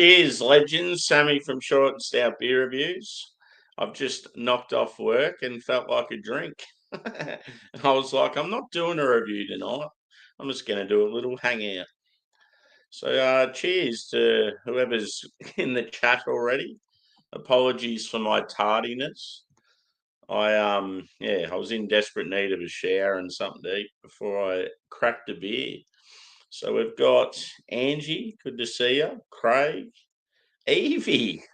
Cheers, legends. Sammy from Short and Stout Beer Reviews. I've just knocked off work and felt like a drink. I was like, I'm not doing a review tonight. I'm just going to do a little hangout. So, cheers to whoever's in the chat already. Apologies for my tardiness. I was in desperate need of a shower and something to eat before I cracked a beer. So we've got Angie, good to see you. Craig, Evie,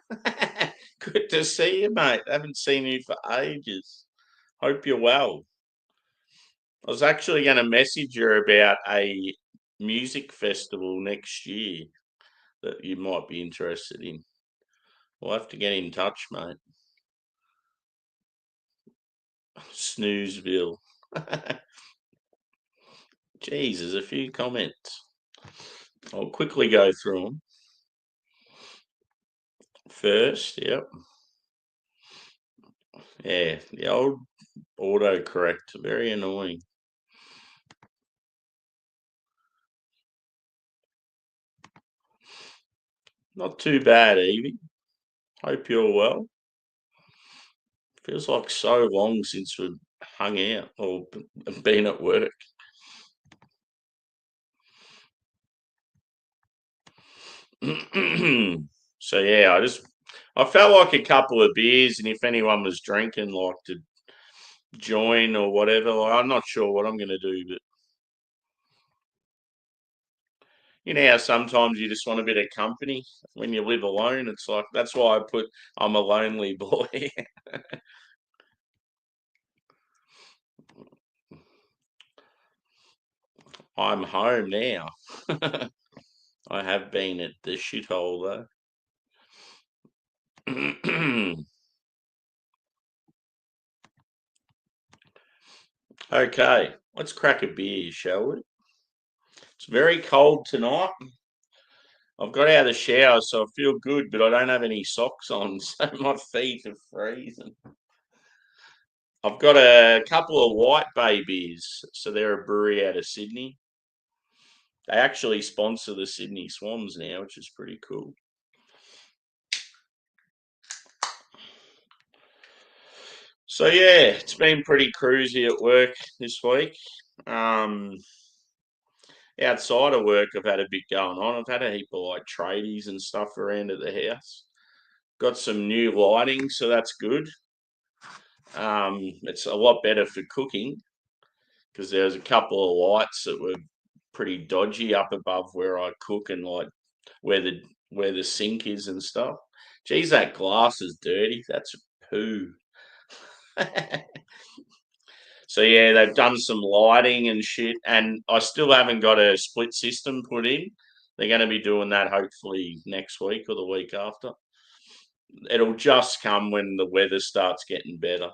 good to see you, mate. Haven't seen you for ages. Hope you're well. I was actually going to message you about a music festival next year that you might be interested in. We'll have to get in touch, mate. Snoozeville. Geez, there's a few comments. I'll quickly go through them. First, yep. Yeah, the old autocorrect, very annoying. Not too bad, Evie. Hope you're well. Feels like so long since we've hung out or been at work. So yeah, I felt like a couple of beers, and if anyone was drinking, like to join or whatever. Like, I'm not sure what I'm going to do, but you know how sometimes you just want a bit of company when you live alone. It's like that's why I put I'm a lonely boy. I'm home now. I have been at the shithole though. Okay, let's crack a beer, shall we? It's very cold tonight. I've got out of the shower, so I feel good, but I don't have any socks on, so my feet are freezing. I've got a couple of White Bay beers, so they're a brewery out of Sydney. They actually sponsor the Sydney Swans now, which is pretty cool. So yeah, it's been pretty cruisy at work this week. Outside of work, I've had a bit going on. I've had a heap of like tradies and stuff around at the house. Got some new lighting, so that's good. It's a lot better for cooking because there was a couple of lights that were pretty dodgy up above where I cook and like where the sink is and stuff. Geez, that glass is dirty. That's poo. So yeah, they've done some lighting and shit, and I still haven't got a split system put in. They're going to be doing that hopefully next week or the week after. It'll just come when the weather starts getting better.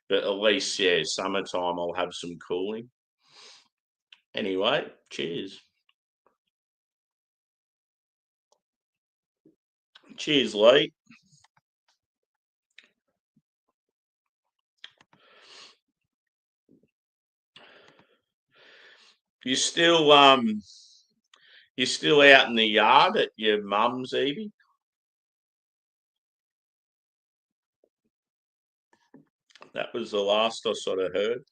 But at least, yeah, summertime I'll have some cooling. Anyway, cheers. Cheers, Lee. You still you're still out in the yard at your mum's, Evie? That was the last I sort of heard.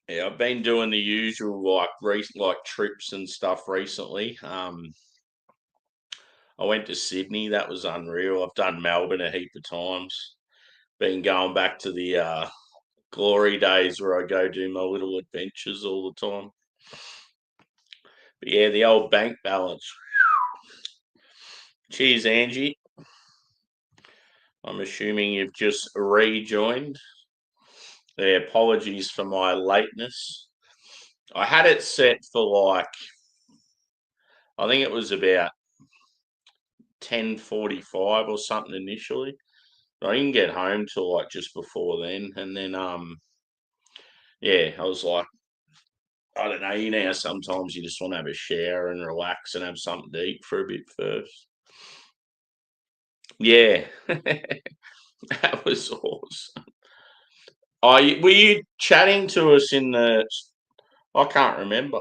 Yeah, I've been doing the usual like trips and stuff recently. I went to Sydney. That was unreal. I've done Melbourne a heap of times. Been going back to the glory days where I go do my little adventures all the time. But yeah, the old bank balance. Cheers, Angie. I'm assuming you've just rejoined. Yeah, apologies for my lateness. I had it set for like I think it was about 10:45 or something initially. But I didn't get home till like just before then, and then yeah, I was like, I don't know, you know, how sometimes you just want to have a shower and relax and have something to eat for a bit first. Yeah, that was awesome. Were you chatting to us in the I can't remember.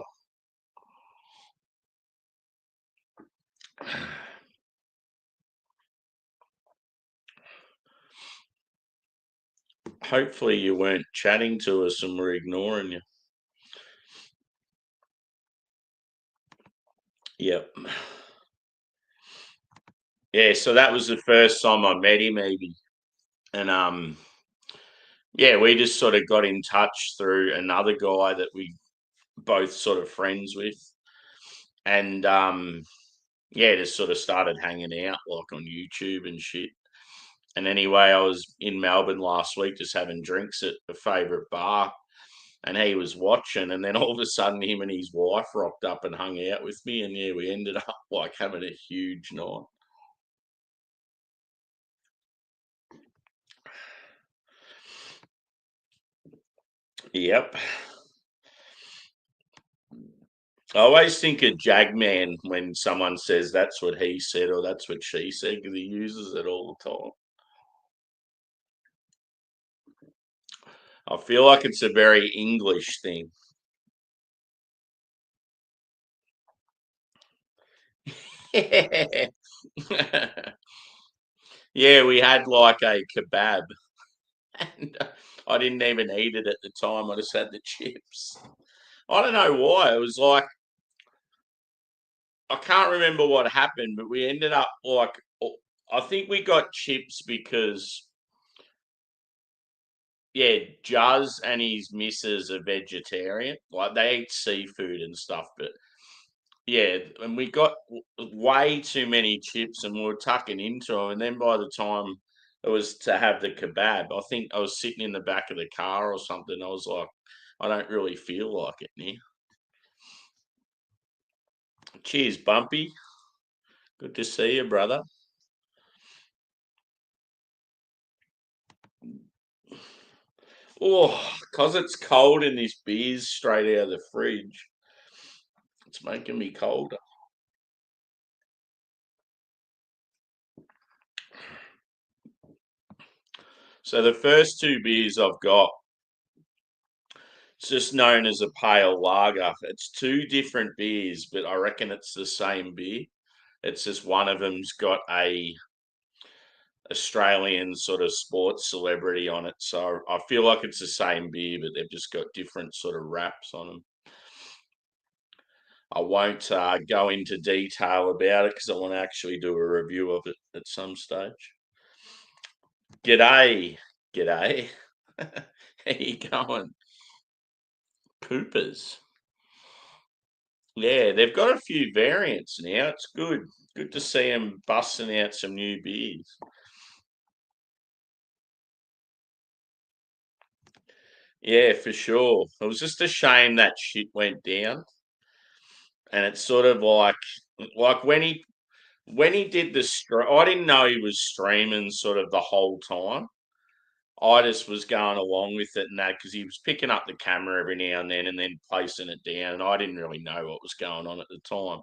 Hopefully you weren't chatting to us and we're ignoring you. Yep. Yeah, so that was the first time I met him, maybe. And yeah, we just sort of got in touch through another guy that we both sort of friends with. And yeah, just sort of started hanging out like on YouTube and shit. And anyway, I was in Melbourne last week just having drinks at a favourite bar, and he was watching, and then all of a sudden him and his wife rocked up and hung out with me, and yeah, we ended up like having a huge night. Yep. I always think of Jagman when someone says that's what he said or that's what she said because he uses it all the time. I feel like it's a very English thing. Yeah, we had like a kebab, and I didn't even eat it at the time. I just had the chips. I don't know why. It was like I can't remember what happened, but we ended up like I think we got chips because yeah, Juz and his missus are vegetarian. Like they eat seafood and stuff, but yeah, and we got way too many chips and we were tucking into them. And then by the time it was to have the kebab, I think I was sitting in the back of the car or something. I was like, I don't really feel like it now. Cheers, Bumpy. Good to see you, brother. Oh, because it's cold and this beer's straight out of the fridge, it's making me colder. So the first two beers I've got, it's just known as a pale lager. It's two different beers, but I reckon it's the same beer. It's just one of them's got a Australian sort of sports celebrity on it. So I feel like it's the same beer, but they've just got different sort of wraps on them. I won't go into detail about it because I want to actually do a review of it at some stage. G'day, g'day. How you going, Coopers? Yeah, they've got a few variants now. It's good. Good to see them busting out some new beers. Yeah, for sure. It was just a shame that shit went down, and it's sort of like when he did the stream. I didn't know he was streaming sort of the whole time. I just was going along with it and that because he was picking up the camera every now and then placing it down, and I didn't really know what was going on at the time.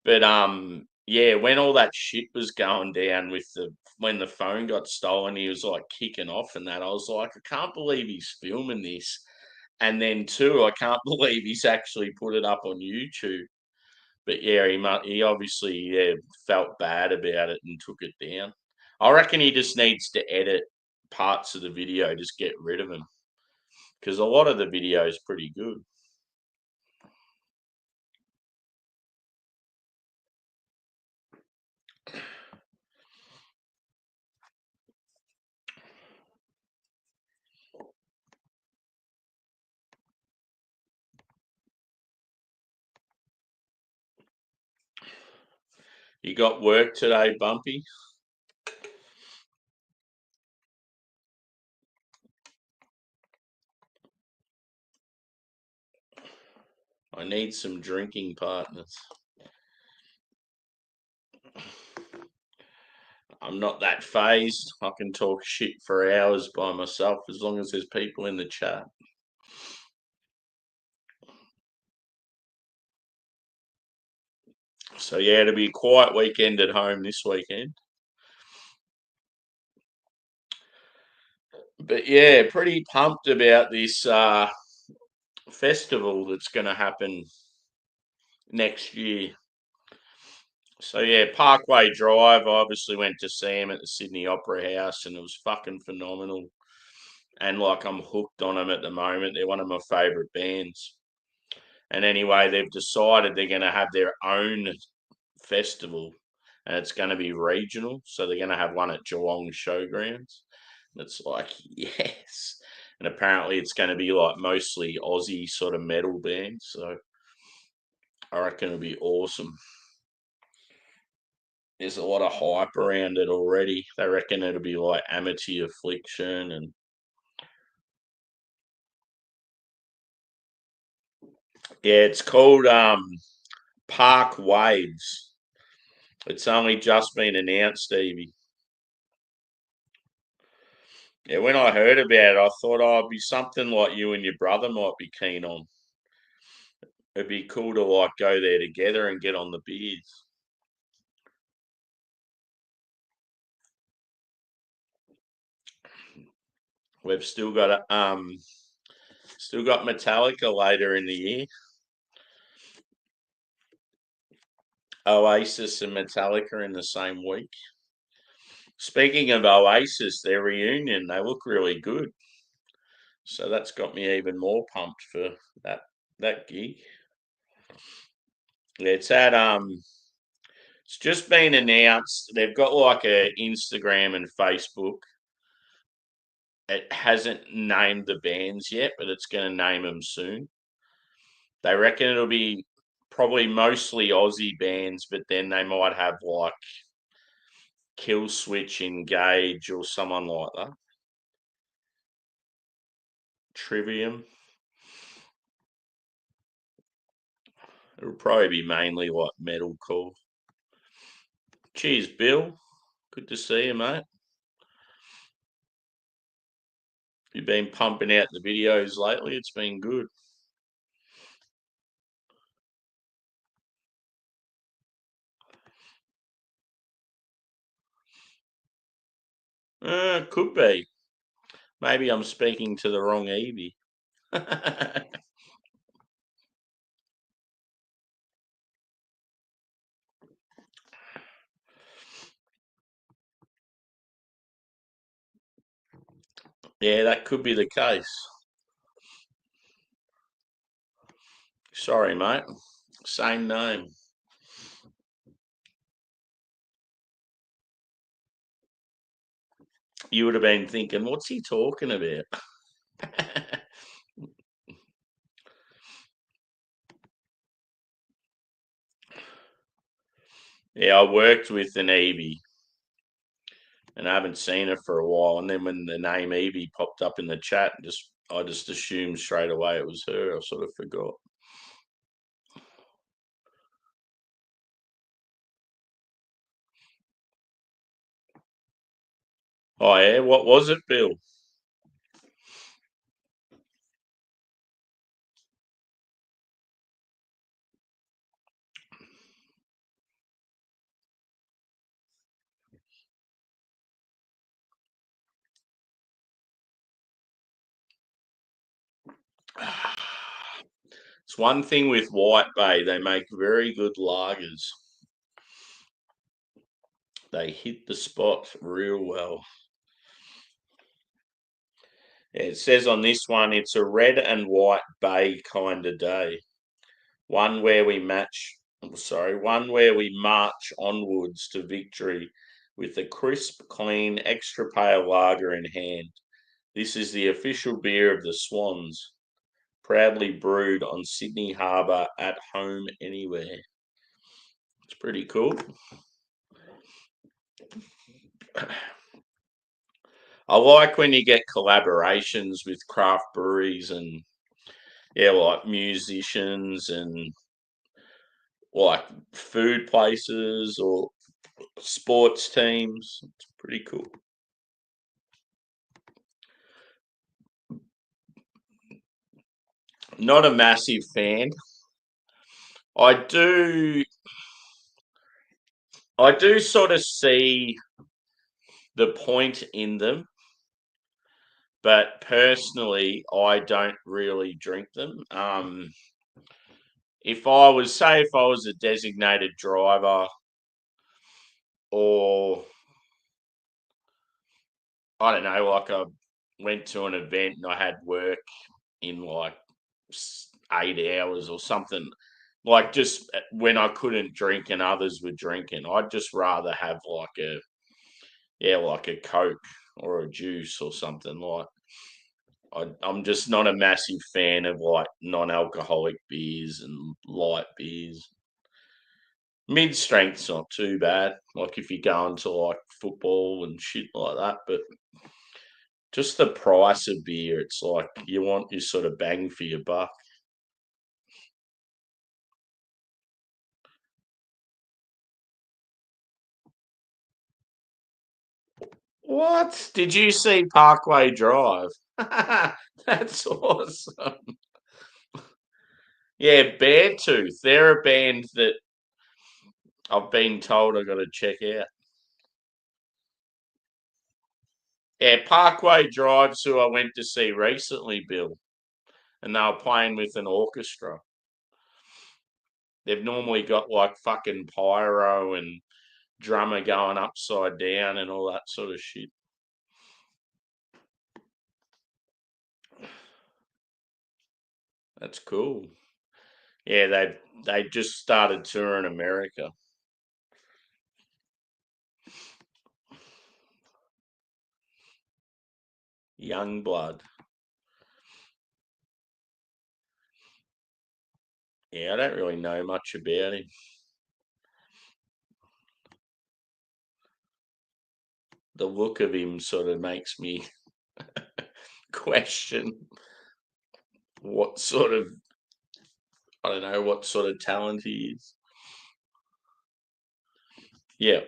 But yeah, when all that shit was going down with the when the phone got stolen, he was like kicking off and that. I was like, I can't believe he's filming this. And then two, I can't believe he's actually put it up on YouTube. But yeah, he obviously felt bad about it and took it down. I reckon he just needs to edit parts of the video, just get rid of him because a lot of the video is pretty good. You got work today, Bumpy? I need some drinking partners. I'm not that phased. I can talk shit for hours by myself as long as there's people in the chat. So yeah, it'll be a quiet weekend at home this weekend. But yeah, pretty pumped about this festival that's going to happen next year. So yeah, Parkway Drive. I obviously went to see him at the Sydney Opera House, and it was fucking phenomenal. And like I'm hooked on them at the moment. They're one of my favourite bands. And anyway, they've decided they're going to have their own festival, and it's going to be regional. So they're going to have one at Geelong Showgrounds. And it's like yes, and apparently it's going to be like mostly Aussie sort of metal bands. So I reckon it'll be awesome. There's a lot of hype around it already. They reckon it'll be like Amity Affliction and yeah, it's called Park Waves. It's only just been announced, Stevie. Yeah, when I heard about it, I thought oh, it'd be something like you and your brother might be keen on. It'd be cool to like go there together and get on the beers. We've still got Metallica later in the year. Oasis and Metallica in the same week. Speaking of Oasis, their reunion, they look really good. So that's got me even more pumped for that gig. Yeah, it's just been announced. They've got like a Instagram and Facebook. It hasn't named the bands yet, but it's going to name them soon. They reckon it'll be probably mostly Aussie bands, but then they might have like Killswitch Engage or someone like that. Trivium. It'll probably be mainly like metalcore. Cheers, Bill. Good to see you, mate. You've been pumping out the videos lately. It's been good. Could be. Maybe I'm speaking to the wrong Evie. Yeah, that could be the case. Sorry, mate. Same name. You would have been thinking, what's he talking about? Yeah, I worked with an Evie and I haven't seen her for a while. And then when the name Evie popped up in the chat, I just assumed straight away it was her. I sort of forgot. Oh yeah, what was it, Bill? It's one thing with White Bay, they make very good lagers. They hit the spot real well. Yeah, it says on this one, it's a red and white bay kind of day. One where we one where we march onwards to victory with a crisp, clean, extra pale lager in hand. This is the official beer of the Swans, proudly brewed on Sydney Harbour at home anywhere. It's pretty cool. I like when you get collaborations with craft breweries and yeah, like musicians and like food places or sports teams. It's pretty cool. Not a massive fan. I do I do sort of see the point in them, but personally, I don't really drink them. If I was a designated driver, or I don't know, like I went to an event and I had work in like 8 hours or something, like just when I couldn't drink and others were drinking, I'd just rather have like a Coke or a juice or something. Like I'm just not a massive fan of like non-alcoholic beers and light beers. Mid strength's not too bad. Like if you go into like football and shit like that, but just the price of beer, it's like you want your sort of bang for your buck. What? Did you see Parkway Drive? That's awesome. Yeah, Beartooth. They're a band that I've been told I got to check out. Yeah, Parkway Drive's who I went to see recently, Bill, and they were playing with an orchestra. They've normally got like fucking pyro and drummer going upside down and all that sort of shit. That's cool. Yeah, they just started touring America. Young blood. Yeah, I don't really know much about him. The look of him sort of makes me question what sort of I don't know what sort of talent he is. Yeah.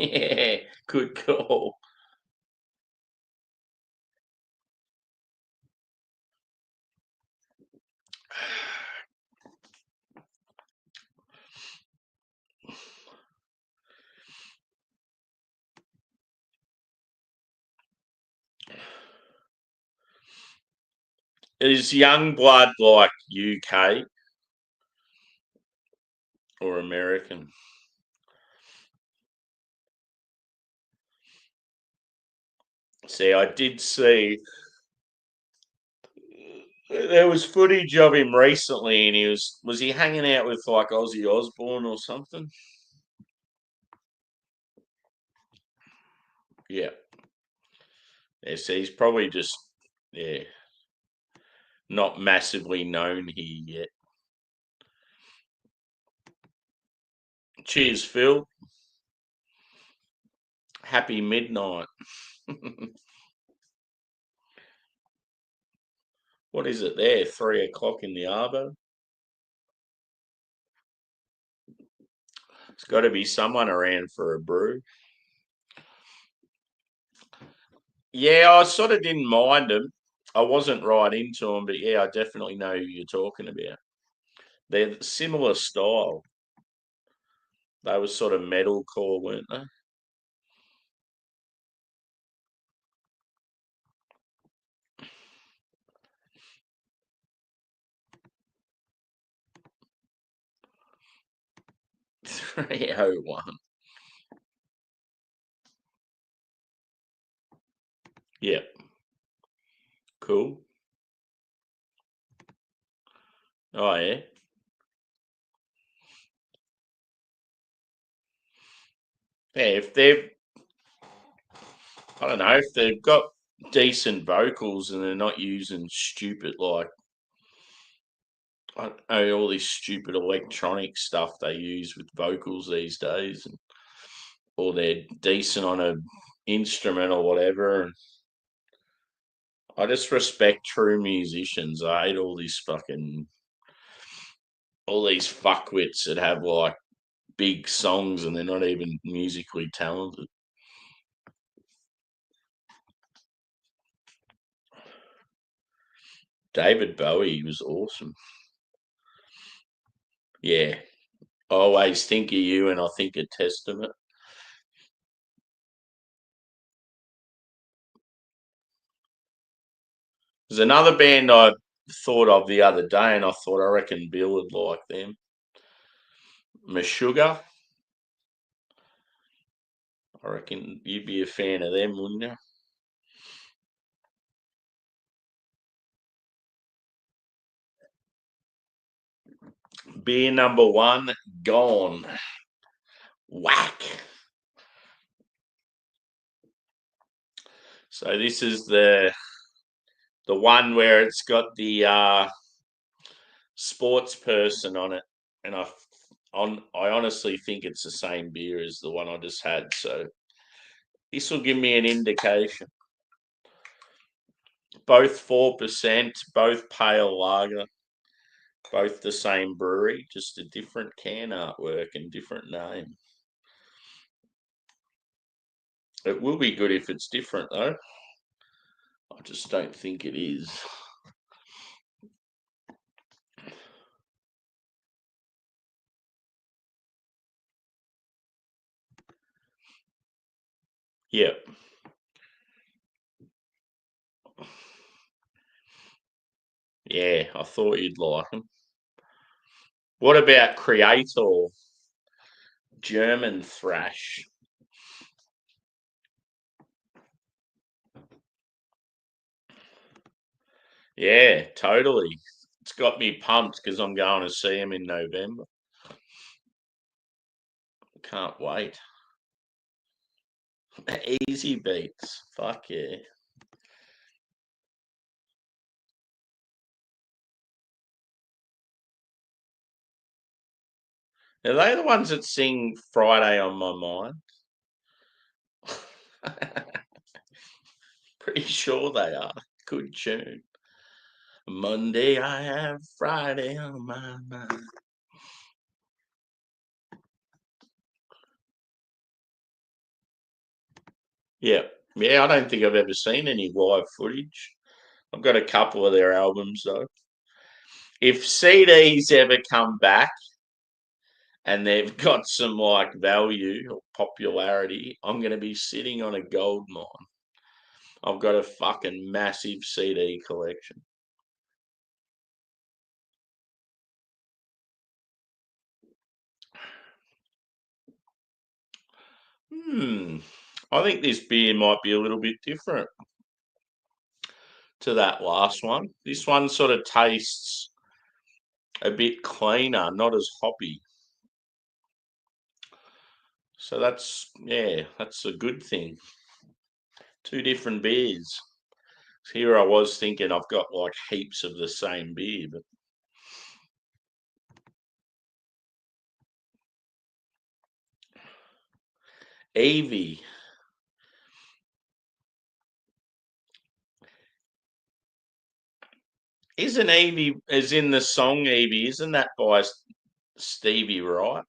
Yeah, good call. Is young blood like UK or American? See, I did see there was footage of him recently, and he was he hanging out with like Ozzy Osbourne or something? Yeah, yeah. So he's probably just yeah not massively known here yet. Cheers, Phil. Happy midnight. What is it there? 3 o'clock in the arbo. It's got to be someone around for a brew. Yeah, I sort of didn't mind them. I wasn't right into them, but yeah, I definitely know who you're talking about. They're similar style. They were sort of metalcore, weren't they? 301. Yeah, cool. Oh yeah. Yeah, if they've I don't know, if they've got decent vocals and they're not using stupid like I don't know, all this stupid electronic stuff they use with vocals these days, or they're decent on a instrument or whatever. And I just respect true musicians. I hate all these fuckwits that have like big songs and they're not even musically talented. David Bowie was awesome. Yeah, I always think of you and I think of Testament. There's another band I thought of the other day, and I thought I reckon Bill would like them. Meshuggah. I reckon you'd be a fan of them, wouldn't you? Beer number one, gone. Whack. So this is the one where it's got the sports person on it, and I honestly think it's the same beer as the one I just had. So this will give me an indication. Both 4%, both pale lager, both the same brewery, just a different can artwork and different name. It will be good if it's different though. I just don't think it is. Yep. Yeah, I thought you'd like them. What about Creator? German thrash. Yeah, totally. It's got me pumped because I'm going to see him in November. Can't wait. Easy beats. Fuck yeah. Are they the ones that sing Friday on My Mind? Pretty sure they are. Good tune. Monday I have Friday on my mind. Yeah. Yeah, I don't think I've ever seen any live footage. I've got a couple of their albums though. If CDs ever come back and they've got some like value or popularity, I'm going to be sitting on a gold mine. I've got a fucking massive CD collection. I think this beer might be a little bit different to that last one. This one sort of tastes a bit cleaner, not as hoppy. So that's a good thing. Two different beers. Here I was thinking I've got like heaps of the same beer, but Evie. Isn't Evie, as in the song Evie, isn't that by Stevie Wright?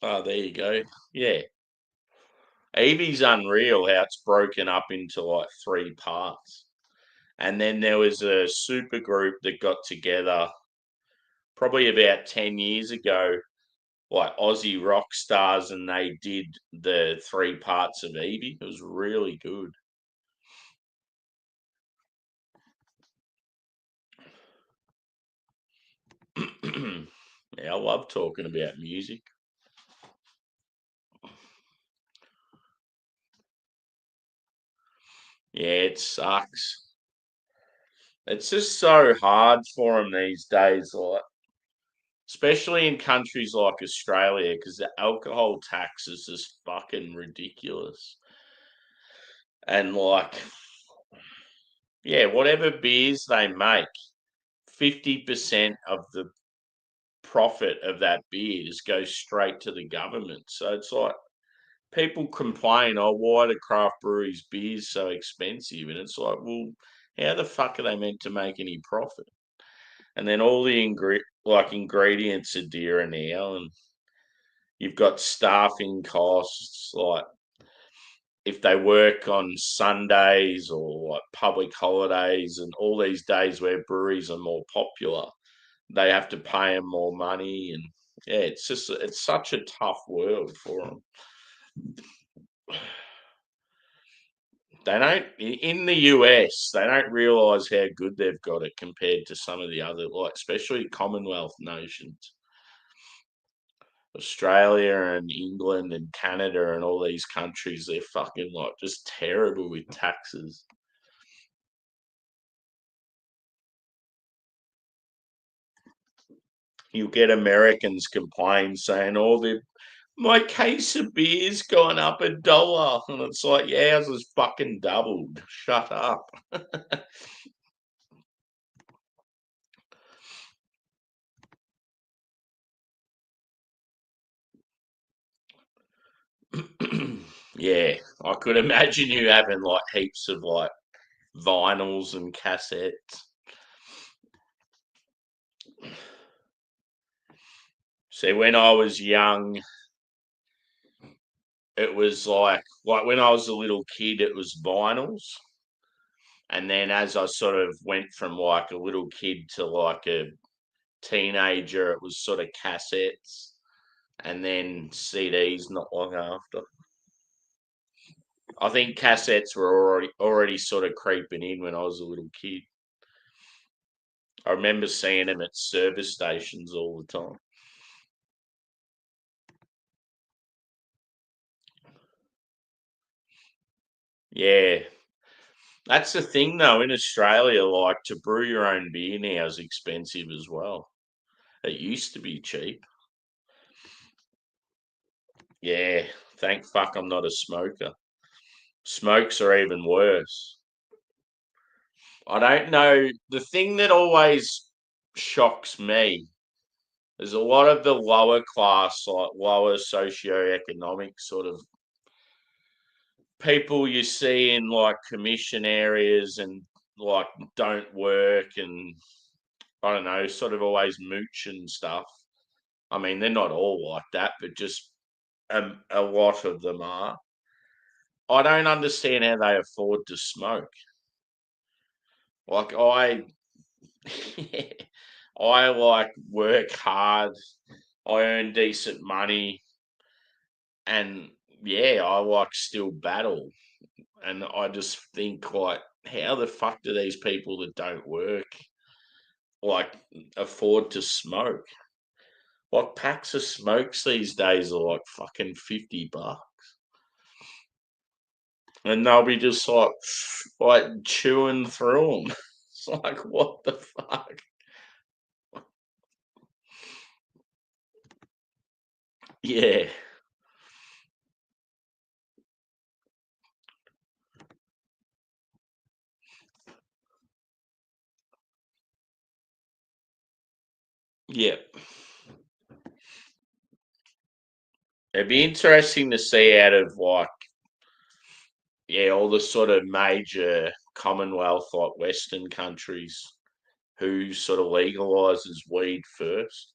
Oh, there you go. Yeah. Evie's unreal how it's broken up into like three parts. And then there was a super group that got together probably about 10 years ago, like Aussie rock stars, and they did the three parts of Evie. It was really good. Yeah, I love talking about music. Yeah, it sucks. It's just so hard for them these days, like especially in countries like Australia, because the alcohol tax is just fucking ridiculous. And like, yeah, whatever beers they make, 50% of the profit of that beer just goes straight to the government. So it's like people complain, oh, why are the craft breweries beers so expensive? And it's like, well, how the fuck are they meant to make any profit? And then all the ingredients are dearer now, and you've got staffing costs, like if they work on Sundays or like public holidays and all these days where breweries are more popular. they have to pay them more money, and yeah, it's such a tough world for them. They don't in the US. They don't realize how good they've got it compared to some of the other, like especially Commonwealth nations. Australia and England and Canada and all these countries, they're fucking like just terrible with taxes. You get Americans complain saying, "Oh, my case of beer's gone up $1," and it's like, "Yeah, ours has fucking doubled. Shut up." Yeah, I could imagine you having like heaps of like vinyls and cassettes. See, when I was young, it was like when I was a little kid, it was vinyls, and then as I sort of went from like a little kid to like a teenager, it was sort of cassettes, and then CDs not long after. I think cassettes were already sort of creeping in when I was a little kid. I remember seeing them at service stations all the time. Yeah, that's the thing though. In Australia, like to brew your own beer now is expensive as well. It used to be cheap. Yeah, thank fuck I'm not a smoker. Smokes are even worse. I don't know. The thing that always shocks me is a lot of the lower class, like lower socioeconomic sort of people you see in like commission areas and like don't work and I don't know, sort of always mooch and stuff. I mean, they're not all like that, but just a lot of them are. I don't understand how they afford to smoke. Like I like work hard. I earn decent money, and yeah, I like still battle. And I just think like, how the fuck do these people that don't work like afford to smoke? Like packs of smokes these days are like fucking $50, and they'll be just like chewing through them. It's like what the fuck? Yeah, yeah. It'd be interesting to see out of like yeah all the sort of major Commonwealth like Western countries who sort of legalizes weed first.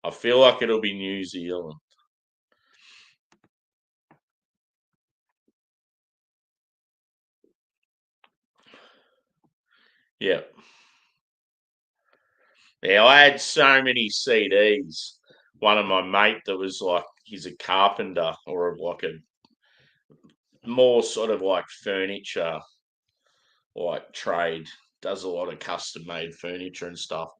I feel like it'll be New Zealand. Yeah. Yeah, I had so many CDs. One of my mate that was like he's a carpenter or like a more sort of like furniture like trade, does a lot of custom made furniture and stuff.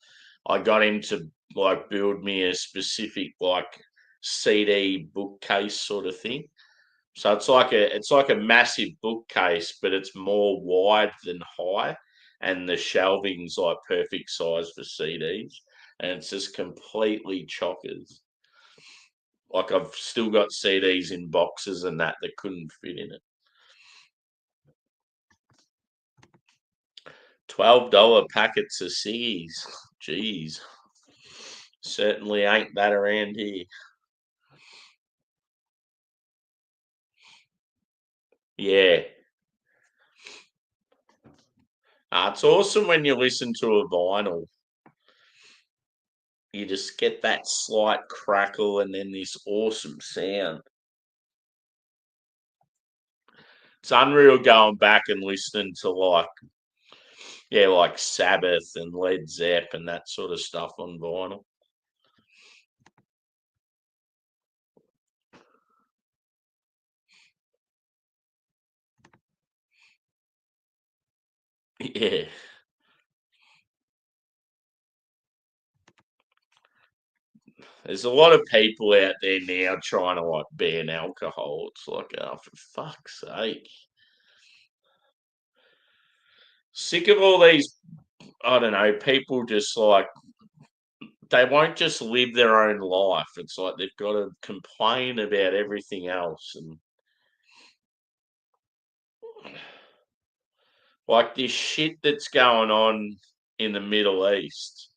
I got him to like build me a specific like CD bookcase sort of thing. So it's like a massive bookcase, but it's more wide than high, and the shelving's like perfect size for CDs, and it's just completely chockers. Like I've still got CDs in boxes and that couldn't fit in it. $12 packets of ciggies. Jeez, certainly ain't that around here. Yeah, it's awesome when you listen to a vinyl. You just get that slight crackle and then this awesome sound. It's unreal going back and listening to like Yeah, like Sabbath and Led Zepp and that sort of stuff on vinyl. Yeah. There's a lot of people out there now trying to like ban alcohol. It's like, oh, for fuck's sake. Sick of all these, I don't know, people just like, they won't just live their own life. It's like they've got to complain about everything else. And like this shit that's going on in the Middle East,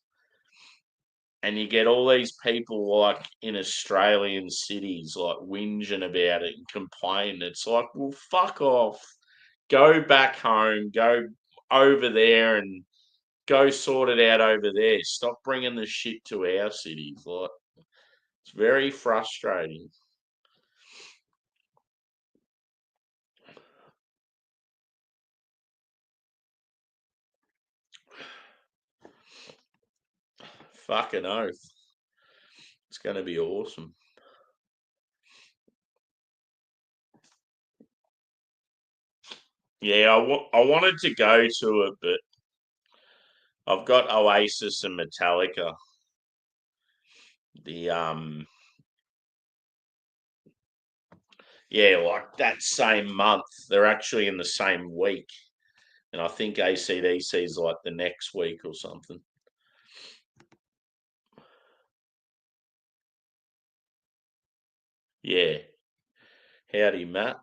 and you get all these people like in Australian cities like whinging about it and complaining. It's like, well, fuck off. Go back home. Go over there and go sort it out over there. Stop bringing the shit to our cities. Like, it's very frustrating. Fucking oath. It's going to be awesome. Yeah, I wanted to go to it, but I've got Oasis and Metallica. The Yeah, like that same month. They're actually in the same week. And I think ACDC is like the next week or something. Yeah. Howdy, Matt.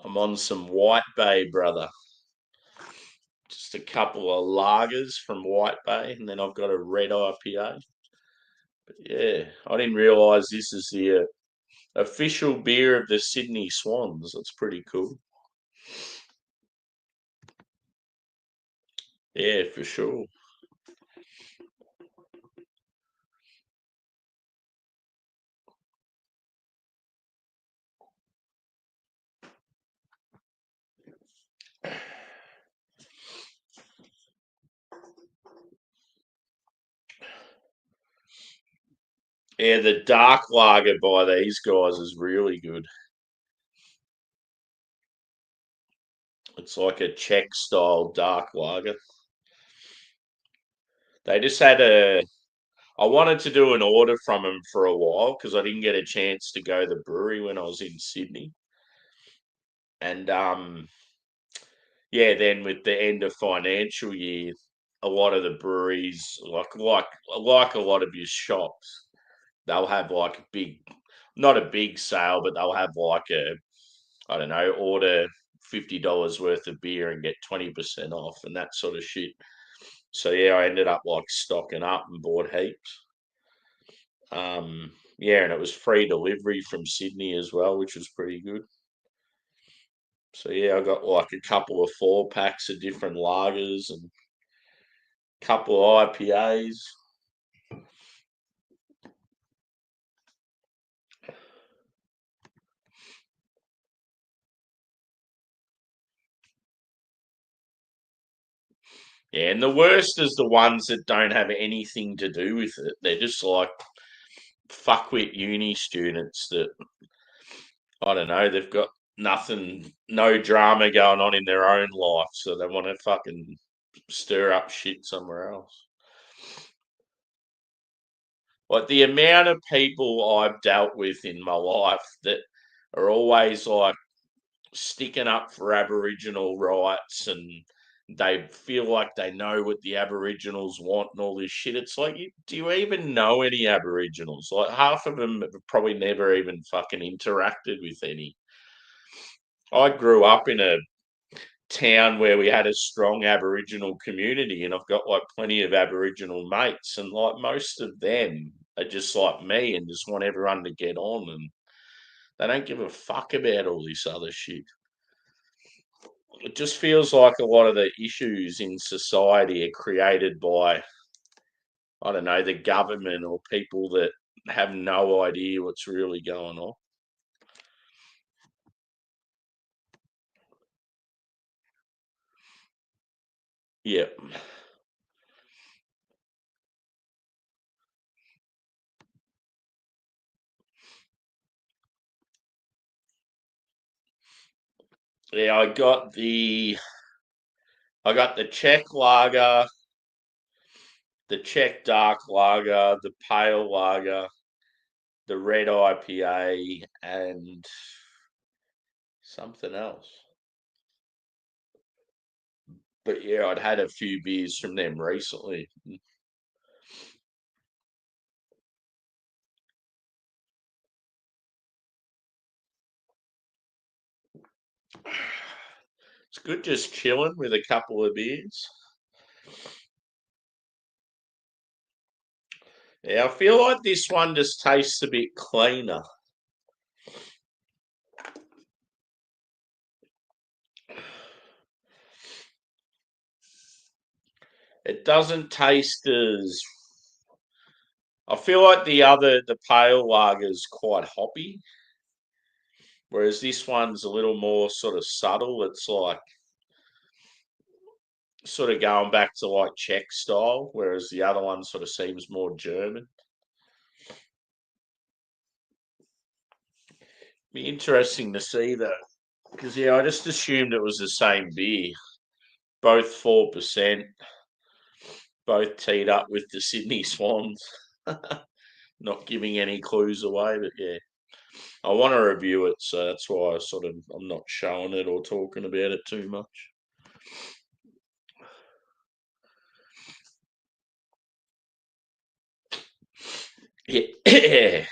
I'm on some White Bay, brother. Just a couple of lagers from White Bay, and then I've got a red IPA. But yeah, I didn't realise this is the official beer of the Sydney Swans. That's pretty cool. Yeah, for sure. Yeah, the dark lager by these guys is really good. It's like a Czech style dark lager. They just had a. I wanted to do an order from them for a while because I didn't get a chance to go to the brewery when I was in Sydney. And yeah, then with the end of financial year, a lot of the breweries, like a lot of your shops, they'll have like a big, not a big sale, but they'll have like a, I don't know, order $50 worth of beer and get 20% off and that sort of shit. So yeah, I ended up like stocking up and bought heaps. Yeah, and it was free delivery from Sydney as well, which was pretty good. So yeah, I got like a couple of 4 packs of different lagers and a couple of IPAs. Yeah, and the worst is the ones that don't have anything to do with it. They're just like fuckwit uni students that, I don't know, they've got nothing, no drama going on in their own life, so they want to fucking stir up shit somewhere else. Like the amount of people I've dealt with in my life that are always like sticking up for Aboriginal rights and they feel like they know what the Aboriginals want and all this shit. It's like, do you even know any Aboriginals? Like half of them have probably never even fucking interacted with any. I grew up in a town where we had a strong Aboriginal community, and I've got like plenty of Aboriginal mates, and like most of them are just like me and just want everyone to get on, and they don't give a fuck about all this other shit. It just feels like a lot of the issues in society are created by, I don't know, the government or people that have no idea what's really going on. Yep. Yeah, I got the Czech lager, the Czech dark lager, the pale lager, the red IPA, and something else. But yeah, I'd had a few beers from them recently. It's good just chilling with a couple of beers. Yeah, I feel like this one just tastes a bit cleaner. It doesn't taste as. I feel like the pale lager is quite hoppy, whereas this one's a little more sort of subtle. It's like sort of going back to like Czech style, whereas the other one sort of seems more German. Be interesting to see though, because yeah, I just assumed it was the same beer. Both 4%, both teed up with the Sydney Swans. Not giving any clues away, but yeah, I want to review it, so that's why I'm not showing it or talking about it too much. Yeah.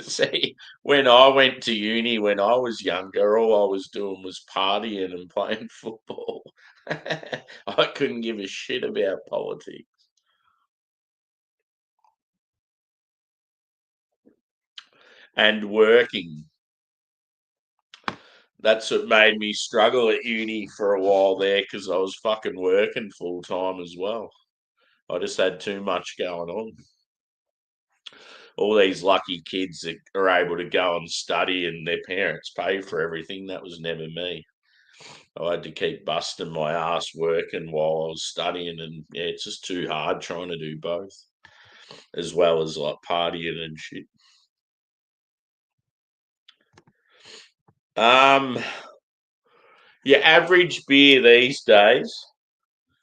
See, when I went to uni when I was younger, all I was doing was partying and playing football. I couldn't give a shit about politics and working. That's what made me struggle at uni for a while there because I was fucking working full time as well. I just had too much going on. All these lucky kids that are able to go and study and their parents pay for everything. That was never me. I had to keep busting my ass working while I was studying, and yeah, it's just too hard trying to do both, as well as like partying and shit. Um, your average beer these days,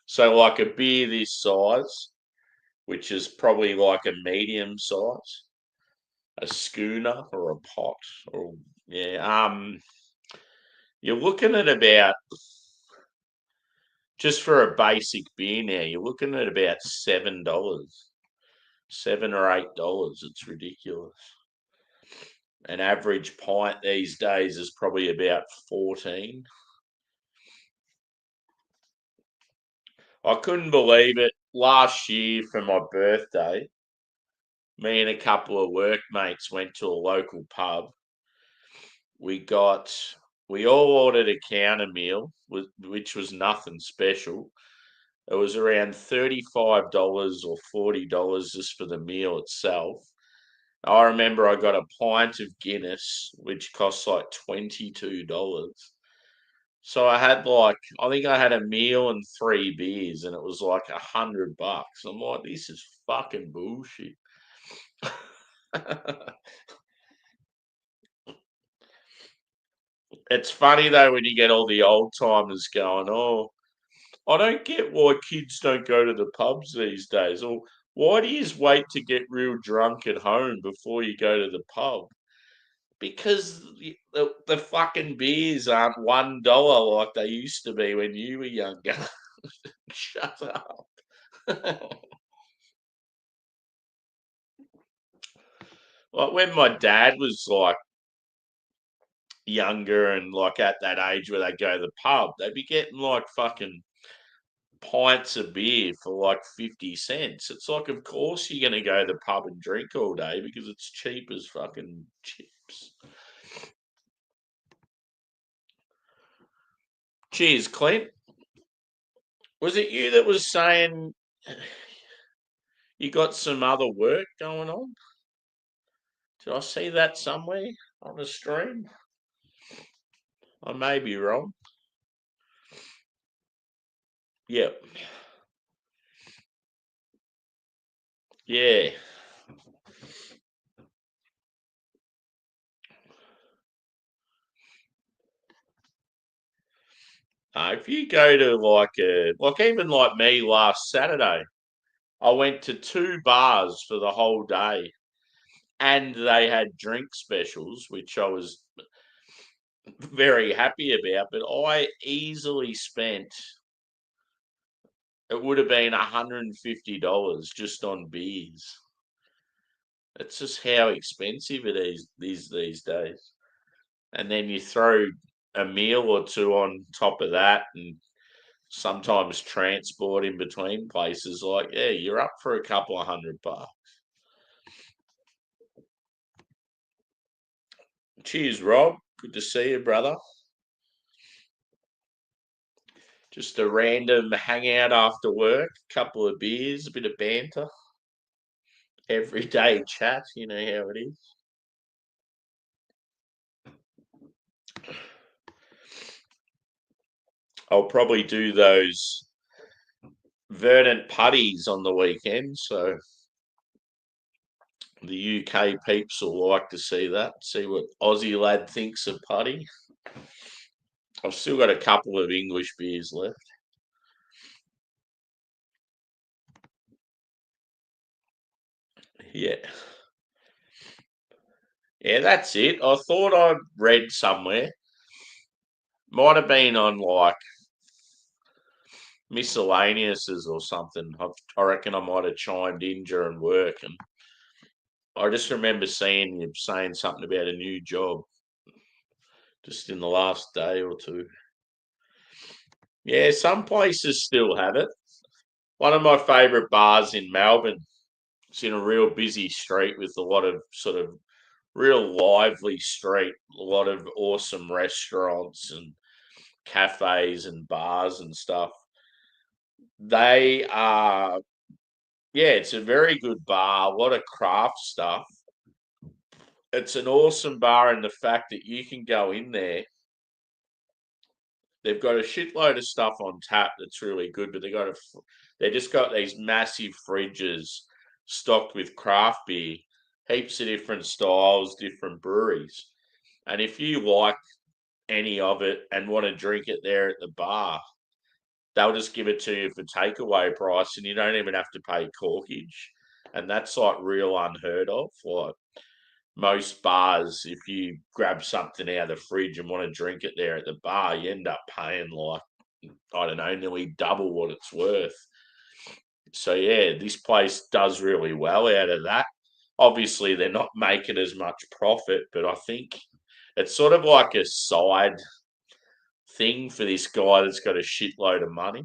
so like a beer this size, which is probably like a medium size, a schooner or a pot, or yeah, you're looking at about just for a basic beer now. You're looking at about $7, $7 or $8. It's ridiculous. An average pint these days is probably about 14. I couldn't believe it. Last year for my birthday, me and a couple of workmates went to a local pub. We got we all ordered a counter meal, which was nothing special. It was around $35 or $40 just for the meal itself. I remember I got a pint of Guinness, which cost like $22. So I think I had a meal and three beers, and it was like $100. I'm like, this is fucking bullshit. It's funny though when you get all the old timers going, "Oh, I don't get why kids don't go to the pubs these days," or "Why do you wait to get real drunk at home before you go to the pub?" Because the fucking beers aren't $1 like they used to be when you were younger. Shut up. Like when my dad was like younger and like at that age where they go to the pub, they'd be getting like fucking pints of beer for like 50 cents. It's like, of course you're going to go to the pub and drink all day because it's cheap as fucking chips. Cheers, Clint. Was it you that was saying You got some other work going on? Did I see that somewhere on the stream? I may be wrong. Yep. Yeah. If you go to like even like me last Saturday, I went to 2 bars for the whole day, and they had drink specials, which I was very happy about. But I easily spent, it would have been $150 just on beers. It's just how expensive it is these days. And then you throw a meal or two on top of that, and sometimes transport in between places. Like, yeah, you're up for a couple of $100. Cheers, Rob. Good to see you, brother. Just a random hangout after work, couple of beers, a bit of banter, everyday chat. You know how it is. I'll probably do those verdant putties on the weekend, so the UK peeps will like to see that. See what Aussie lad thinks of putty. I've still got a couple of English beers left. Yeah. Yeah, that's it. I thought I'd read somewhere. Might have been on like miscellaneouses or something. I reckon I might have chimed in during work, and I just remember seeing you saying something about a new job just in the last day or two. Yeah, some places still have it. One of my favourite bars in Melbourne. It's in a real busy street with a lot of sort of real lively street, a lot of awesome restaurants and cafes and bars and stuff. They are, yeah, it's a very good bar, a lot of craft stuff. It's an awesome bar in the fact that you can go in there. They've got a shitload of stuff on tap that's really good, but they just got these massive fridges stocked with craft beer, heaps of different styles, different breweries. And if you like any of it and want to drink it there at the bar, they'll just give it to you for takeaway price, and you don't even have to pay corkage. And that's like real unheard of. Like most bars, if you grab something out of the fridge and want to drink it there at the bar, you end up paying like, I don't know, nearly double what it's worth. So yeah, this place does really well out of that. Obviously, they're not making as much profit, but I think it's sort of like a side thing for this guy that's got a shitload of money.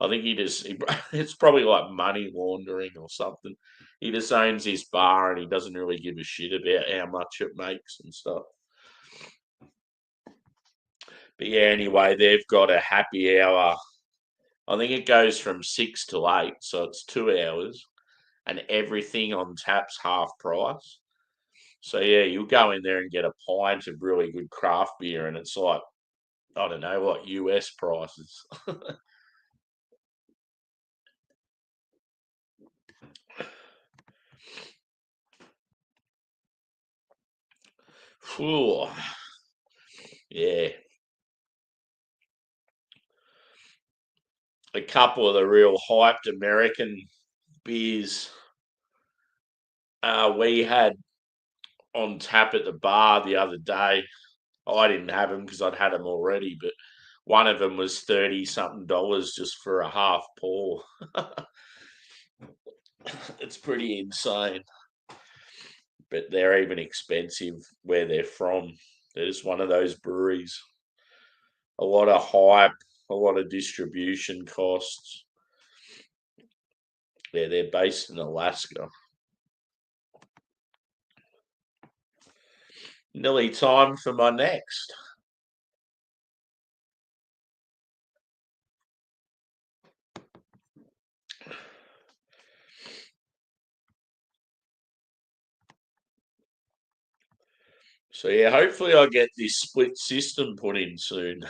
I think it's probably like money laundering or something. He just owns his bar and he doesn't really give a shit about how much it makes and stuff. But yeah, anyway, they've got a happy hour. I think it goes from 6 to 8, so it's 2 hours, and everything on tap's half price. So yeah, you'll go in there and get a pint of really good craft beer, and it's like, I don't know what US prices. Phew. Yeah, a couple of the real hyped American beers we had on tap at the bar the other day. I didn't have them because I'd had them already, but one of them was 30 something dollars just for a half pour. It's pretty insane, but they're even expensive where they're from. They're just one of those breweries. A lot of hype, a lot of distribution costs. Yeah, they're based in Alaska. Nearly time for my next. So yeah, hopefully I get this split system put in soon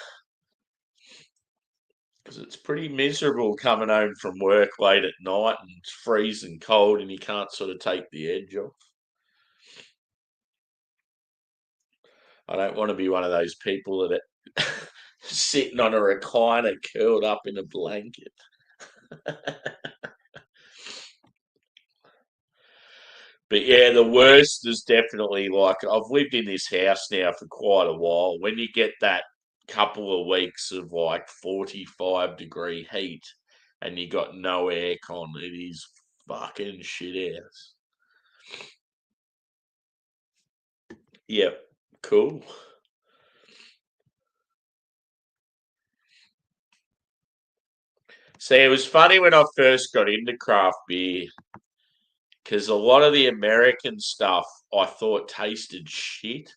because it's pretty miserable coming home from work late at night and it's freezing cold and you can't sort of take the edge off. I don't want to be one of those people that are sitting on a recliner curled up in a blanket. But yeah, the worst is definitely like I've lived in this house now for quite a while. When you get that couple of weeks of like 45-degree heat and you got no aircon, it is fucking shit house. Yep, cool. See, it was funny when I first got into craft beer because a lot of the American stuff I thought tasted shit.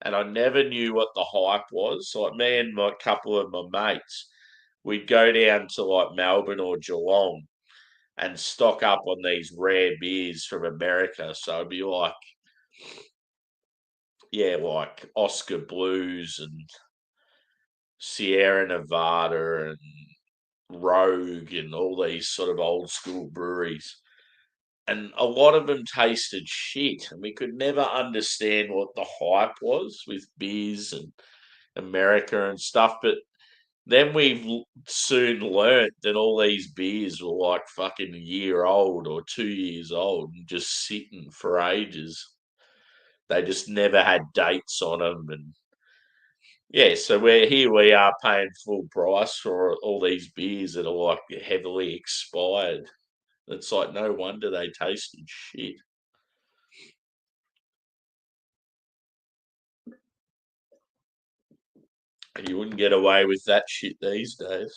And I never knew what the hype was. Like me and my couple of my mates, we'd go down to like Melbourne or Geelong and stock up on these rare beers from America. So it'd be like, yeah, like Oscar Blues and Sierra Nevada and Rogue and all these sort of old school breweries. And a lot of them tasted shit, and we could never understand what the hype was with beers and America and stuff. But then we've soon learnt that all these beers were like fucking a year old or 2 years old and just sitting for ages. They just never had dates on them, and yeah, so we are paying full price for all these beers that are like heavily expired. It's like no wonder they tasted shit. You wouldn't get away with that shit these days.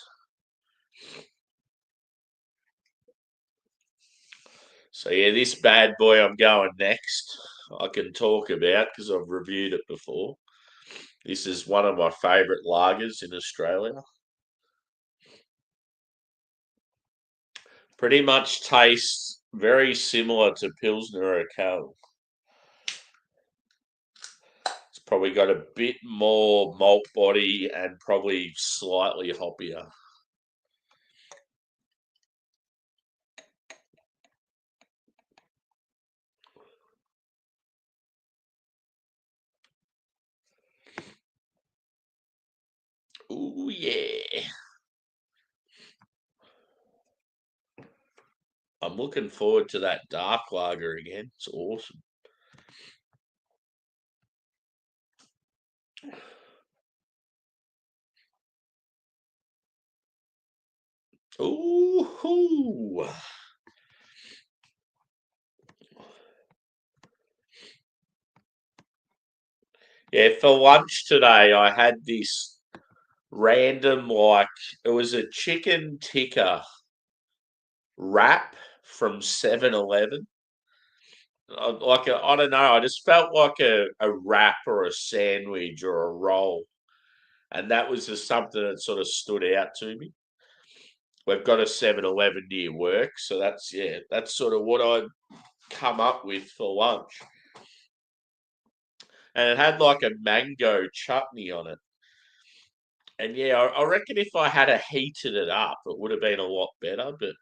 So yeah, this bad boy I'm going next. I can talk about because I've reviewed it before. This is one of my favourite lagers in Australia. Pretty much tastes very similar to Pilsner Urquell. It's probably got a bit more malt body and probably slightly hoppier. Ooh yeah. I'm looking forward to that dark lager again. It's awesome. Ooh. Yeah, for lunch today I had this random like it was a chicken tikka wrap from 7-Eleven. Like I don't know, I just felt like a wrap or a sandwich or a roll, and that was just something that sort of stood out to me. We've got a 7-Eleven near work, so that's yeah, that's sort of what I'd come up with for lunch, and it had like a mango chutney on it. And yeah, I reckon if I had a heated it up, it would have been a lot better. But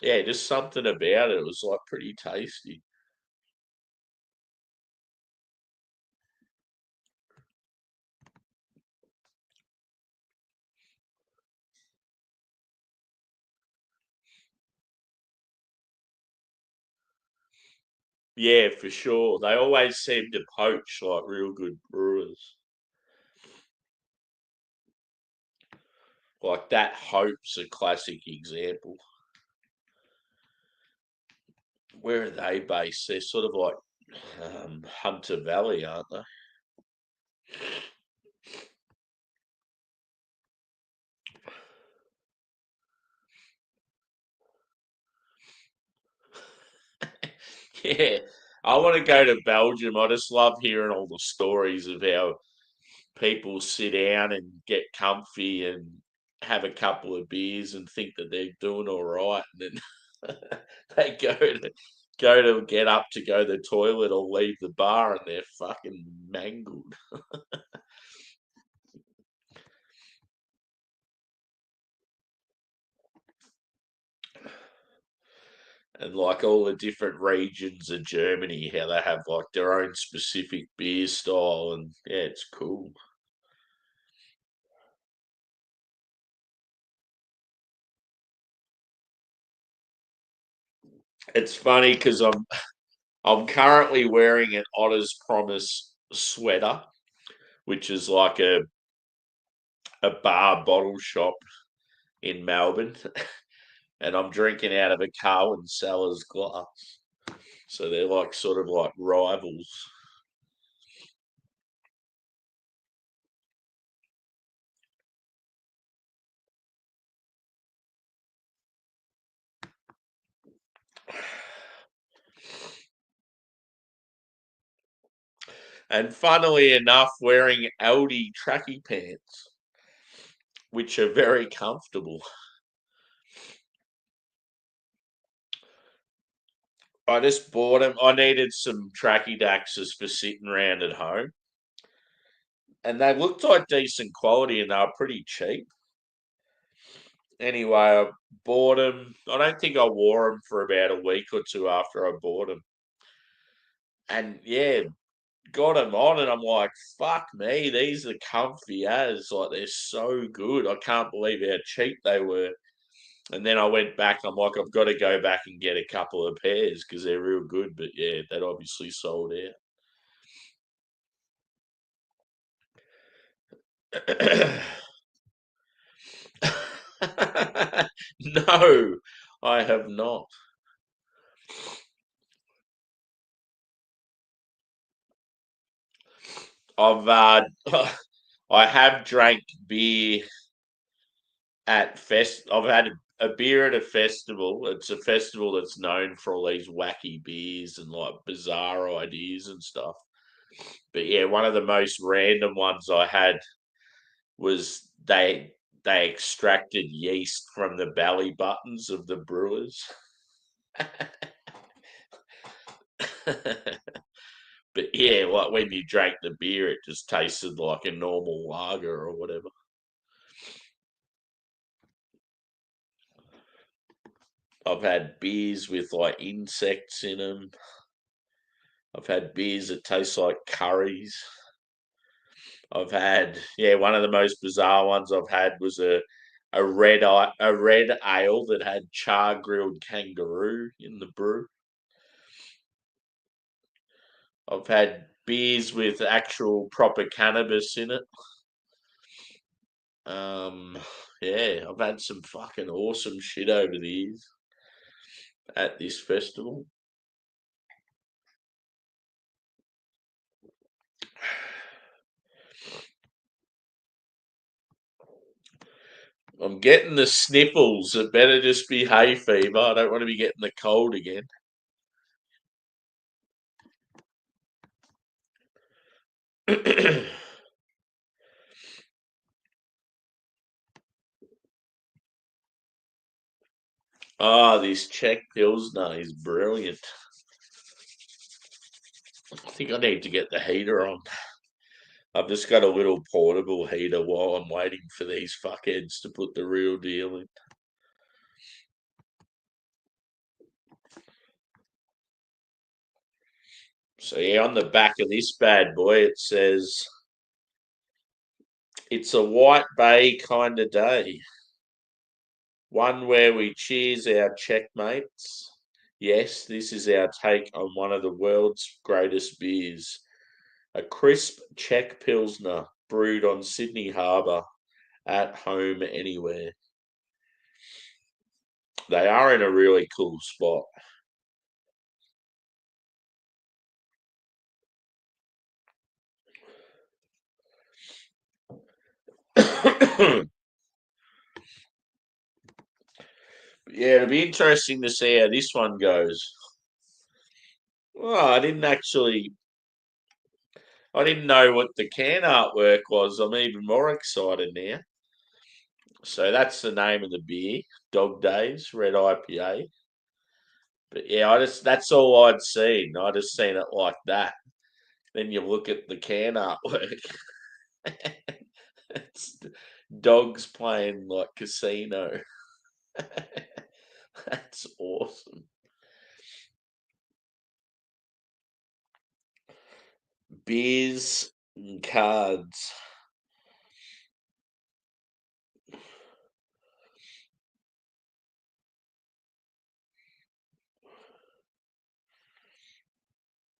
yeah, just something about it. It was like pretty tasty. Yeah, for sure. They always seem to poach like real good brewers. Like that Hope's a classic example. Where are they based? They're sort of like Hunter Valley, aren't they? Yeah. I want to go to Belgium. I just love hearing all the stories of how people sit down and get comfy and have a couple of beers and think that they're doing all right, and then they go to go to get up to go to the toilet or leave the bar, and they're fucking mangled. And like all the different regions of Germany, how they have like their own specific beer style, and yeah, it's cool. It's funny because I'm currently wearing an Otter's Promise sweater, which is like a bar bottle shop in Melbourne, and I'm drinking out of a Carwyn Cellars glass. So they're like sort of like rivals. And funnily enough, wearing Aldi tracky pants, which are very comfortable. I just bought them. I needed some tracky daxes for sitting around at home, and they looked like decent quality, and they were pretty cheap. Anyway, I bought them. I don't think I wore them for about a week or two after I bought them, and yeah, got them on, and I'm like, fuck me, these are comfy as. Like they're so good. I can't believe how cheap they were. And then I went back. I'm like, I've got to go back and get a couple of pairs because they're real good. But yeah, that obviously sold out. No, I have not. I've I have drank beer at fest. I've had a beer at a festival. It's a festival that's known for all these wacky beers and like bizarre ideas and stuff. But yeah, one of the most random ones I had was they extracted yeast from the belly buttons of the brewers. But yeah, like when you drank the beer, it just tasted like a normal lager or whatever. I've had beers with like insects in them. I've had beers that taste like curries. I've had one of the most bizarre ones I've had was a red ale that had char grilled kangaroo in the brew. I've had beers with actual proper cannabis in it. Um, yeah, I've had some fucking awesome shit over the years at this festival. I'm getting the sniffles. It better just be hay fever. I don't want to be getting the cold again. This Czech Pilsner is brilliant. I think I need to get the heater on. I've just got a little portable heater while I'm waiting for these fuckheads to put the real deal in. So yeah, on the back of this bad boy, it says it's a White Bay kind of day. One where we cheers our checkmates. Yes, this is our take on one of the world's greatest beers. A crisp Czech Pilsner brewed on Sydney Harbour, at home anywhere. They are in a really cool spot. Yeah, it'll be interesting to see how this one goes. Well, I didn't know what the can artwork was. I'm even more excited now. So that's the name of the beer, Dog Days Red IPA. But yeah, that's all I'd seen. I just seen it like that. Then you look at the can artwork. It's dogs playing like casino. That's awesome. Beers and cards.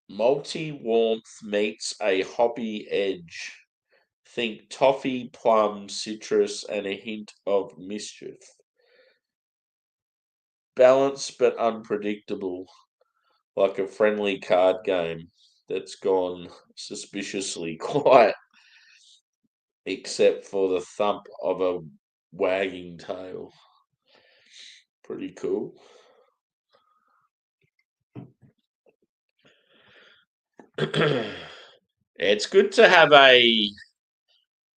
Multi warmth meets a hoppy edge. Think toffee, plum, citrus, and a hint of mischief. Balanced but unpredictable, like a friendly card game that's gone suspiciously quiet, except for the thump of a wagging tail. Pretty cool. It's good to have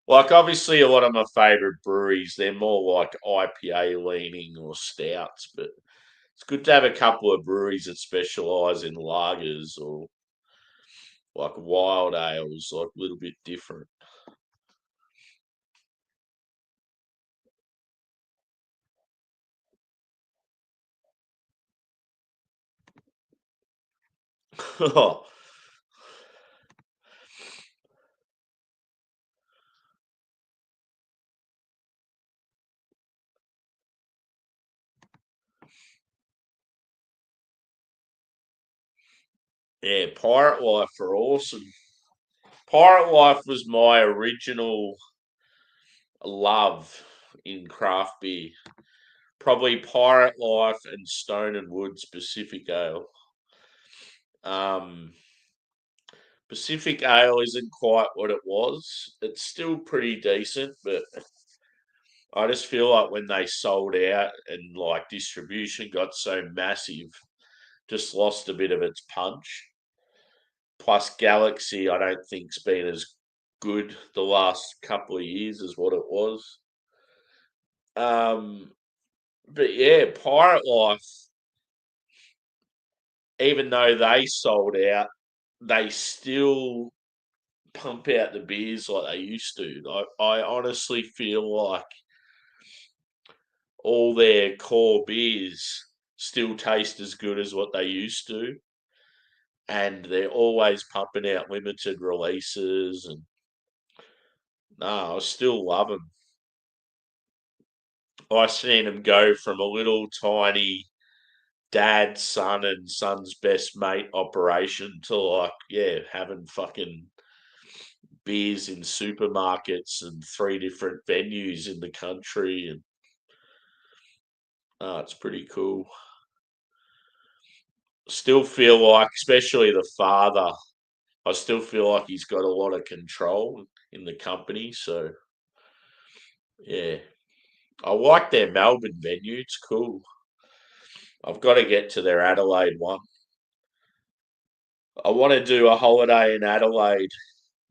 obviously a lot of my favourite breweries, they're more like IPA leaning or stouts, but it's good to have a couple of breweries that specialise in lagers or like wild ales, like a little bit different. Yeah, Pirate Life are awesome. Pirate Life was my original love in craft beer. Probably Pirate Life and Stone and Wood Pacific Ale. Um, Pacific Ale isn't quite what it was. It's still pretty decent, but I just feel like when they sold out and like distribution got so massive, just lost a bit of its punch. Plus Galaxy, I don't think's been as good the last couple of years as what it was. Um, but yeah, Pirate Life, even though they sold out, they still pump out the beers like they used to. I honestly feel like all their core beers still taste as good as what they used to. And they're always pumping out limited releases. And no, I still love them. I seen them go from a little tiny dad, son, and son's best mate operation to like, yeah, having fucking beers in supermarkets and three different venues in the country. And it's pretty cool. Still feel like, especially the father, I still feel like he's got a lot of control in the company. So, yeah, I like their Melbourne venue. It's cool. I've got to get to their Adelaide one. I want to do a holiday in Adelaide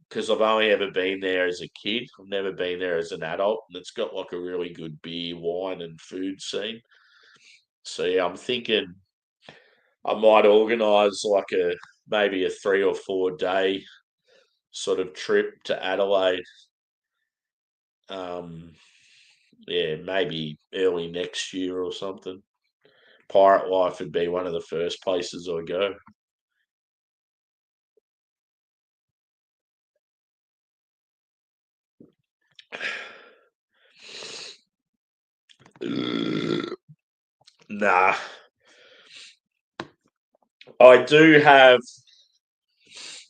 because I've only ever been there as a kid. I've never been there as an adult, and it's got like a really good beer, wine, and food scene. So yeah, I'm thinking I might organise like a maybe a 3 or 4 day sort of trip to Adelaide. Um, yeah, maybe early next year or something. Pirate Life would be one of the first places I go. Nah, I do have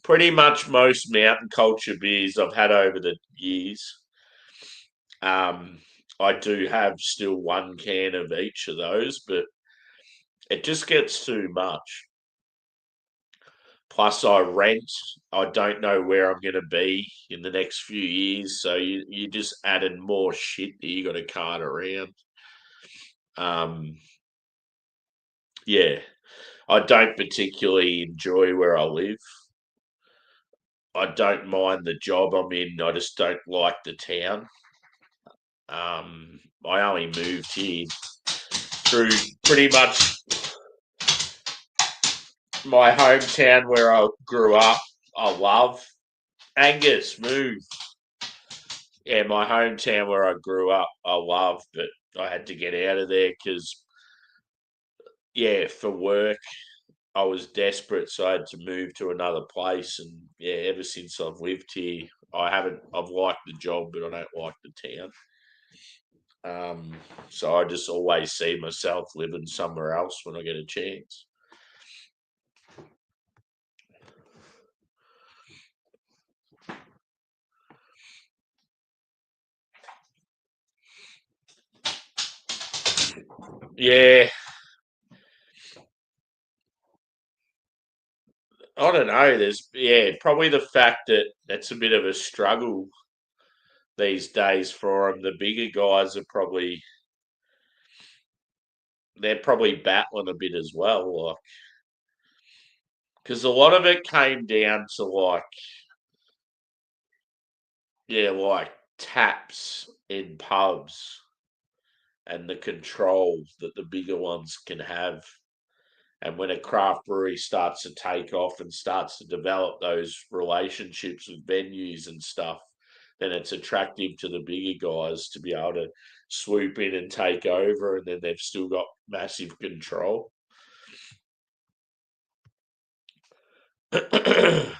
pretty much most mountain culture beers I've had over the years. Um, I do have still one can of each of those, but it just gets too much. Plus, I rent. I don't know where I'm going to be in the next few years, so you just added more shit that you got to cart around. Um, yeah, I don't particularly enjoy where I live. I don't mind the job I'm in. I just don't like the town. I only moved here through pretty much my hometown where I grew up, I love. Angus, move. Yeah, my hometown where I grew up, I love, but I had to get out of there because, yeah, for work, I was desperate, so I had to move to another place. And yeah, ever since I've lived here, I've liked the job, but I don't like the town. So I just always see myself living somewhere else when I get a chance. Yeah, I don't know. Probably the fact that that's a bit of a struggle these days for them. The bigger guys are they're probably battling a bit as well, like because a lot of it came down to like taps in pubs and the control that the bigger ones can have. And when a craft brewery starts to take off and starts to develop those relationships with venues and stuff, then it's attractive to the bigger guys to be able to swoop in and take over, and then they've still got massive control. Yeah,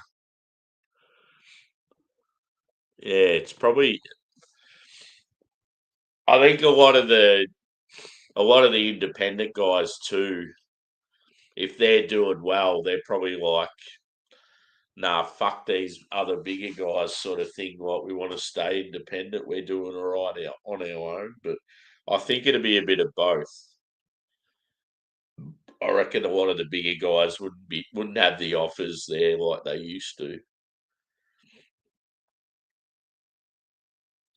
it's probably. I think a lot of the independent guys too, if they're doing well, they're probably like, nah, fuck these other bigger guys, sort of thing. Like, we want to stay independent. We're doing all right on our own. But I think it'd be a bit of both. I reckon a lot of the bigger guys wouldn't have the offers there like they used to.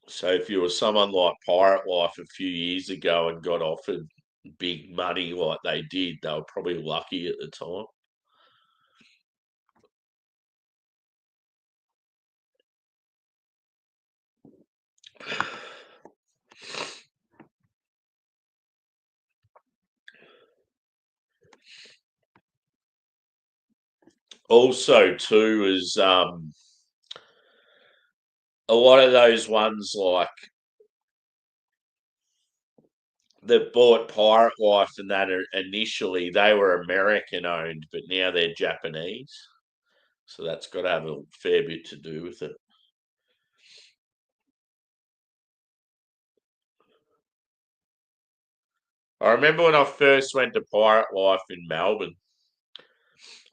So if you were someone like Pirate Life a few years ago and got offered big money like they did, they were probably lucky at the time. Also, too, is a lot of those ones like that bought Pirate Life and that initially they were American owned, but now they're Japanese. So that's got to have a fair bit to do with it. I remember when I first went to Pirate Life in Melbourne,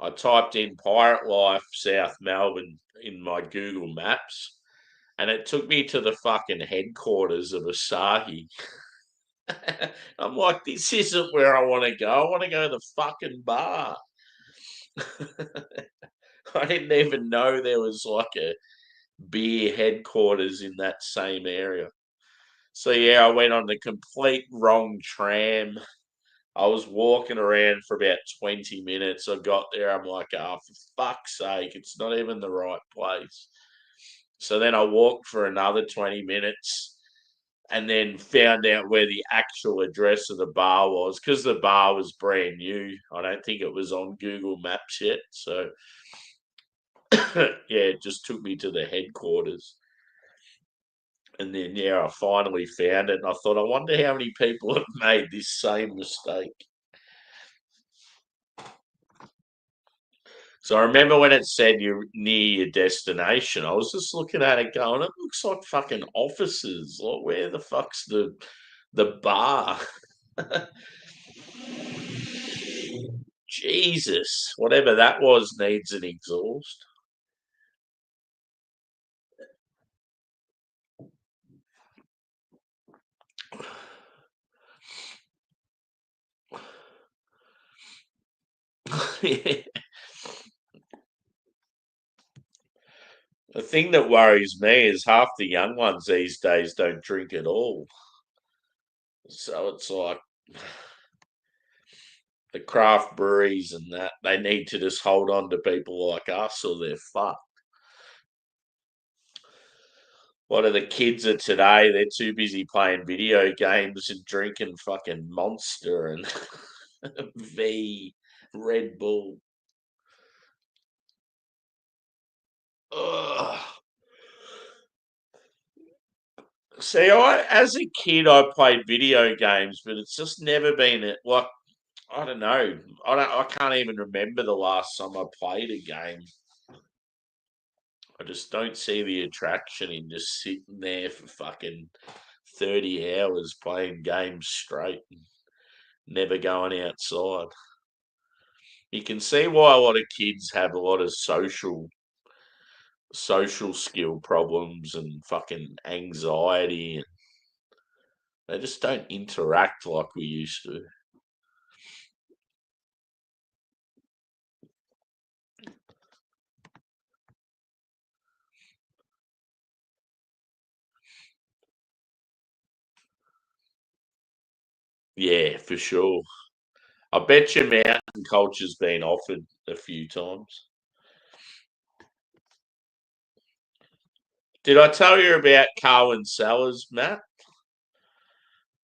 I typed in Pirate Life South Melbourne in my Google Maps, and it took me to the fucking headquarters of Asahi. I'm like, this isn't where I want to go. I want to go to the fucking bar. I didn't even know there was like a beer headquarters in that same area. So yeah, I went on the complete wrong tram. I was walking around for about 20 minutes. I got there. I'm like, oh, for fuck's sake, it's not even the right place. So then I walked for another 20 minutes and then found out where the actual address of the bar was because the bar was brand new. I don't think it was on Google Maps yet. So yeah, it just took me to the headquarters. And then, yeah, I finally found it. And I thought, I wonder how many people have made this same mistake. So I remember when it said you're near your destination, I was just looking at it going, it looks like fucking offices. Like, where the fuck's the bar? Jesus, whatever that was needs an exhaust. The thing that worries me is half the young ones these days don't drink at all. So it's like the craft breweries and that they need to just hold on to people like us or they're fucked. What are the kids of today? They're too busy playing video games and drinking fucking Monster and V Red Bull. Ugh. See, as a kid, I played video games, but it's just never been like I don't know. I can't even remember the last time I played a game. I just don't see the attraction in just sitting there for fucking 30 hours playing games straight and never going outside. You can see why a lot of kids have a lot of social skill problems and fucking anxiety, and they just don't interact like we used to. Yeah, for sure. I bet you mountain culture's been offered a few times. Did I tell you about Carwin Sellers, Matt?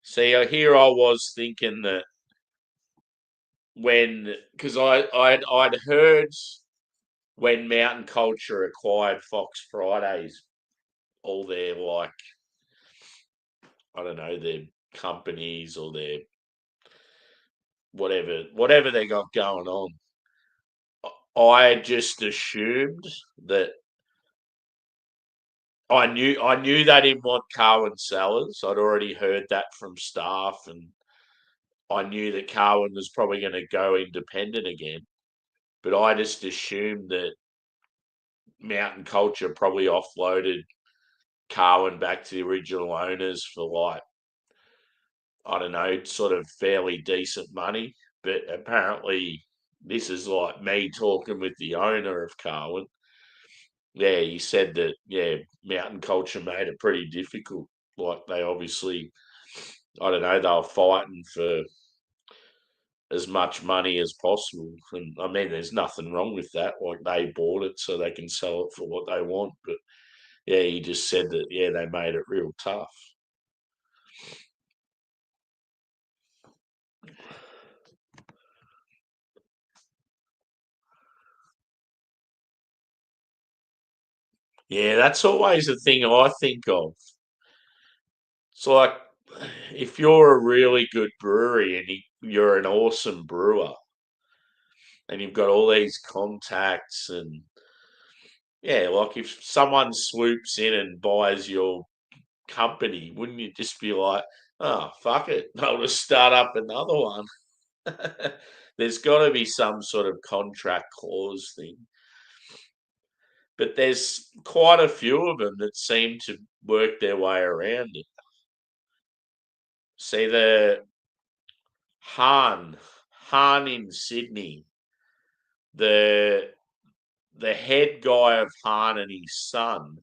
See, here I was thinking that because I'd heard when Mountain Culture acquired Fox Fridays, all their like I don't know their companies or their whatever they got going on. I just assumed that I knew they didn't want Carwin Sellers. I'd already heard that from staff, and I knew that Carwin was probably going to go independent again. But I just assumed that Mountain Culture probably offloaded Carwin back to the original owners for like I don't know, sort of fairly decent money. But apparently, this is like me talking with the owner of Carwin. Yeah, he said that, yeah, mountain culture made it pretty difficult. Like, they obviously, I don't know, they were fighting for as much money as possible. And I mean, there's nothing wrong with that. Like, they bought it so they can sell it for what they want. But yeah, he just said that, yeah, they made it real tough. Yeah, that's always the thing I think of. It's like if you're a really good brewery and you're an awesome brewer and you've got all these contacts and yeah, like if someone swoops in and buys your company, wouldn't you just be like, oh, fuck it, I'll just start up another one? There's got to be some sort of contract clause thing. But there's quite a few of them that seem to work their way around it. See, the Han, Han in Sydney, the the head guy of Han and his son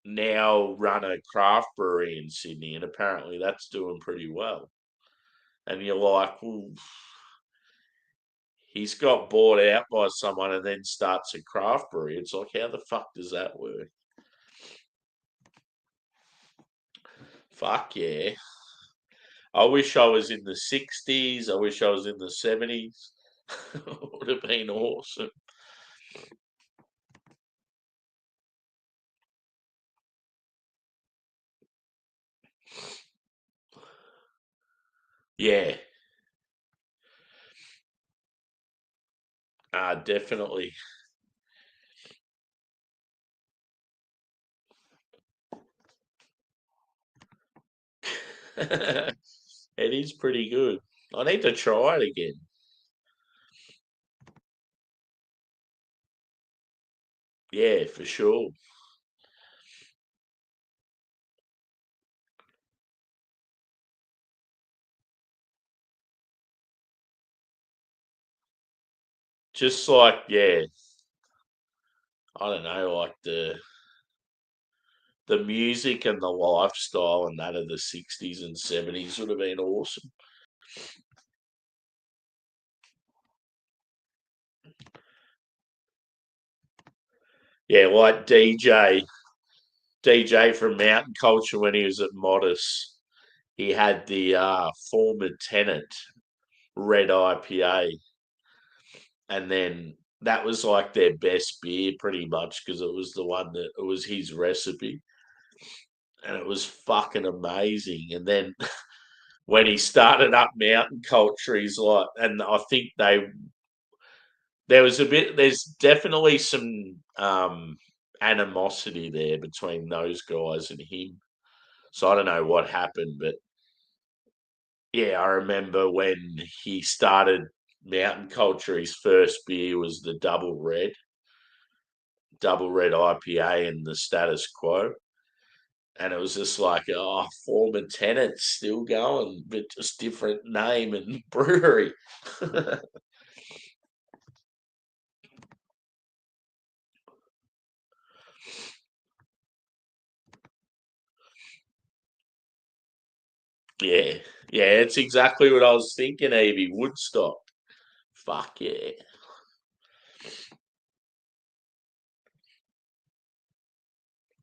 now run a craft brewery in Sydney, and apparently that's doing pretty well. And you're like, well, he's got bought out by someone and then starts a craft brewery. It's like, how the fuck does that work? Fuck yeah. I wish I was in the 60s. I wish I was in the 70s. Would have been awesome. Yeah, definitely. It is pretty good. I need to try it again. Yeah, for sure. Just like, yeah, I don't know, like the music and the lifestyle and that of the 60s and 70s would have been awesome. Yeah, like DJ from Mountain Culture when he was at Modest. He had the former tenant red IPA, and then that was like their best beer pretty much because it was the one that it was his recipe and it was fucking amazing. And then when he started up mountain culture, he's like, and I think there's definitely some animosity there between those guys and him. So I don't know what happened, but yeah, I remember when he started mountain culture, his first beer was the double red IPA and the status quo. And it was just like, oh, former tenants still going, but just different name and brewery. Yeah, yeah, it's exactly what I was thinking, Evie. Woodstock. Fuck yeah.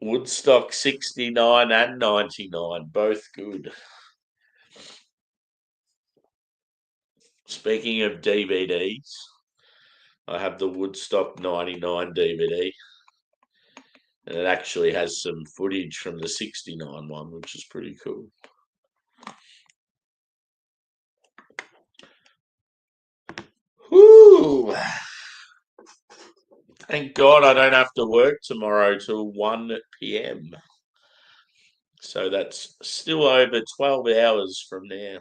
Woodstock 69 and 99, both good. Speaking of DVDs, I have the Woodstock 99 DVD, and it actually has some footage from the 69 one, which is pretty cool. Whoo! Thank God I don't have to work tomorrow till 1 p.m. So that's still over 12 hours from now.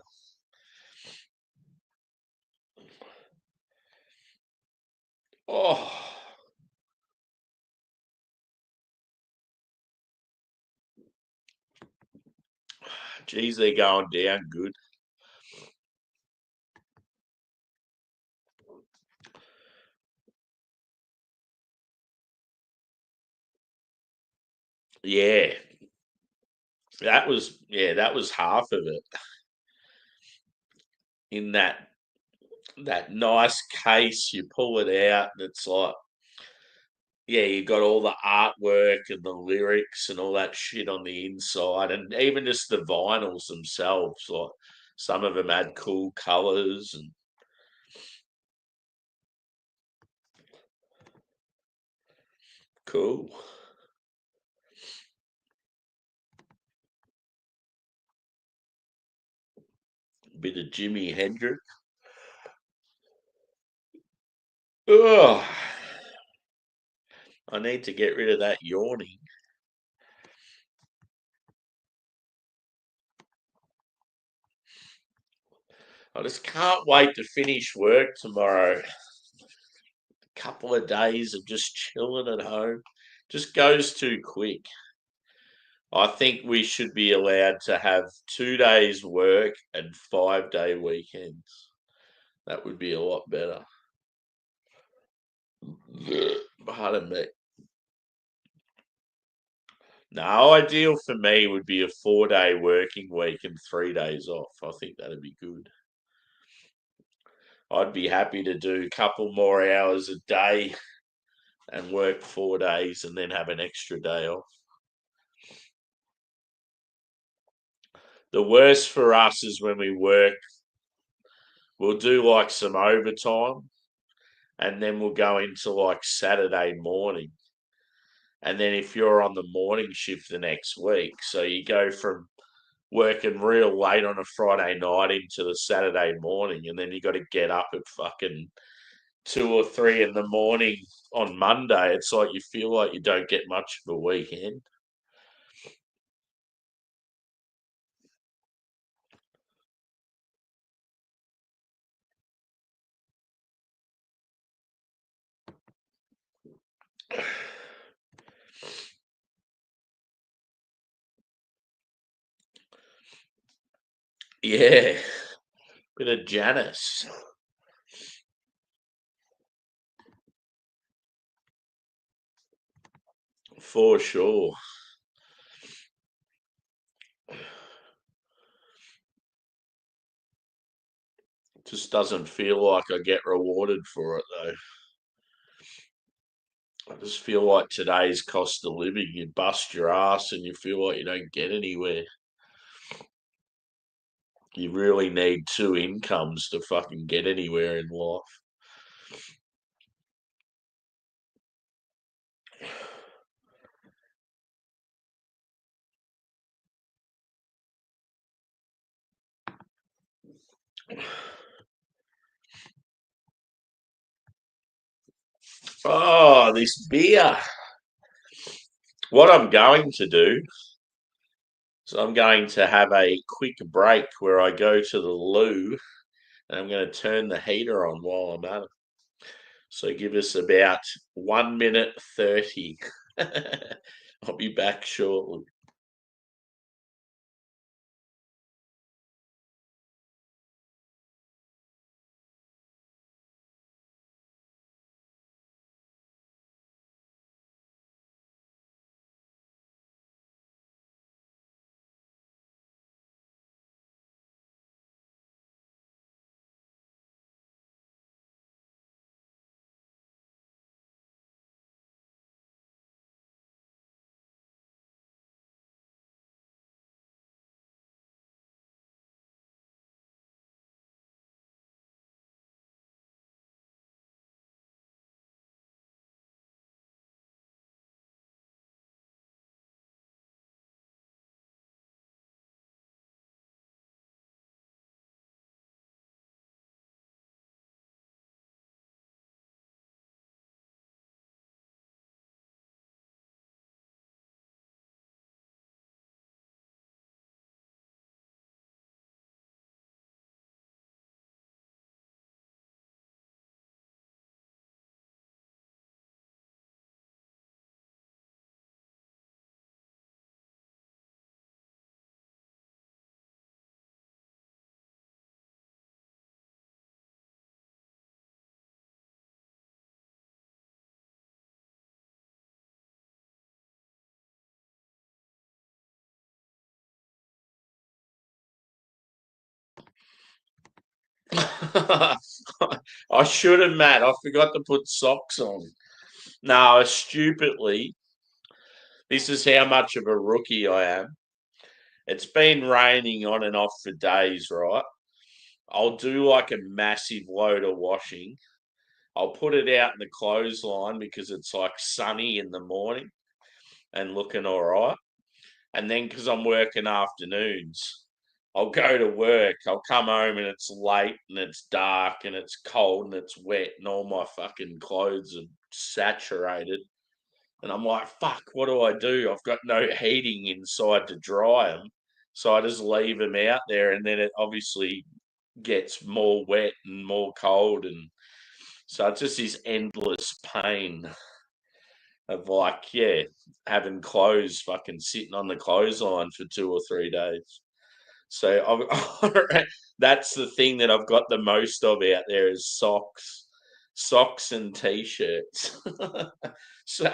Oh, geez, they're going down good. Yeah, that was half of it in that nice case. You pull it out, and it's like, yeah, you got all the artwork and the lyrics and all that shit on the inside, and even just the vinyls themselves. Like some of them had cool colors and cool. Bit of Jimi Hendrix. Ugh, I need to get rid of that yawning. I just can't wait to finish work tomorrow. Couple of days of just chilling at home just goes too quick. I think we should be allowed to have 2 days work and 5-day weekends. That would be a lot better. Pardon me. No, ideal for me would be a 4-day working week and 3 days off. I think that'd be good. I'd be happy to do a couple more hours a day and work 4 days and then have an extra day off. The worst for us is when we work, we'll do like some overtime and then we'll go into like Saturday morning. And then if you're on the morning shift the next week, so you go from working real late on a Friday night into the Saturday morning, and then you got to get up at fucking 2 or 3 in the morning on Monday. It's like you feel like you don't get much of a weekend. Yeah, bit of Janice for sure. Just doesn't feel like I get rewarded for it though. I just feel like today's cost of living, you bust your ass and you feel like you don't get anywhere. You really need two incomes to fucking get anywhere in life. Oh, this beer. What I'm going to do is I'm going to have a quick break where I go to the loo and I'm going to turn the heater on while I'm at it. So give us about 1 minute 30. I'll be back shortly. I should have, Matt. I forgot to put socks on. No, stupidly, this is how much of a rookie I am. It's been raining on and off for days, right? I'll do like a massive load of washing. I'll put it out in the clothesline because it's like sunny in the morning and looking all right. And then because I'm working afternoons, I'll go to work. I'll come home and it's late and it's dark and it's cold and it's wet and all my fucking clothes are saturated. And I'm like, fuck, what do I do? I've got no heating inside to dry them. So I just leave them out there and then it obviously gets more wet and more cold. And so it's just this endless pain of like, yeah, having clothes fucking sitting on the clothesline for 2 or 3 days. So that's the thing that I've got the most of out there is socks and t-shirts. So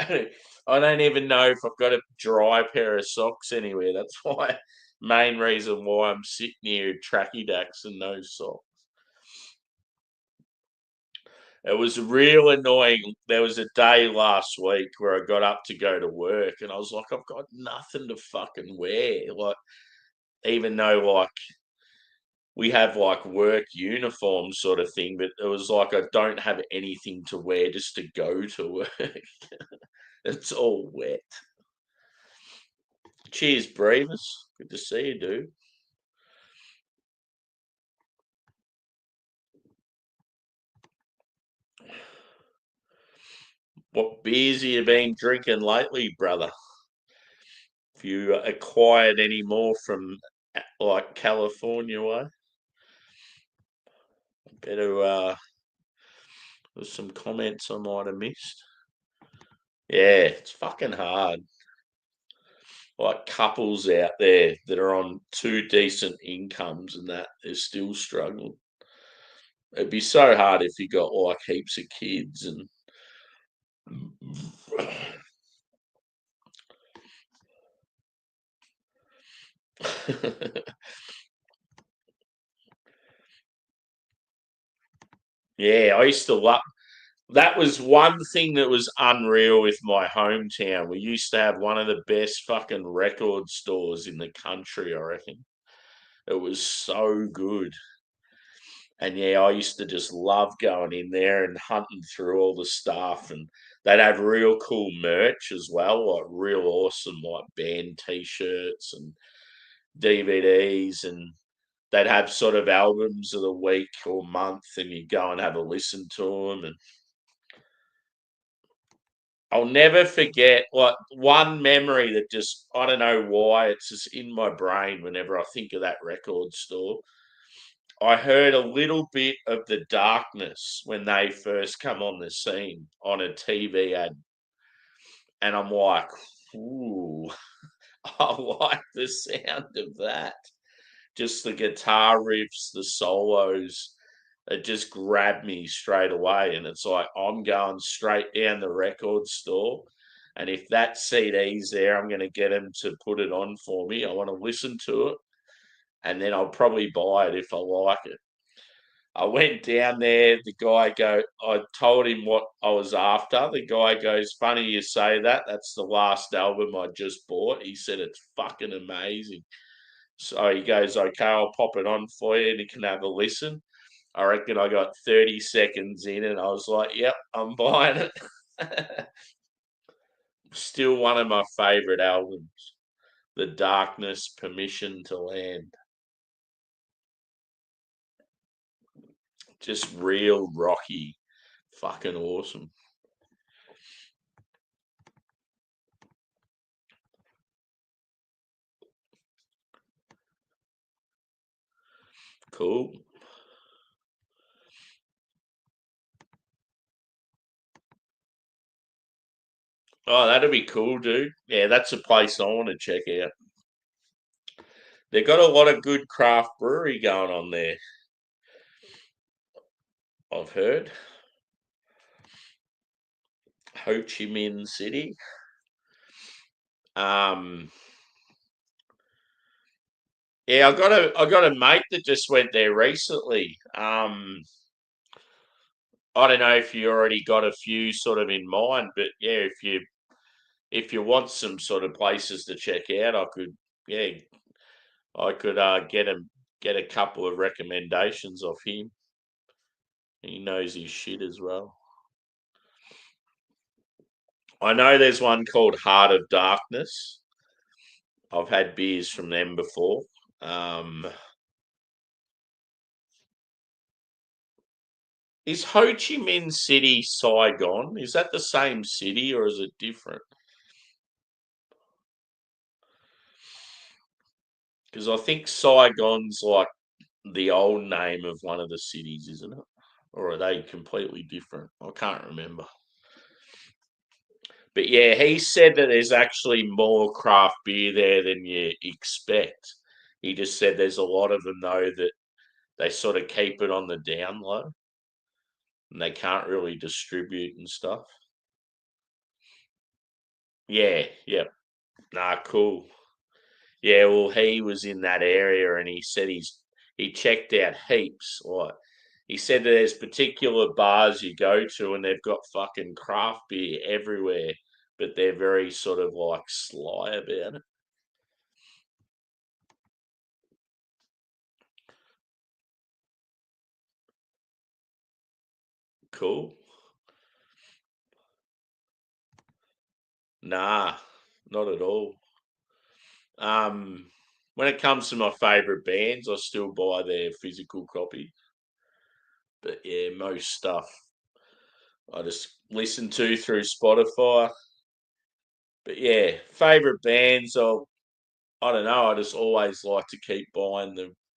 I don't even know if I've got a dry pair of socks anywhere. That's why main reason why I'm sitting here tracky dacks and no socks. It was real annoying. There was a day last week where I got up to go to work and I was like, I've got nothing to fucking wear. Like, even though like we have like work uniform sort of thing, but it was like I don't have anything to wear just to go to work. It's all wet. Cheers, Brevis. Good to see you, dude. What beers have you been drinking lately, brother? Have you acquired any more from like California way? Better there's some comments I might have missed. Yeah, it's fucking hard. Like couples out there that are on two decent incomes and that they're still struggling. It'd be so hard if you got like heaps of kids and yeah, I used to love that was one thing that was unreal with my hometown. We used to have one of the best fucking record stores in the country, I reckon. It was so good. And yeah, I used to just love going in there and hunting through all the stuff. And they'd have real cool merch as well, like real awesome like band t-shirts and DVDs and they'd have sort of albums of the week or month, and you go and have a listen to them. And I'll never forget like one memory that just I don't know why it's just in my brain whenever I think of that record store. I heard a little bit of the Darkness when they first come on the scene on a TV ad, and I'm like, ooh, I like the sound of that. Just the guitar riffs, the solos, it just grabbed me straight away. And it's like, I'm going straight down the record store. And if that CD's there, I'm going to get him to put it on for me. I want to listen to it. And then I'll probably buy it if I like it. I went down there. I told him what I was after. The guy goes, funny you say that. That's the last album I just bought. He said, it's fucking amazing. So he goes, okay, I'll pop it on for you and you can have a listen. I reckon I got 30 seconds in and I was like, yep, I'm buying it. Still one of my favorite albums. The Darkness, Permission to Land. Just real rocky. Fucking awesome. Cool. Oh, that'd be cool, dude. Yeah, that's a place I want to check out. They've got a lot of good craft brewery going on there, I've heard. Ho Chi Minh City. Um, yeah, I got a mate that just went there recently. I don't know if you already got a few sort of in mind, but yeah, if you want some sort of places to check out, I could get a couple of recommendations off him. He knows his shit as well. I know there's one called Heart of Darkness. I've had beers from them before. Um, is Ho Chi Minh City Saigon? Is that the same city or is it different? Because I think Saigon's like the old name of one of the cities, isn't it? Or are they completely different? I can't remember. But yeah, he said that there's actually more craft beer there than you expect. He just said there's a lot of them though that they sort of keep it on the down low and they can't really distribute and stuff. Yeah, yeah. Nah, cool. Yeah, well, he was in that area and he said he checked out heaps. Like he said that there's particular bars you go to and they've got fucking craft beer everywhere, but they're very sort of like sly about it. Cool. Nah, not at all. Um, when it comes to my favourite bands, I still buy their physical copy. But yeah, most stuff I just listen to through Spotify. But yeah, favourite bands, I don't know. I just always like to keep buying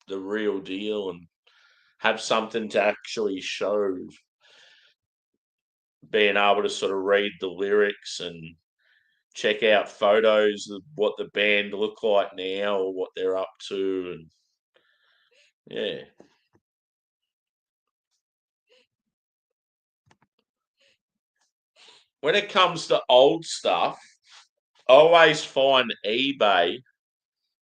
the real deal and have something to actually show. Being able to sort of read the lyrics and check out photos of what the band look like now or what they're up to, and yeah. When it comes to old stuff, I always find eBay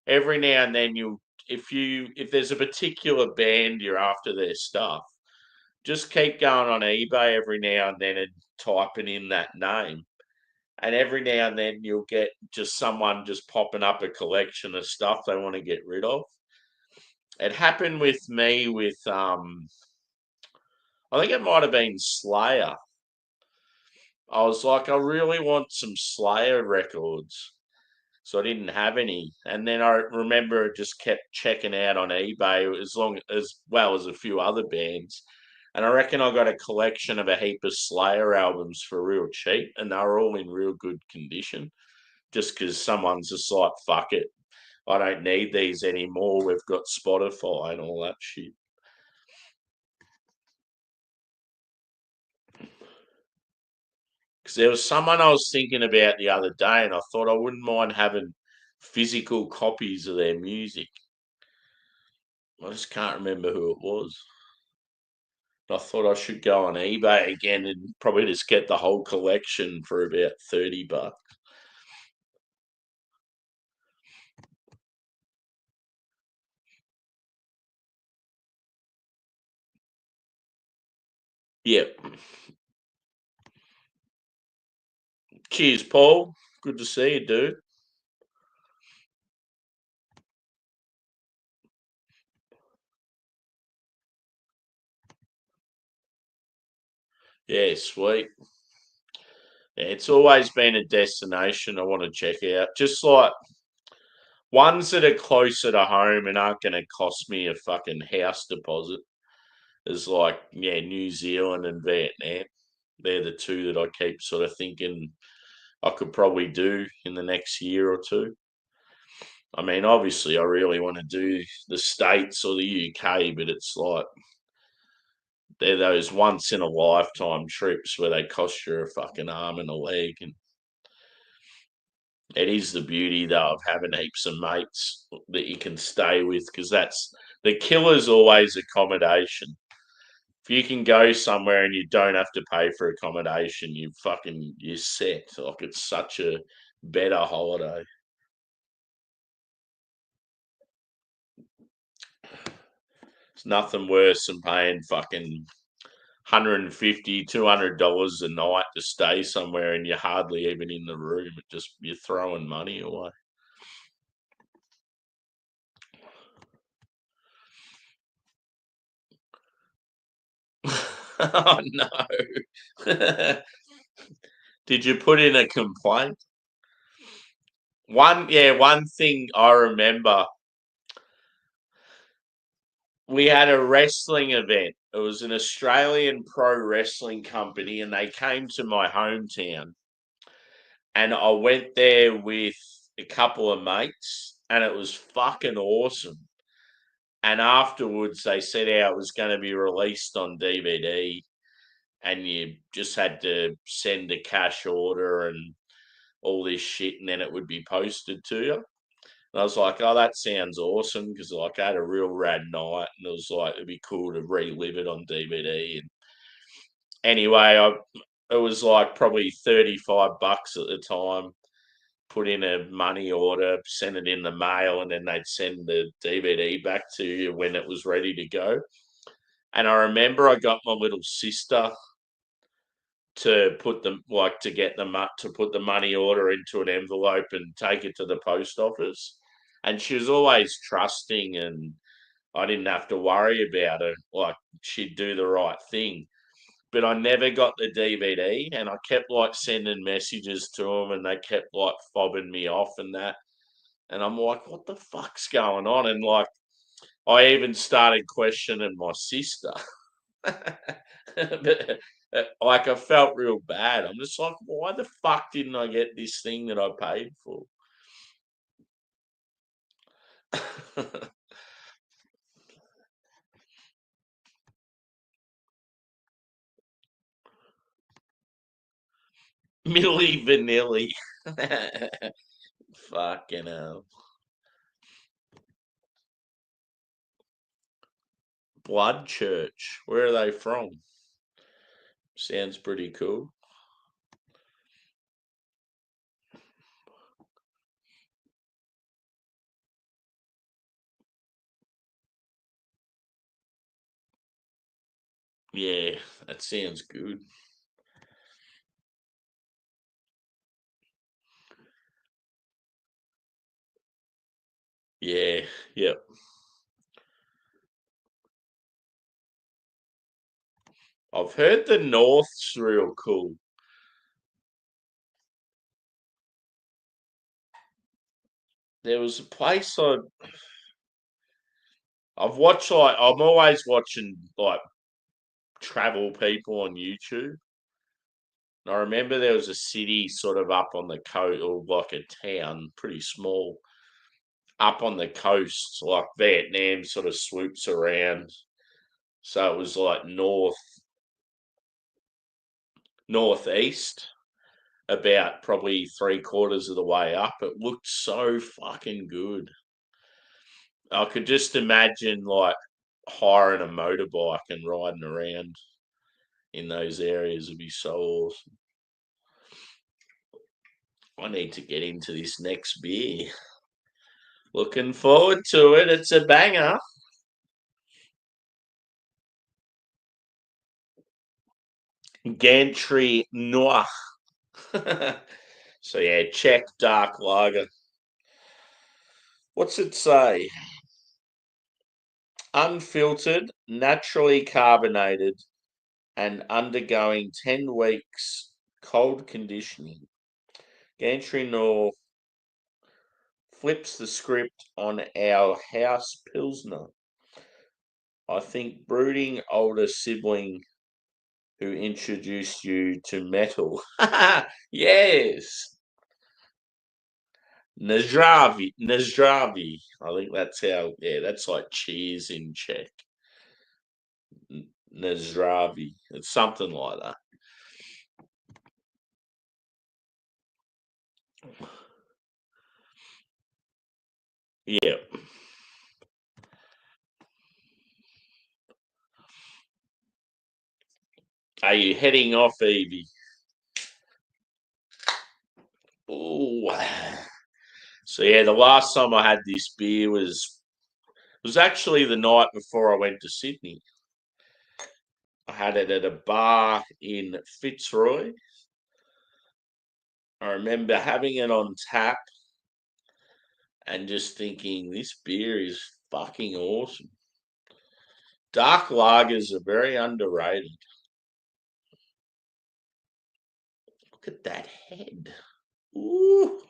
every now and then if there's a particular band you're after their stuff, just keep going on eBay every now and then and typing in that name. And every now and then you'll get just someone just popping up a collection of stuff they want to get rid of. It happened with me with I think it might have been Slayer. I was like, I really want some Slayer records. so I didn't have any. And then I remember just kept checking out on eBay as well as a few other bands. And I reckon I got a collection of a heap of Slayer albums for real cheap, and they were all in real good condition. Just because someone's just like, fuck it, I don't need these anymore. We've got Spotify and all that shit. Because there was someone I was thinking about the other day, and I thought I wouldn't mind having physical copies of their music. I just can't remember who it was. I thought I should go on eBay again and probably just get the whole collection for about $30. Yep. Cheers, Paul. Good to see you, dude. Yeah, sweet. Yeah, it's always been a destination I want to check out. Just like ones that are closer to home and aren't going to cost me a fucking house deposit. Is like, yeah, New Zealand and Vietnam. They're the two that I keep sort of thinking I could probably do in the next year or two. I mean, obviously, I really want to do the States or the UK, but it's like they're those once in a lifetime trips where they cost you a fucking arm and a leg. And it is the beauty, though, of having heaps of mates that you can stay with because that's the killer's always accommodation. If you can go somewhere and you don't have to pay for accommodation, you're set. Like it's such a better holiday. It's nothing worse than paying fucking $150, $200 a night to stay somewhere and you're hardly even in the room. It just you're throwing money away. Oh no. Did you put in a complaint? One thing I remember, we had a wrestling event. It was an Australian pro wrestling company, and they came to my hometown. And I went there with a couple of mates, and it was fucking awesome. And afterwards, they said how it was going to be released on DVD, and you just had to send a cash order and all this shit, and then it would be posted to you. And I was like, oh, that sounds awesome because like I had a real rad night, and it was like it'd be cool to relive it on DVD. And anyway, it was like probably $35 at the time. Put in a money order, send it in the mail, and then they'd send the DVD back to you when it was ready to go. And I remember I got my little sister to put them like to get them up to put the money order into an envelope and take it to the post office. And she was always trusting, and I didn't have to worry about her. Like she'd do the right thing. But I never got the DVD, and I kept like sending messages to them, and they kept like fobbing me off and that. And I'm like, what the fuck's going on? And like, I even started questioning my sister. But, like, I felt real bad. I'm just like, why the fuck didn't I get this thing that I paid for? Millie Vanilli. Fucking hell. Blood Church. Where are they from? Sounds pretty cool. Yeah, that sounds good. Yeah, yep. I've heard the North's real cool. there was a place I've watched, like, I'm always watching like travel people on YouTube. And I remember there was a city sort of up on the coast, or like a town, pretty small, up on the coast, like Vietnam sort of swoops around. So it was like northeast, about probably three-quarters of the way up. It looked so fucking good. I could just imagine like hiring a motorbike and riding around in those areas would be so awesome. I need to get into this next beer. Looking forward to it. It's a banger. Gantry Noir. So yeah, Czech dark lager. What's it say? Unfiltered, naturally carbonated, and undergoing 10 weeks cold conditioning. Gantry Noir flips the script on our house Pilsner. I think brooding older sibling who introduced you to metal. Yes. Nazdravi. I think that's how, yeah, that's like cheers in Czech. Nazdravi. It's something like that. Yeah. Are you heading off, Evie? Ooh. So yeah, the last time I had this beer was actually the night before I went to Sydney. I had it at a bar in Fitzroy. I remember having it on tap and just thinking this beer is fucking awesome. Dark lagers are very underrated. Look at that head. Ooh.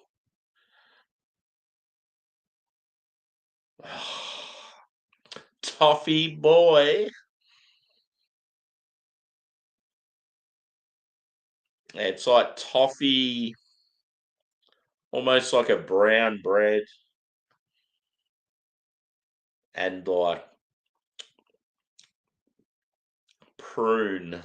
Toffee boy. It's like toffee, almost like a brown bread, and like prune.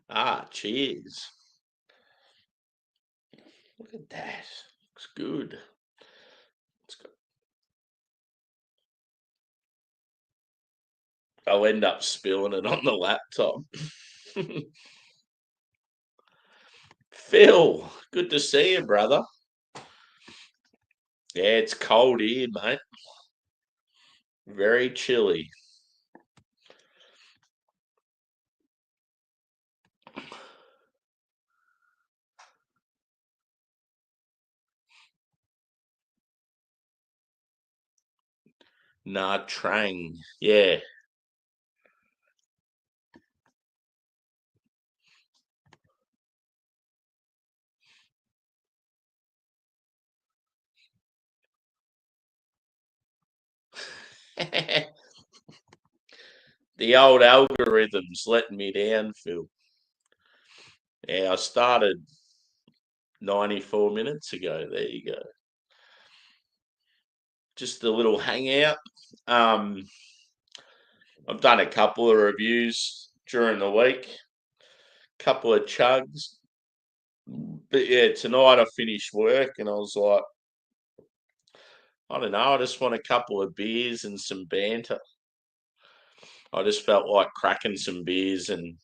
Ah, cheers. Look at that. Looks good. It's got, I'll end up spilling it on the laptop. Phil, good to see you, brother. Yeah, it's cold here, mate. Very chilly. Nah, Trang. Yeah. The old algorithm's letting me down, Phil. Yeah, I started 94 minutes ago. There you go. Just a little hangout. Um, I've done a couple of reviews during the week, couple of chugs. But yeah, tonight I finished work and I was like, I don't know, I just want a couple of beers and some banter. I just felt like cracking some beers and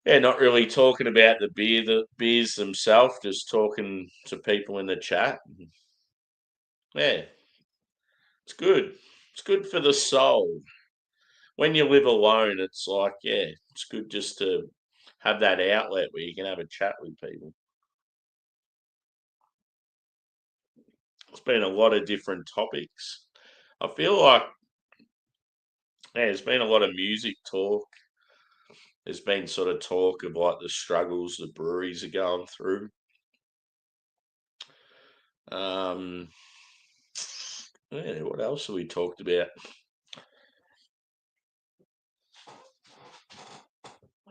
yeah, not really talking about the beers themselves, just talking to people in the chat. Yeah, it's good. It's good for the soul. When you live alone, it's like, yeah, it's good just to have that outlet where you can have a chat with people. It's been a lot of different topics. I feel like, yeah, there's been a lot of music talk. There's been sort of talk of like the struggles the breweries are going through. Yeah, what else have we talked about?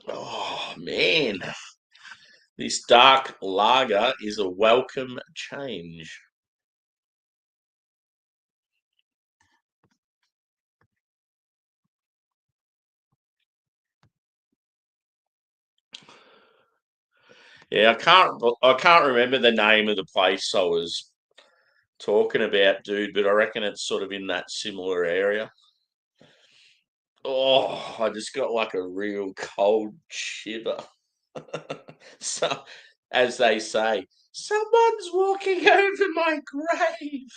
Oh man, this dark lager is a welcome change. Yeah, I can't remember the name of the place I was talking about, dude, but I reckon it's sort of in that similar area. Oh, I just got like a real cold shiver. So, as they say, someone's walking over my grave.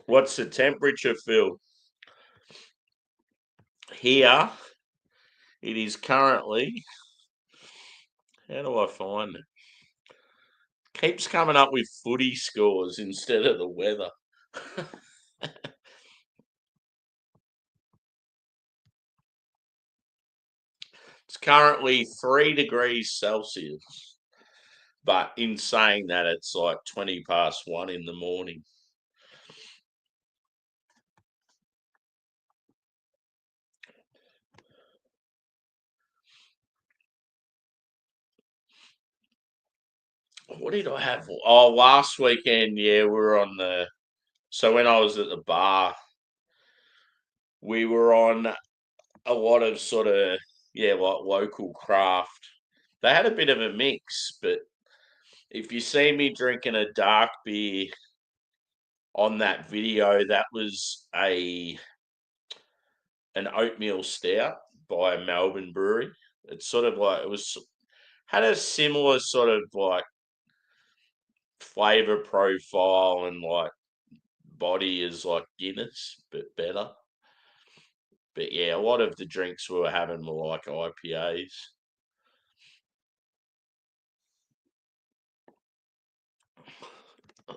What's the temperature, Phil? Here, it is currently. How do I find it? Keeps coming up with footy scores instead of the weather. It's currently 3 degrees Celsius, but in saying that, it's like 20 past 1 in the morning. What did I have? Oh, last weekend, yeah, we were on the. So when I was at the bar, we were on a lot of sort of, yeah, like local craft. They had a bit of a mix, but if you see me drinking a dark beer on that video, that was a an oatmeal stout by a Melbourne brewery. It's sort of like it was had a similar sort of like flavor profile and like body as like Guinness, but better. But yeah, a lot of the drinks we were having were like IPAs.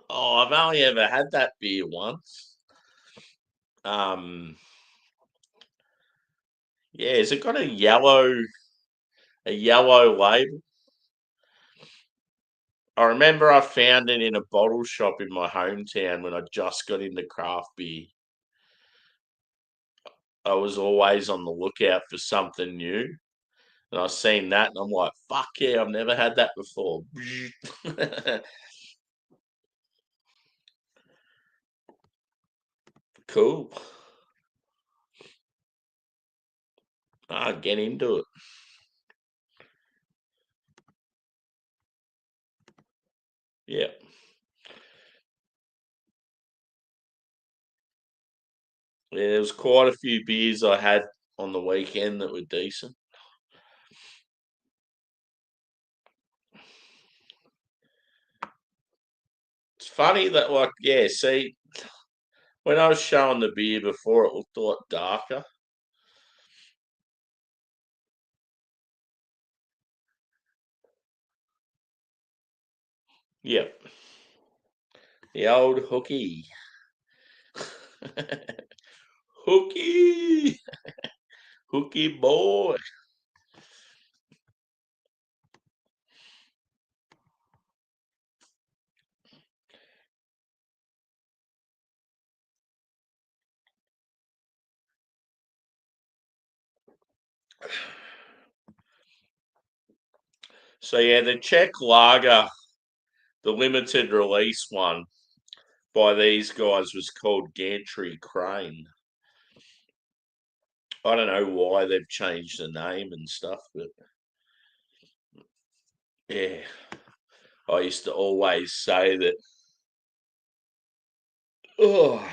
Oh, I've only ever had that beer once. Um, yeah, has it got a yellow label? I remember I found it in a bottle shop in my hometown when I just got into craft beer. I was always on the lookout for something new. And I seen that and I'm like, fuck yeah, I've never had that before. Cool. Get into it. Yeah. Yeah, there was quite a few beers I had on the weekend that were decent. It's funny that, like, yeah, see, when I was showing the beer before, it looked a lot darker. Yep. The old hooky. Hooky. Hooky boy. So, yeah, the Czech lager, the limited release one by these guys was called Gantry Crane. I don't know why they've changed the name and stuff, but yeah, I used to always say that, oh,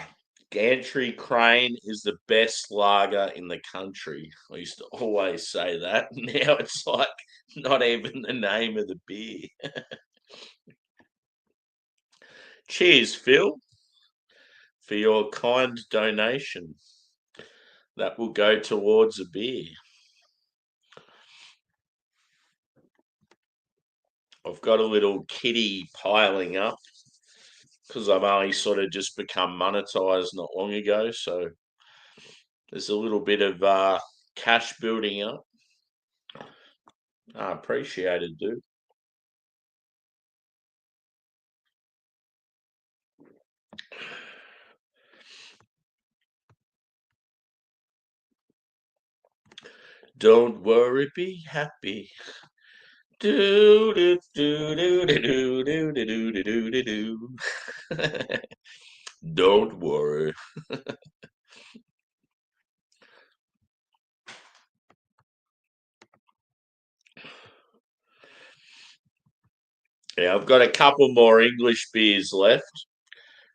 Gantry Crane is the best lager in the country. I used to always say that. Now it's like not even the name of the beer. Cheers, Phil, for your kind donation. That will go towards a beer. I've got a little kitty piling up. because I've only sort of just become monetized not long ago. So there's a little bit of cash building up. I appreciate it, dude. Don't worry, be happy. Do do do do do do do do do do do. Don't worry. Yeah, I've got a couple more English beers left.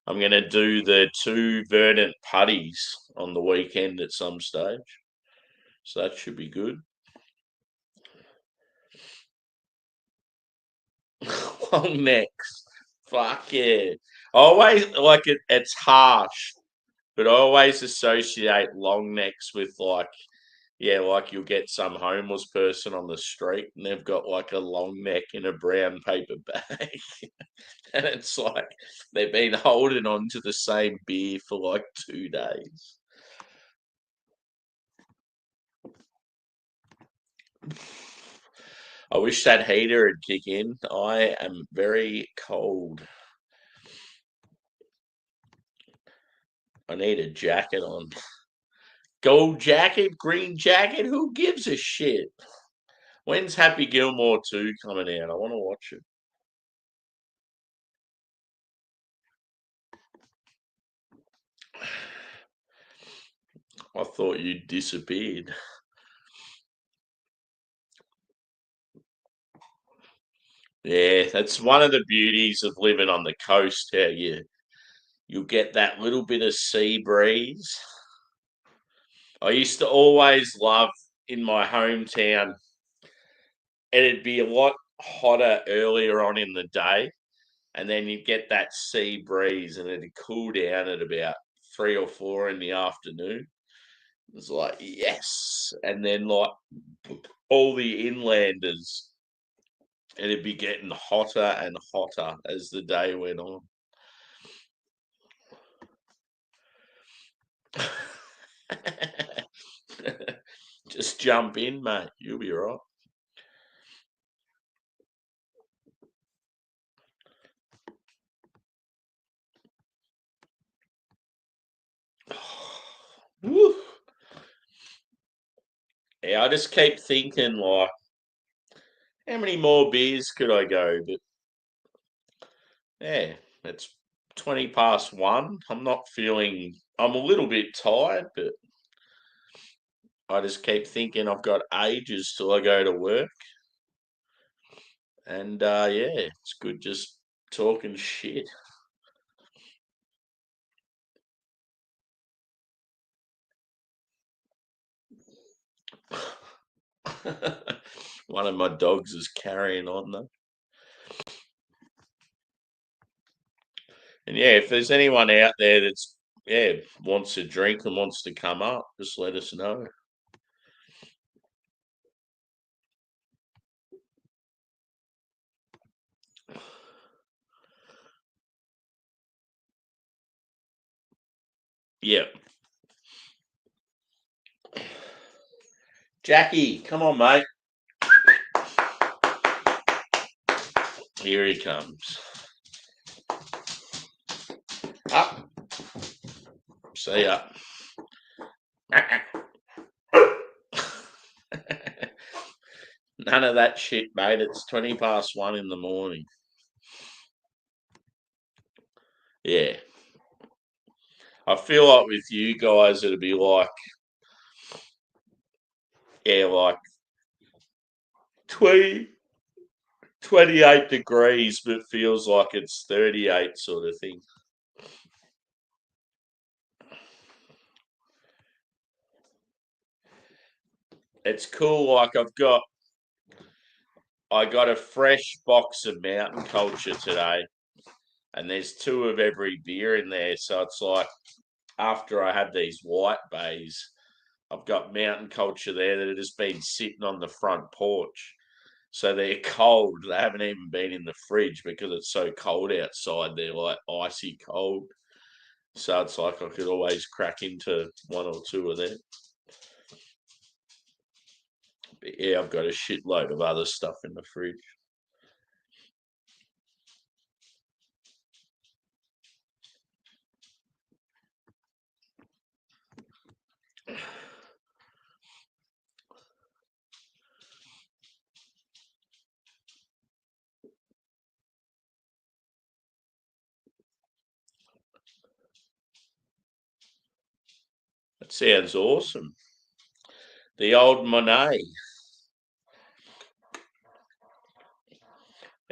I'm going to do the two Verdant putties on the weekend at some stage. So that should be good. Long necks. Fuck yeah. I always like it, it's harsh, but I always associate long necks with like, yeah, like you'll get some homeless person on the street and they've got like a long neck in a brown paper bag. And it's like they've been holding on to the same beer for like 2 days. I wish that heater would kick in. I am very cold. I need a jacket on. Gold jacket, green jacket, who gives a shit? When's Happy Gilmore 2 coming out? I want to watch it. I thought you disappeared. Yeah, that's one of the beauties of living on the coast. How you'll get that little bit of sea breeze. I used to always love in my hometown. It'd be a lot hotter earlier on in the day, and then you'd get that sea breeze, and it'd cool down at about 3 or 4 in the afternoon. It was like yes, and then like all the inlanders, it'd be getting hotter and hotter as the day went on. Just jump in, mate. You'll be right. Woo. Yeah, I just keep thinking like, how many more beers could I go? But yeah, it's 1. I'm not feeling. I'm a little bit tired, but I just keep thinking I've got ages till I go to work, and yeah, it's good just talking shit. One of my dogs is carrying on though. And yeah, if there's anyone out there that's yeah wants to drink and wants to come up, just let us know. Yeah, Jackie, come on, mate. Here he comes. Up. See ya. None of that shit, mate. It's 1 in the morning. Yeah. I feel like with you guys, it'd be like, yeah, like 20, 28 degrees, but feels like it's 38 sort of thing. It's cool. Like I got a fresh box of Mountain Culture today, and there's two of every beer in there. So it's like after I had these white bays, I've got Mountain Culture there that has been sitting on the front porch. So they're cold. They haven't even been in the fridge because it's so cold outside. They're like icy cold. So it's like I could always crack into one or two of them. But yeah, I've got a shitload of other stuff in the fridge. That sounds awesome. The old Monet.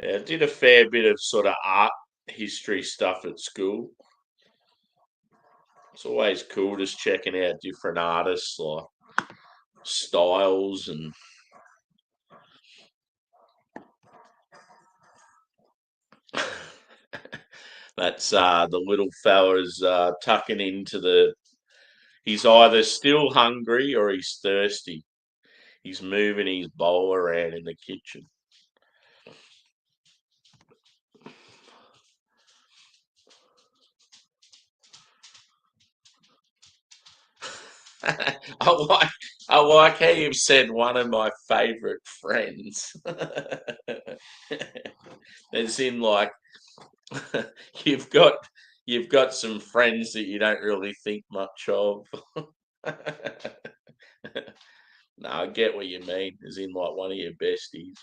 Yeah, I did a fair bit of sort of art history stuff at school. It's always cool just checking out different artists, like styles and that's the little fella's tucking into the. He's either still hungry or he's thirsty. He's moving his bowl around in the kitchen. I like how you've said one of my favourite friends. As in, like, you've got you've got some friends that you don't really think much of. No, I get what you mean. As in, like, one of your besties.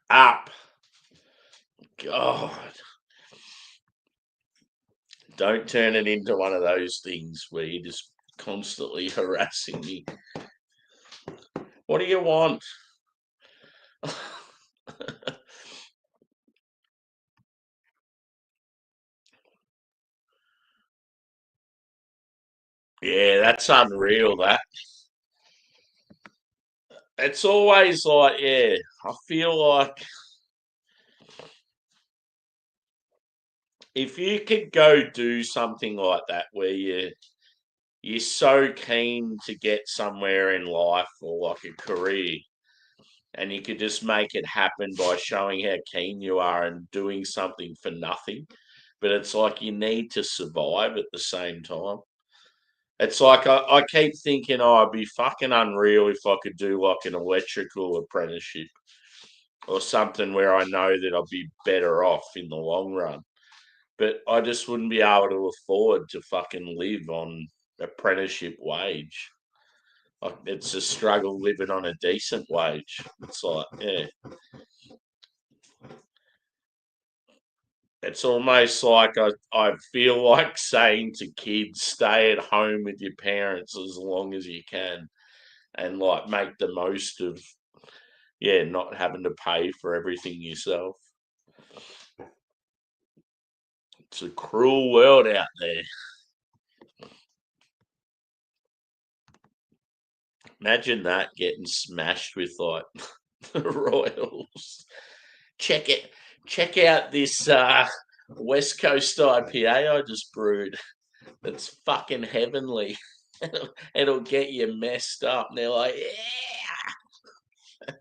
Up. God. Don't turn it into one of those things where you're just constantly harassing me. What do you want? Yeah, that's unreal. That it's always like, yeah, I feel like if you could go do something like that where you're so keen to get somewhere in life or like a career, and you could just make it happen by showing how keen you are and doing something for nothing. But it's like you need to survive at the same time. It's like I keep thinking, oh, I'd be fucking unreal if I could do like an electrical apprenticeship or something where I know that I'll be better off in the long run. But I just wouldn't be able to afford to fucking live on apprenticeship wage. Like, it's a struggle living on a decent wage. It's like, yeah, it's almost like I feel like saying to kids, stay at home with your parents as long as you can and like make the most of, yeah, not having to pay for everything yourself. It's a cruel world out there. Imagine that getting smashed with like the Royals. Check it. Check out this West Coast IPA I just brewed. It's fucking heavenly. It'll get you messed up. And they're like, yeah.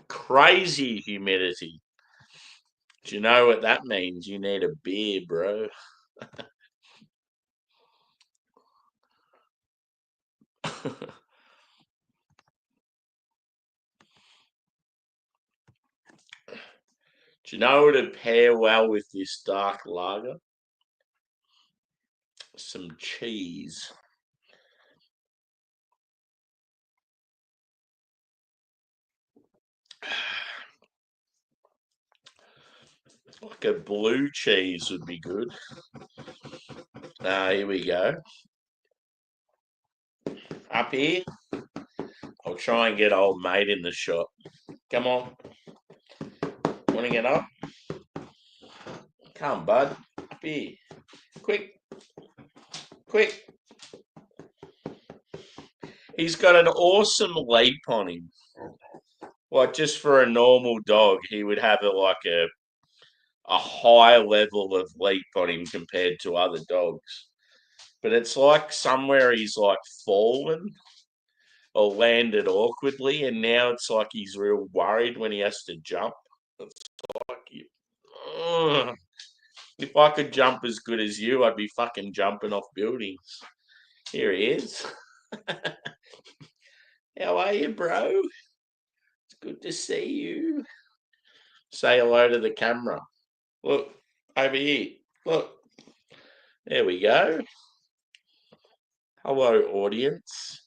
Crazy humidity. Do you know what that means? You need a beer, bro. Do you know what would pair well with this dark lager? Some cheese. Like a blue cheese would be good. Here we go. Up here. I'll try and get old mate in the shop. Come on. Want to get up? Come, bud. Up here. Quick. Quick. He's got an awesome leap on him. Like, just for a normal dog, he would have a high level of leap on him compared to other dogs. but it's like somewhere he's like fallen or landed awkwardly, and now it's like he's real worried when he has to jump. It's like, ugh. If I could jump as good as you, I'd be fucking jumping off buildings. Here he is. How are you, bro? It's good to see you. Say hello to the camera. Look, over here. Look. There we go. Hello, audience.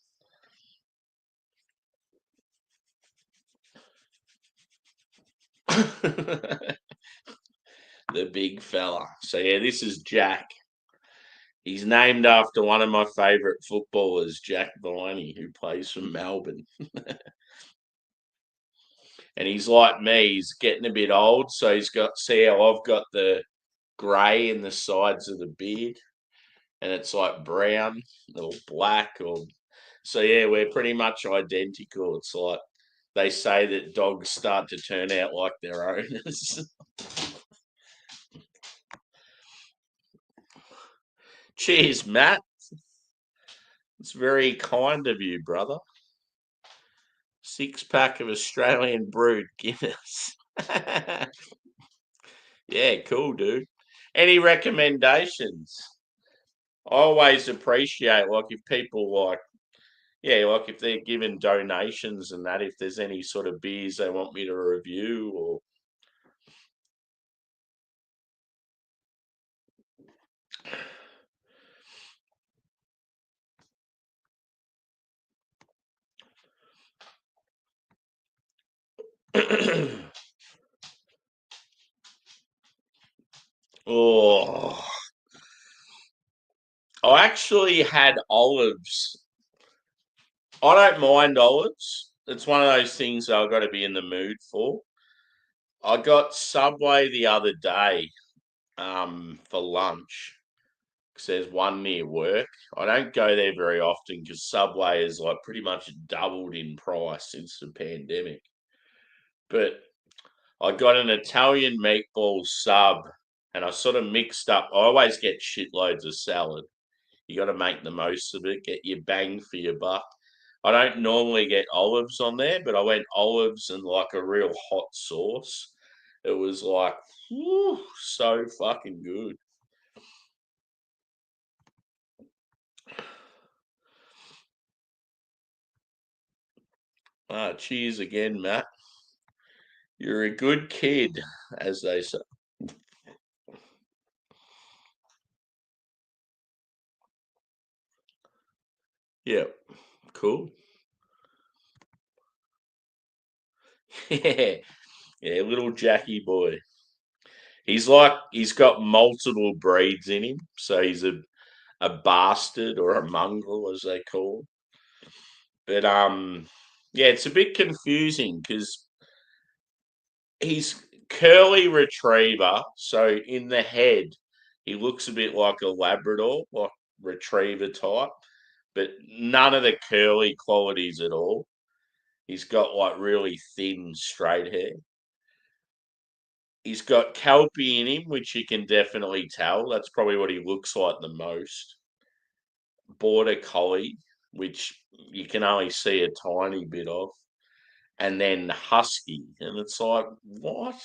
The big fella. So, yeah, this is Jack. He's named after one of my favourite footballers, Jack Viney, who plays for Melbourne. And he's like me, he's getting a bit old, so he's got, see how I've got the grey in the sides of the beard, and it's like brown or black, or so yeah, we're pretty much identical. It's like they say that dogs start to turn out like their owners. Cheers, Matt. It's very kind of you, brother. 6-pack of Australian brewed Guinness. Yeah, cool, dude. Any recommendations? I always appreciate, like, if people like, yeah, like if they're giving donations and that, if there's any sort of beers they want me to review or. Oh, I actually had olives. I don't mind olives. It's one of those things that I've got to be in the mood for. I got Subway the other day for lunch because there's one near work. I don't go there very often because Subway is like pretty much doubled in price since the pandemic. But I got an Italian meatball sub and I sort of mixed up. I always get shitloads of salad. You got to make the most of it, get your bang for your buck. I don't normally get olives on there, but I went olives and like a real hot sauce. It was like, whew, so fucking good. Cheers again, Matt. You're a good kid, as they say. Yeah, cool. Yeah, yeah, little Jackie boy. He's got multiple breeds in him, so he's a bastard or a mongrel, as they call. But yeah, it's a bit confusing because he's curly retriever, so in the head he looks a bit like a Labrador, like retriever type, but none of the curly qualities at all. He's got like really thin, straight hair. He's got Kelpie in him, which you can definitely tell. That's probably what he looks like the most. Border Collie, which you can only see a tiny bit of. And then Husky. And it's like, what?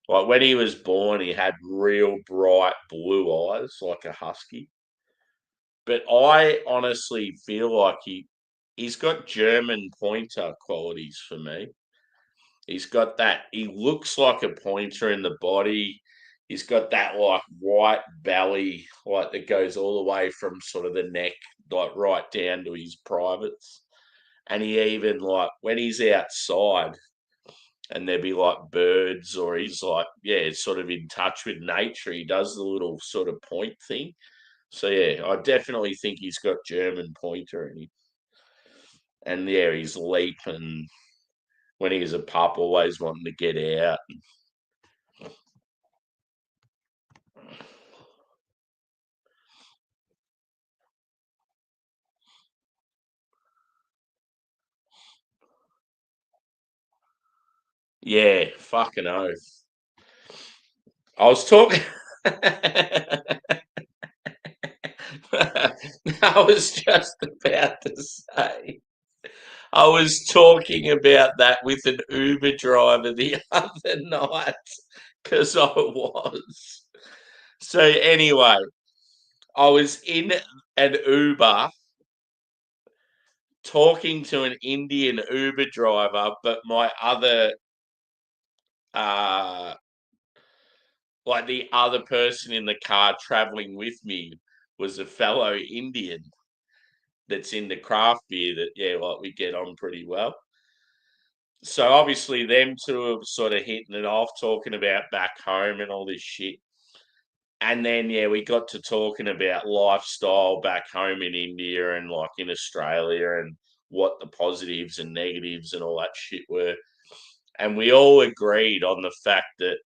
Like when he was born, he had real bright blue eyes like a husky. But I honestly feel like he's got German pointer qualities for me. He's got that. He looks like a pointer in the body. He's got that like white belly, like that goes all the way from sort of the neck, like right down to his privates. And he even like when he's outside, and there'd be like birds, or he's like, yeah, sort of in touch with nature. He does the little sort of point thing. So yeah, I definitely think he's got German pointer in him. And yeah, he's leaping when he was a pup, always wanting to get out. Yeah, fucking oath. I was talking. I was just about to say, I was talking about that with an Uber driver the other night because I was. So, anyway, I was in an Uber talking to an Indian Uber driver, but my other, uh, like the other person in the car traveling with me was a fellow Indian that's into craft beer that, yeah, like we get on pretty well. So obviously them two are sort of hitting it off, talking about back home and all this shit. And then yeah, we got to talking about lifestyle back home in India and like in Australia and what the positives and negatives and all that shit were. And we all agreed on the fact that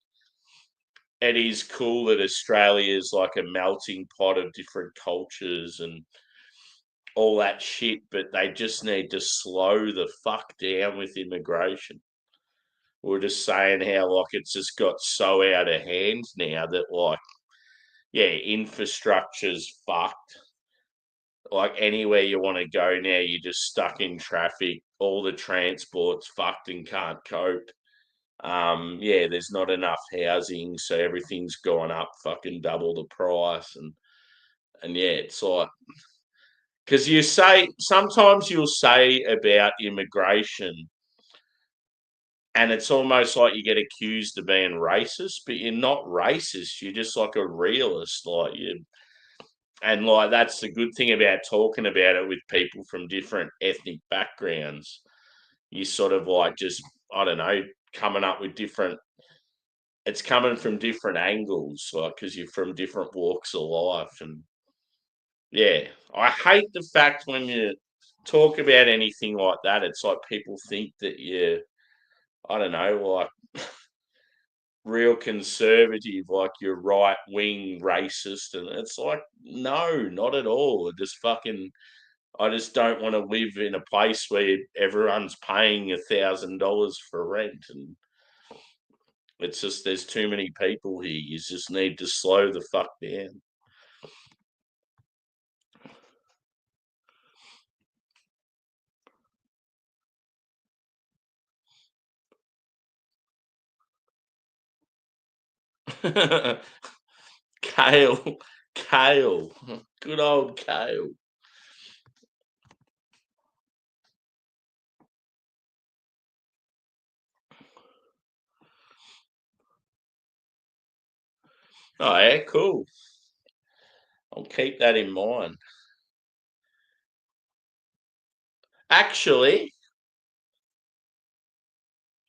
it is cool that Australia is like a melting pot of different cultures and all that shit, but they just need to slow the fuck down with immigration. We're just saying how like it's just got so out of hand now that like yeah, infrastructure's fucked. Like anywhere you want to go now, you're just stuck in traffic. All the transport's fucked and can't cope. Yeah, there's not enough housing, so everything's gone up fucking double the price, and yeah, it's like because you say sometimes you'll say about immigration and it's almost like you get accused of being racist, but you're not racist. You're just like a realist, like you. And like that's the good thing about talking about it with people from different ethnic backgrounds. You sort of like just I don't know, coming up with different. It's coming from different angles, like because you're from different walks of life, and yeah, I hate the fact when you talk about anything like that. It's like people think that you, I don't know, like real conservative, like you're right wing racist, and it's like no, not at all. Just fucking, I just don't want to live in a place where everyone's paying $1,000 for rent, and it's just there's too many people here. You just need to slow the fuck down. Kale, kale, good old kale. Oh yeah, cool. I'll keep that in mind. Actually,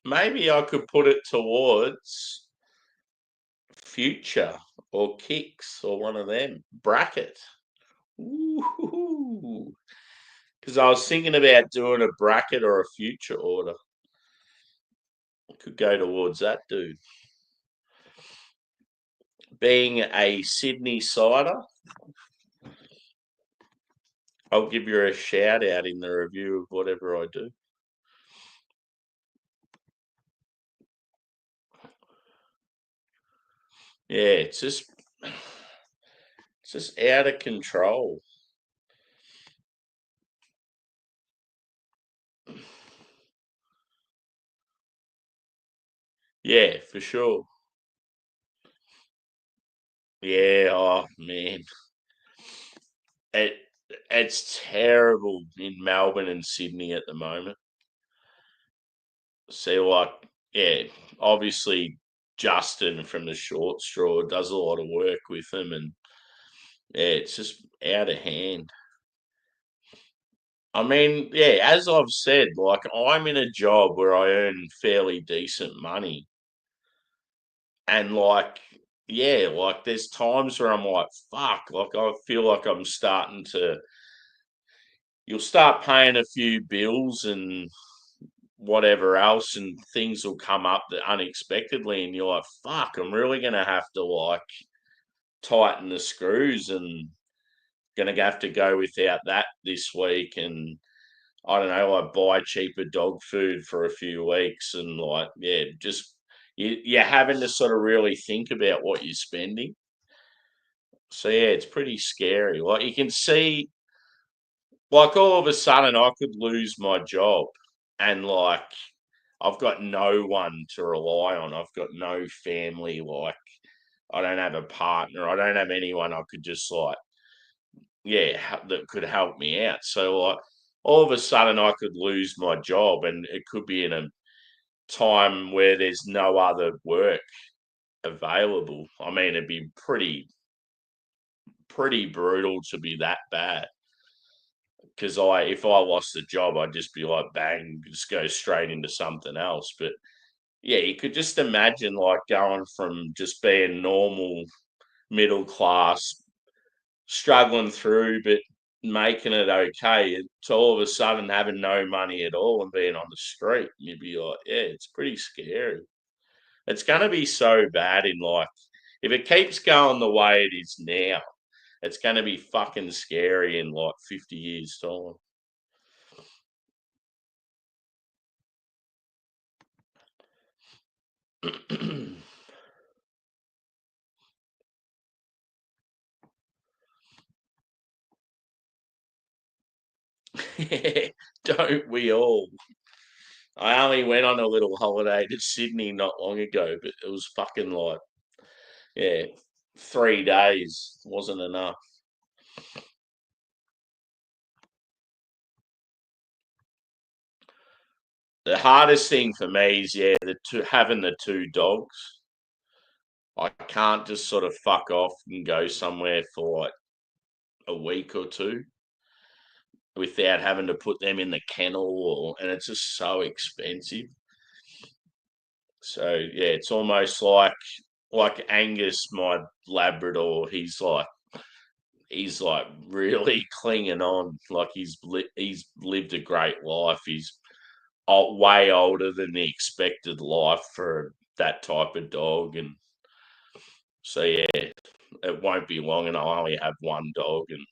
maybe I could put it towards Future or Kicks or one of them. Bracket. Because I was thinking about doing a bracket or a future order. I could go towards that, dude. Being a Sydney cider, I'll give you a shout out in the review of whatever I do. Yeah, it's just out of control. Yeah, for sure. Yeah, oh man. It it's terrible in Melbourne and Sydney at the moment. See, like, yeah, obviously Justin from the Short Straw does a lot of work with them, and yeah, it's just out of hand. I mean, yeah, as I've said, like I'm in a job where I earn fairly decent money, and like, yeah, like there's times where I'm like, fuck, like I feel like I'm starting to. You'll start paying a few bills and whatever else, and things will come up that unexpectedly, and you're like, fuck, I'm really gonna have to like tighten the screws and gonna have to go without that this week. And I don't know, like buy cheaper dog food for a few weeks, and like, yeah, just you're having to sort of really think about what you're spending. So yeah, it's pretty scary. Like you can see, like all of a sudden I could lose my job, and like I've got no one to rely on. I've got no family. Like I don't have a partner. I don't have anyone I could just like, yeah, that could help me out. So like all of a sudden I could lose my job, and it could be in a time where there's no other work available. I mean, it'd be pretty brutal to be that bad. Because if I lost the job, I'd just be like, bang, just go straight into something else. But yeah, you could just imagine like going from just being normal middle class, struggling through, but making it okay, to all of a sudden having no money at all and being on the street. And you'd be like, yeah, it's pretty scary. It's going to be so bad in like, if it keeps going the way it is now, it's going to be fucking scary in like 50 years' time. Don't we all? I only went on a little holiday to Sydney not long ago, but it was fucking like, yeah, 3 days wasn't enough. The hardest thing for me is, yeah, having the two dogs. I can't just sort of fuck off and go somewhere for like a week or two without having to put them in the kennel, and it's just so expensive. So yeah, it's almost like Angus, my Labrador. He's like really clinging on. Like he's lived a great life. He's way older than the expected life for that type of dog, and so yeah, it won't be long, and I'll only have one dog, and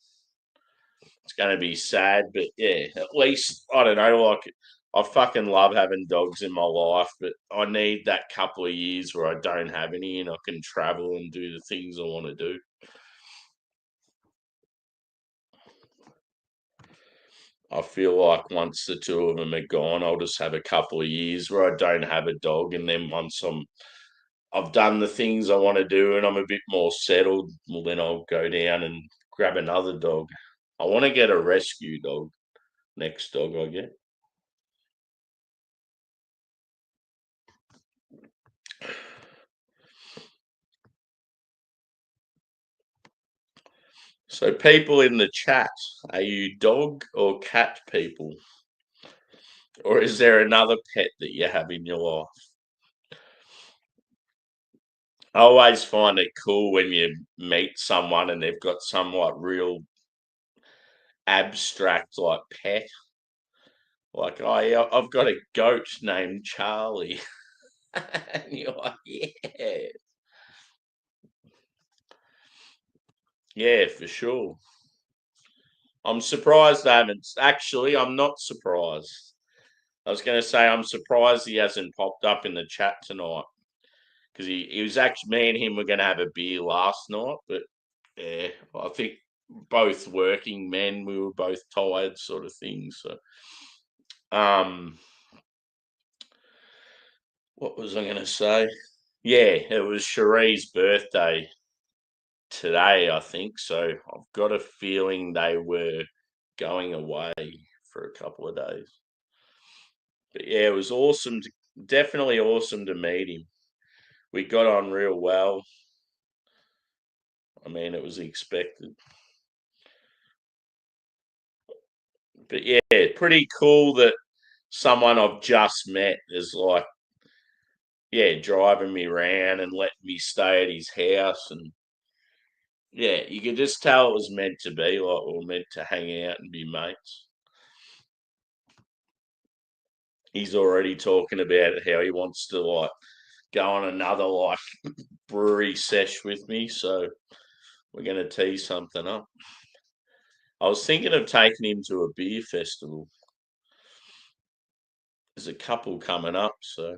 it's going to be sad. But yeah, at least I don't know. Like I fucking love having dogs in my life, but I need that couple of years where I don't have any, and I can travel and do the things I want to do. I feel like once the two of them are gone, I'll just have a couple of years where I don't have a dog, and then once I've done the things I want to do and I'm a bit more settled, well, then I'll go down and grab another dog. I want to get a rescue dog, next dog I get. So, people in the chat, are you dog or cat people? Or is there another pet that you have in your life? I always find it cool when you meet someone and they've got some like real abstract like pet. Like I've got a goat named Charlie. And you're like, yeah. Yeah, for sure. I'm surprised they haven't. Actually, I'm not surprised. I was going to say I'm surprised he hasn't popped up in the chat tonight, because he was actually, me and him were going to have a beer last night, but yeah, I think both working men, we were both tired, sort of thing. So, um, what was I going to say? Yeah, it was Cherie's birthday today, I think. So I've got a feeling they were going away for a couple of days. But yeah, it was awesome. Definitely awesome to meet him. We got on real well. I mean, it was expected. But yeah, pretty cool that someone I've just met is like, yeah, driving me around and letting me stay at his house. And yeah, you could just tell it was meant to be, like we were meant to hang out and be mates. He's already talking about how he wants to like go on another like brewery sesh with me. So we're going to tee something up. I was thinking of taking him to a beer festival. There's a couple coming up, so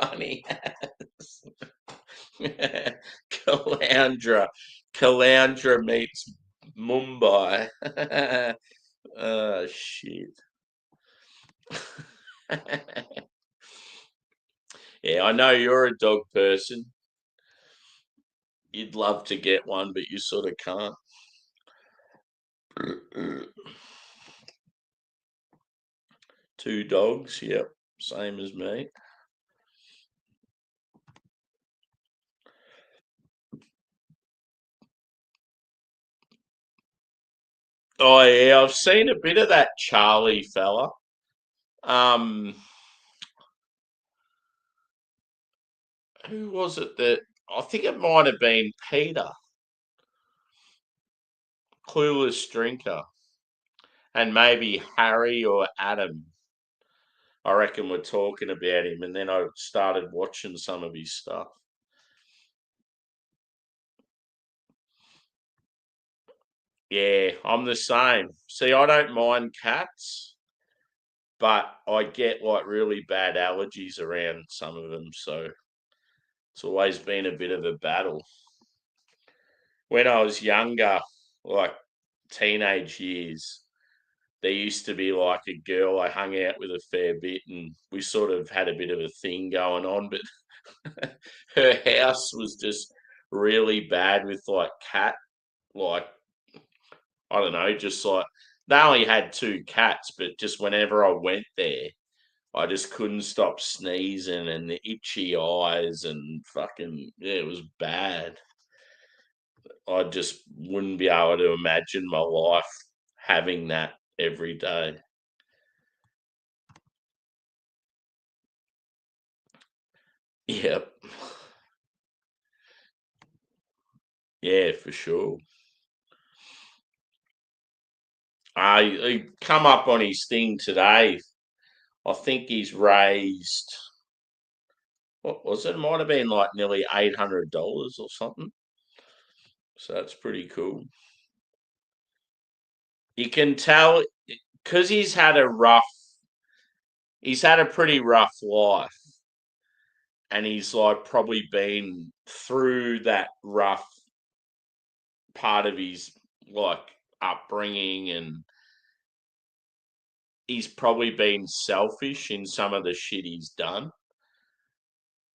funny. Caloundra. Caloundra meets Mumbai. Oh, shit. Yeah, I know you're a dog person. You'd love to get one, but you sort of can't. Two dogs, yep, same as me. Oh yeah, I've seen a bit of that Charlie fella. Um, who was it that I think it might have been Peter, Clueless Drinker, and maybe Harry or Adam. I reckon we're talking about him, and then I started watching some of his stuff. Yeah, I'm the same. See, I don't mind cats, but I get like really bad allergies around some of them, so it's always been a bit of a battle. When I was younger, like teenage years, there used to be like a girl I hung out with a fair bit, and we sort of had a bit of a thing going on, but her house was just really bad with like like I don't know, just like they only had two cats, but just whenever I went there, I just couldn't stop sneezing and the itchy eyes and fucking yeah, it was bad. I just wouldn't be able to imagine my life having that every day. Yep. Yeah, for sure. He come up on his thing today. I think he's raised what was it? It might have been like nearly $800 or something. So that's pretty cool. You can tell because he's had a pretty rough life, and he's like probably been through that rough part of his like upbringing, and he's probably been selfish in some of the shit he's done,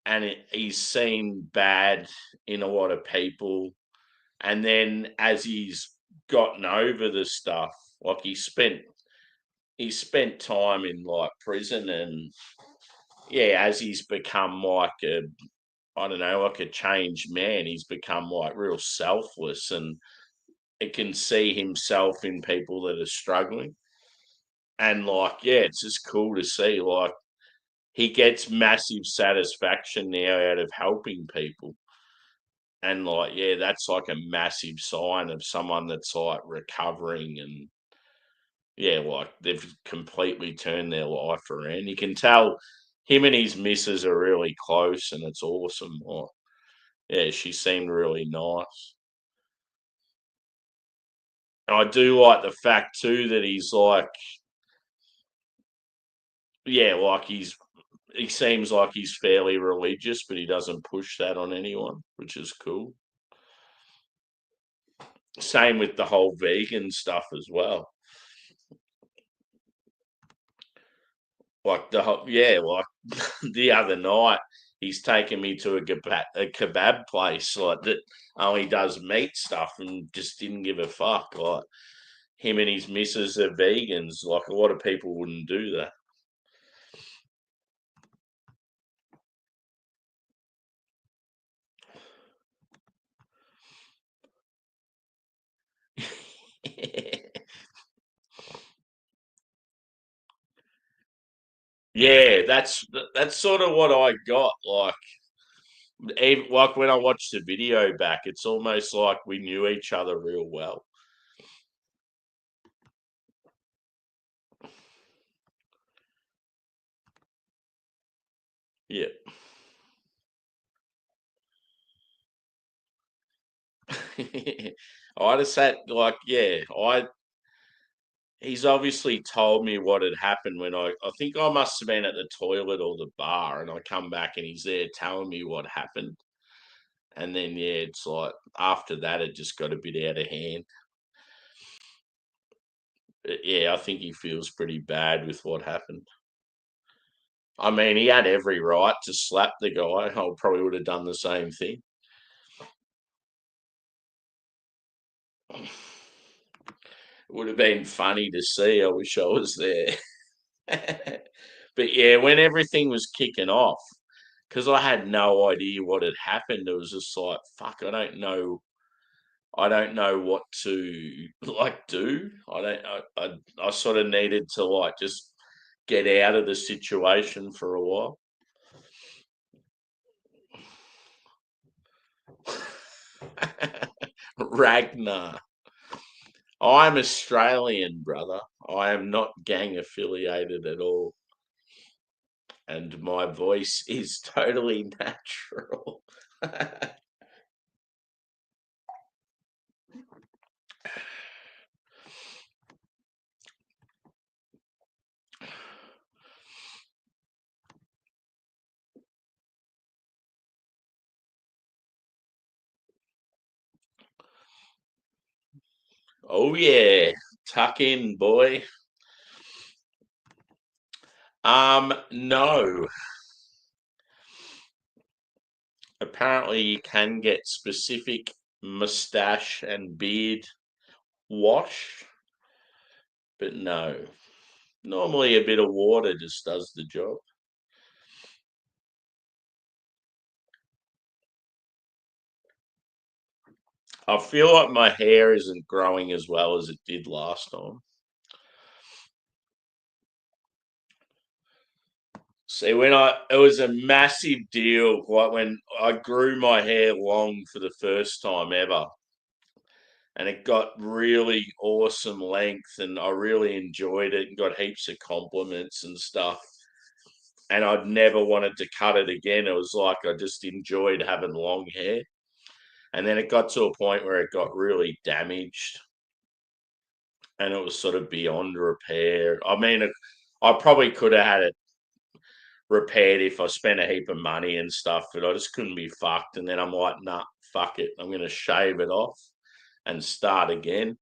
and he's seen bad in a lot of people, and then as he's gotten over the stuff, like he spent time in like prison, and yeah, as he's become like a I don't know, like a changed man, he's become like real selfless, and it can see himself in people that are struggling. And like, yeah, it's just cool to see. Like, he gets massive satisfaction now out of helping people. And like, yeah, that's like a massive sign of someone that's like recovering, and yeah, like they've completely turned their life around. You can tell him and his missus are really close, and it's awesome. Like, yeah, she seemed really nice. And I do like the fact too that he's like, yeah, like he seems like he's fairly religious, but he doesn't push that on anyone, which is cool. Same with the whole vegan stuff as well. Like the whole, yeah, like the other night, he's taken me to a kebab place like that only does meat stuff and just didn't give a fuck. Like him and his missus are vegans. Like a lot of people wouldn't do that. Yeah, that's sort of what I got. Like, like when I watched the video back, it's almost like we knew each other real well. Yeah. I just sat like, yeah, he's obviously told me what had happened when I think I must have been at the toilet or the bar, and I come back and he's there telling me what happened. And then yeah, it's like after that it just got a bit out of hand. But yeah, I think he feels pretty bad with what happened. I mean, he had every right to slap the guy. I probably would have done the same thing. It would have been funny to see. I wish I was there. But yeah, when everything was kicking off, because I had no idea what had happened, it was just like, fuck, I don't know. I don't know what to like do. I don't. I sort of needed to like just get out of the situation for a while. Ragnar. I'm Australian, brother. I am not gang affiliated at all. And my voice is totally natural. Oh yeah, tuck in, boy. No. Apparently you can get specific mustache and beard wash, but no. Normally a bit of water just does the job. I feel like my hair isn't growing as well as it did last time. See, it was a massive deal, like when I grew my hair long for the first time ever, and it got really awesome length, and I really enjoyed it and got heaps of compliments and stuff. And I'd never wanted to cut it again. It was like I just enjoyed having long hair. And then it got to a point where it got really damaged and it was sort of beyond repair. I mean, I probably could have had it repaired if I spent a heap of money and stuff, but I just couldn't be fucked. And then I'm like, nah, fuck it. I'm going to shave it off and start again.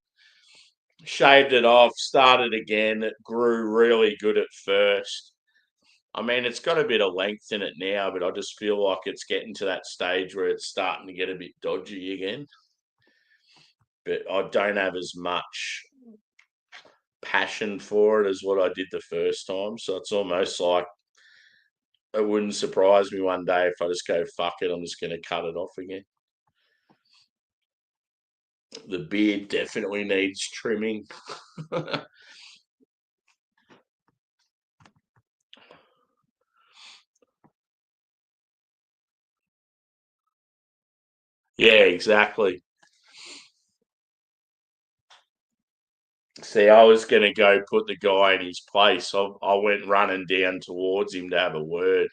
Shaved it off, started again. It grew really good at first. I mean, it's got a bit of length in it now, but I just feel like it's getting to that stage where it's starting to get a bit dodgy again. But I don't have as much passion for it as what I did the first time. So it's almost like it wouldn't surprise me one day if I just go, fuck it, I'm just going to cut it off again. The beard definitely needs trimming. Yeah, exactly. See, I was going to go put the guy in his place. I went running down towards him to have a word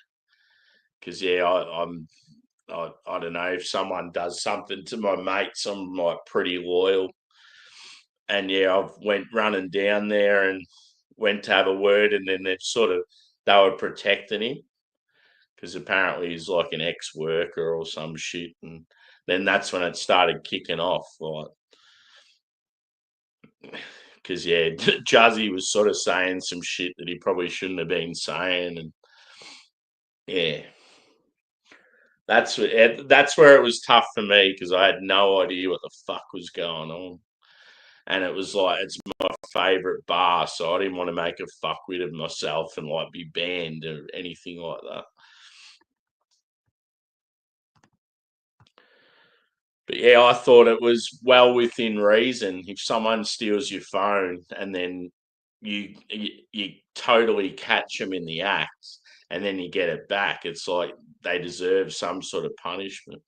because, yeah, I don't know if someone does something to my mates, I'm like pretty loyal. And yeah, I went running down there and went to have a word, and then they were protecting him because apparently he's like an ex-worker or some shit, and then that's when it started kicking off, like because yeah, Juzzy was sort of saying some shit that he probably shouldn't have been saying, and yeah, that's where it was tough for me because I had no idea what the fuck was going on. And it was like it's my favorite bar, so I didn't want to make a fuckwit of myself and like be banned or anything like that. But yeah, I thought it was well within reason. If someone steals your phone and then you totally catch them in the act, and then you get it back, it's like they deserve some sort of punishment.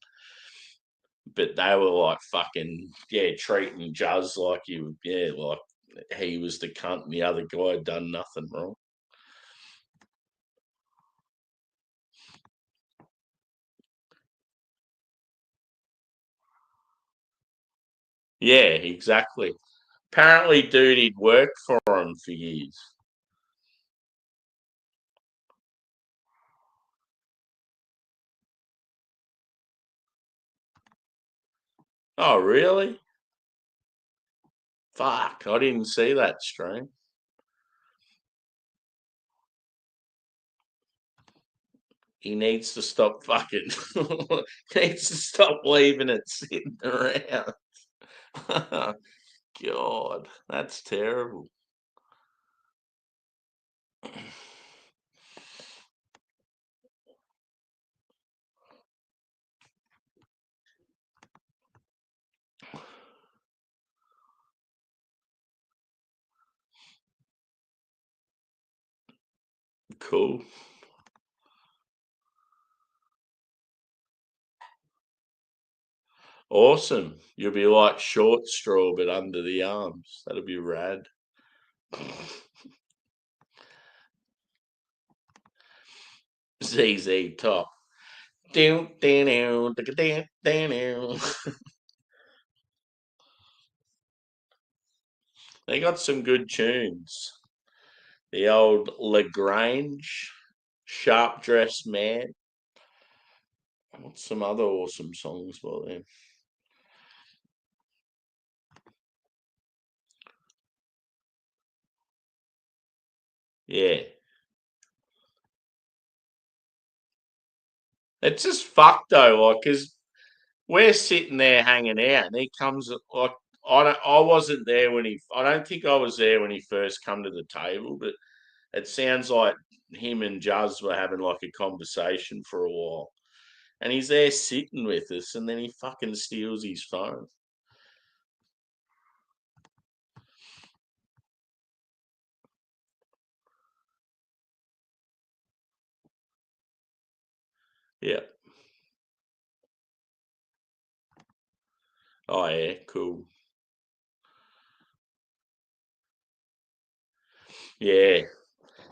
But they were like fucking yeah, treating Juz like like he was the cunt and the other guy had done nothing wrong. Yeah, exactly. Apparently, dude, he'd worked for him for years. Oh, really? Fuck, I didn't see that stream. He needs to stop fucking. Needs to stop leaving it sitting around. God, that's terrible. Cool. Awesome. You'll be like short straw, but under the arms. That'll be rad. ZZ Top. They got some good tunes. The old Lagrange, Sharp Dressed Man. What's some other awesome songs by them? Yeah. It's just fucked though, like, because we're sitting there hanging out, and he comes like I wasn't there when he. I don't think I was there when he first come to the table, but it sounds like him and Juz were having like a conversation for a while, and he's there sitting with us, and then he fucking steals his phone. Yeah. Oh yeah. Cool. Yeah.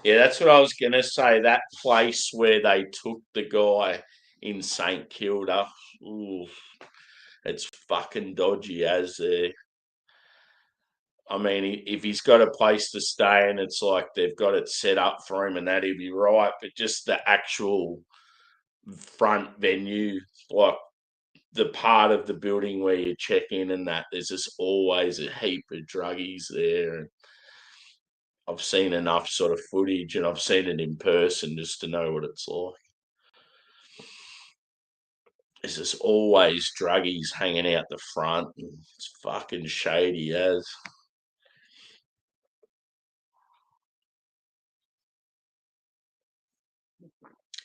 Yeah, that's what I was gonna say. That place where they took the guy in St Kilda, ooh, it's fucking dodgy as there. I mean, if he's got a place to stay and it's like they've got it set up for him and that, he'd be right. But just the actual front venue, like the part of the building where you check in and that, there's just always a heap of druggies there. And I've seen enough sort of footage and I've seen it in person just to know what it's like. There's just always druggies hanging out the front. And it's fucking shady as.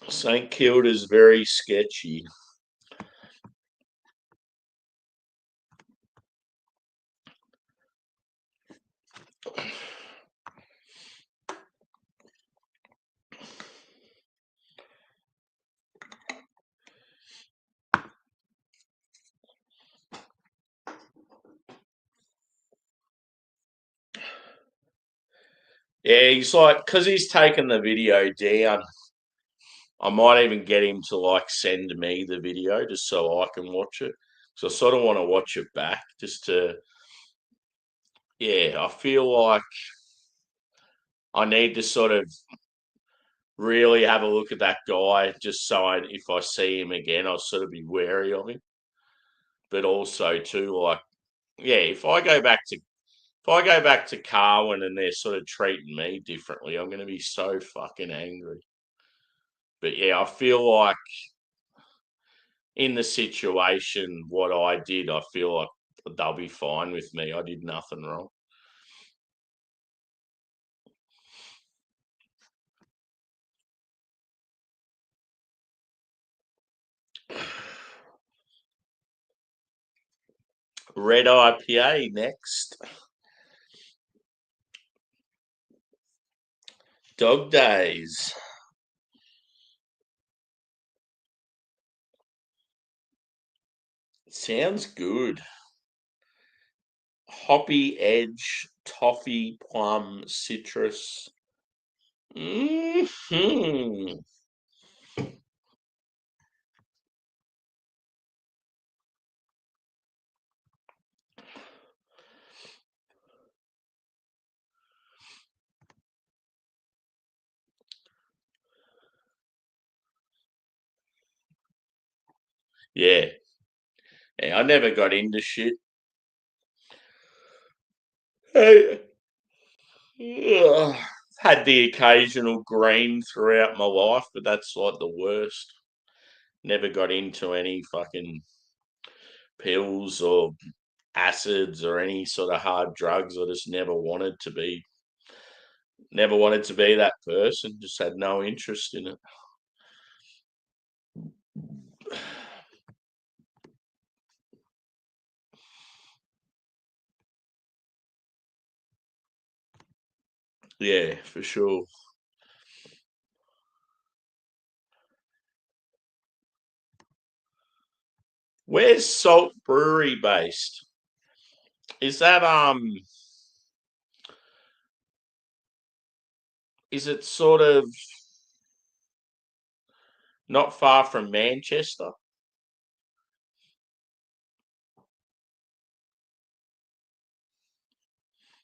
St Kilda's very sketchy. Yeah, he's like, because he's taken the video down, I might even get him to like send me the video just so I can watch it. So I sort of want to watch it back just to, yeah, I feel like I need to sort of really have a look at that guy just so if I see him again, I'll sort of be wary of him. But also too, like, yeah, if I go back to Carwin and they're sort of treating me differently, I'm going to be so fucking angry. But yeah, I feel like in the situation, what I did, I feel like they'll be fine with me. I did nothing wrong. Red IPA next. Dog Days. Sounds good. Hoppy edge, toffee, plum, citrus. Hmm. Yeah. Yeah, I never got into shit. Hey, ugh, had the occasional green throughout my life, but that's like the worst. Never got into any fucking pills or acids or any sort of hard drugs. I just never wanted to be that person. Just had no interest in it. Yeah, for sure. Where's Salt Brewery based? Is that is it sort of not far from Manchester?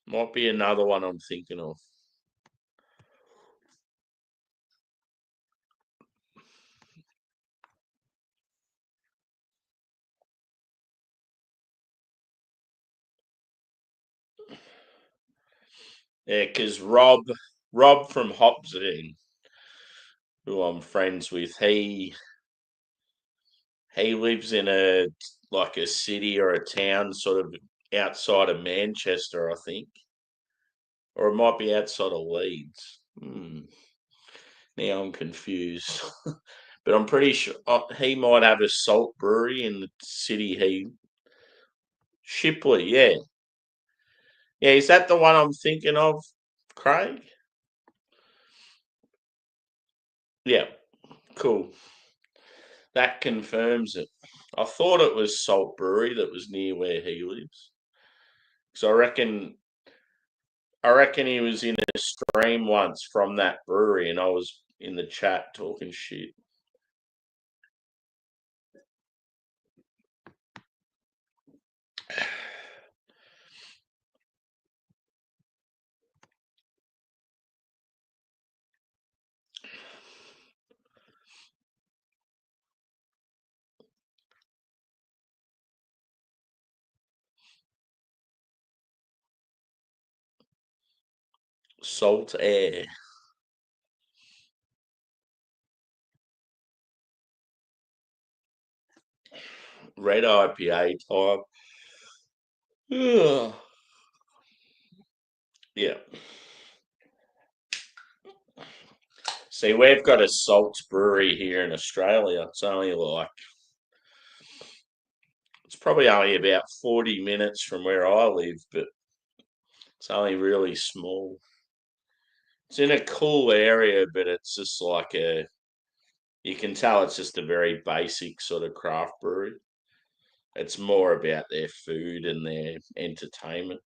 Might be another one I'm thinking of. Yeah, because Rob from Hopsing, who I'm friends with, he lives in a like a city or a town sort of outside of Manchester, I think, or it might be outside of Leeds. Now I'm confused, but I'm pretty sure he might have a salt brewery in the city. Shipley, yeah, yeah. Is that the one I'm thinking of, Craig? Yeah, cool. That confirms it. I thought it was Salt Brewery that was near where he lives. So I reckon he was in a stream once from that brewery, and I was in the chat talking shit. Salt Air, red IPA type. Ugh. Yeah. See, we've got a salt brewery here in Australia. It's probably only about 40 minutes from where I live, but it's only really small. It's in a cool area, but it's just you can tell it's just a very basic sort of craft brewery. It's more about their food and their entertainment.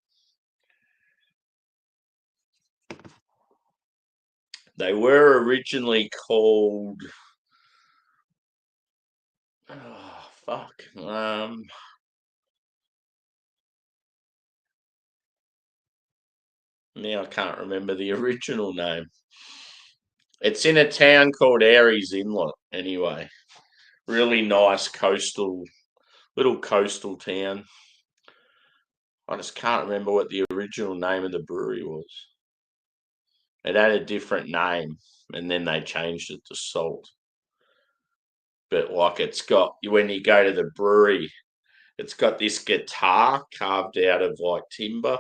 They were originally called, oh, fuck. Now I can't remember the original name. It's in a town called Aireys Inlet, anyway. Really nice little coastal town. I just can't remember what the original name of the brewery was. It had a different name, and then they changed it to Salt. But like it's got when you go to the brewery, it's got this guitar carved out of like timber,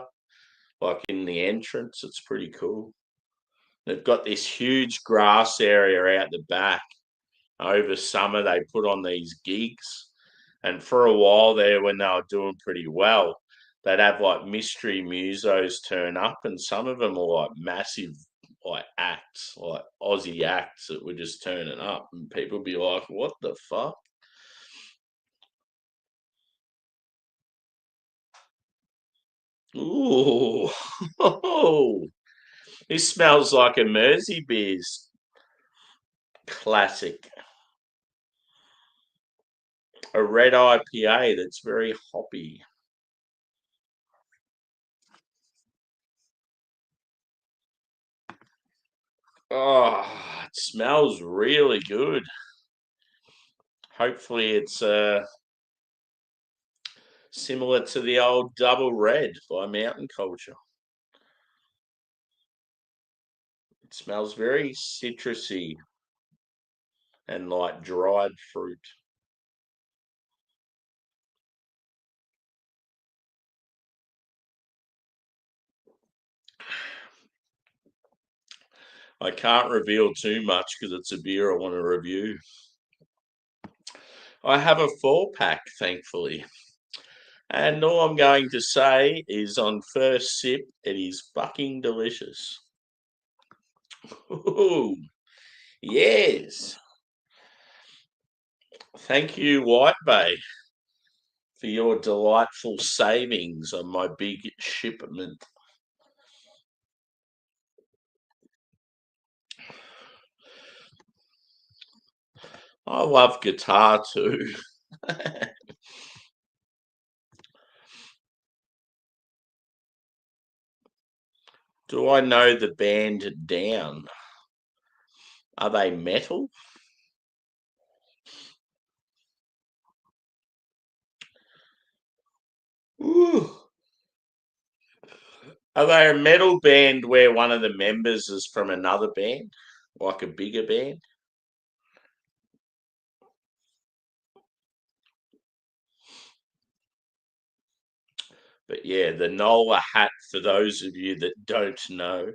like in the entrance. It's pretty cool. They've got this huge grass area out the back. Over summer, they put on these gigs, and for a while there, when they were doing pretty well, they'd have like mystery musos turn up, and some of them were like massive, like acts, like Aussie acts that were just turning up, and people would be like, "What the fuck?" Ooh, this smells like a Mersey beers. Classic. A red IPA that's very hoppy. Oh, it smells really good. Hopefully it's similar to the old Double Red by Mountain Culture. It smells very citrusy and like dried fruit. I can't reveal too much because it's a beer I want to review. I have a 4-pack, thankfully. And all I'm going to say is on first sip, it is fucking delicious. Ooh, yes. Thank you, White Bay, for your delightful savings on my big shipment. I love guitar too. Do I know the band Down? Are they metal? Ooh. Are they a metal band where one of the members is from another band, like a bigger band? But yeah, the NOLA hat, for those of you that don't know.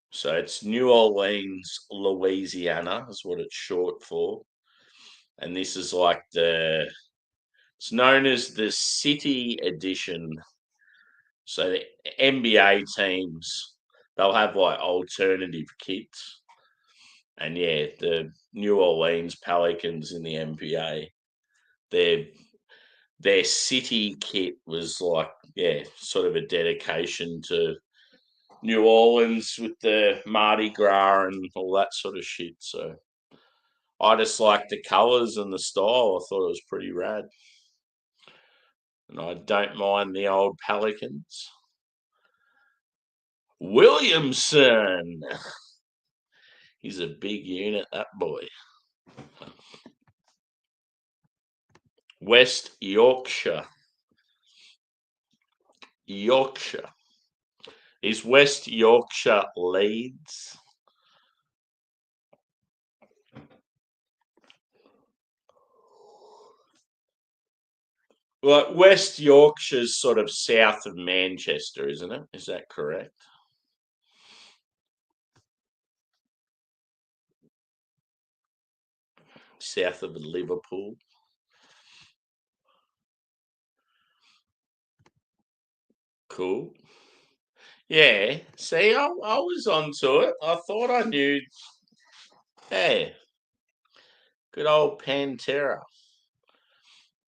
So it's New Orleans, Louisiana, is what it's short for. And this is like it's known as the City Edition. So the NBA teams, they'll have like alternative kits. And yeah, the New Orleans Pelicans in the NBA, their their city kit was like, yeah, sort of a dedication to New Orleans with the Mardi Gras and all that sort of shit. So I just like the colours and the style. I thought it was pretty rad. And I don't mind the old Pelicans. Williamson. He's a big unit, that boy. West Yorkshire. Yorkshire. Is West Yorkshire Leeds? Like West Yorkshire's sort of south of Manchester, isn't it? Is that correct? South of Liverpool. Cool. Yeah. See, I was onto it. I thought I knew. Hey, good old Pantera.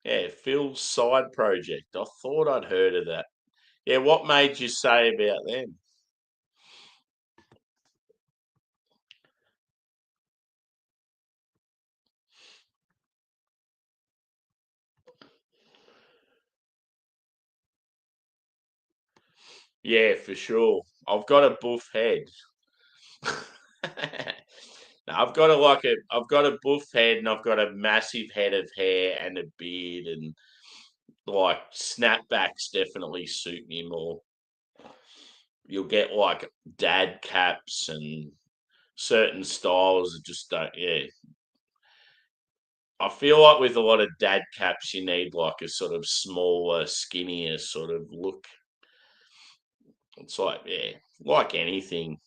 Yeah, Phil's side project. I thought I'd heard of that. Yeah, what made you say about them? Yeah, for sure. I've got a buff head. No, I've got a buff head and I've got a massive head of hair and a beard and like snapbacks definitely suit me more. You'll get like dad caps and certain styles that just don't. Yeah, I feel like with a lot of dad caps, you need like a sort of smaller, skinnier sort of look. It's like yeah, like anything,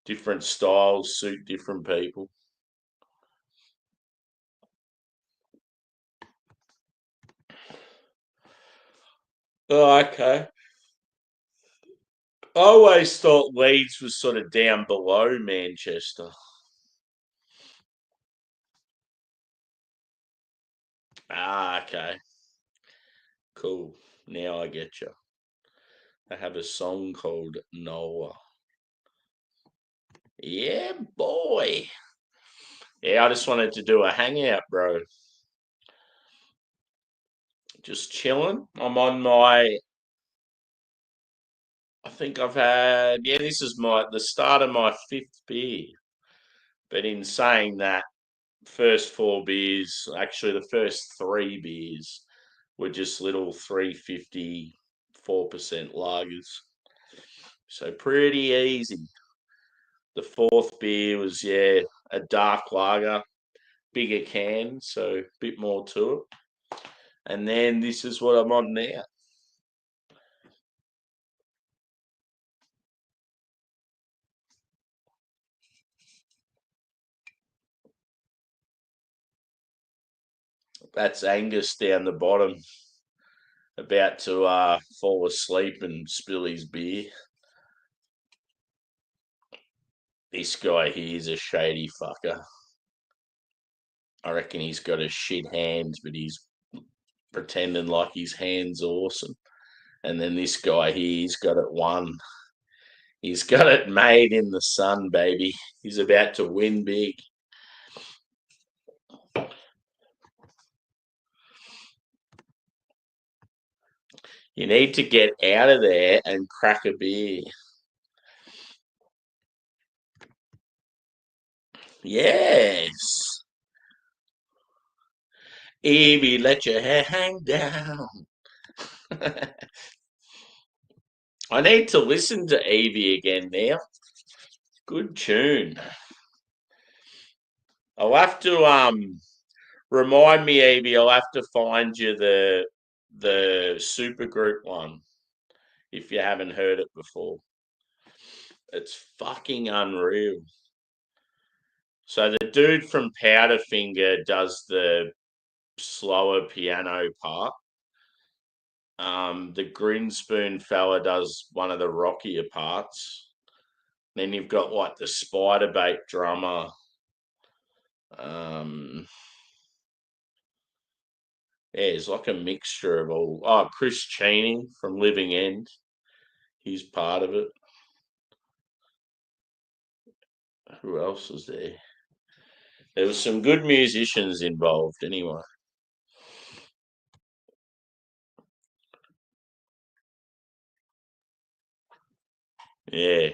different styles suit different people. Oh, okay. I always thought Leeds was sort of down below Manchester. Ah, okay. Cool. Now I get you. They have a song called Noah. Yeah, boy. Yeah, I just wanted to do a hangout, bro. Just chilling. I'm on my. I think I've had. Yeah, this is the start of my fifth beer. But in saying that, first 4 beers, actually the first 3 beers were just little 350 4% lagers. So pretty easy. The fourth beer was a dark lager, bigger can, so a bit more to it. And then this is what I'm on now. That's Angus down the bottom, about to fall asleep and spill his beer. This guy here is a shady fucker. I reckon he's got a shit hands, but he's pretending like his hand's awesome. And then this guy here, he's got it won. He's got it made in the sun, baby. He's about to win big. You need to get out of there and crack a beer. Yes. Evie, let your hair hang down. I need to listen to Evie again now. Good tune. I'll have to remind me, Evie. I'll have to find you the supergroup one if you haven't heard it before. It's fucking unreal. So the dude from Powderfinger does the slower piano part. The Grinspoon fella does one of the rockier parts. Then you've got like the Spiderbait drummer. It's like a mixture of all. Oh, Chris Cheney from Living End. He's part of it. Who else is there? There was some good musicians involved anyway. Yeah.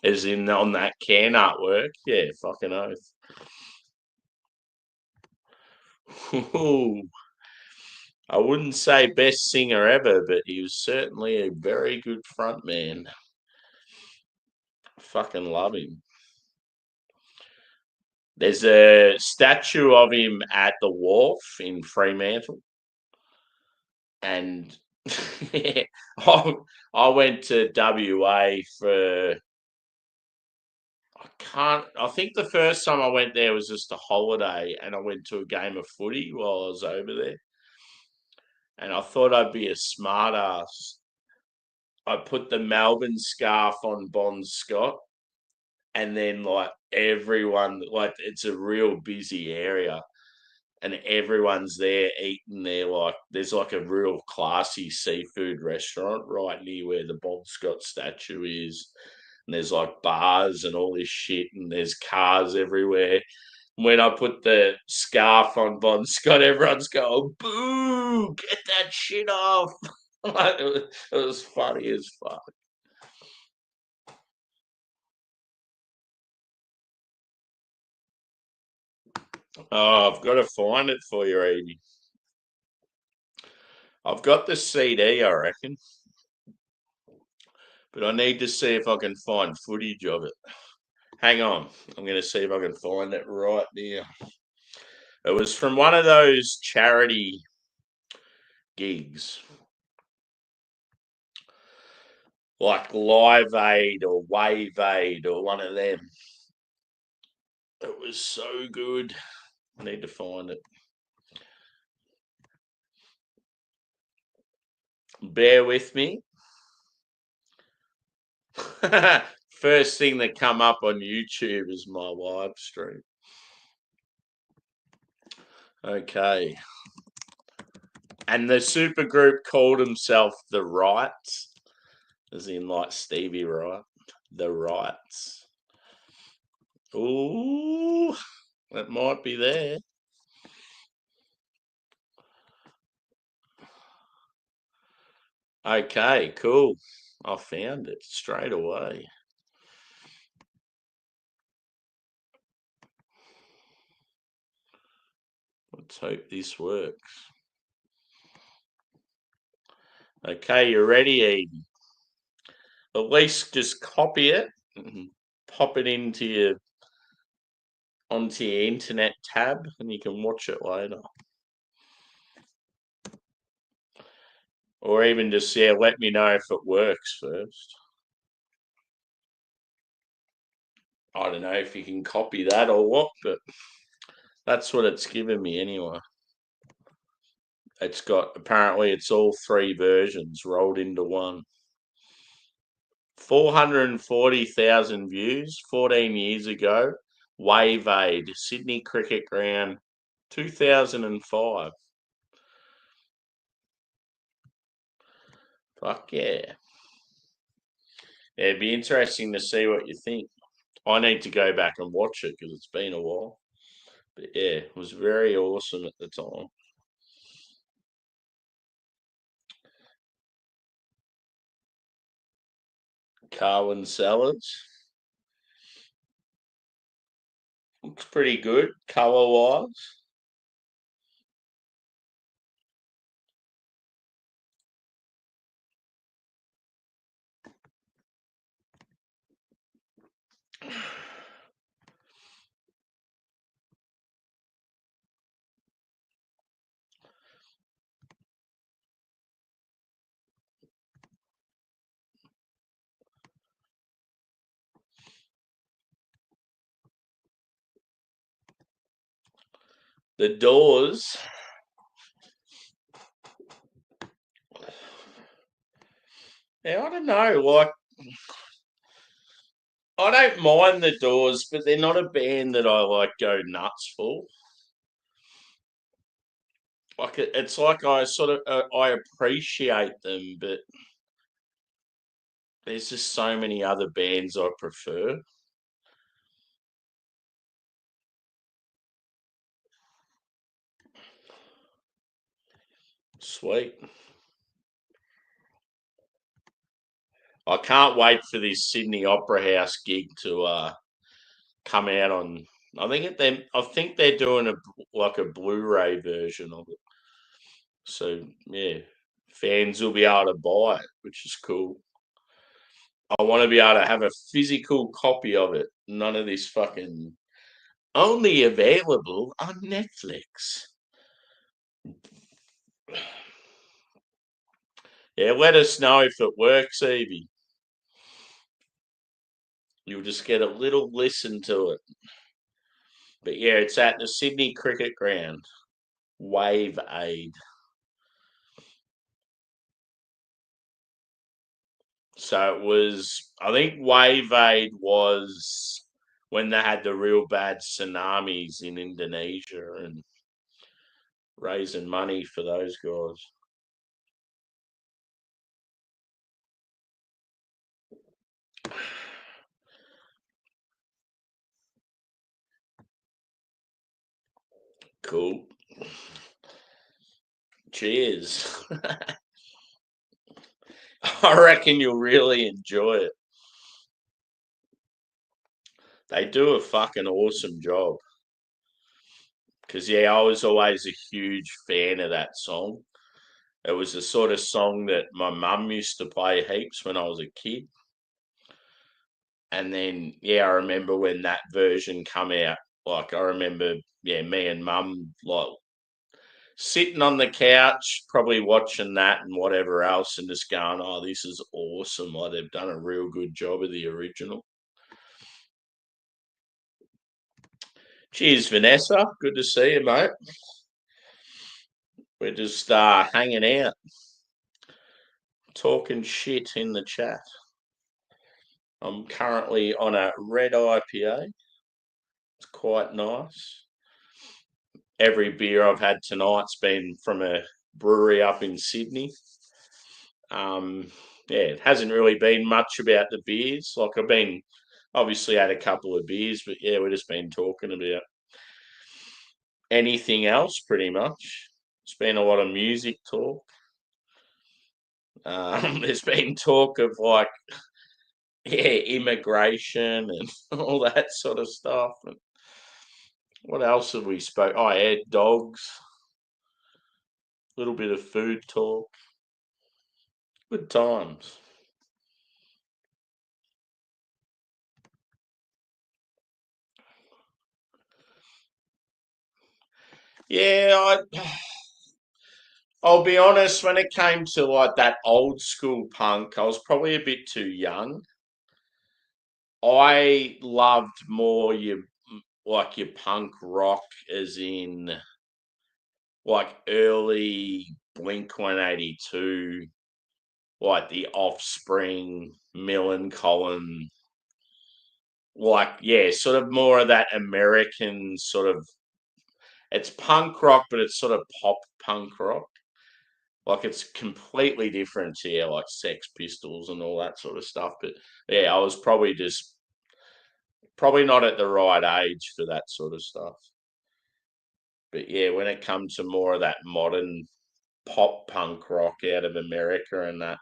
As in on that can artwork. Yeah, fucking oath. I wouldn't say best singer ever, but he was certainly a very good front man. Fucking love him. There's a statue of him at the wharf in Fremantle. And I went to WA for I think the first time I went there was just a holiday and I went to a game of footy while I was over there. And I thought I'd be a smart ass. I put the Melbourne scarf on Bon Scott, and then like everyone, like it's a real busy area, and everyone's there eating there. Like there's like a real classy seafood restaurant right near where the Bon Scott statue is, and there's like bars and all this shit, and there's cars everywhere. When I put the scarf on Bon Scott, everyone's going, "Boo! Get that shit off!" It was funny as fuck. Oh, I've got to find it for you, Edie. I've got the CD, I reckon, but I need to see if I can find footage of it. Hang on, I'm going to see if I can find it right now. It was from one of those charity gigs, like Live Aid or Wave Aid or one of them. It was so good. I need to find it. Bear with me. First thing that come up on YouTube is my live stream. Okay. And the super group called himself the Rights, as in like Stevie Wright. The Rights. Ooh, that might be there. Okay, cool. I found it straight away. Let's hope this works. Okay, you ready, Eden? At least just copy it and pop it onto your internet tab, and you can watch it later. Or even just, yeah, let me know if it works first. I don't know if you can copy that or what, but that's what it's given me anyway. Apparently it's all three versions rolled into one. 440,000 views 14 years ago. Wave Aid, Sydney Cricket Ground, 2005. Fuck yeah. It'd be interesting to see what you think. I need to go back and watch it because it's been a while. But yeah, it was very awesome at the time. Carwin Salads. Looks pretty good colour wise. The doors. Yeah, I don't know. Like, I don't mind the Doors, but they're not a band that I like go nuts for. Like, it's like I sort of I appreciate them, but there's just so many other bands I prefer. Sweet. I can't wait for this Sydney Opera House gig to come out on. I think they're doing like a Blu-ray version of it. So yeah, fans will be able to buy it, which is cool. I want to be able to have a physical copy of it. None of this fucking only available on Netflix. Yeah, let us know if it works, Evie. You'll just get a little listen to it. But yeah, it's at the Sydney Cricket Ground. Wave Aid. So it was, I think Wave Aid was when they had the real bad tsunamis in Indonesia and raising money for those guys. Cool. Cheers. I reckon you'll really enjoy it. They do a fucking awesome job. Because, yeah, I was always a huge fan of that song. It was the sort of song that my mum used to play heaps when I was a kid. And then, yeah, I remember when that version come out. Like, I remember, yeah, me and mum, like, sitting on the couch, probably watching that and whatever else, and just going, oh, this is awesome. Like, they've done a real good job of the original. Cheers, Vanessa. Good to see you, mate. We're just hanging out, talking shit in the chat. I'm currently on a red IPA. It's quite nice. Every beer I've had tonight's been from a brewery up in Sydney. Yeah, it hasn't really been much about the beers. Like, I've been obviously had a couple of beers, but yeah, we've just been talking about anything else pretty much. It's been a lot of music talk. There's been talk of like, immigration and all that sort of stuff. And what else have we spoke? Oh, yeah, dogs. A little bit of food talk. Good times. Yeah, I'll be honest, when it came to like that old school punk, I was probably a bit too young. I loved more your punk rock, as in like early Blink 182, like the Offspring, Millencolin, like yeah, sort of more of that American sort of, it's punk rock, but it's sort of pop punk rock. Like it's completely different to yeah, like Sex Pistols and all that sort of stuff. But yeah, I was probably not at the right age for that sort of stuff. But yeah, when it comes to more of that modern pop punk rock out of America and that,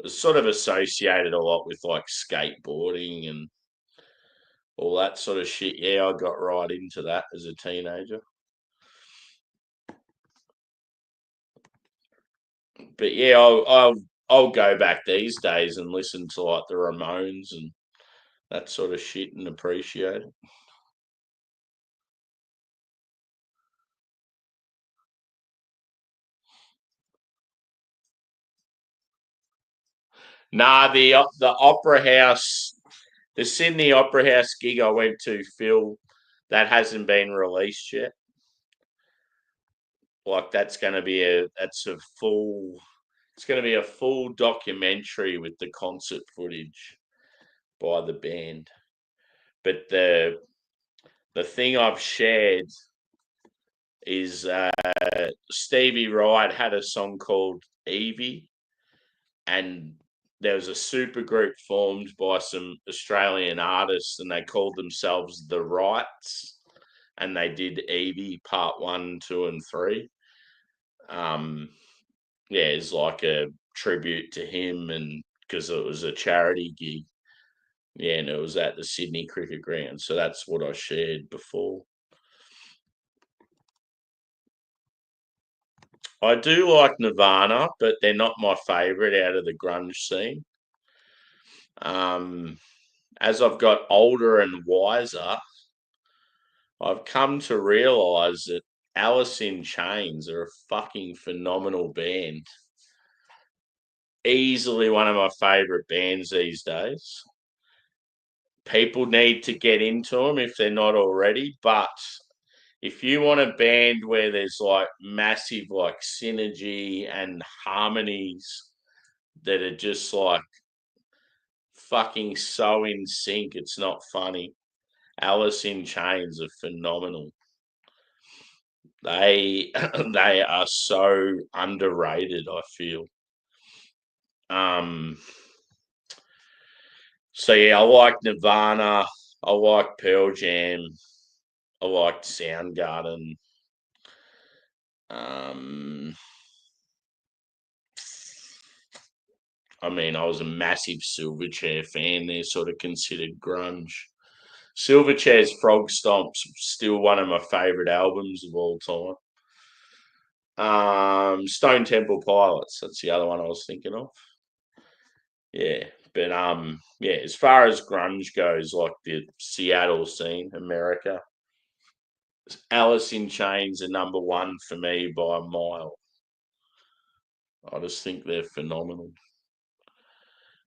it was sort of associated a lot with like skateboarding and all that sort of shit. Yeah, I got right into that as a teenager. But yeah, I'll go back these days and listen to like the Ramones and that sort of shit and appreciate it. Nah, the Opera House, the Sydney Opera House gig I went to, Phil, that hasn't been released yet. Like that's a full, it's going to be a full documentary with the concert footage by the band. But the thing I've shared is Stevie Wright had a song called Evie, and there was a super group formed by some Australian artists, and they called themselves the Wrights, and they did Evie Part 1, 2, and 3. Um, yeah, it's like a tribute to him, and because it was a charity gig. Yeah, and it was at the Sydney Cricket Ground, so that's what I shared before. I do like Nirvana, but they're not my favourite out of the grunge scene. Um, as I've got older and wiser, I've come to realise that Alice in Chains are a fucking phenomenal band. Easily one of my favourite bands these days. People need to get into them if they're not already, but if you want a band where there's like massive like synergy and harmonies that are just like fucking so in sync, it's not funny. Alice in Chains are phenomenal. They they are so underrated, I feel. Um so yeah, I like Nirvana, I like Pearl Jam, I like Soundgarden. Um I mean, I was a massive Silverchair fan. They're sort of considered grunge. Silverchair's Frog Stomp's still one of my favourite albums of all time. Stone Temple Pilots, that's the other one I was thinking of. Yeah, but yeah, as far as grunge goes, like the Seattle scene, America, Alice in Chains are number one for me by a mile. I just think they're phenomenal.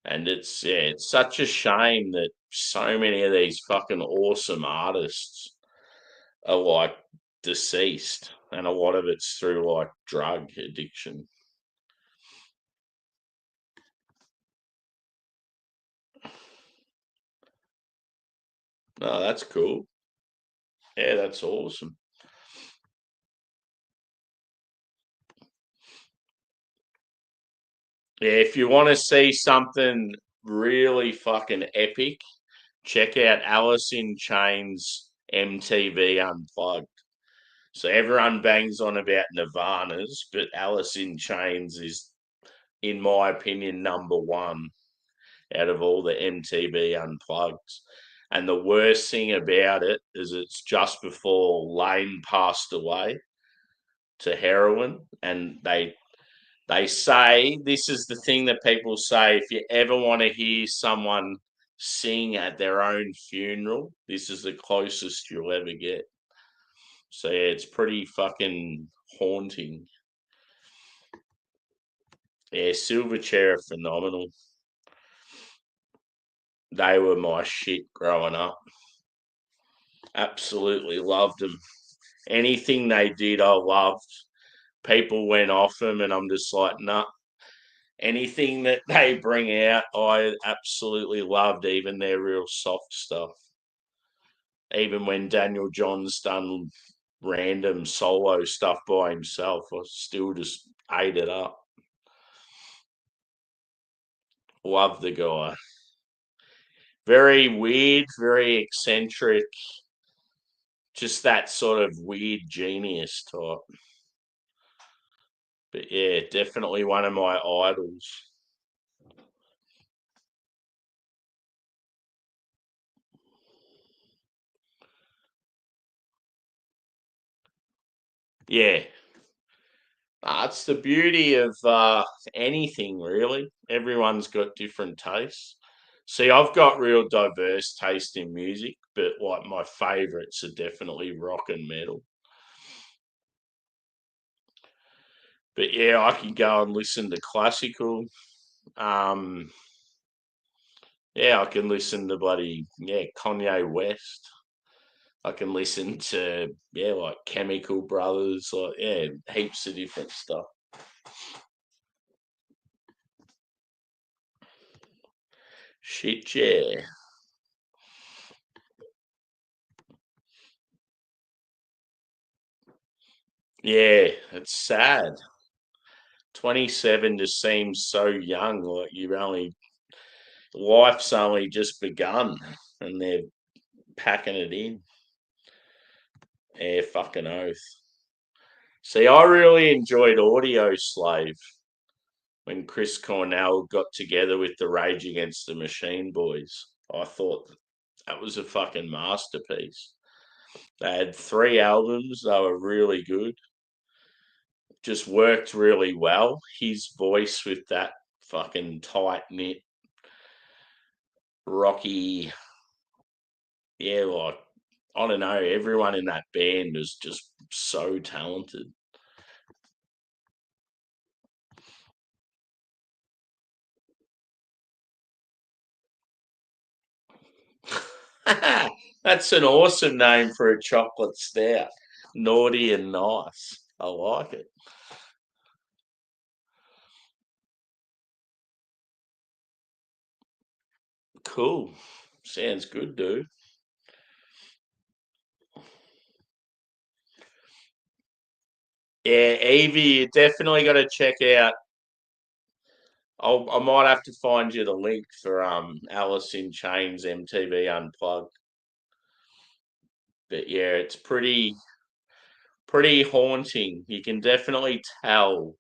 And it's yeah, it's such a shame that so many of these fucking awesome artists are like deceased, and a lot of it's through like drug addiction. No, that's cool. Yeah, that's awesome. Yeah, if you want to see something really fucking epic, check out Alice in Chains MTV Unplugged. So everyone bangs on about Nirvana's, but Alice in Chains is in my opinion, number one out of all the MTV Unplugged. And the worst thing about it is it's just before Lane passed away to heroin, and they say this is the thing that people say: if you ever want to hear someone sing at their own funeral, this is the closest you'll ever get. So yeah, it's pretty fucking haunting. Yeah, Silverchair are phenomenal. They were my shit growing up. Absolutely loved them. Anything they did, I loved. People went off them, and I'm just like, nah. Anything that they bring out, I absolutely loved, even their real soft stuff. Even when Daniel John's done random solo stuff by himself, I still just ate it up. Love the guy. Very weird, very eccentric, just that sort of weird genius type. But yeah, definitely one of my idols. Yeah. It's the beauty of anything, really. Everyone's got different tastes. See, I've got real diverse taste in music, but like my favourites are definitely rock and metal. But yeah, I can go and listen to classical. Um, yeah, I can listen to Kanye West. I can listen to like Chemical Brothers, like heaps of different stuff. Shit, yeah. Yeah, it's sad. 27 just seems so young, like life's only just begun and they're packing it in. Yeah, fucking oath. See, I really enjoyed Audio Slave when Chris Cornell got together with the Rage Against the Machine boys. I thought that was a fucking masterpiece. They had 3 albums, they were really good. Just worked really well. His voice with that fucking tight knit, rocky, like I don't know, everyone in that band was just so talented. That's an awesome name for a chocolate stout. Naughty and nice. I like it. Cool. Sounds good, dude. Yeah, Evie, you definitely got to check out. I might have to find you the link for Alice in Chains MTV Unplugged. But yeah, it's pretty haunting. You can definitely tell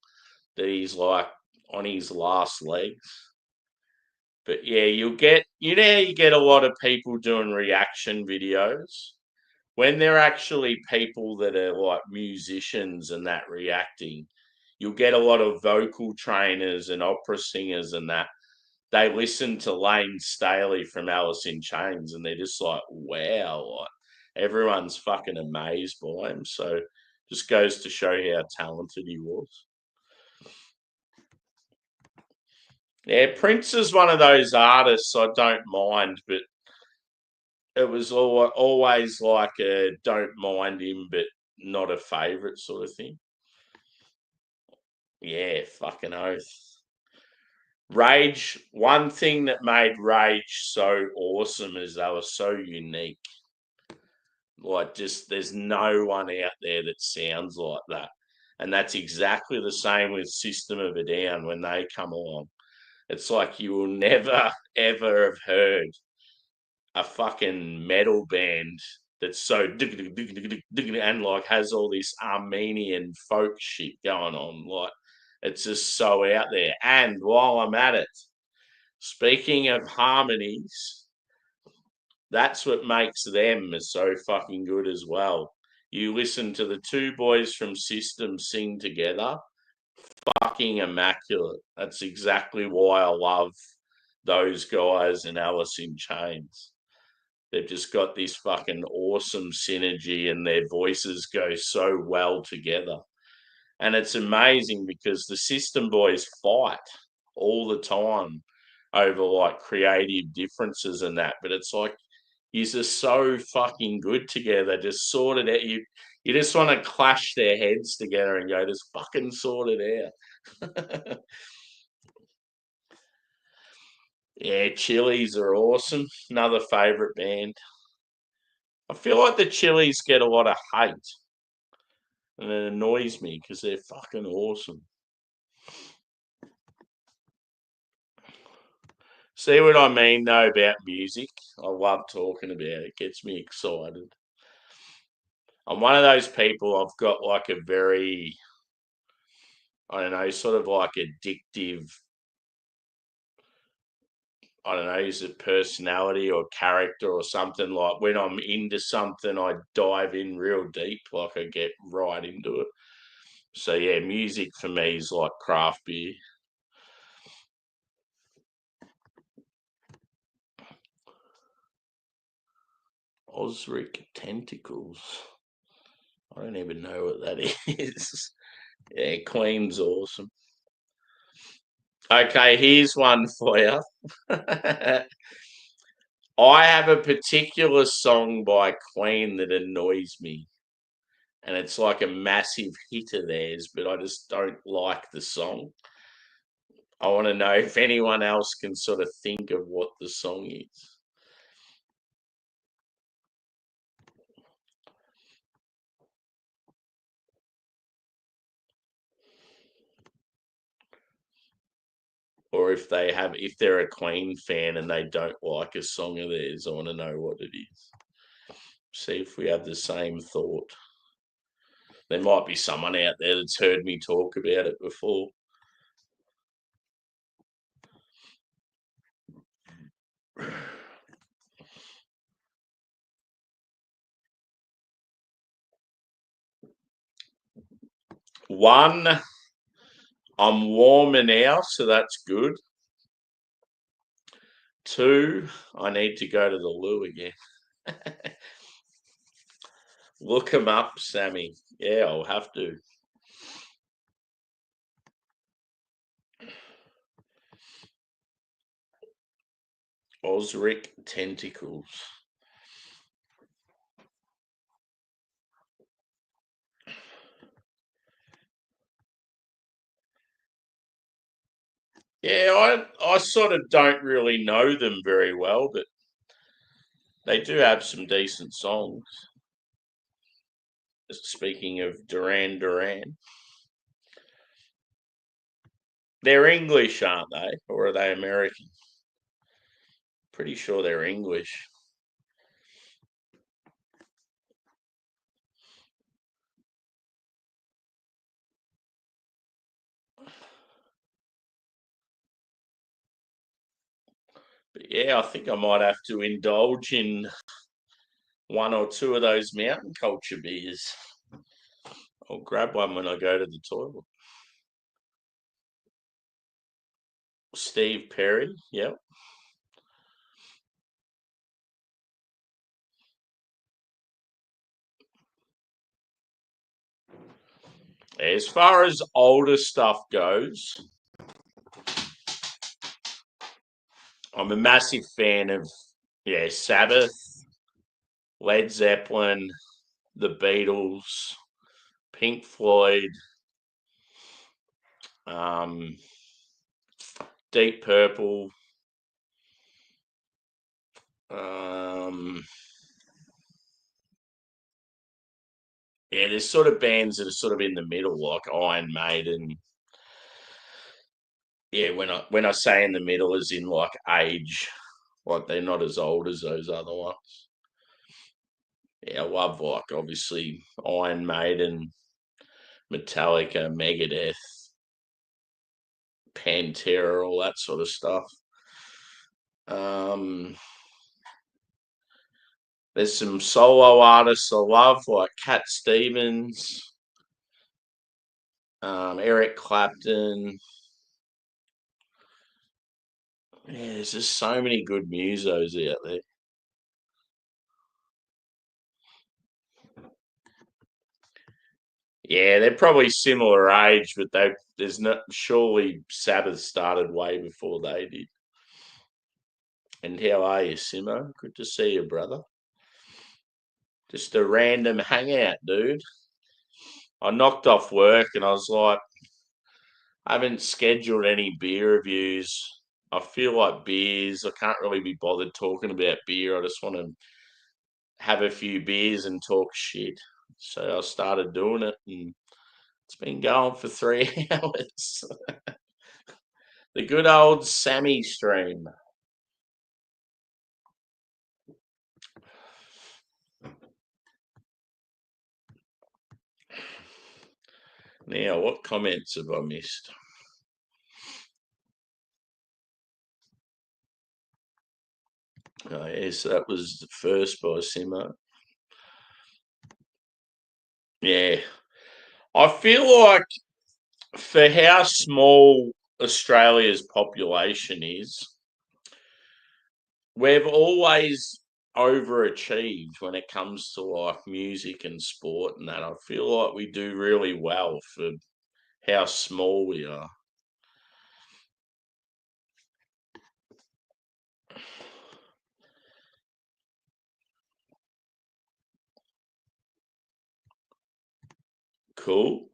that he's like on his last legs. But yeah, you get a lot of people doing reaction videos. When they're actually people that are like musicians and that reacting, you'll get a lot of vocal trainers and opera singers and that. They listen to Lane Staley from Alice in Chains and they're just like, wow, like everyone's fucking amazed by him. So just goes to show how talented he was. Yeah, Prince is one of those artists I don't mind, but it was always like a don't mind him, but not a favourite sort of thing. Yeah, fucking oath. Rage, one thing that made Rage so awesome is they were so unique. Like, just there's no one out there that sounds like that. And that's exactly the same with System of a Down when they come along. It's like you will never, ever have heard a fucking metal band that's so and like has all this Armenian folk shit going on. Like It's just so out there. And while I'm at it, speaking of harmonies, that's what makes them so fucking good as well. You listen to the two boys from System sing together, fucking immaculate. That's exactly why I love those guys and Alice in Chains. They've just got this fucking awesome synergy and their voices go so well together. And it's amazing because the System boys fight all the time over like creative differences and that. But it's like he's just so fucking good together. Just sort it out. You just want to clash their heads together and go, just fucking sort it out. Yeah, Chili's are awesome. Another favourite band. I feel like the Chili's get a lot of hate, and it annoys me because they're fucking awesome. See what I mean, though, about music? I love talking about it. It gets me excited. I'm one of those people, I've got like a very, I don't know, sort of like addictive, I don't know, is it personality or character or something? Like when I'm into something, I dive in real deep, like I get right into it. So yeah, music for me is like craft beer. Osric Tentacles. I don't even know what that is. Yeah, Queen's awesome. Okay, here's one for you. I have a particular song by Queen that annoys me. And it's like a massive hit of theirs, but I just don't like the song. I want to know if anyone else can sort of think of what the song is. Or if they're a Queen fan and they don't like a song of theirs, I want to know what it is. See if we have the same thought. There might be someone out there that's heard me talk about it before. One, I'm warmer now, so that's good. Two, I need to go to the loo again. Look him up, Sammy. Yeah, I'll have to. Osric Tentacles. Yeah, I sort of don't really know them very well, but they do have some decent songs. Speaking of Duran Duran, they're English, aren't they? Or are they American? Pretty sure they're English. But yeah, I think I might have to indulge in one or two of those mountain culture beers. I'll grab one when I go to the toilet. Steve Perry, yep. As far as older stuff goes, I'm a massive fan of Sabbath, Led Zeppelin, the Beatles, Pink Floyd, um, Deep Purple. Um, there's sort of bands that are sort of in the middle, like Iron Maiden. Yeah, when I say in the middle, as in like age, like they're not as old as those other ones. Yeah, I love like obviously Iron Maiden, Metallica, Megadeth. Pantera, all that sort of stuff. There's some solo artists I love, like Cat Stevens, Eric Clapton. Yeah, there's just so many good musos out there. Yeah, they're probably similar age, but there's not surely Sabbath started way before they did. And how are you, Simo? Good to see you, brother. Just a random hangout, dude. I knocked off work and I was like, I haven't scheduled any beer reviews. I feel like beers. I can't really be bothered talking about beer. I just want to have a few beers and talk shit. So I started doing it and it's been going for 3 hours. The good old Sammy stream. Now, what comments have I missed? Oh, yes, that was the first by Simo. Yeah. I feel like for how small Australia's population is, we've always overachieved when it comes to like music and sport and that. I feel like we do really well for how small we are. Cool.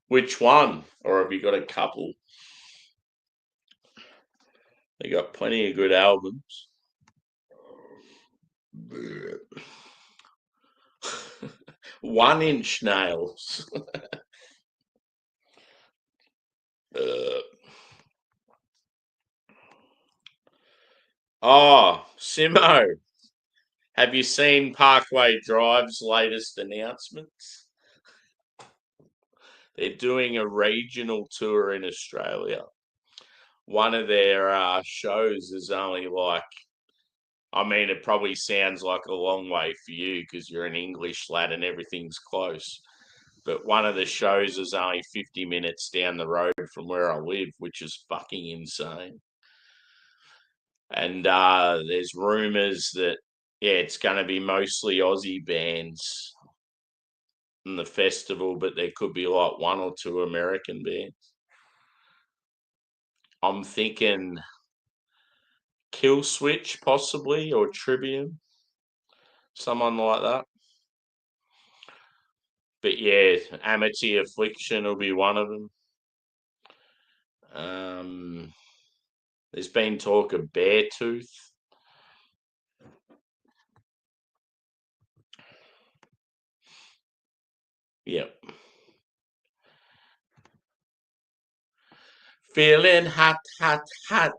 Which one? Or have you got a couple? They got plenty of good albums. 1 Inch Nails. uh, oh, Simo, have you seen Parkway Drive's latest announcements? They're doing a regional tour in Australia. One of their shows is only like, I mean, it probably sounds like a long way for you because you're an English lad and everything's close. But one of the shows is only 50 minutes down the road from where I live, which is fucking insane. And there's rumors that, yeah, it's going to be mostly Aussie bands in the festival, but there could be like one or two American bands. I'm thinking Kill Switch possibly or Trivium, someone like that. But yeah, Amity Affliction will be one of them. There's been talk of Beartooth. Yep. Feeling hot, hot, hot.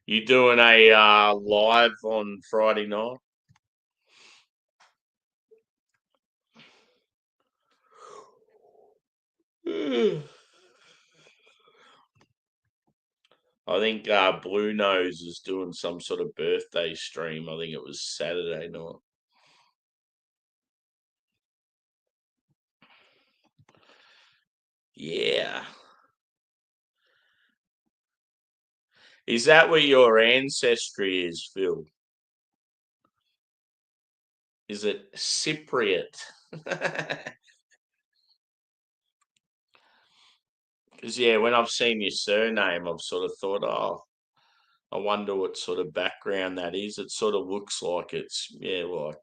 You doing a live on Friday night? I think Blue Nose is doing some sort of birthday stream. I think it was Saturday night. Yeah. Is that where your ancestry is, Phil? Is it Cypriot? Because, yeah, when I've seen your surname, I've sort of thought, oh, I wonder what sort of background that is. It sort of looks like it's, yeah, like,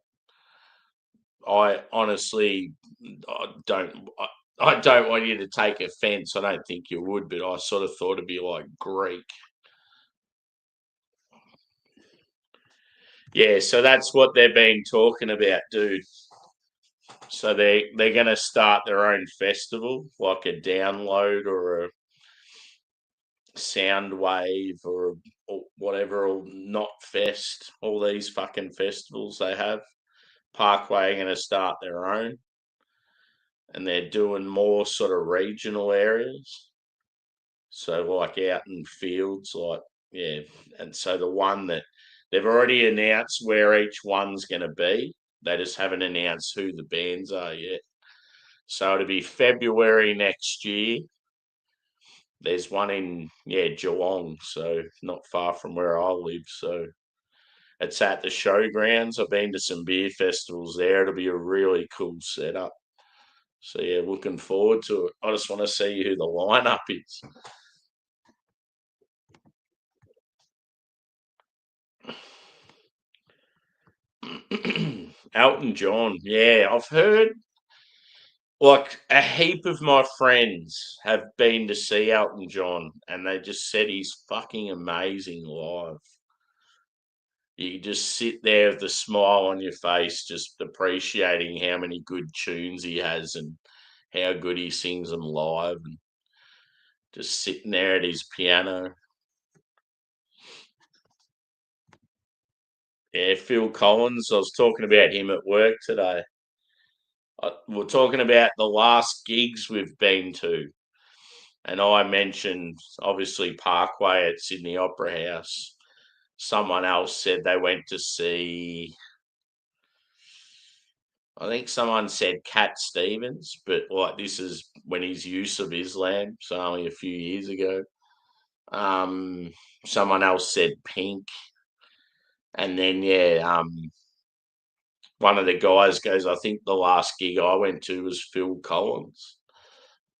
I honestly, I don't want you to take offense. I don't think you would, but I sort of thought it'd be like Greek. Yeah, so that's what they've been talking about, dude. So they're going to start their own festival, like a download or a sound wave or whatever, or not fest. All these fucking festivals they have. Parkway are going to start their own. and they're doing more sort of regional areas. So like out in fields, like yeah, and so the one that they've already announced where each one's going to be. They just haven't announced who the bands are yet. So it'll be February next year. There's one in Geelong, so not far from where I live. So it's at the showgrounds. I've been to some beer festivals there. It'll be a really cool setup. So yeah, looking forward to it. I just want to see who the lineup is. Elton John, yeah, I've heard like a heap of my friends have been to see Elton John, and they just said he's fucking amazing live. You just sit there with a smile on your face, just appreciating how many good tunes he has and how good he sings them live, and just sitting there at his piano. Yeah, Phil Collins. I was talking about him at work today. We're talking about the last gigs we've been to, and I mentioned obviously Parkway at Sydney Opera House. Someone else said they went to see. I think someone said Cat Stevens, but like this is when his use of Islam, so only a few years ago. Um, Someone else said Pink, and then one of the guys goes, I think the last gig I went to was Phil Collins.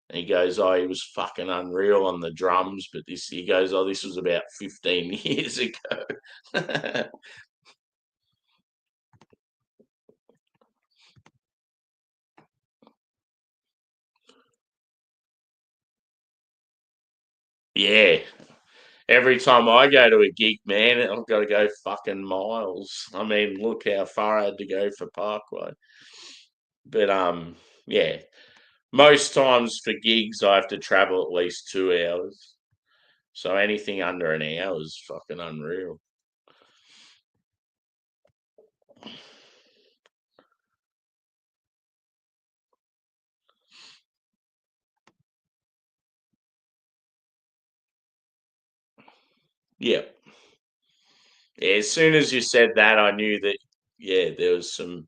And he goes, oh, he was fucking unreal on the drums, but he goes, oh, this was about 15 years ago. Yeah. Every time I go to a gig, man, I've got to go fucking miles. I mean, look how far I had to go for Parkway. But yeah. Most times for gigs I have to travel at least 2 hours. So anything under an hour is fucking unreal. Yeah. Yeah, as soon as you said that, I knew that, yeah, there was some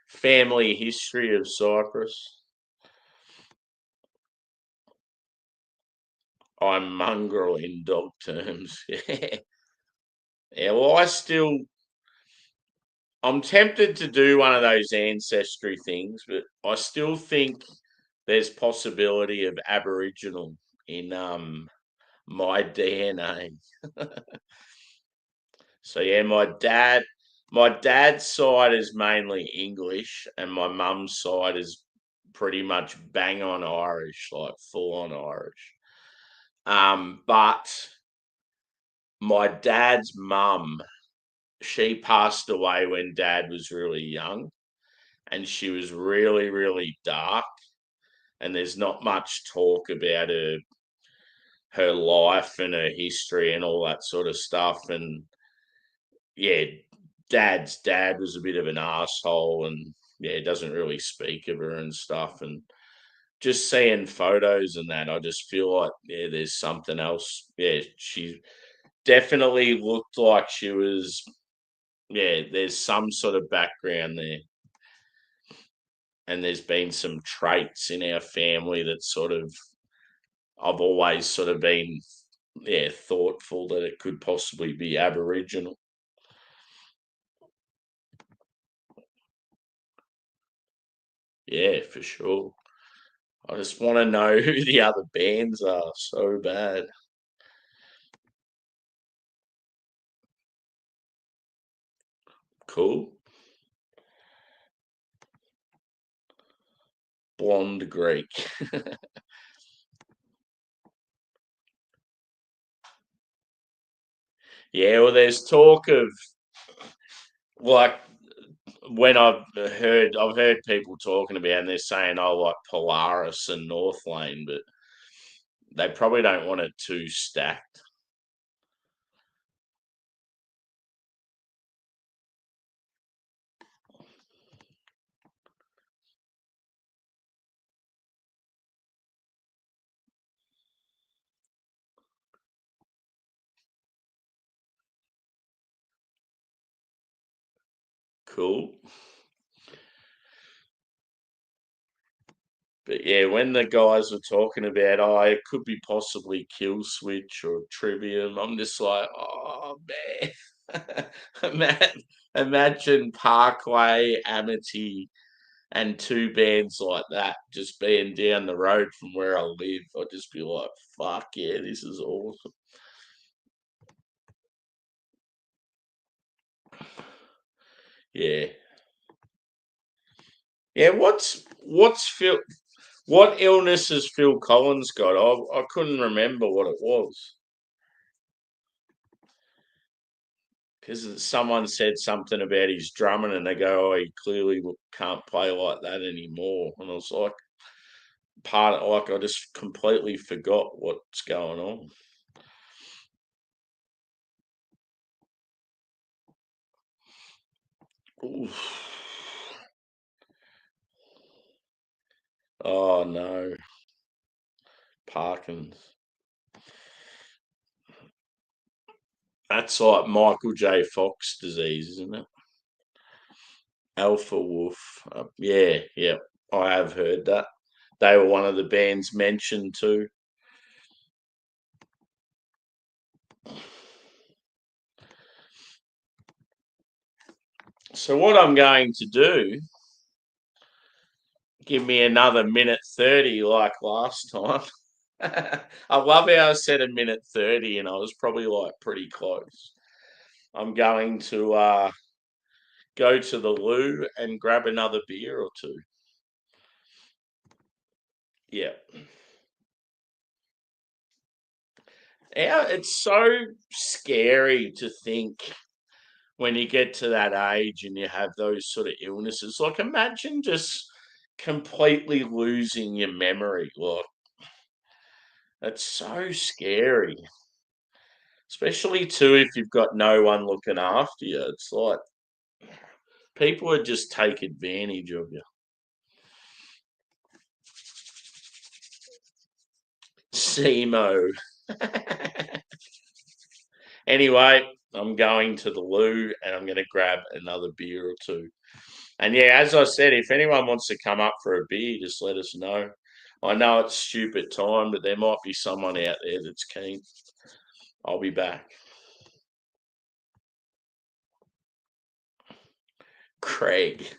family history of Cyprus. I'm mongrel in dog terms. Yeah. Yeah, well, I'm tempted to do one of those ancestry things, but I still think there's possibility of Aboriginal in my DNA. So yeah, my dad's side is mainly English, and my mum's side is pretty much bang on Irish, like full on Irish. But my dad's mum, she passed away when dad was really young, and she was really, really dark. And there's not much talk about her life and her history and all that sort of stuff. And yeah, dad's dad was a bit of an asshole, and yeah, doesn't really speak of her and stuff. And just seeing photos and that, I just feel like yeah, there's something else. Yeah, she definitely looked like she was. Yeah, there's some sort of background there, and there's been some traits in our family that sort of I've always sort of been thoughtful that it could possibly be Aboriginal. Yeah, for sure. I just want to know who the other bands are so bad. Cool. Blonde Greek. Yeah, well, there's talk of like when I've heard people talking about, and they're saying, "Oh, like Polaris and North Lane," but they probably don't want it too stacked. Cool. But yeah, when the guys were talking about, oh, it could be possibly Kill Switch or Trivium, I'm just like, oh man, imagine Parkway, Amity, and two bands like that just being down the road from where I live. I'd just be like, fuck yeah, this is awesome. Yeah, yeah. What's Phil? What illness has Phil Collins got? I couldn't remember what it was. Because someone said something about his drumming, and they go, "Oh, he clearly can't play like that anymore." And I was like, I just completely forgot what's going on. Oof. Oh no, Parkins. That's like Michael J. Fox disease, isn't it? Alpha Wolf. Yeah, yeah, I have heard that. They were one of the bands mentioned too. So what I'm going to do, give me another minute 30 like last time. I love how I said a minute 30 and I was probably like pretty close. I'm going to go to the loo and grab another beer or two. Yeah. Yeah, it's so scary to think when you get to that age and you have those sort of illnesses. Like, imagine just completely losing your memory. Like, it's so scary, especially too if you've got no one looking after you. It's like people would just take advantage of you. SEMO. Anyway, I'm going to the loo and I'm going to grab another beer or two. And yeah, as I said, if anyone wants to come up for a beer, just let us know. I know it's stupid time, but there might be someone out there that's keen. I'll be back. Craig.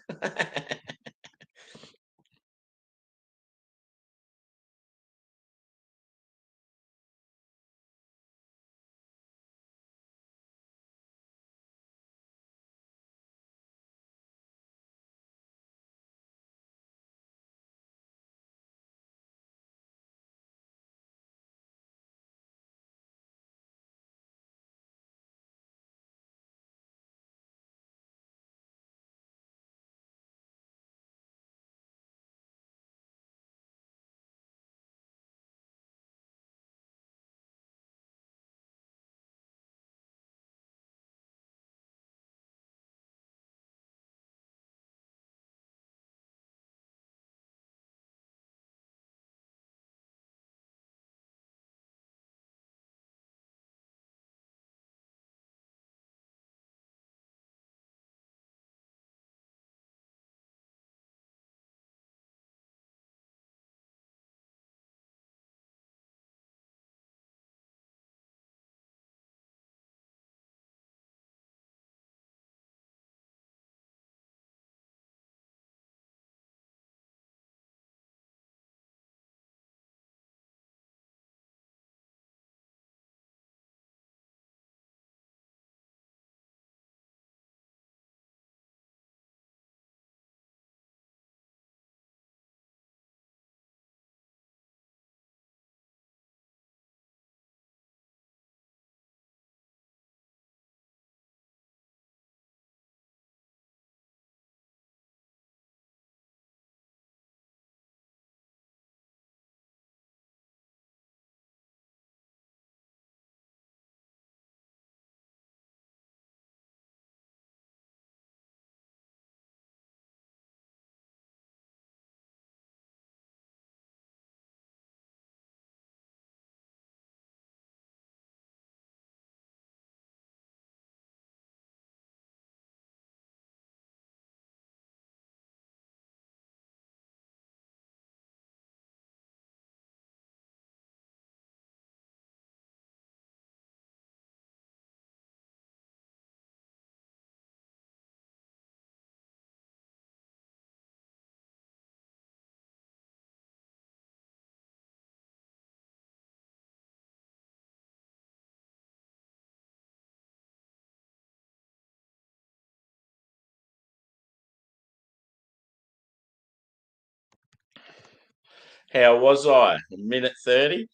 How was I? A minute 30?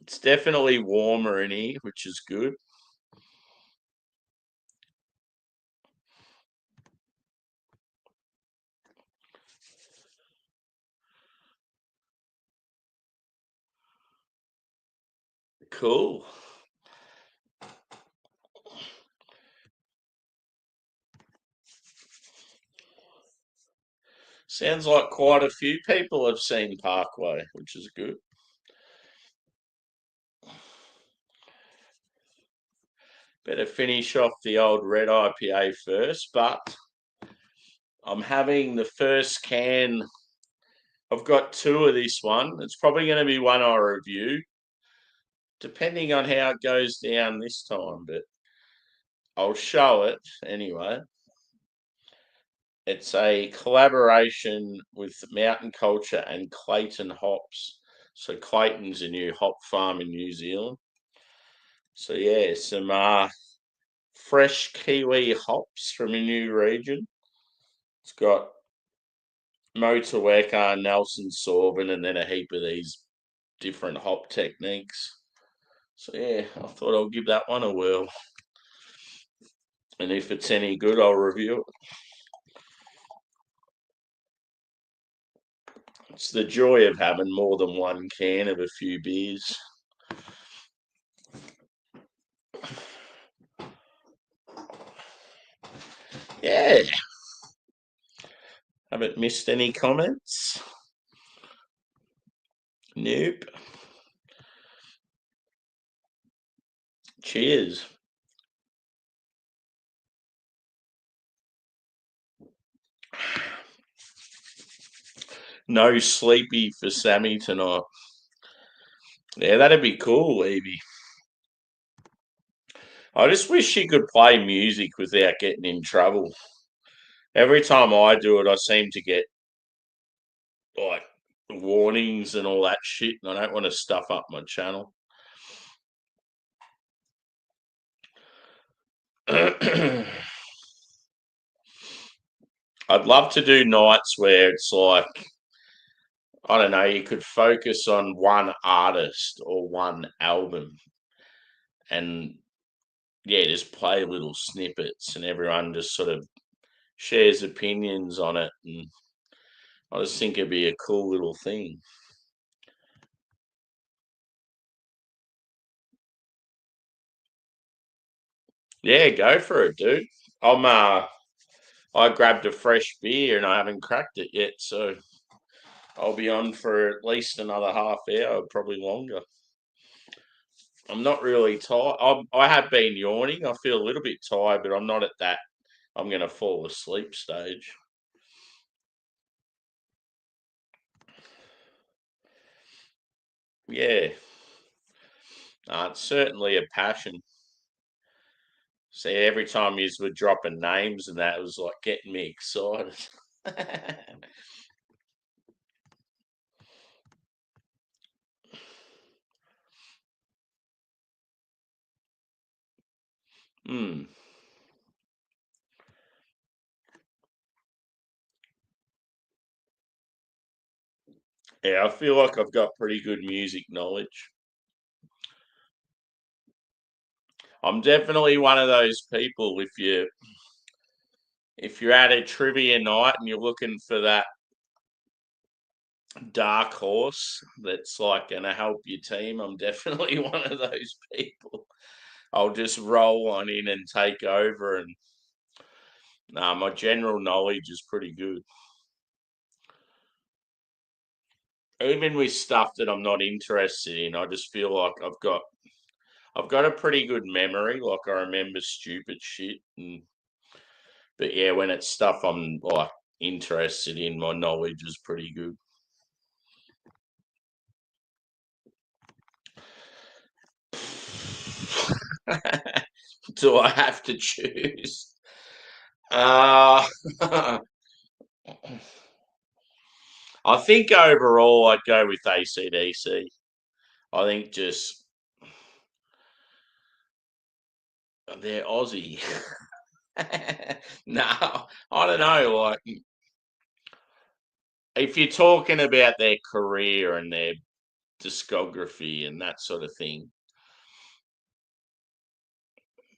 It's definitely warmer in here, which is good. Cool. Sounds like quite a few people have seen Parkway, which is good. Better finish off the old red IPA first, but I'm having the first can. I've got two of this one. It's probably going to be one I review, depending on how it goes down this time, but I'll show it anyway. It's a collaboration with Mountain Culture and Clayton Hops. So Clayton's a new hop farm in New Zealand. So yeah, some fresh kiwi hops from a new region. It's got Motueka, Nelson Sauvin, and then a heap of these different hop techniques. So yeah, I thought I'll give that one a whirl. And if it's any good, I'll review it. It's the joy of having more than one can of a few beers. Yeah. Haven't missed any comments? Nope. Cheers. No sleepy for Sammy tonight. Yeah, that'd be cool, Evie. I just wish she could play music without getting in trouble. Every time I do it, I seem to get like warnings and all that shit, and I don't want to stuff up my channel. I'd love to do nights where it's like, I don't know, you could focus on one artist or one album and yeah, just play little snippets and everyone just sort of shares opinions on it. And I just think it'd be a cool little thing. Yeah, go for it, dude. I grabbed a fresh beer and I haven't cracked it yet, so I'll be on for at least another half hour, probably longer. I'm not really tired. I have been yawning. I feel a little bit tired, but I'm not at that I'm going to fall asleep stage. Yeah, it's certainly a passion. See, every time you were dropping names and that was like getting me excited. Hmm. Yeah, I feel like I've got pretty good music knowledge. I'm definitely one of those people. If you're at a trivia night and you're looking for that dark horse that's like going to help your team, I'm definitely one of those people. I'll just roll on in and take over, and my general knowledge is pretty good. Even with stuff that I'm not interested in, I just feel like I've got a pretty good memory. Like I remember stupid shit, but yeah, when it's stuff I'm like interested in, my knowledge is pretty good. Do I have to choose? Uh, I think overall I'd go with AC/DC. I think just they're Aussie. No, I don't know. Like, if you're talking about their career and their discography and that sort of thing,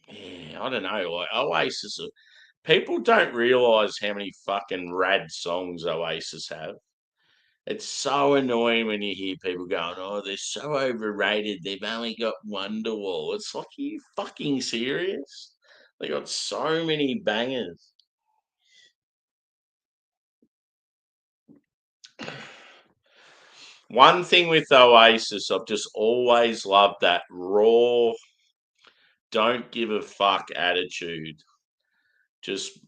yeah, I don't know. Like Oasis, people don't realize how many fucking rad songs Oasis have. It's so annoying when you hear people going, "Oh, they're so overrated. They've only got Wonderwall." It's like, are you fucking serious? They got so many bangers. One thing with Oasis, I've just always loved that raw, don't give a fuck attitude. Just,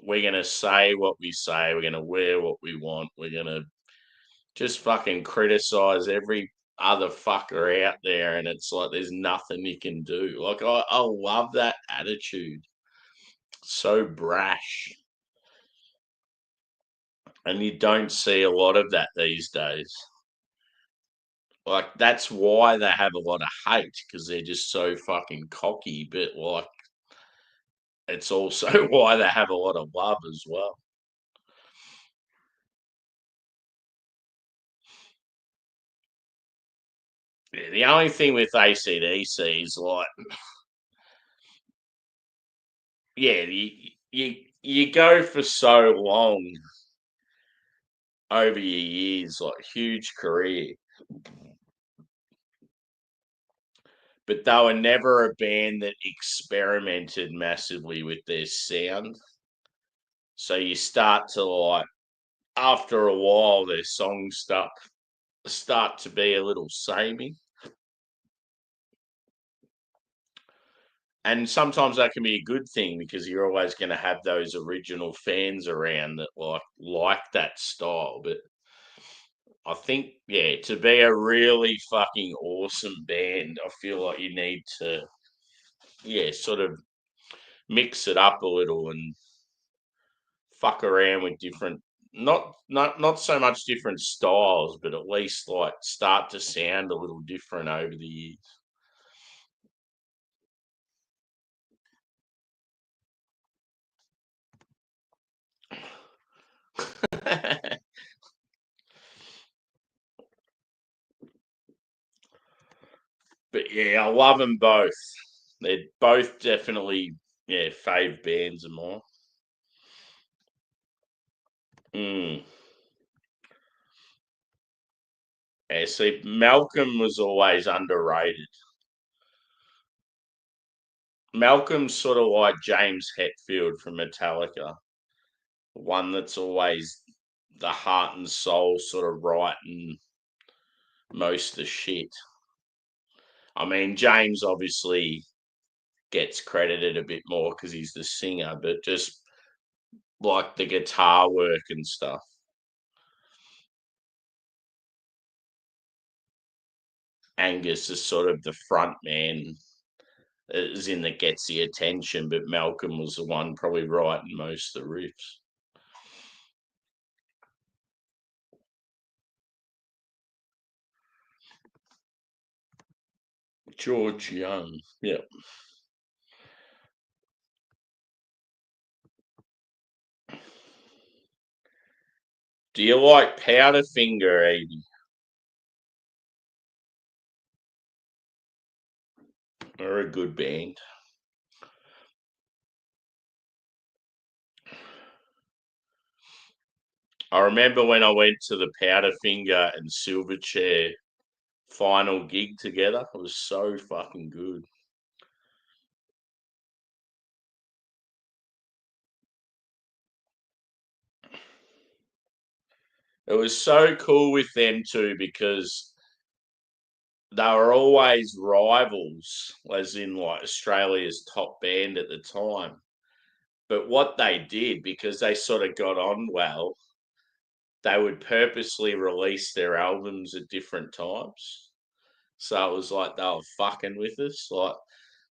we're gonna say what we say. We're gonna wear what we want. We're gonna just fucking criticize every other fucker out there, and it's like there's nothing you can do. Like, I love that attitude. So brash, and you don't see a lot of that these days. Like, that's why they have a lot of hate, because they're just so fucking cocky. But like, it's also why they have a lot of love as well. Yeah, the only thing with ACDC is like, yeah, you go for so long over your years, like huge career, but they were never a band that experimented massively with their sound. So you start to like, after a while, their songs start to be a little samey. And sometimes that can be a good thing, because you're always going to have those original fans around that like that style. But I think, yeah, to be a really fucking awesome band, I feel like you need to, yeah, sort of mix it up a little and fuck around with different, not so much different styles, but at least like start to sound a little different over the years. But yeah, I love them both. They're both definitely, yeah, fave bands of mine. Mm. Yeah, see, Malcolm was always underrated. Malcolm's sort of like James Hetfield from Metallica, one that's always the heart and soul sort of writing most of the shit. I mean, James obviously gets credited a bit more because he's the singer, but just like the guitar work and stuff. Angus is sort of the front man, as in that gets the attention, but Malcolm was the one probably writing most of the riffs. George Young, yeah. Do you like Powderfinger, Edie? They're a good band. I remember when I went to the Powderfinger and Silverchair final gig together. It was so fucking good. It was so cool with them too, because they were always rivals, as in like Australia's top band at the time. But what they did, because they sort of got on well, they would purposely release their albums at different times. So it was like they were fucking with us. Like,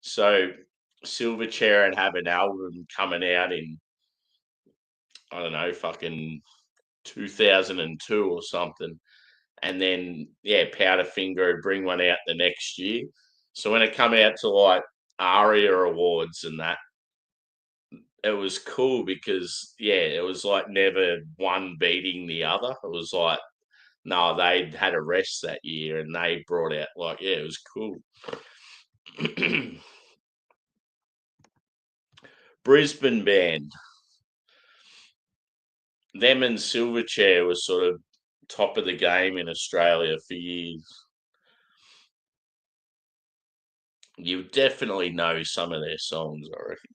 so Silverchair would have an album coming out in, I don't know, fucking 2002 or something. And then, yeah, Powderfinger would bring one out the next year. So when it come out to like ARIA Awards and that, it was cool because it was like never one beating the other. It was like no, they'd had a rest that year and they brought out like it was cool. Brisbane band, them and Silverchair was sort of top of the game in Australia for years. You definitely know some of their songs, I reckon.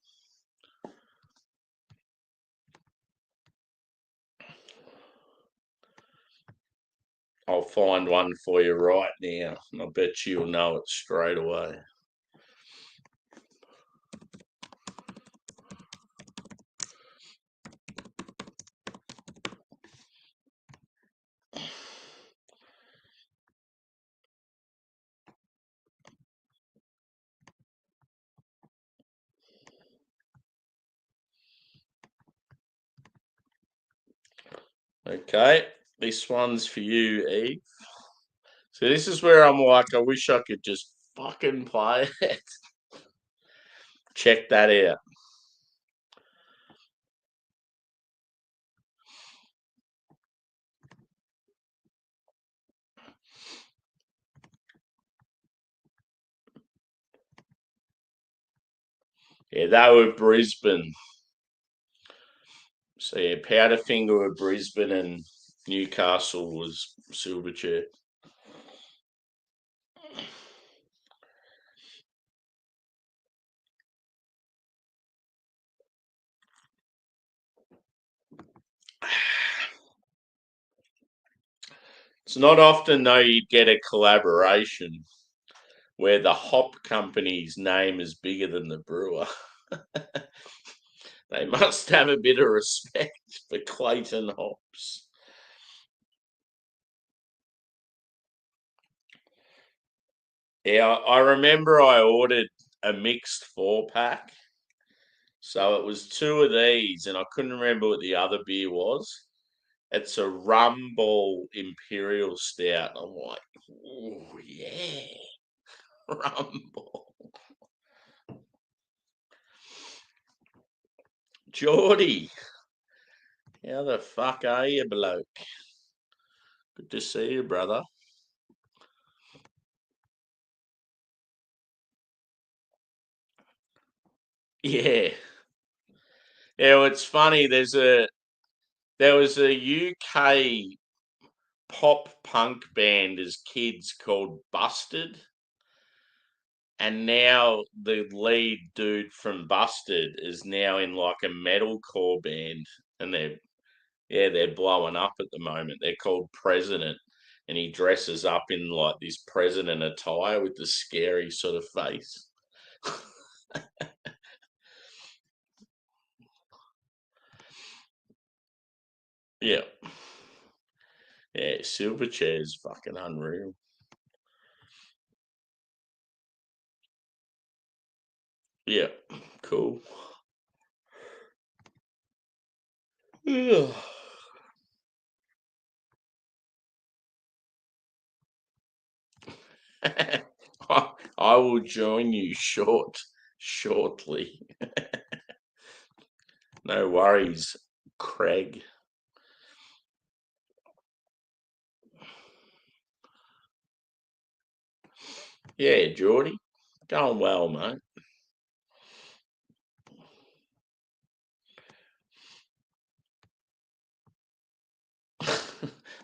I'll find one for you right now. I bet you'll know it straight away. Okay, this one's for you, Eve. So this is where I'm like, I wish I could just fucking play it. Check that out. Yeah, they were Brisbane. So yeah, Powderfinger were Brisbane and Newcastle was Silverchair. It's not often though you get a collaboration where the hop company's name is bigger than the brewer. They must have a bit of respect for Clayton hops. Yeah, I remember I ordered a mixed 4-pack. So it was two of these, and I couldn't remember what the other beer was. It's a Rumble Imperial Stout. I'm like, oh yeah, Rumble. Geordie, how the fuck are you, bloke? Good to see you, brother. Yeah. Yeah, well, it's funny. There was a UK pop punk band as kids called Busted, and now the lead dude from Busted is now in like a metalcore band, and they're blowing up at the moment. They're called President, and he dresses up in like this president attire with the scary sort of face. Yeah, yeah, Silverchair's fucking unreal. Yeah, cool. Yeah. I will join you shortly. No worries, Craig. Yeah, Geordie. Going well, mate.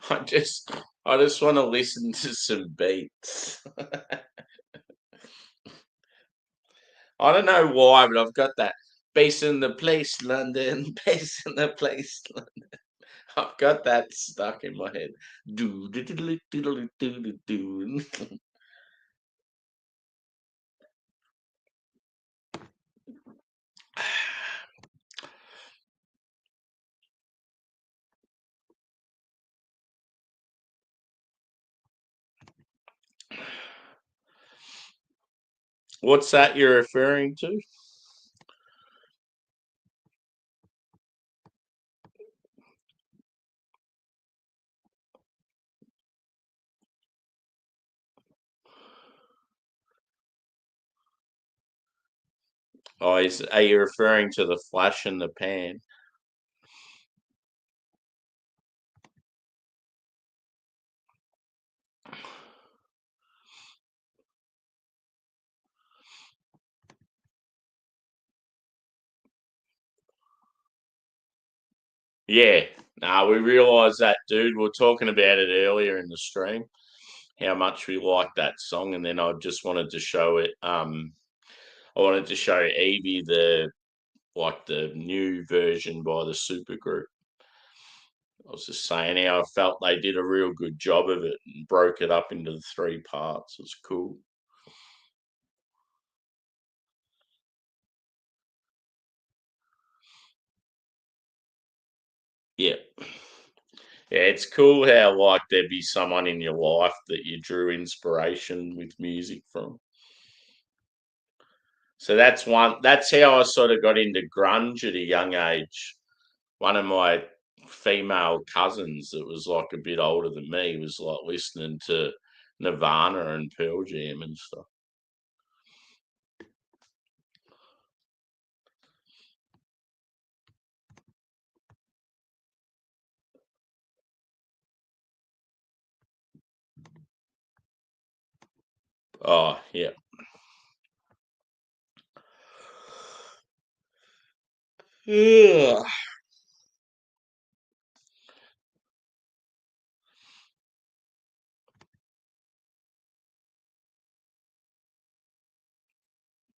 I just I just want to listen to some beats. I don't know why, but I've got that bass in the place, London, bass in the place. I've got that stuck in my head. Do do do do do do do do. What's that you're referring to? Oh, are you referring to the flash in the pan? Yeah. No, we realised that, dude. We were talking about it earlier in the stream, how much we liked that song, and then I just wanted to show it. I wanted to show Evie the new version by the supergroup. I was just saying how I felt they did a real good job of it and broke it up into the three parts. It was cool. Yeah. Yeah, it's cool how like there'd be someone in your life that you drew inspiration with music from. So that's how I sort of got into grunge at a young age. One of my female cousins that was like a bit older than me was like listening to Nirvana and Pearl Jam and stuff. Oh, yeah. Yeah,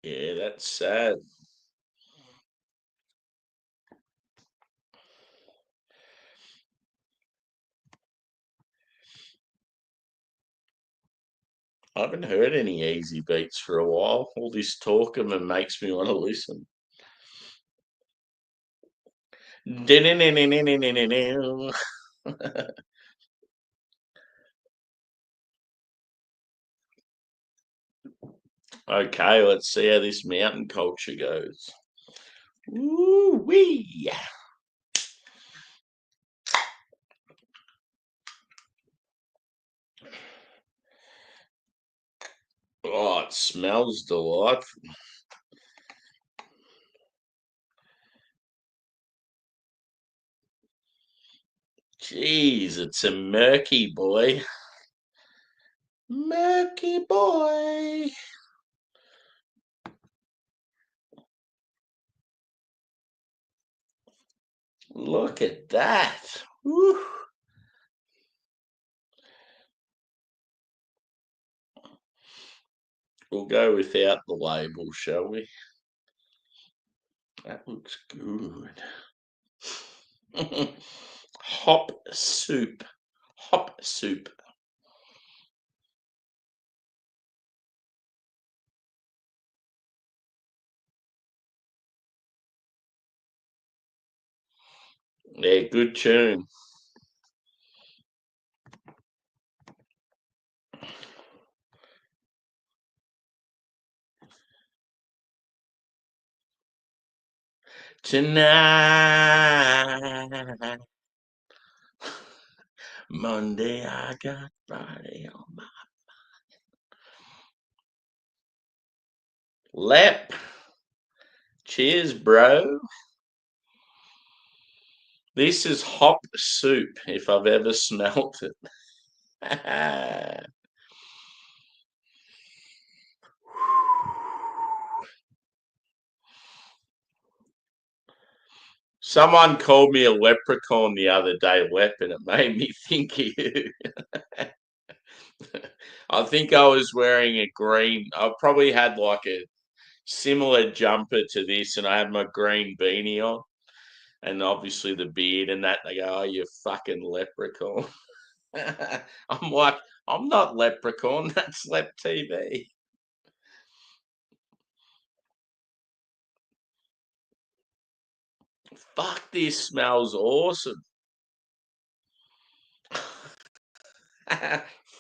yeah, that's sad. I haven't heard any easy beats for a while. All this talk of them makes me want to listen. Okay, let's see how this mountain culture goes. Woo wee! Oh, it smells delightful. Jeez, it's a murky boy. Murky boy. Look at that. Woo. We'll go without the label, shall we? That looks good. Hop soup. Hop soup. Yeah, good tune. Tonight, Monday, I got Friday on my lap. Cheers, bro. This is hop soup if I've ever smelt it. Someone called me a leprechaun the other day, Lep, and it made me think of you. I think I was wearing a green. I probably had like a similar jumper to this, and I had my green beanie on, and obviously the beard and that. They go, "Oh, you fucking leprechaun." I'm like, I'm not leprechaun. That's Lep TV. Fuck, this smells awesome.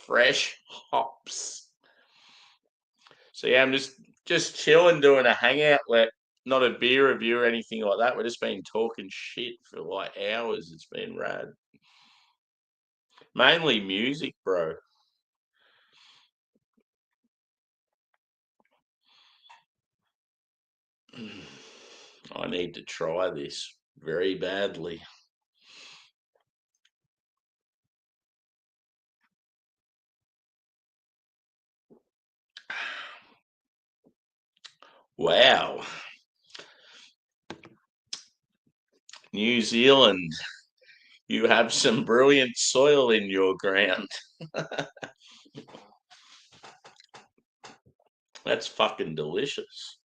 Fresh hops. So yeah, I'm just chilling, doing a hangout. Not a beer review or anything like that. We've just been talking shit for like hours. It's been rad. Mainly music, bro. I need to try this very badly. Wow. New Zealand, you have some brilliant soil in your ground. That's fucking delicious.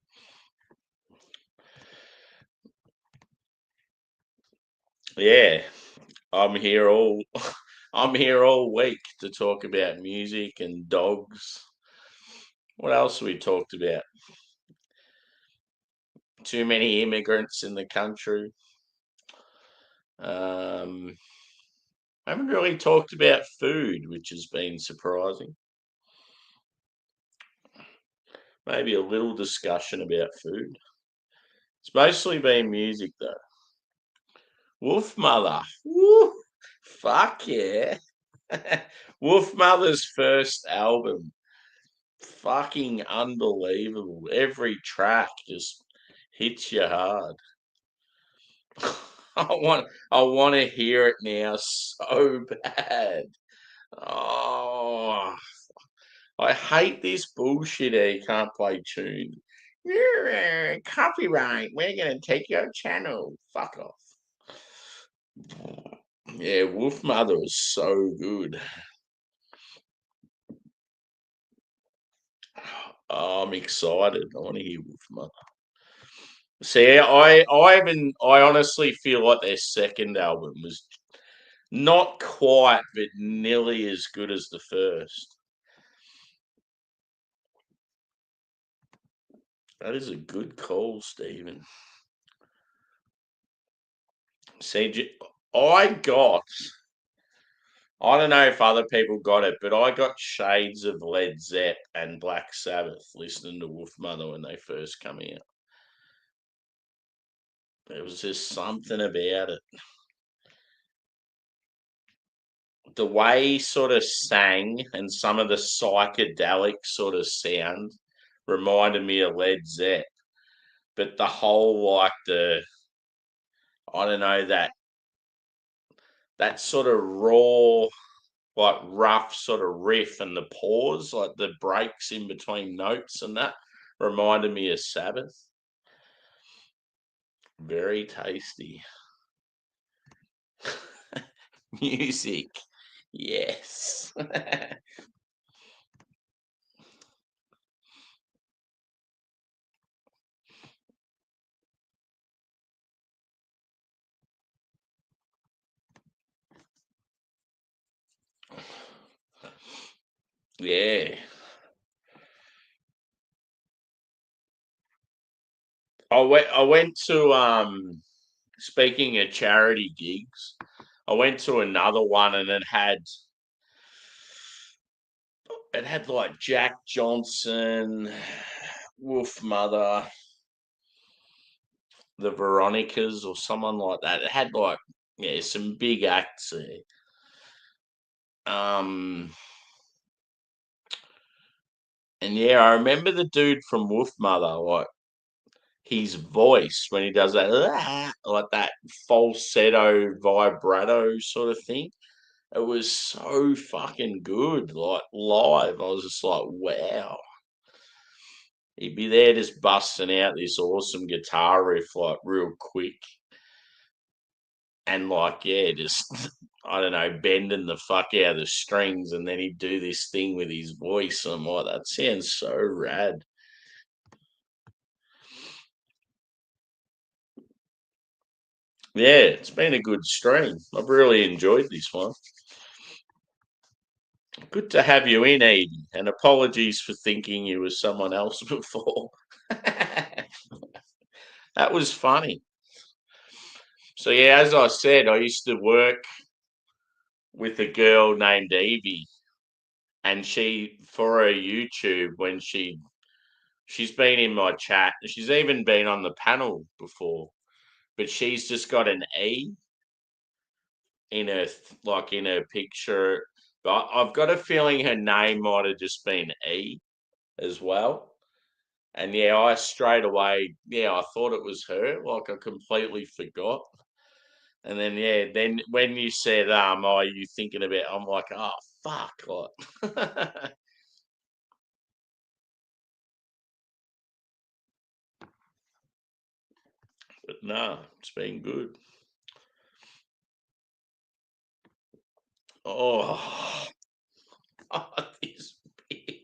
Yeah, I'm here all I'm here all week to talk about music and dogs. What else we talked about? Too many immigrants in the country. Um, I haven't really talked about food, which has been surprising. Maybe a little discussion about food. It's mostly been music though. Wolf Mother. Woo! Fuck yeah. Wolf Mother's first album. Fucking unbelievable. Every track just hits you hard. I want to hear it now so bad. Oh, I hate this bullshit. You can't play tune. Yeah, copyright. We're gonna take your channel. Fuck off. Yeah, Wolf Mother was so good. Oh, I'm excited. I want to hear Wolf Mother. See, I honestly feel like their second album was not quite, but nearly as good as the first. That is a good call, Stephen. See, I don't know if other people got it, but I got shades of Led Zepp and Black Sabbath listening to Wolf Mother when they first come out. There was just something about it. The way he sort of sang and some of the psychedelic sort of sound reminded me of Led Zepp. But the whole I don't know, that sort of raw, like rough sort of riff and the pause, like the breaks in between notes and that reminded me of Sabbath. Very tasty. Music. Yes. Yeah. I went to speaking of charity gigs, I went to another one and it had like Jack Johnson, Wolf Mother, the Veronicas or someone like that. It had like some big acts there. Um and yeah, I remember the dude from Wolf Mother, like his voice when he does that like that falsetto vibrato sort of thing. It was so fucking good. Like live, I was just like, wow. He'd be there just busting out this awesome guitar riff like real quick. And like, yeah, just I don't know, bending the fuck out of the strings, and then he'd do this thing with his voice. I'm like, that sounds so rad. Yeah, it's been a good stream. I've really enjoyed this one. Good to have you in, Eden, and apologies for thinking you were someone else before. That was funny. So yeah, as I said, I used to work with a girl named Evie, and she for her YouTube when she's been in my chat. She's even been on the panel before, but she's just got an E in her like in her picture. But I've got a feeling her name might have just been E as well. And yeah, I straight away, I thought it was her. Like I completely forgot. And then then when you said, are you thinking about? I'm like, oh fuck, like. But no, it's been good. Oh, this beer.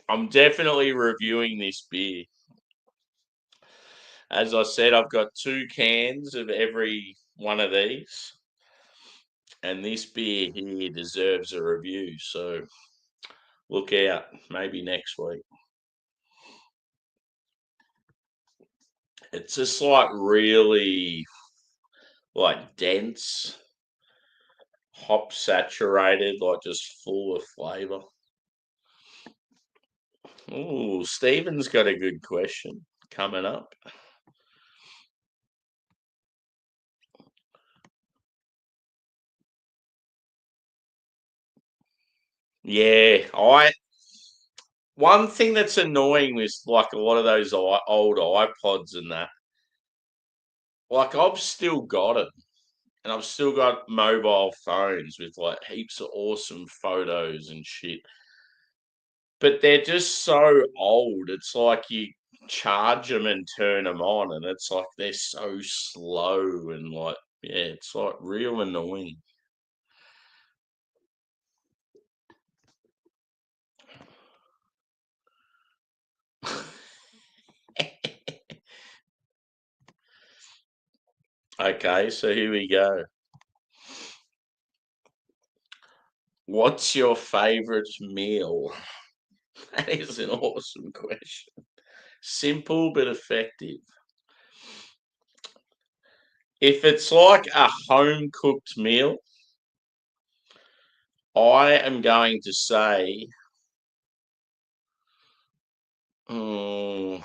I'm definitely reviewing this beer. As I said, I've got 2 cans of every one of these, and this beer here deserves a review. So look out, maybe next week. It's just like really like dense, hop saturated, like just full of flavour. Oh, Stephen's got a good question coming up. Yeah, one thing that's annoying with like a lot of those old iPods and that, like I've still got it, and I've still got mobile phones with like heaps of awesome photos and shit. But they're just so old. It's like you charge them and turn them on, and it's like they're so slow and like it's like real annoying. Okay, so here we go. What's your favorite meal? That is an awesome question. Simple but effective. If it's like a home cooked meal, I am going to say,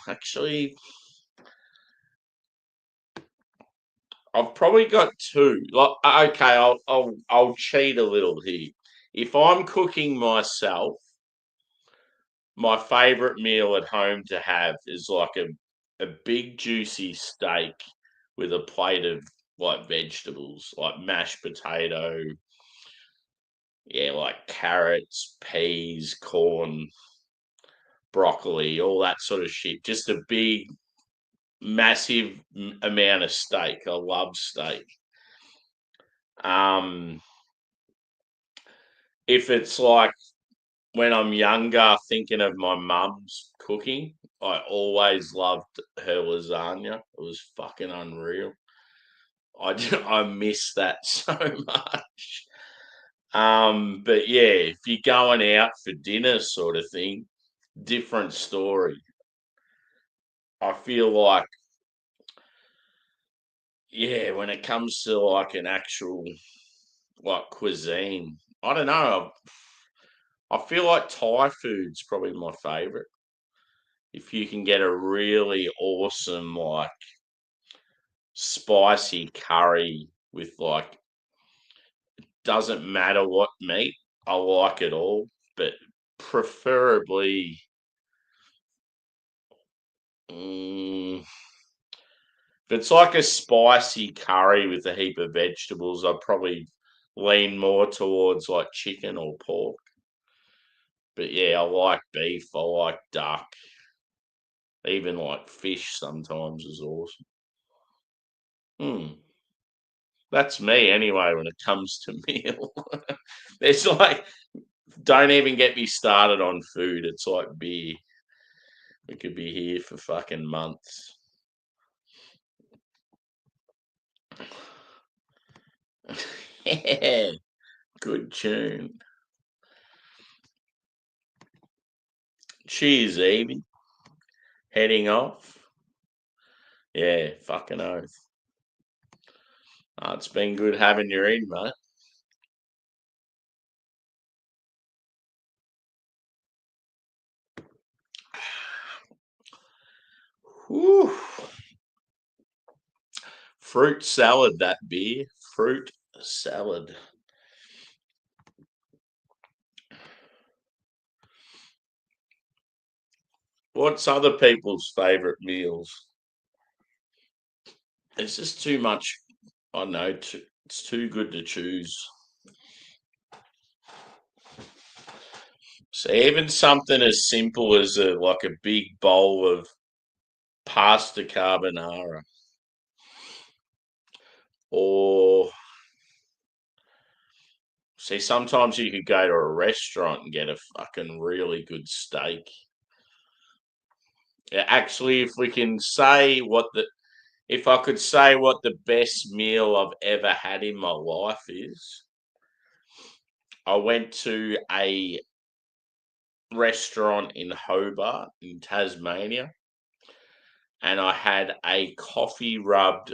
actually, I've probably got 2. Like, okay, I'll cheat a little here. If I'm cooking myself, my favorite meal at home to have is like a big juicy steak with a plate of like vegetables, like mashed potato, like carrots, peas, corn, broccoli, all that sort of shit. Just a big, massive amount of steak. I love steak. Um, if it's like when I'm younger, thinking of my mum's cooking, I always loved her lasagna. It was fucking unreal. I miss that so much. But yeah, if you're going out for dinner, sort of thing, different story. I feel like, when it comes to like an actual like cuisine, I don't know. I feel like Thai food's probably my favorite. If you can get a really awesome like spicy curry with like doesn't matter what meat, I like it all, but preferably if it's like a spicy curry with a heap of vegetables, I'd probably lean more towards like chicken or pork. But yeah, I like beef, I like duck, even like fish sometimes is awesome. Hmm. That's me anyway when it comes to meal. It's like don't even get me started on food. It's like beer. We could be here for fucking months. Yeah, good tune. Cheers, Evie. Heading off. Yeah, fucking oath. It's been good having you in, mate. Whew. Fruit salad, that beer. Fruit salad. What's other people's favourite meals? It's just too much. I know it's too good to choose. So even something as simple as a big bowl of pasta carbonara, or see, sometimes you could go to a restaurant and get a fucking really good steak. Yeah, actually, if I could say what the best meal I've ever had in my life is, I went to a restaurant in Hobart in Tasmania, and I had a coffee rubbed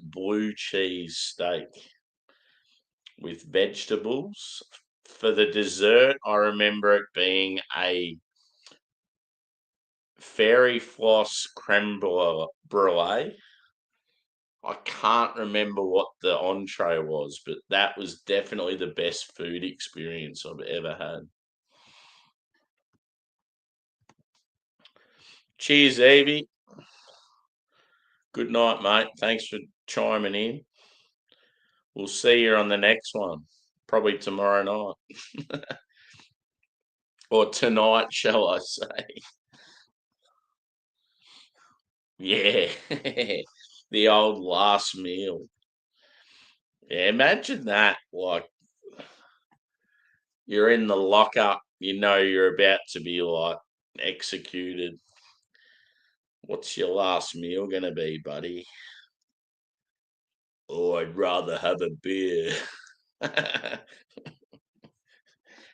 blue cheese steak with vegetables. For the dessert, I remember it being a fairy floss creme brulee. I can't remember what the entree was, but that was definitely the best food experience I've ever had. Cheers, Evie. Good night, mate. Thanks for chiming in. We'll see you on the next one, probably tomorrow night. Or tonight, shall I say. Yeah. The old last meal. Yeah, imagine that. Like, you're in the lockup, you know you're about to be like executed. What's your last meal gonna be, buddy? Oh, I'd rather have a beer.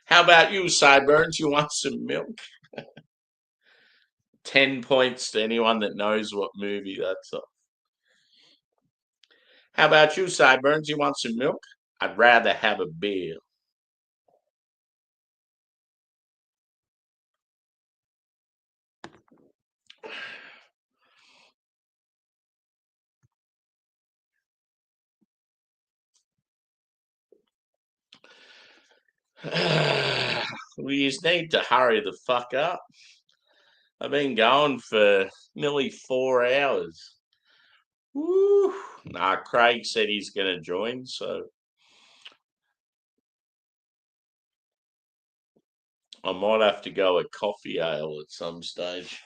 How about you, Sideburns? You want some milk? 10 points to anyone that knows what movie that's of. How about you, Sideburns? You want some milk? I'd rather have a beer. We just need to hurry the fuck up. I've been going for nearly 4 hours. Woo. Nah, Craig said he's going to join, so I might have to go a coffee ale at some stage.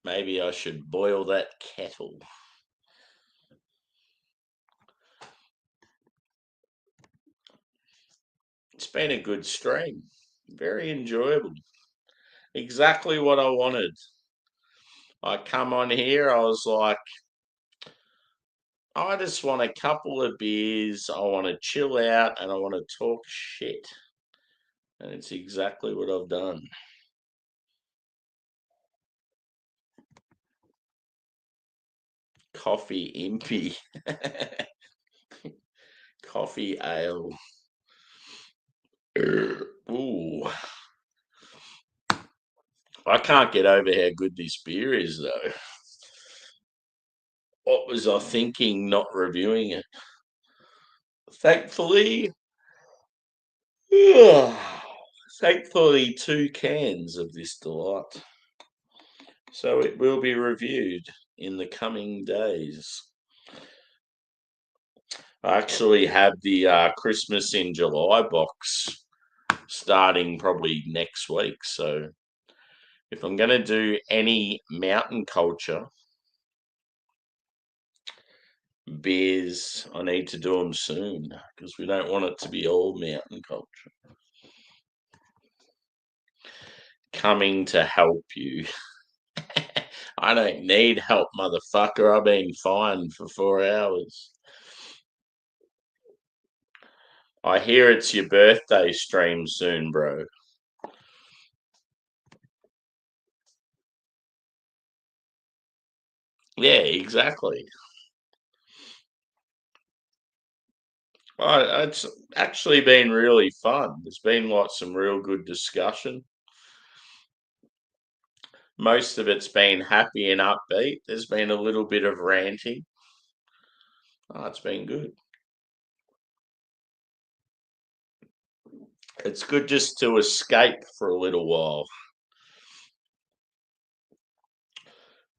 Maybe I should boil that kettle. It's been a good stream. Very enjoyable. Exactly what I wanted. I come on here, I was like, I just want a couple of beers, I want to chill out, and I want to talk shit. And it's exactly what I've done. Coffee impy. Coffee ale. Ooh. I can't get over how good this beer is, though. What was I thinking not reviewing it? Thankfully, thankfully, 2 cans of this delight. So it will be reviewed in the coming days. I actually have the Christmas in July box starting probably next week. So if I'm going to do any mountain culture beers, I need to do them soon because we don't want it to be all mountain culture. Coming to help you. I don't need help, motherfucker. I've been fine for 4 hours. I hear it's your birthday stream soon, bro. Yeah, exactly. It's actually been really fun. There's been like some real good discussion. Most of it's been happy and upbeat. There's been a little bit of ranting. Oh, it's been good. It's good just to escape for a little while.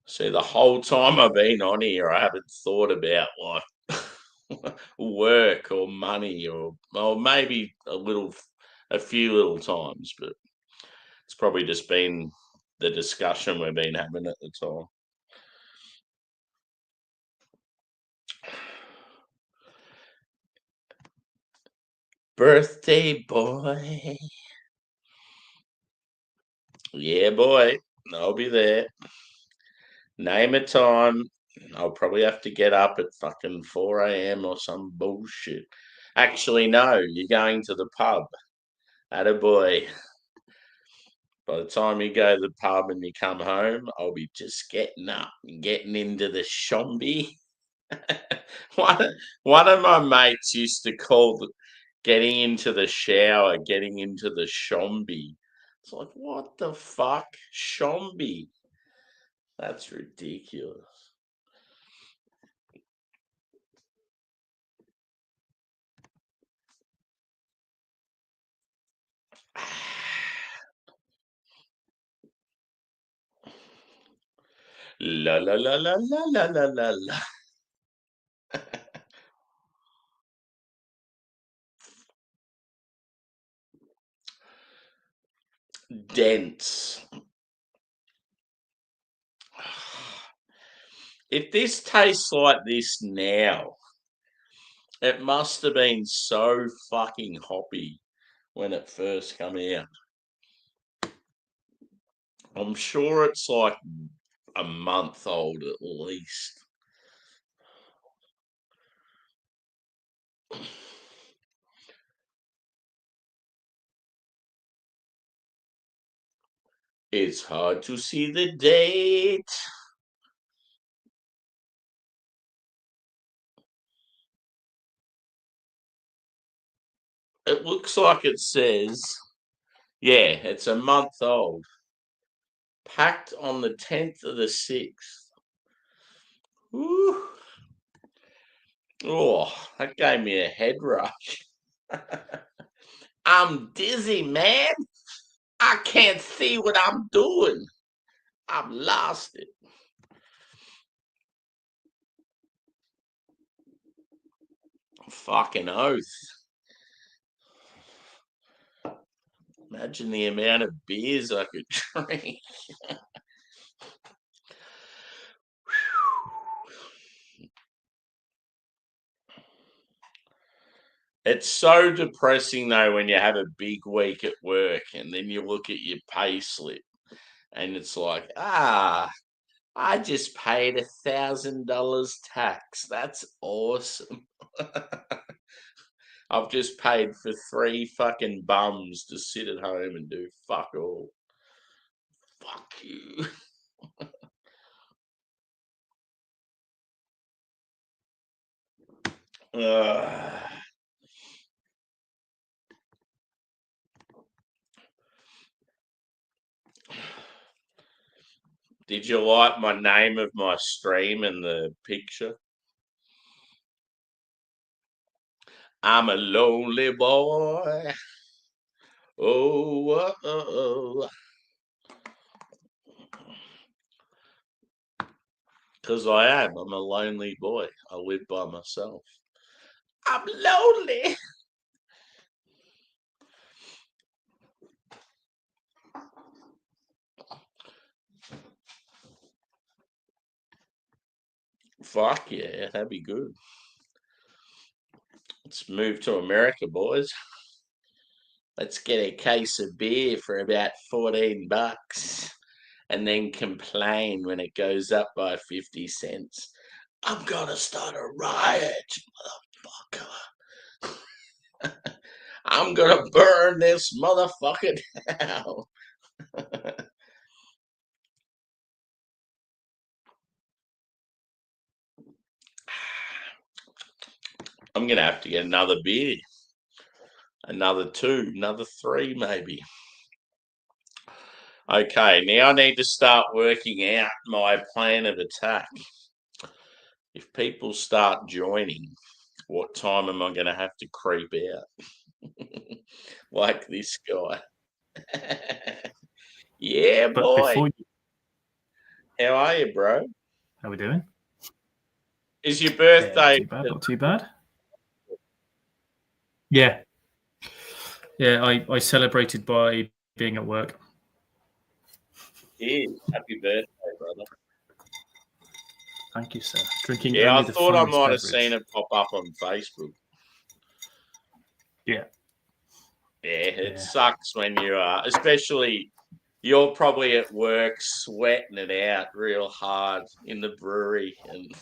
See, the whole time I've been on here, I haven't thought about like work or money or maybe a few little times, but it's probably just been the discussion we've been having at the time. Birthday boy. Yeah, boy. I'll be there. Name a time. I'll probably have to get up at fucking 4 a.m. or some bullshit. Actually, no, you're going to the pub. Attaboy. By the time you go to the pub and you come home, I'll be just getting up and getting into the shombi. one of my mates used to call getting into the shower, getting into the shombi. It's like, what the fuck? Shombi. That's ridiculous. La la la la la la la la la. Dense. If this tastes like this now, it must have been so fucking hoppy when it first come out. I'm sure it's like a month old at least. It's hard to see the date. It looks like it says, yeah, it's a month old. Packed on the 10th of the 6th. Woo. Oh, that gave me a head rush. I'm dizzy, man. I can't see what I'm doing. I've lost it. Fucking oath. Imagine the amount of beers I could drink. It's so depressing though when you have a big week at work and then you look at your pay slip and it's like, I just paid $1,000 tax. That's awesome. I've just paid for 3 fucking bums to sit at home and do fuck all. Fuck you. Ugh. Did you like my name of my stream and the picture? I'm a lonely boy. Oh, oh, oh. Because I am. I'm a lonely boy. I live by myself. I'm lonely. Fuck yeah, that'd be good. Let's move to America, boys. Let's get a case of beer for about $14 and then complain when it goes up by 50 cents. I'm gonna start a riot, motherfucker. I'm gonna burn this motherfucker down. I'm gonna have to get another beer. Another 2, another 3 maybe. Okay, now I need to start working out my plan of attack. If people start joining, what time am I going to have to creep out? like this guy. Yeah, But boy. How are you, bro? How we doing? Is your birthday? Yeah, not too bad. Yeah. I celebrated by being at work. Yeah, happy birthday, brother. Thank you, sir. Drinking. Yeah, only I thought I might beverage. have seen it pop up on Facebook. Yeah. Yeah, it sucks when you are, especially you're probably at work sweating it out real hard in the brewery. And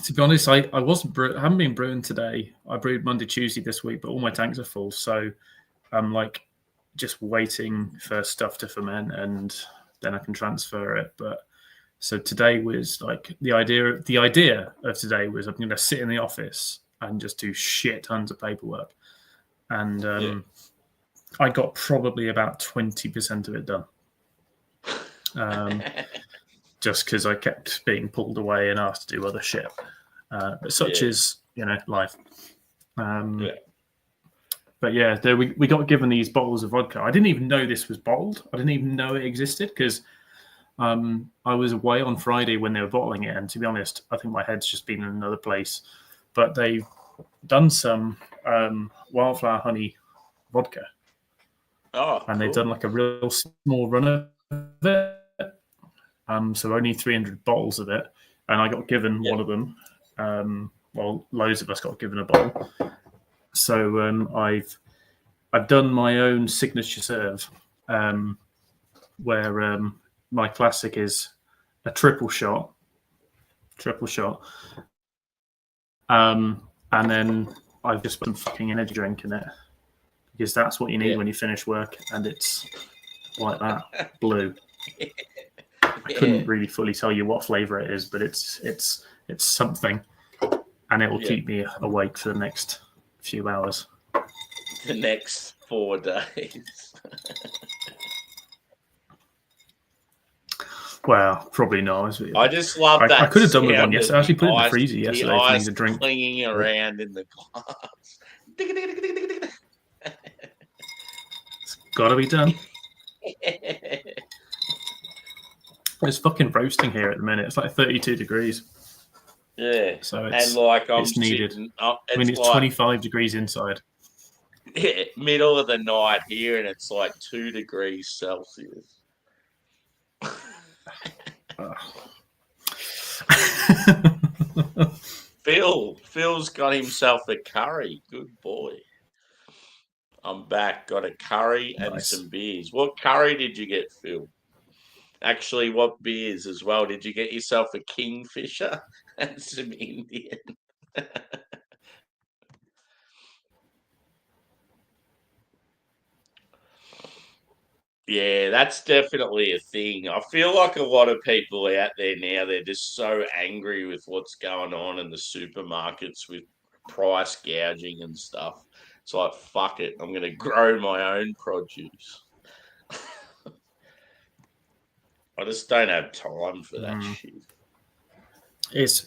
to be honest, I haven't been brewing today. I brewed Monday, Tuesday this week, but all my tanks are full, so I'm like just waiting for stuff to ferment, and then I can transfer it. But so today was like the idea of today was I'm going to sit in the office and just do shit tons of paperwork, and I got probably about 20% of it done. Just because I kept being pulled away and asked to do other shit. But such is, life. But yeah, we got given these bottles of vodka. I didn't even know this was bottled. I didn't even know it existed because I was away on Friday when they were bottling it. And to be honest, I think my head's just been in another place. But they've done some wildflower honey vodka. Oh, and they've done like a real small run of it. So only 300 bottles of it, and I got given one of them. Well, loads of us got given a bottle. So I've done my own signature serve, where my classic is a triple shot, and then I've just put some fucking energy drink in it because that's what you need when you finish work, and it's like that, blue. I couldn't really fully tell you what flavor it is, but it's something, and it will keep me awake for the next few hours. The next 4 days. Well, probably not. I just love that. I could have done with one yesterday. I actually put it in the freezer yesterday for me to drink. Clinging around in the glass. It's got to be done. It's fucking roasting here at the minute. It's like 32 degrees. Yeah. So it's, and like it's needed. It's like, 25 degrees inside. Yeah, middle of the night here, and it's like 2 degrees Celsius. Phil's got himself a curry. Good boy. I'm back. Got a curry and some beers. What curry did you get, Phil? Actually, what beers as well? Did you get yourself a Kingfisher and some Indian? Yeah, that's definitely a thing. I feel like a lot of people out there now, they're just so angry with what's going on in the supermarkets with price gouging and stuff. It's like, fuck it, I'm going to grow my own produce. I just don't have time for that shit. It's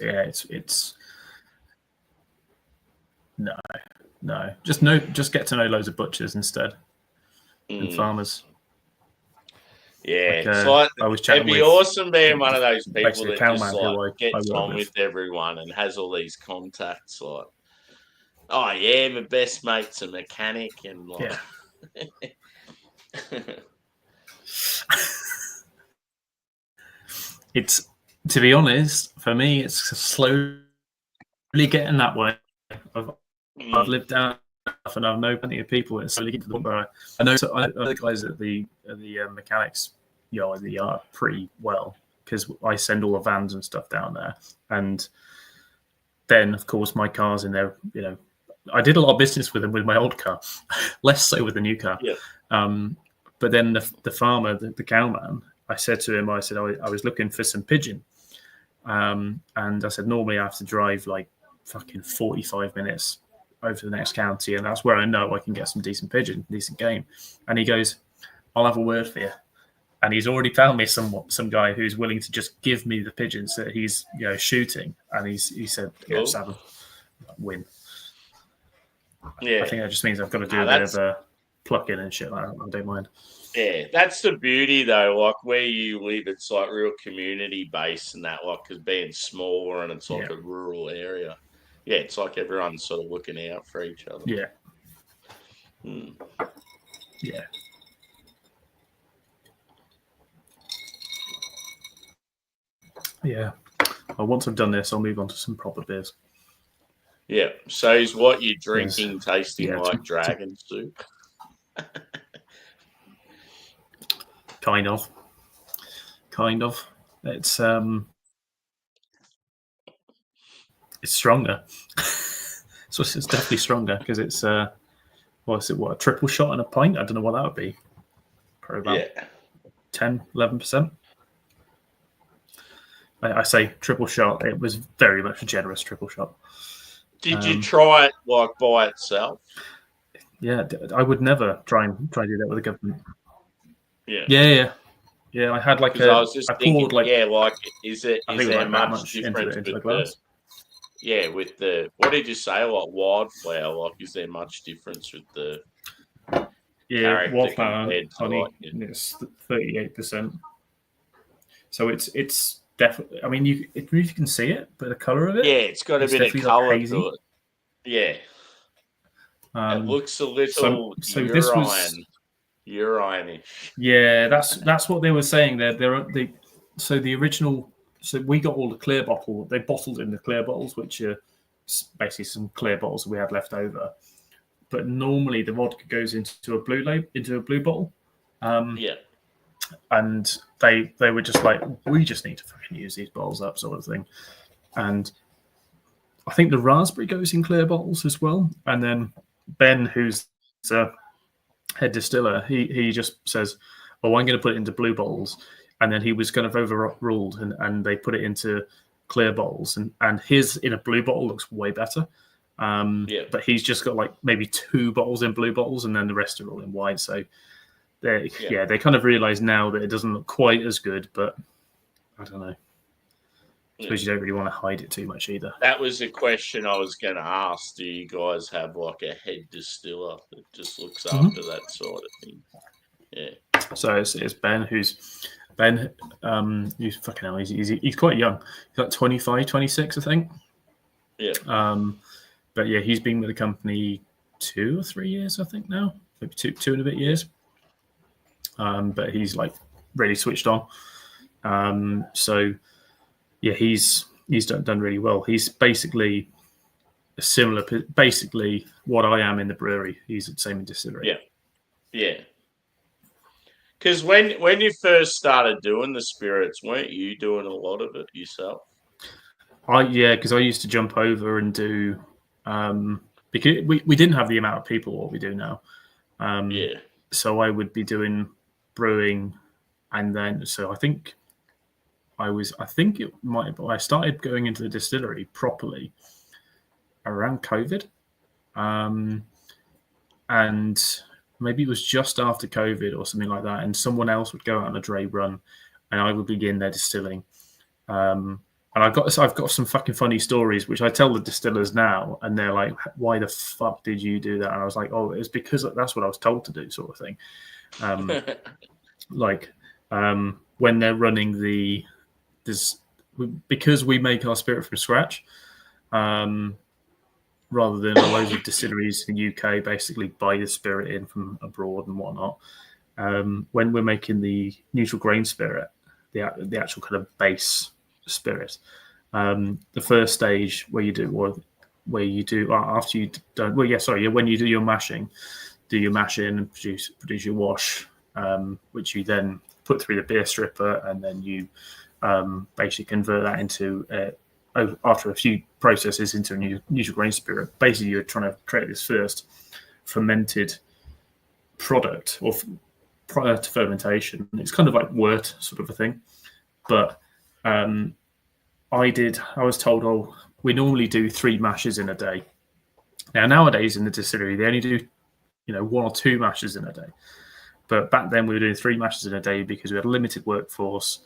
no. Just get to know loads of butchers instead and farmers. Yeah, like, I was chatting it'd be awesome being one of those people that just like gets on with everyone and has all these contacts. Like, oh yeah, my best mate's a mechanic, and like, it's, to be honest, for me, it's slowly getting that way. I've lived down enough, and I know plenty of people that slowly get to the point where I know other guys at the mechanics yard in the yard pretty well, because I send all the vans and stuff down there, and then of course my car's in there. I did a lot of business with them with my old car, less so with the new car. But then the farmer, the cowman, I said to him, I was looking for some pigeon, and I said normally I have to drive like fucking 45 minutes over to the next county, and that's where I know I can get some decent pigeon, decent game. And he goes, I'll have a word for you. And he's already found me some guy who's willing to just give me the pigeons that he's shooting. And he said, let's have a win. Yeah. I think that just means I've got to do a bit of a pluck-in and shit like that. I don't mind. Yeah, that's the beauty though. Like where you live, it's like real community based and that, like, because being smaller and it's like a rural area. Yeah, it's like everyone's sort of looking out for each other. Yeah. Yeah. Yeah. Well, once I've done this, I'll move on to some proper beers. Yeah. So is what you're drinking tasting like dragon soup? Kind of. It's stronger. So it's definitely stronger because it's what a triple shot and a pint? I don't know what that would be. Probably about 10, 11%. I say triple shot. It was very much a generous triple shot. Did you try it like by itself? Yeah, I would never try and do that with the government. Yeah. Yeah. I had like I was just thinking, poured is there much difference with the with the, what did you say, like wildflower? Like, is there much difference with the wildflower honey? It's 38%. So it's definitely. I mean, you can see it, but the color of it. Yeah, it's got a bit of color to it. Yeah. It looks a little urine-ish. Yeah, that's what they were saying. So the original. So we got all the clear bottle. They bottled in the clear bottles, which are basically some clear bottles we had left over. But normally the vodka goes into a blue bottle. And they were just like, we just need to fucking use these bottles up, sort of thing. And I think the raspberry goes in clear bottles as well. And then Ben, who's the head distiller, he just says, "Oh, I'm going to put it into blue bottles." And then he was kind of overruled, and they put it into clear bottles. And his in a blue bottle looks way better. But he's just got like maybe 2 bottles in blue bottles, and then the rest are all in white. So they kind of realize now that it doesn't look quite as good, but I don't know. I suppose you don't really want to hide it too much either. That was a question I was going to ask. Do you guys have like a head distiller that just looks after that sort of thing? Yeah. So it's Ben, who's fucking hell, he's quite young. He's like 25, 26, I think. Yeah. But yeah, he's been with the company 2 or 3 years, I think now, maybe two and a bit years. But he's like really switched on. So yeah, he's done really well. He's basically basically what I am in the brewery. He's the same in distillery. Yeah. Yeah. Because when you first started doing the spirits, weren't you doing a lot of it yourself? Because I used to jump over and do because we didn't have the amount of people what we do now. So I would be doing brewing, and then I started going into the distillery properly around COVID, and maybe it was just after COVID or something like that. And someone else would go out on a dray run, and I would begin their distilling. And I've got some fucking funny stories which I tell the distillers now, and they're like, "Why the fuck did you do that?" And I was like, "Oh, it's because that's what I was told to do," sort of thing. When they're running because we make our spirit from scratch, rather than a load of distilleries in the UK basically buy the spirit in from abroad and whatnot. When we're making the neutral grain spirit, the actual kind of base spirit, the first stage when you do your mashing, do your mash in and produce your wash, which you then put through the beer stripper, and then you basically convert that into after a few processes into a new neutral grain spirit. Basically, you're trying to create this first fermented product, or prior to fermentation. It's kind of like wort sort of a thing. But I was told, we normally do 3 mashes in a day. Now, nowadays in the distillery, they only do 1 or 2 mashes in a day. But back then we were doing 3 mashes in a day because we had a limited workforce,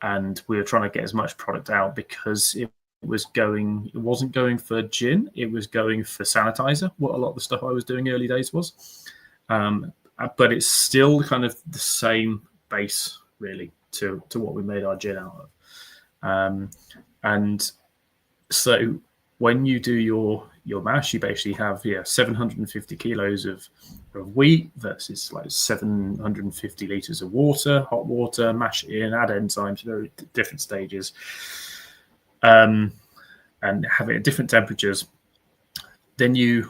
and we were trying to get as much product out because it wasn't going for gin. It was going for sanitizer. What a lot of the stuff I was doing early days was, but it's still kind of the same base really to what we made our gin out of. And so when you do your mash, you basically have 750 kilos of wheat versus like 750 liters of water, hot water, mash it in, add enzymes, very different stages, and have it at different temperatures. Then you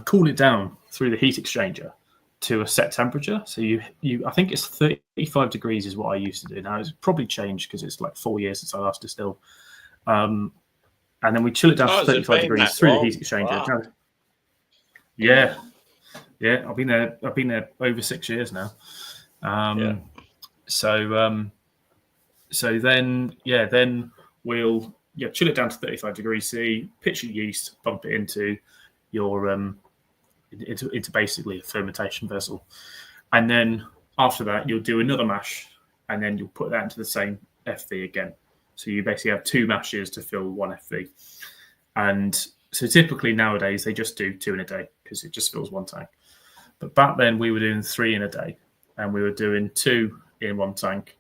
cool it down through the heat exchanger to a set temperature. So you I think it's 35 degrees is what I used to do. Now it's probably changed because it's like 4 years since I last distilled. And then we chill it down to 35 degrees through the heat exchanger. Wow. Yeah. I've been there over 6 years now. So then we'll chill it down to 35 degrees C, pitch your yeast, bump it into your into basically a fermentation vessel, and then after that you'll do another mash, and then you'll put that into the same FV again. So you basically have 2 mashes to fill 1 FV. And so typically nowadays they just do 2 in a day because it just fills 1 tank. But back then we were doing 3 in a day, and we were doing 2 in 1 tank,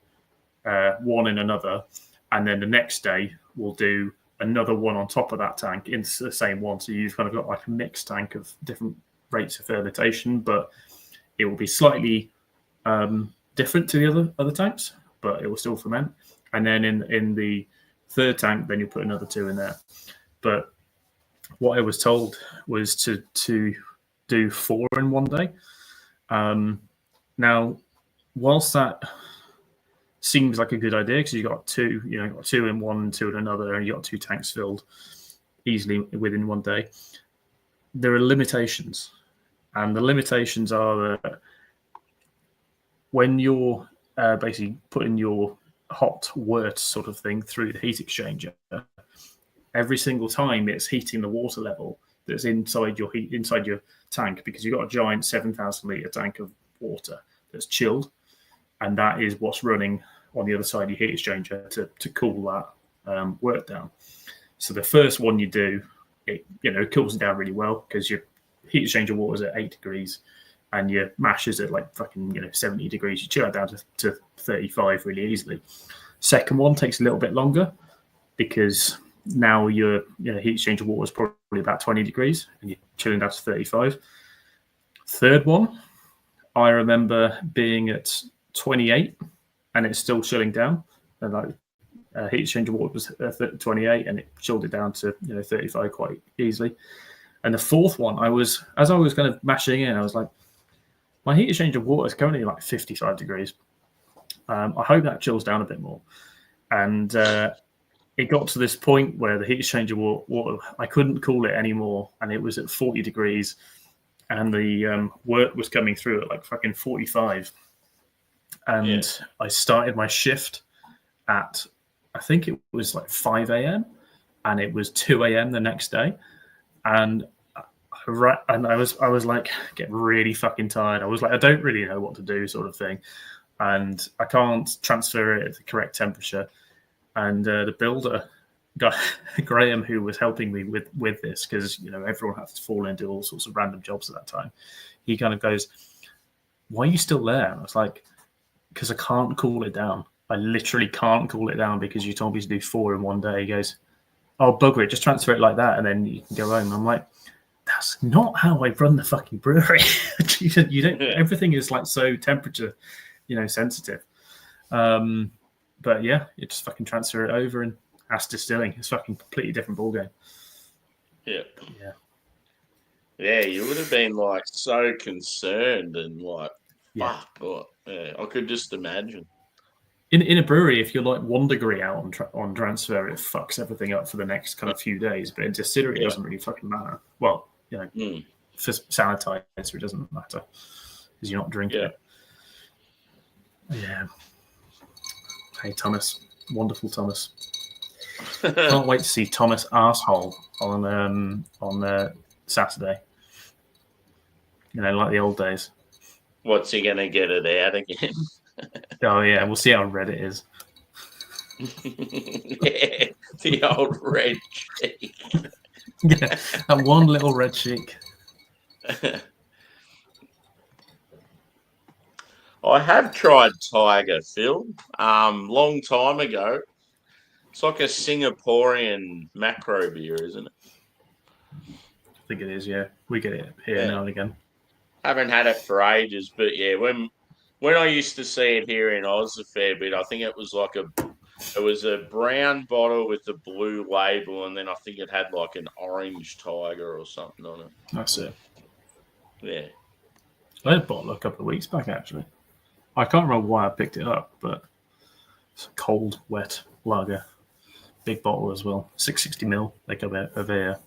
1 in another, and then the next day we'll do another 1 on top of that tank into the same one. So you've kind of got like a mixed tank of different rates of fermentation, but it will be slightly different to the other tanks, but it will still ferment. And then in the third tank, then you put another 2 in there. But what I was told was to do 4 in 1 day. Now, whilst that seems like a good idea because you got 2, got 2 in one and 2 in another, and you got 2 tanks filled easily within 1 day, there are limitations. And the limitations are that when you're basically putting your hot wort sort of thing through the heat exchanger, every single time it's heating the water level that's inside your tank, because you've got a giant 7,000 litre tank of water that's chilled, and that is what's running on the other side of your heat exchanger to cool that wort down. So the first one you do, it cools it down really well because your heat exchanger water is at 8 degrees and your mash is at like fucking 70 degrees. You chill it down to 35 really easily. Second one takes a little bit longer because now your heat exchanger water is probably about 20 degrees and you're chilling down to 35. Third one, I remember being at 28 and it's still chilling down. And like heat exchanger water was at 28 and it chilled it down to 35 quite easily. And the fourth one, as I was kind of mashing in, I was like, my heat exchanger water is currently like 55 degrees. I hope that chills down a bit more. And it got to this point where the heat exchanger water, I couldn't cool it anymore, and it was at 40 degrees, and the wort was coming through at like fucking 45. And I started my shift at, I think it was like 5 a.m. and it was 2 a.m. the next day. And I was like getting really fucking tired. I was like, I don't really know what to do, sort of thing, and I can't transfer it at the correct temperature. And the builder, Graham, who was helping me with this, because everyone had to fall into all sorts of random jobs at that time, he kind of goes, "Why are you still there?" And I was like, "Because I can't cool it down. I literally can't cool it down because you told me to do 4 in 1 day." He goes, "Oh, bugger it, just transfer it like that and then you can go home." I'm like, that's not how I run the fucking brewery. you don't. Everything is like so temperature, sensitive. But yeah, you just fucking transfer it over and ask distilling. It's fucking completely different ballgame. Yeah. Yeah, you would have been like so concerned and like, fuck. I could just imagine. In a brewery, if you're like 1 degree out on transfer, it fucks everything up for the next kind of few days. But in distillery, it doesn't really fucking matter. Well, for sanitizer, it doesn't matter because you're not drinking it. Yeah. Hey, Thomas. Wonderful Thomas. Can't wait to see Thomas Arsehole on Saturday. Like the old days. What's he going to get it out again? Oh, yeah. We'll see how red it is. Yeah, the old red cheek. Yeah, that one little red cheek. I have tried Tiger, Phil. Long time ago. It's like a Singaporean macro beer, isn't it? I think it is. Yeah, we get it here Yeah. now and again. Haven't had it for ages, but yeah, when I used to see it here in Oz a fair bit, I think it was a brown bottle with a blue label, and then I think it had like an orange tiger or something on it. That's it. Yeah. I had a bottle a couple of weeks back actually. I can't remember why I picked it up, but it's a cold, wet lager. Big bottle as well. 660ml. They come out of here.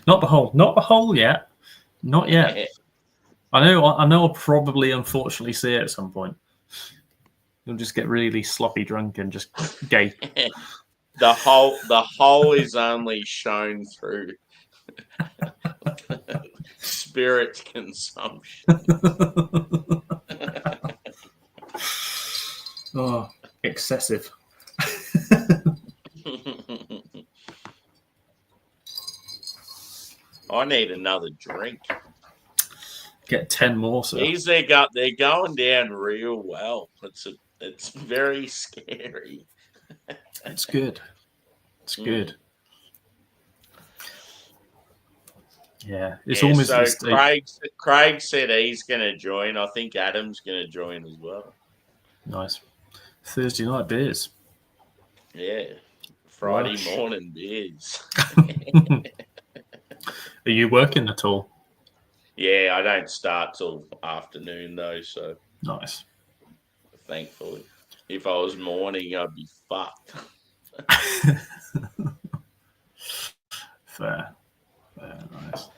Not the whole yet. Not yet. Yeah. I know I'll probably unfortunately see it at some point. You'll just get really sloppy drunk and just gape. The whole is only shown through spirit consumption. Oh, excessive. I need another drink. Get 10 more, sir. They're going down real well. It's very scary. It's good. It's good. Yeah, it's almost. So Craig said he's going to join. I think Adam's going to join as well. Nice. Thursday night beers. Yeah, Friday morning beers. Are you working at all? Yeah, I don't start till afternoon though, so nice. Thankfully, if I was morning, I'd be fucked. Fair, nice.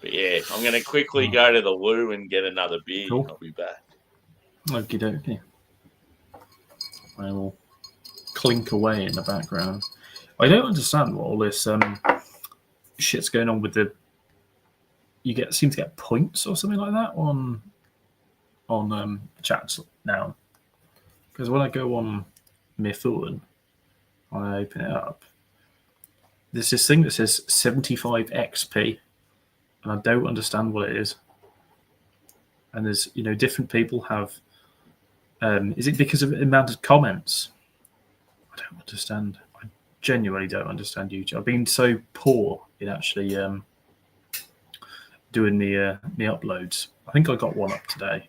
But yeah, I'm going to quickly go to the loo and get another beer. Cool. I'll be back. Okie dokie. I will clink away in the background. I don't understand what all this shit's going on with the. You seem to get points or something like that on chats now. Because when I go on my phone, I open it up. There's this thing that says 75 XP, and I don't understand what it is. And there's different people have. Is it because of the amount of comments? I don't understand. I genuinely don't understand YouTube. I've been so poor in actually doing the uploads. I think I got one up today.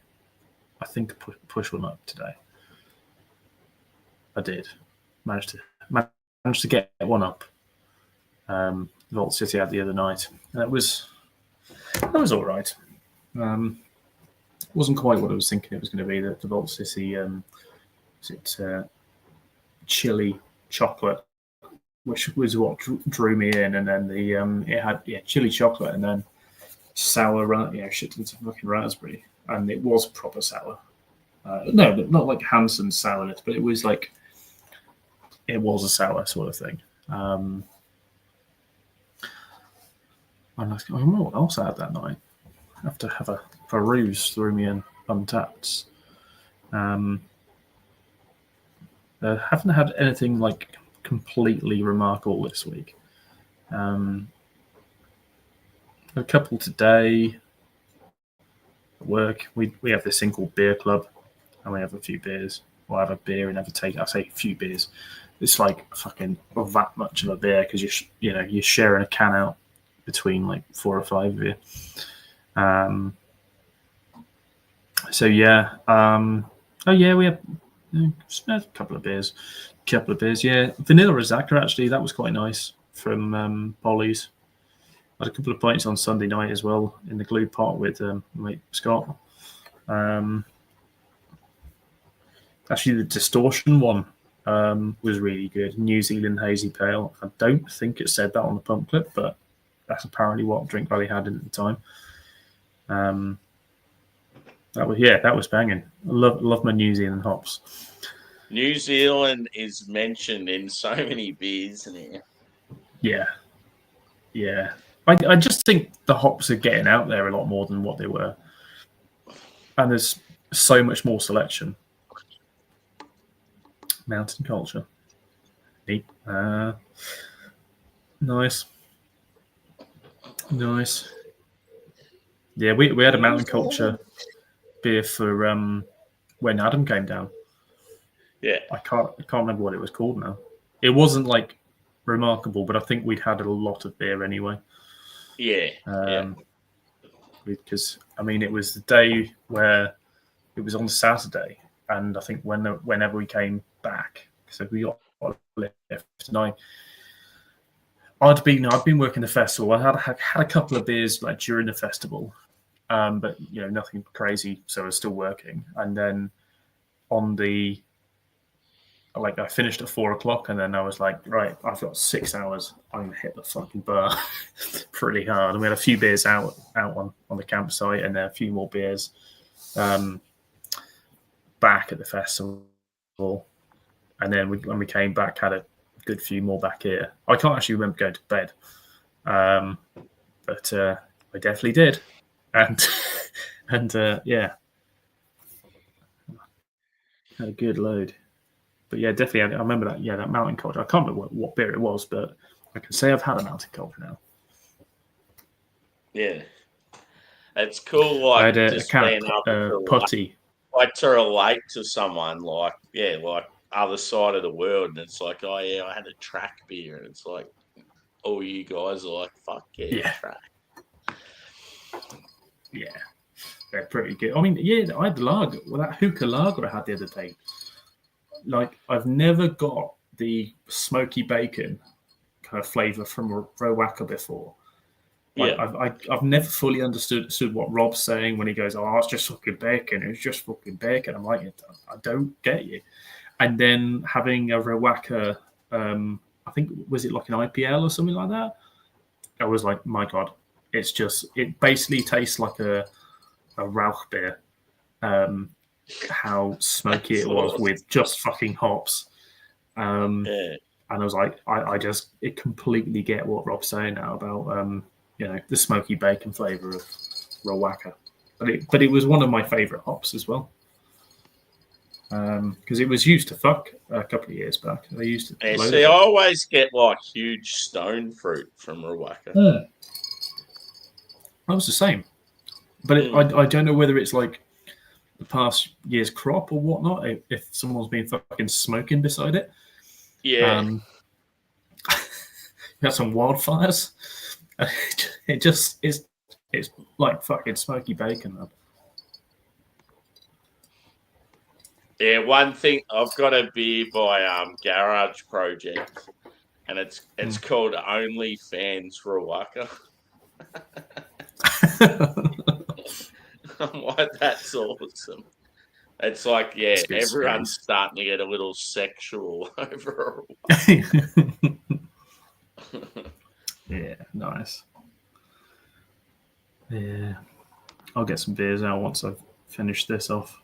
I think I pushed one up today. I did. Managed to get one up. Vault City had the other night. That was all right. Wasn't quite what I was thinking it was going to be. The Vault City, chili chocolate, which was what drew me in, and then it had chili chocolate, and then sour, shit with fucking raspberry, and it was proper sour. No, not like Hansen's sourness, but it was like it was a sour sort of thing. And I remember what else I had that night. I have to have a peruse through me in Untapped. I haven't had anything like completely remarkable this week. A couple today at work. We have this thing called Beer Club, and we have a few beers. We'll have a beer and have a take. I say a few beers. It's like fucking that much of a beer because you're sharing a can out between like 4 or 5 of you. So yeah. We had a couple of beers. Yeah, Vanilla Rosaka actually, that was quite nice from Polly's. Had a couple of pints on Sunday night as well in the glue pot with mate Scott. Actually, the Distortion one was really good. New Zealand Hazy Pale. I don't think it said that on the pump clip, but that's apparently what Drink Valley had at the time. That was banging. I love my New Zealand hops. New Zealand is mentioned in so many beers in here. Yeah. I just think the hops are getting out there a lot more than what they were. And there's so much more selection. Mountain culture. Neat. Nice. Yeah, we had a mountain culture beer for when Adam came down. Yeah. I can't remember what it was called now. It wasn't like remarkable, but I think we'd had a lot of beer anyway. Yeah. Because I mean, it was the day where it was on Saturday, and I think whenever we came back, so we got left, and I'd been working the festival. I had a couple of beers like during the festival, but nothing crazy. So I was still working, and then I finished at 4:00, and then I was like, right, I've got 6 hours. I'm gonna hit the fucking bar pretty hard. And we had a few beers out on the campsite, and then a few more beers back at the festival. And then when we came back, had a good few more back here. I can't actually remember going to bed, but I definitely did, and yeah, had a good load. But yeah, definitely, I remember that. Yeah, that mountain culture. I can't remember what beer it was, but I can say I've had a mountain culture now. Yeah, it's cool. Like I had just being able to putty. Like to relate to someone, like other side of the world, and it's like, oh yeah, I had a track beer, and it's like, all you guys are like, fuck yeah. Track. Yeah, they're pretty good. I mean, yeah, I had the lager. Well, that hookah lager I had the other day. Like, I've never got the smoky bacon kind of flavor from Rowacca before. Like, yeah. I've never fully understood what Rob's saying when he goes, oh, it's just fucking bacon. It's just fucking bacon. I'm like, I don't get you. And then having a Rowacca, I think, was it like an IPL or something like that? I was like, my God, it basically tastes like a Rauch beer. How smoky it was with just fucking hops. And I was like, it completely get what Rob's saying now about, the smoky bacon flavor of Rowacca. But it was one of my favorite hops as well. Because it was used to fuck a couple of years back. They used to. Yeah, see, I always get like huge stone fruit from Rowacca. That was the same. But I don't know whether it's like the past year's crop or whatnot, if someone's been fucking smoking beside it. Yeah. You got some wildfires. It's like fucking smoky bacon, man. Yeah, one thing, I've got a beer by Garage Project, and it's called Only Fans Rowacca. I'm like, that's awesome. It's like, yeah, everyone's starting to get a little sexual over Yeah, nice. Yeah. I'll get some beers out once I've finished this off.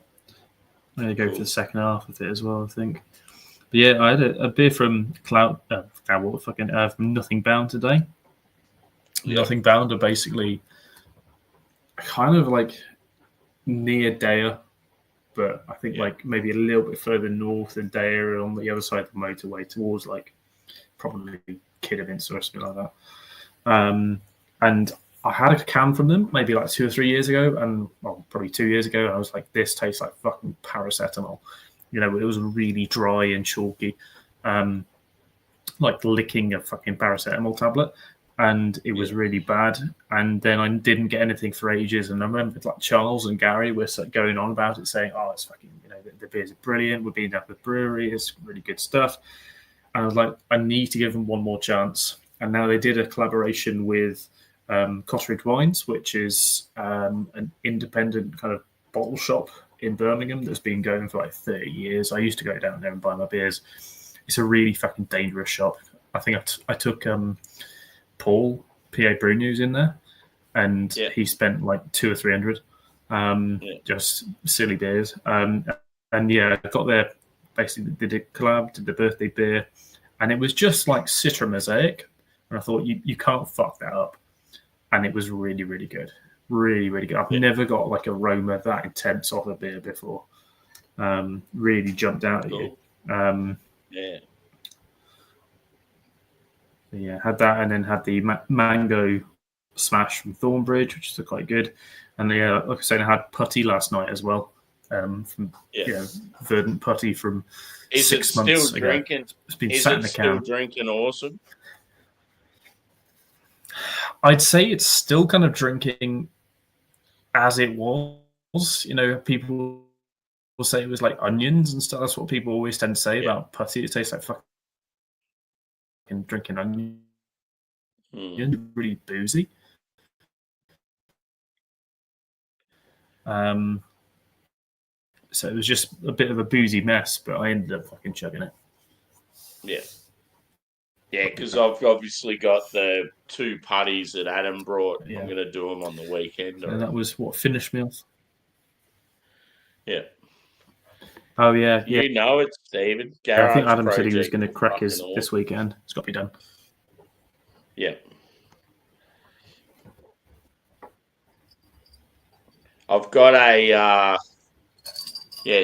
I'm going to go for the second half of it as well, I think. But yeah, I had a beer from from Nothing Bound today. Yeah. Nothing Bound are basically kind of like near Daya, but I think like maybe a little bit further north than Daya, on the other side of the motorway towards like probably Kidderminster or something like that. And I had a can from them maybe like 2 or 3 years ago, and probably 2 years ago, and I was like, this tastes like fucking paracetamol. It was really dry and chalky, like licking a fucking paracetamol tablet. And it was really bad. And then I didn't get anything for ages. And I remember like Charles and Gary were going on about it, saying, oh, it's fucking, the beers are brilliant. We've been at the brewery. It's really good stuff. And I was like, I need to give them one more chance. And now they did a collaboration with Cotteridge Wines, which is an independent kind of bottle shop in Birmingham that's been going for like 30 years. I used to go down there and buy my beers. It's a really fucking dangerous shop. I think I took Paul, PA Brew News, in there, and he spent like 200 or 300, just silly beers. And I got there, basically did a collab, did the birthday beer, and it was just like Citra Mosaic. And I thought, you can't fuck that up. And it was really, really good. Really, really good. I've never got like aroma that intense off a beer before. Really jumped out at you. Yeah. Yeah, had that, and then had the mango smash from Thornbridge, which is quite good. And yeah, like I said, I had putty last night as well. From Verdant putty from Is 6 it months still ago. drinking? It's been Is sat in it the still can. drinking awesome? I'd say it's still kind of drinking as it was. You know, people will say it was like onions and stuff. That's what people always tend to say about putty. It tastes like fucking drinking onions. Really boozy. So it was just a bit of a boozy mess, but I ended up fucking chugging it. Yeah. Yeah, because I've obviously got the 2 putties that Adam brought. Yeah. I'm going to do them on the weekend. And that was what finished me off. Yeah. Oh, yeah. You know it, Stephen. I think Adam Project said he was going to crack his this weekend. It's got to be done. Yeah. I've got a...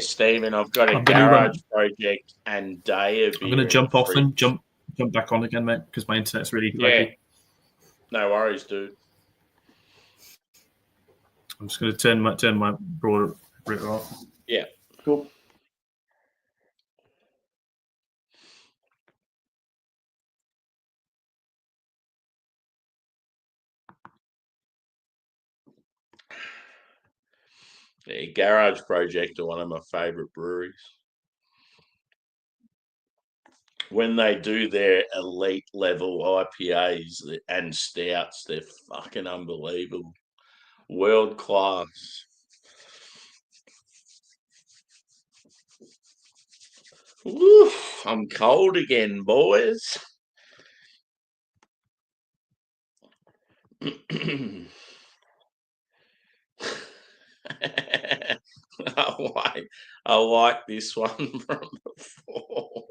Stephen, I've got a Garage Project and day of beer. I'm going to jump off and jump back on again, mate, because my internet's really laggy. No worries, dude. I'm just going to turn my broader router off. Yeah. Cool. Yeah, Garage Project are one of my favourite breweries. When they do their elite level IPAs and stouts, they're fucking unbelievable. World class. Oof, I'm cold again, boys. I like this one from before.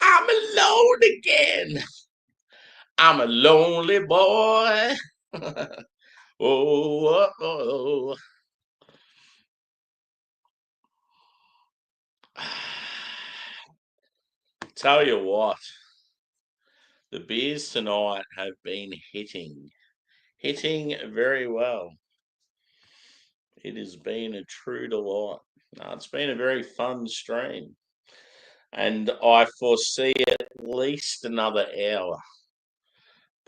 I'm alone again. I'm a lonely boy. Oh. Tell you what, the beers tonight have been hitting very well. It has been a true delight. It's been a very fun stream. And I foresee at least another hour,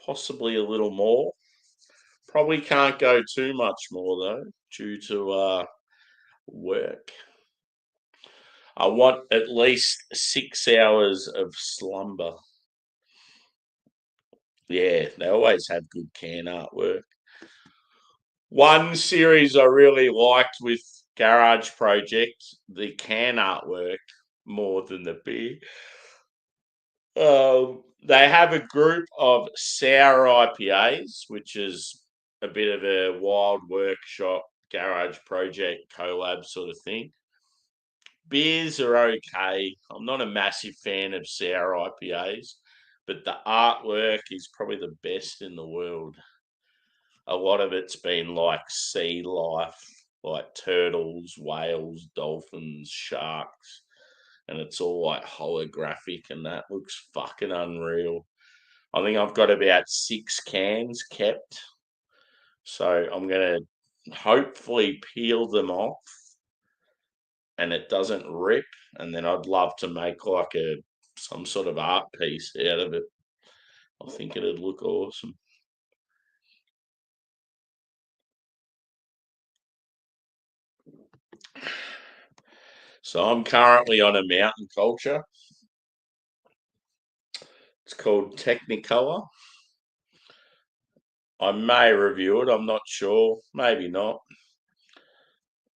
possibly a little more. Probably can't go too much more, though, due to work. I want at least 6 hours of slumber. Yeah, they always have good can artwork. One series I really liked with Garage Project, the can artwork, more than the beer. They have a group of sour IPAs, which is a bit of a wild workshop Garage Project collab sort of thing. Beers are okay. I'm not a massive fan of sour IPAs, but the artwork is probably the best in the world. A lot of it's been like sea life, like turtles, whales, dolphins, sharks, and it's all like holographic, and that looks fucking unreal. I think I've got about 6 cans kept, so I'm gonna hopefully peel them off and it doesn't rip, and then I'd love to make like some sort of art piece out of it. I think it'd look awesome. So I'm currently on a mountain culture. It's called Technicolor. I may review it. I'm not sure. Maybe not.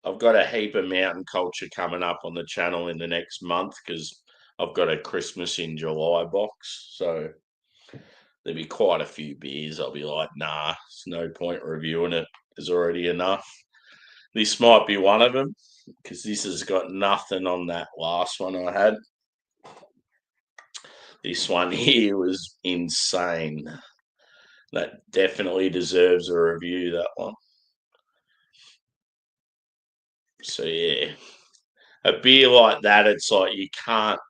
I've got a heap of mountain culture coming up on the channel in the next month because I've got a Christmas in July box. So there'll be quite a few beers. I'll be like, nah, there's no point reviewing it. There's already enough. This might be one of them because this has got nothing on that last one I had. This one here was insane. That definitely deserves a review, that one. So yeah, a beer like that, it's like you can't.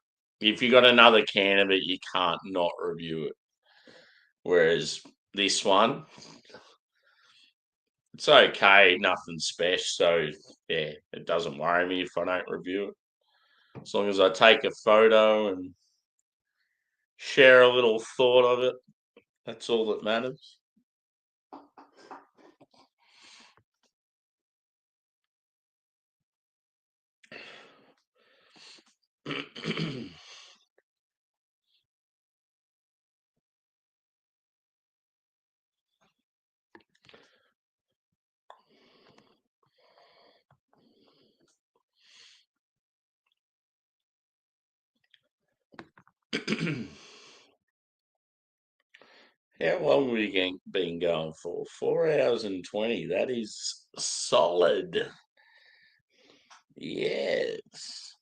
If you got another can of it, you can't not review it. Whereas this one, it's okay, nothing special. So yeah, it doesn't worry me if I don't review it. As long as I take a photo and share a little thought of it, that's all that matters. How long have we been going for? 4 hours and 20. That is solid. Yes.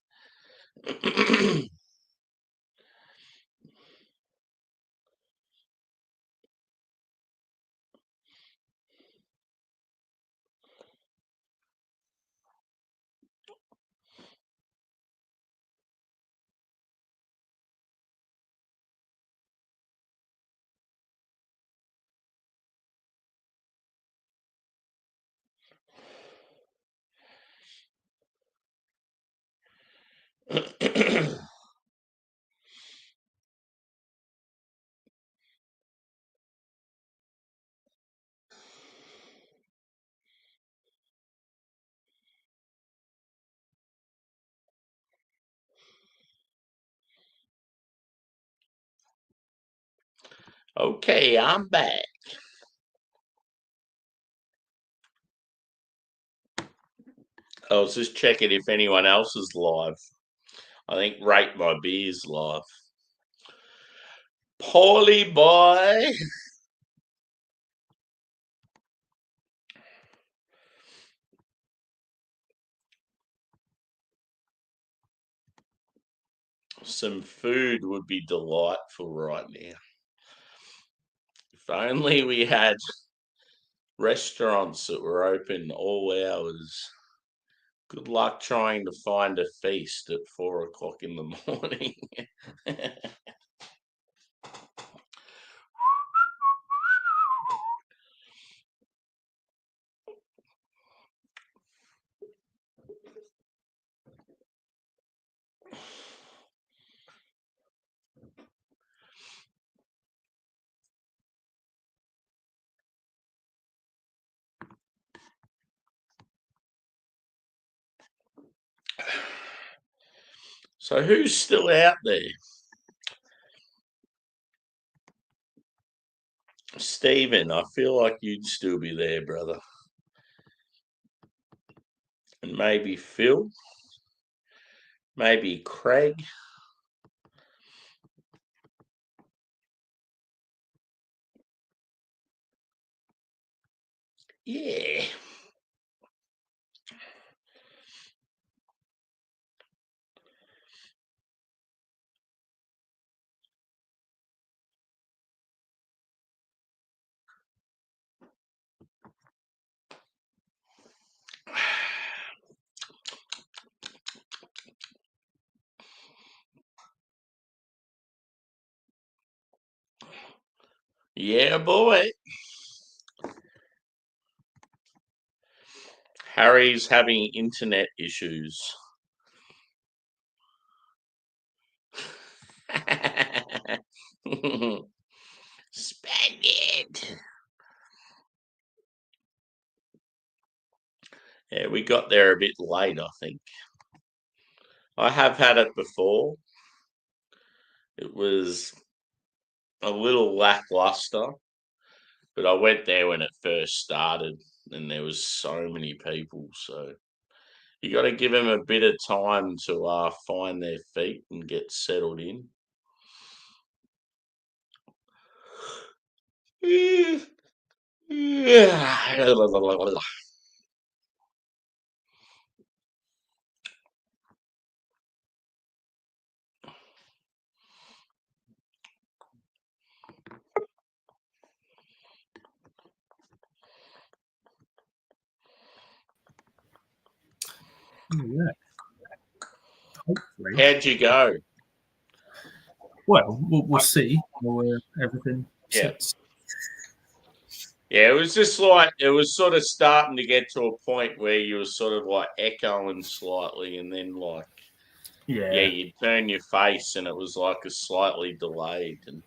Okay, I'm back. I was just checking if anyone else is live. I think Rate My Beer's live. Poorly boy. Some food would be delightful right now. If only we had restaurants that were open all hours. Good luck trying to find a feast at 4 o'clock in the morning. So who's still out there? Stephen, I feel like you'd still be there, brother. And maybe Phil. Maybe Craig. Yeah. Yeah, boy. Harry's having internet issues. Spend it. Yeah, we got there a bit late, I think. I have had it before. It was a little lackluster, but I went there when it first started and there was so many people. So you got to give them a bit of time to find their feet and get settled in. hopefully. How'd you go? Well, we'll see where everything Yeah. sits. Yeah, it was just like it was sort of starting to get to a point where you were sort of like echoing slightly, and then like Yeah, you turn your face, and it was like a slightly delayed. And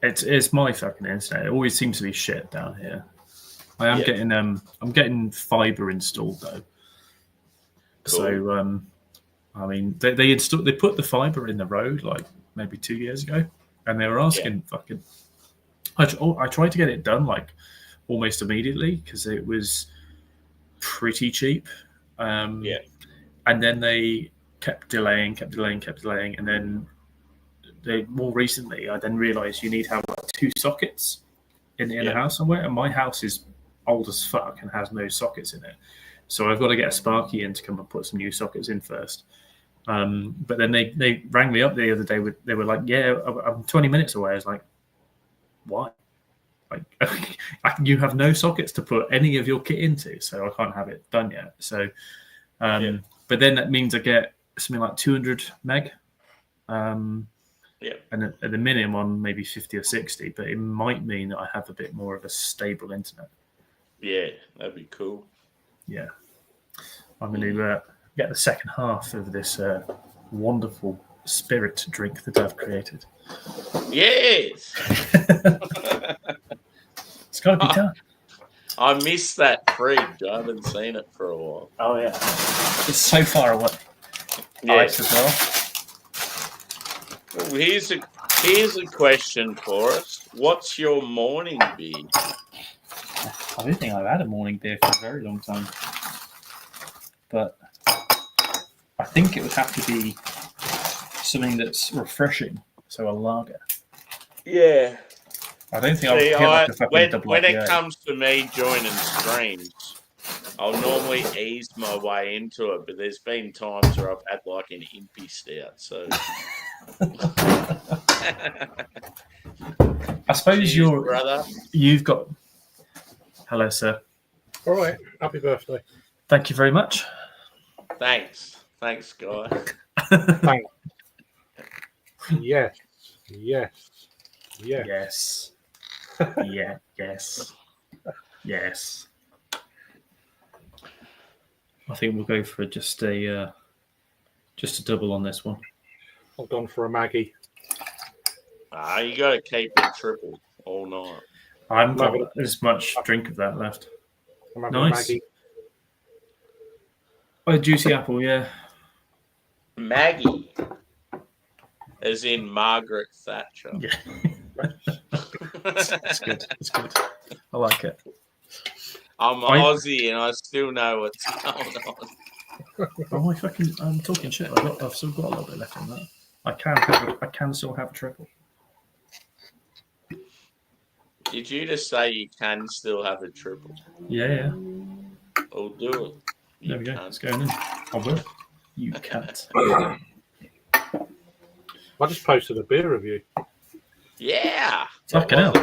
it's my fucking internet. It always seems to be shit down here. I'm getting fiber installed though. Cool. So I mean, they put the fiber in the road like maybe 2 years ago, and they were asking fucking. I tried to get it done like almost immediately because it was pretty cheap. And then they kept delaying, and then more recently, I then realised you need to have like 2 sockets in a house somewhere, and my house is old as fuck and has no sockets in it. So I've got to get a Sparky in to come and put some new sockets in first. But then they rang me up the other day. They were like, "Yeah, I'm 20 minutes away." I was like, "Why? Like, you have no sockets to put any of your kit into, so I can't have it done yet." So, but then that means I get something like 200 meg. And at the minimum on maybe 50 or 60, but it might mean that I have a bit more of a stable internet. Yeah, that'd be cool. Yeah. I'm going to get the second half of this wonderful spirit drink that I've created. Yes! It's got to be done. I miss that fridge. I haven't seen it for a while. Oh, yeah. It's so far away. Yes. Ice as well. Well, here's a question for us. What's your morning beer? I don't think I've had a morning beer for a very long time. But I think it would have to be something that's refreshing. So a lager. Yeah. I don't think I'll hit like a fucking double when IPA. it comes to me joining streams, I'll normally ease my way into it, but there's been times where I've had like an impy stout. So I suppose cheers, brother. You've got. Hello, sir. All right. Happy birthday. Thank you very much. Thanks, guy. Thanks. Yes. Yes. I think we'll go for just a double on this one. I've gone for a Maggie. You got to keep it triple all night. I haven't got as much drink of that left. I'm having Nice. a Maggie. Oh, juicy apple, yeah. Maggie, as in Margaret Thatcher. Yeah. It's good. I like it. I'm Aussie and I still know what's going on. I'm talking shit. I've still got a little bit left in that. I can still have a triple. Did you just say you can still have a triple? Yeah. I'll do it. There we go. It's going in. I will. You can't. I just posted a beer review. Yeah. Fucking hell.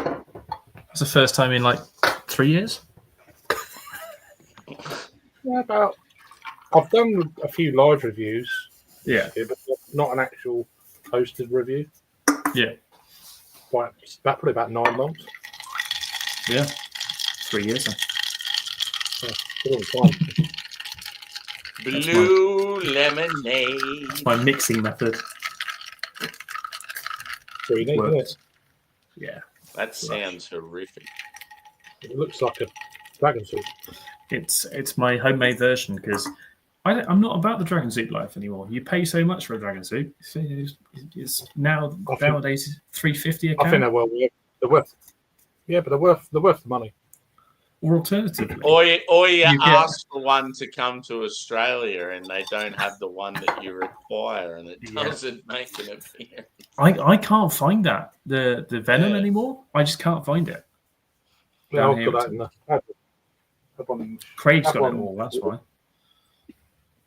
That's the first time in like 3 years. Yeah, I've done a few live reviews. Yeah. But not an actual posted review. Yeah. Probably about 9 months. Yeah. 3 years then. Yeah, a long time. Blue lemonade. It's my mixing method. So you need it. Yeah. That sounds horrific. It looks like a dragon soup. It's my homemade version because I'm not about the dragon soup life anymore. You pay so much for a dragon soup. It's nowadays $3.50 a can. I think they're worth. Yeah, but they're worth the money. Or alternatively, or you ask for one to come to Australia and they don't have the one that you require, and it doesn't make an appearance. I can't find that the Venom anymore. I just can't find it. Yeah, I'll put that in the. Craig's got it all. That's why.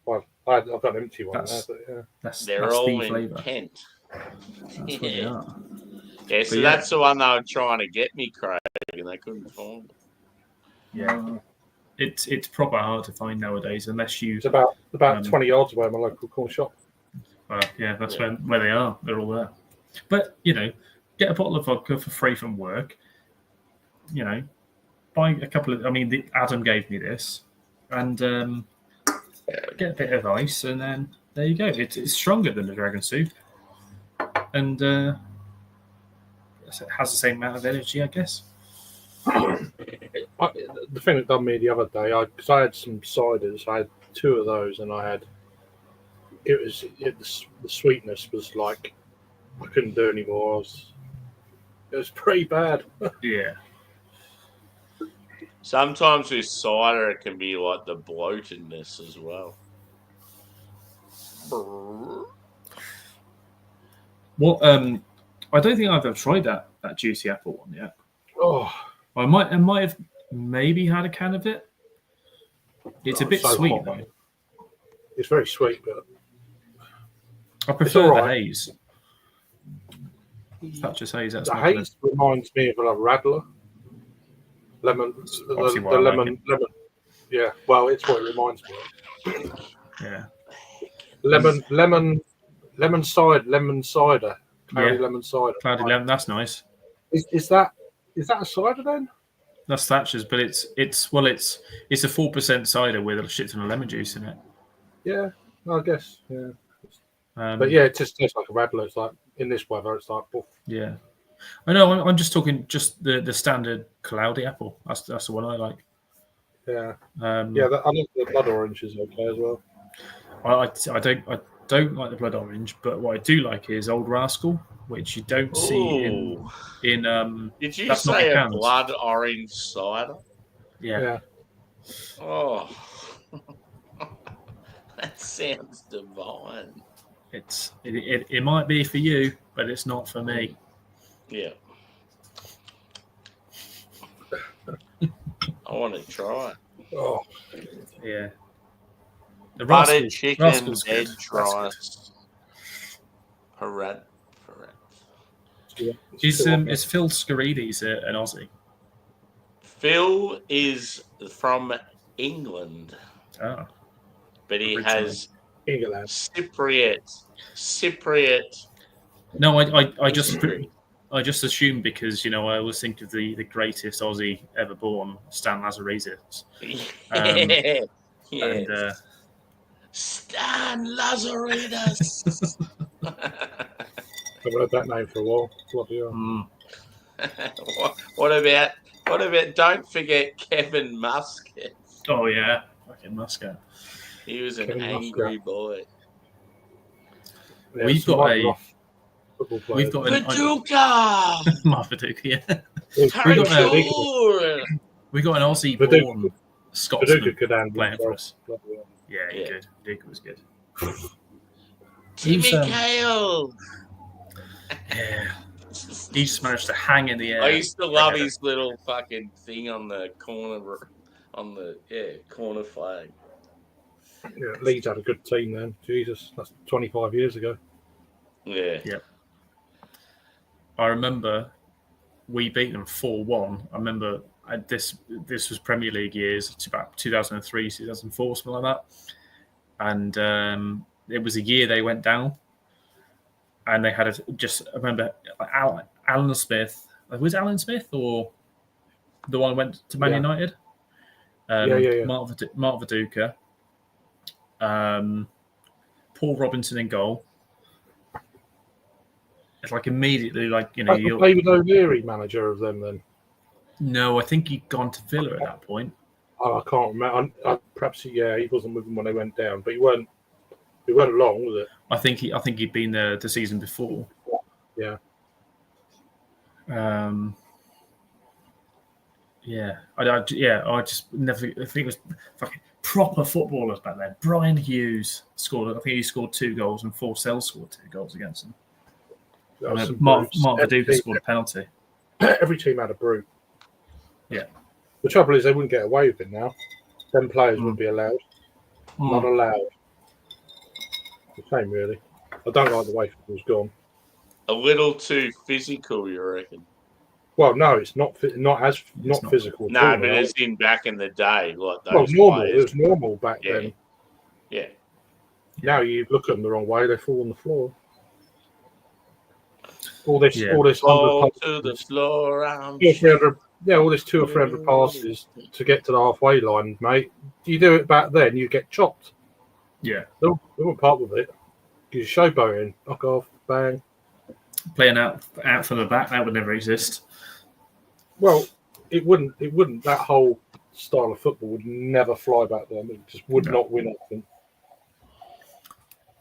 Well, I've got an empty one. They're all the in flavour. Kent. That's what they are. Yeah, so that's the one they were trying to get me, Craig, and they couldn't find it. Yeah, it's proper hard to find nowadays unless you. It's about 20 yards away from my local corner shop. Well, yeah, that's Yeah. where they are. They're all there. But get a bottle of vodka for free from work. Buy a couple of. I mean, Adam gave me this, and get a bit of ice, and then there you go. It's stronger than the dragon soup, and it has the same amount of energy, I guess. The thing that done me the other day, because I had some ciders, I had 2 of those, and the sweetness was like I couldn't do anymore. It was pretty bad. Yeah. Sometimes with cider, it can be like the bloatedness as well. What? I don't think I've ever tried that juicy apple one yet. Oh, I might have maybe had a can of it. It's a bit so sweet hot. though. It's very sweet, but I prefer all the right. haze. Thatcher's haze. That's the my haze reminds me of a Radler. Lemon, obviously the why I like lemon. Yeah, well, it's what it reminds me of. Yeah. Lemon cider. Cloudy Yeah. lemon cider. Cloudy lemon. That's nice. Is that a cider then? That's Thatcher's, but it's a 4% cider with a shit ton of lemon juice in it. Yeah, I guess. Yeah, But but yeah, it just tastes like a Radler. It's like in this weather, it's like. Oof. yeah. I know. I'm just talking just the standard cloudy apple. That's the one I like. Yeah, I think the blood orange is okay as well. don't like the blood orange, but what I do like is Old Rascal, which you don't see in. Did you that's not say in a cans. blood orange cider? Yeah. Oh, that sounds divine. It might be for you, but it's not for me. Yeah. I want to try it. Oh, Yeah. The Buttered chicken, Rascal's veg good. rice. Parrot. yeah. Is Phil Scarides an Aussie? Phil is from England, Oh. but he Originally. has England. Cypriot. No, I just history. assumed because I always think of the greatest Aussie ever born, Stan Lazaridis. Yeah. And Stan Lazaridis. I've heard that name for a while. Bloody hell. What about? Don't forget Kevin Muscat. Oh yeah, fucking Muscat. He was an Kevin angry Muscat. boy. Yeah, We've some got right a- rough football players. We've got an Paducah. Marmaduke, yeah. Paducah. We got an Aussie Paducah. born Scotsman Paducah could handle playing for himself. us. Bloody hell. Yeah, Yeah. good. Paducah was good. Timmy He's, Cale. Yeah, he just managed to hang in the air. I used to love his little fucking thing on the corner, corner flag. Yeah, Leeds had a good team then. Jesus, that's 25 years ago. Yeah. I remember we beat them 4-1. I remember this was Premier League years. It's about 2003, 2004, something like that. And it was a year they went down. And they had I remember Alan Smith. Was it Alan Smith or the one who went to Man Yeah. United? Yeah. Mark Viduka. Paul Robinson in goal. It's like immediately, David O'Leary, manager of them then. No, I think he'd gone to Villa at that point. Oh, I can't remember. Perhaps he wasn't with them when they went down, but he weren't long, was it? I think he'd been there the season before. Yeah. I just never. I think it was fucking proper footballers back then. Brian Hughes scored. I think he scored 2 goals, and Forsell scored 2 goals against him. There was some Mark brutes. Viduka scored a penalty. Every team had a brute. Yeah. The trouble is they wouldn't get away with it now. 10 players wouldn't be allowed. Not allowed. The same, really. I don't like the way football's gone. A little too physical, you reckon? Well, no, it's not not not. physical. at No, all but now. it's in back in the day, like those Well, normal. players. It was normal back Yeah. then. Yeah. Now you look at them the wrong way, they fall on the floor. All this Fall 100 to the floor. I'm 300, all this 200 or 300 passes to get to the halfway line, mate. You do it back then, you get chopped. Yeah. They won't part with it. You showboating, knock off, bang. Playing out from the back, that would never exist. Well, it wouldn't. That whole style of football would never fly back then. It just would not win anything.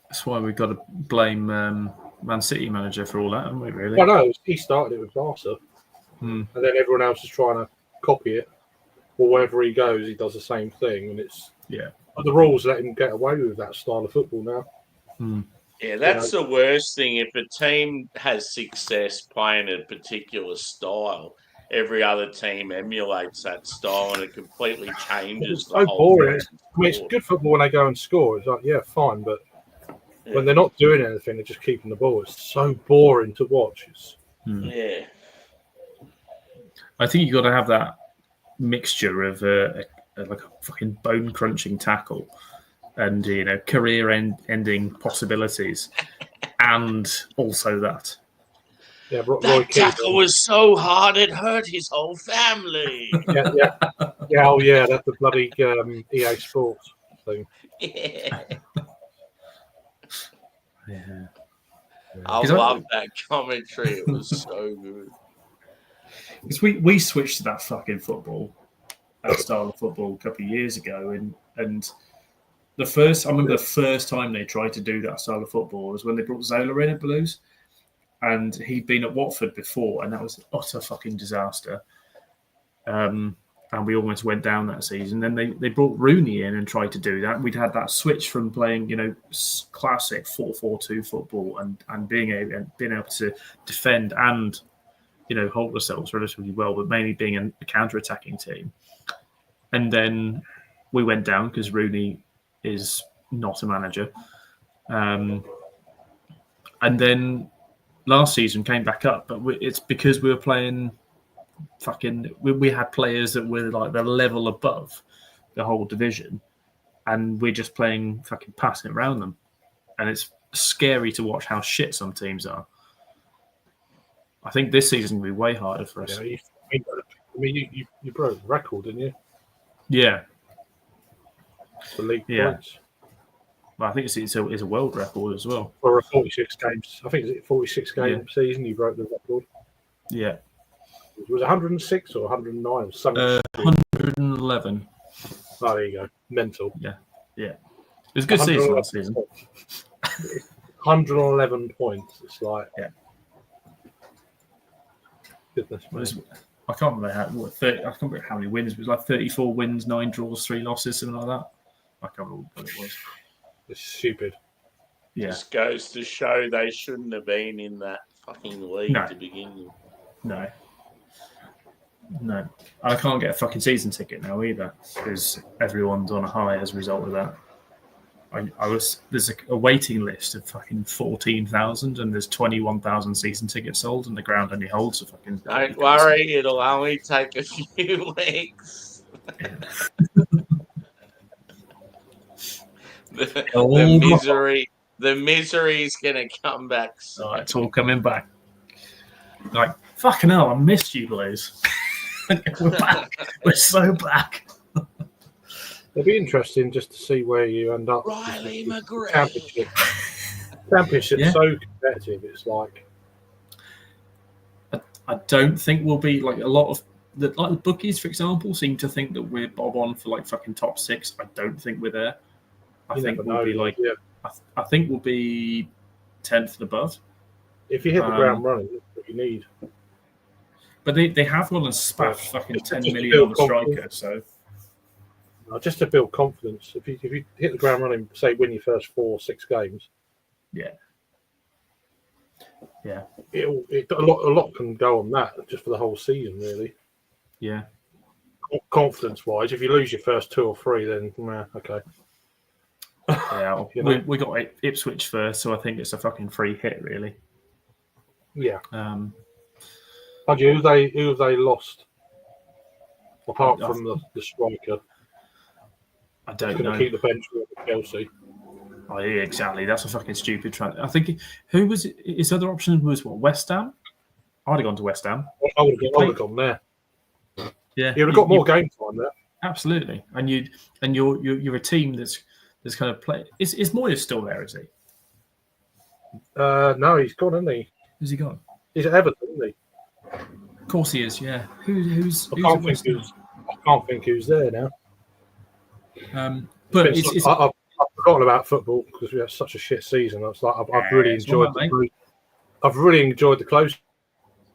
That's why we've got to blame Man City manager for all that, haven't we, really? Well, no, he started it with Barca. Hmm. And then everyone else is trying to copy it. Or wherever he goes, he does the same thing. And it's but the rules let him get away with that style of football now. Hmm. Yeah, that's the worst thing. If a team has success playing a particular style, every other team emulates that style and it completely changes It's the so whole boring. fucking I mean, it's sport. good football when they go and score. It's like, yeah, fine. But when they're not doing anything, they're just keeping the ball. It's so boring to watch. Yeah. I think you've got to have that mixture of like a fucking bone crunching tackle and career ending possibilities, and also that. Yeah, Roy That Keane, tackle was so hard it hurt his whole family. Oh yeah, that's the bloody EA Sports thing. Yeah. Yeah. I love that commentary. It was so good. Because we switched to that fucking football, that style of football a couple of years ago, and I remember the first time they tried to do that style of football was when they brought Zola in at Blues, and he'd been at Watford before, and that was an utter fucking disaster. And we almost went down that season. Then they brought Rooney in and tried to do that. We'd had that switch from playing, classic 4-4-2 football and being able to defend and hold ourselves relatively well, but mainly being a counter-attacking team. And then we went down because Rooney is not a manager. And then last season came back up, but it's because we were playing we had players that were like the level above the whole division, and we're just playing fucking passing around them. And it's scary to watch how shit some teams are. I think this season will be way harder for us. Yeah, you broke the record, didn't you? Yeah. For league points. Well, I think it's a world record as well. For a 46 games. I think it's a 46 game season you broke the record. Yeah. It was 106 or 109 or something. 111. Oh, there you go. Mental. Yeah. It was a good season last season. 111 points. It's like... Yeah. Goodness me. I can't remember I can't remember how many wins. It was like 34 wins, 9 draws, 3 losses, something like that. I can't remember what it was. It's stupid. Yeah. This goes to show they shouldn't have been in that fucking league to begin with. No. And I can't get a fucking season ticket now either because everyone's on a high as a result of that. There's a waiting list of fucking 14,000 and there's 21,000 season tickets sold and the ground only holds a fucking... Don't worry, it'll only take a few weeks. The misery's gonna come back soon. Oh, it's all coming back. Like, fucking hell, I missed you, Blues. We're back. We're so back. It'll be interesting just to see where you end up. Riley McGree. Championship's so competitive. It's like I don't think we'll be like a lot of the bookies, for example, seem to think that we're bob on for like fucking top 6. I don't think we're there. I think we'll be like I think we'll be 10th and above. If you hit the ground running, that's what you need. But they have gone and spat fucking 10 million on the striker, so. Just to build confidence. If you hit the ground running, say win your first 4 or 6 games. Yeah. A lot can go on that just for the whole season, really. Yeah. Confidence wise, if you lose your first 2 or 3, then okay. Yeah, we got Ipswich first, so I think it's a fucking free hit, really. Yeah. Who have they lost? Apart from the striker. I don't know. Keep the bench with Chelsea. Oh, yeah, exactly. That's a fucking stupid transfer. I think who was his other option was what, West Ham? I'd have gone to West Ham. I would have gone there. Yeah, He would have got more game time there. Absolutely, and you're a team that's kind of play. Is Moyes still there? Is he? No, he's gone, isn't he? Who's he gone? He's at Everton, isn't he? Of course he is. Yeah. Who's? I can't think who's there now. But I've forgotten about football because we had such a shit season. It's like I've really enjoyed I've really enjoyed the close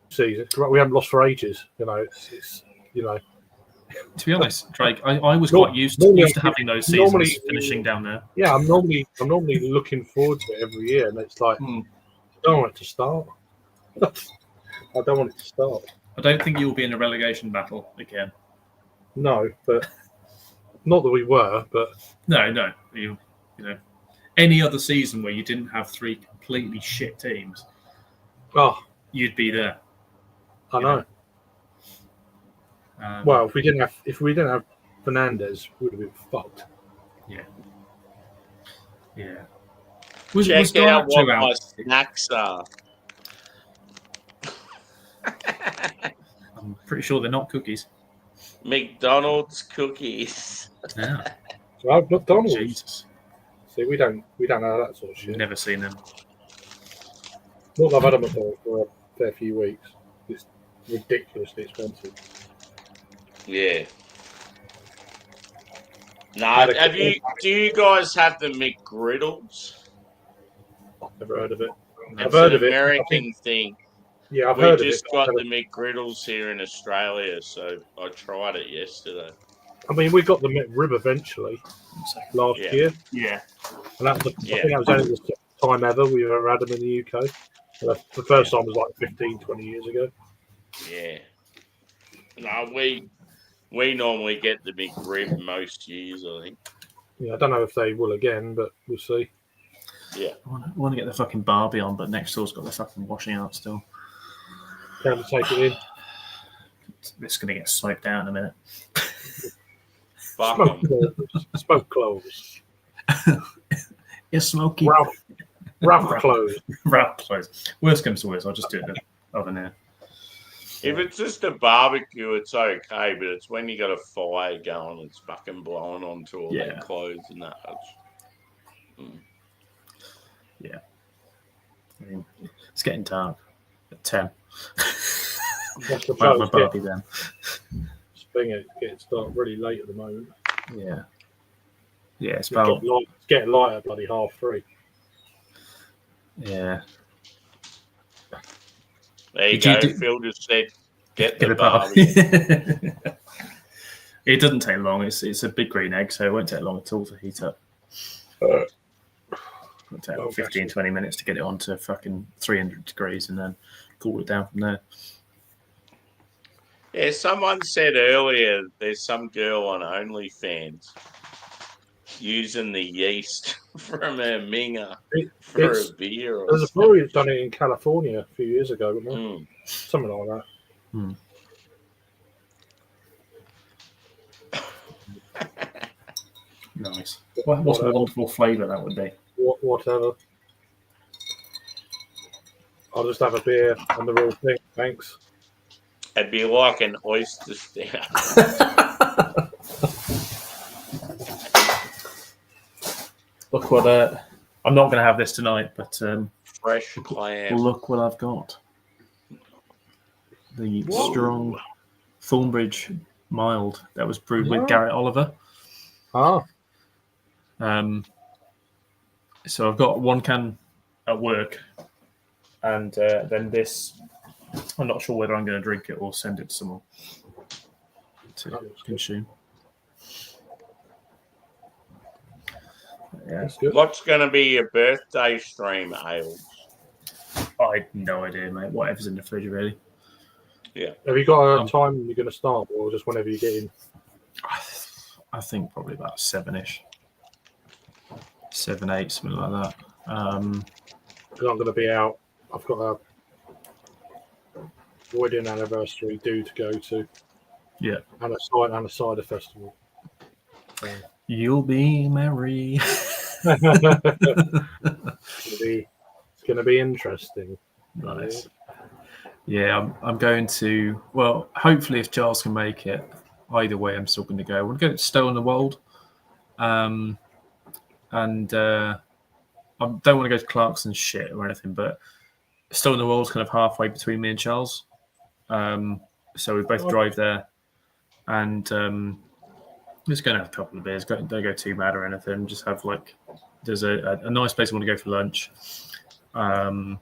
season. We haven't lost for ages. You know, it's To be honest, Drake, I was quite used to having those seasons finishing down there. Yeah, I'm normally looking forward to it every year, and it's like I don't want it to start. I don't want it to start. I don't think you'll be in a relegation battle again. No, but not that we were. But no, you know, any other season where you didn't have three completely shit teams, you'd be there. I know. Well, if we didn't have Fernandez, we would have been fucked. Yeah. Check out what my snacks are. I'm pretty sure they're not cookies. McDonald's cookies. Yeah. Well, McDonald's. Jesus. See, we don't know that sort of shit. Never seen them. Not that I've had a McDonald's for a fair few weeks. It's ridiculously expensive. Yeah. No, do you guys have the McGriddles? I've never heard of it. It's an American thing. Yeah, I've heard of it. We just got the McGriddles here in Australia, so I tried it yesterday. I mean, we got the McRib eventually last year. Yeah. And that was I think that was only the second time ever we ever had them in the UK. The first time was like 15, 20 years ago. Yeah. No, we normally get the McRib most years, I think. Yeah, I don't know if they will again, but we'll see. Yeah. I want to get the fucking Barbie on, but next door's got the fucking washing out still. Can't take it in. It's going to get smoked out in a minute. Smoke clothes. It's smoky. Ralph clothes. Ralph clothes. Worst comes to worst, I'll just do it in the oven here. If it's just a barbecue, it's okay, but it's when you got a fire going, it's fucking blowing onto all that clothes and that. Yeah. I mean, it's getting dark at 10. Well, Barbie then. It's dark really late at the moment. Yeah. Yeah, it's about... It's getting light at bloody 3:30. Yeah. There you go. Phil just said, get the Barbie. It doesn't take long. It's a big green egg, so it won't take long at all to heat up. It'll take 15, 20 minutes to get it onto fucking 300 degrees and then cool it down from there. Yeah, someone said earlier there's some girl on OnlyFans using the yeast from her minger for a beer. There's a brewery that's done it in California a few years ago, wasn't there? Something like that. Nice. What a wonderful flavour that would be. Whatever. I'll just have a beer and the real thing. Thanks. It'd be like an oyster stout. Look what I'm not going to have this tonight, but fresh clam. Look what I've got. The strong Thornbridge mild that was brewed with Garrett Oliver. So I've got one can at work, and then this. I'm not sure whether I'm going to drink it or send it to someone to consume. Yeah, that's good. What's going to be your birthday stream, Ale? I have no idea, mate. Whatever's in the fridge, really. Yeah. Have you got a time you're going to start, or just whenever you get in? I think probably about 7-ish. 7, 8, something like that. I'm going to be out. I've got a wedding anniversary due to go to. Yeah. And a cider festival. You'll be merry. It's going to be interesting. Nice. Yeah, I'm going to. Well, hopefully, if Giles can make it, either way, I'm still going to go. I want to go to Stow in the Wold, and I don't want to go to Clarkson shit or anything, but Stow in the Wold's kind of halfway between me and Charles. So we both drive there, and just going to have a couple of beers. Don't go too mad or anything. Just have like, there's a nice place I want to go for lunch, and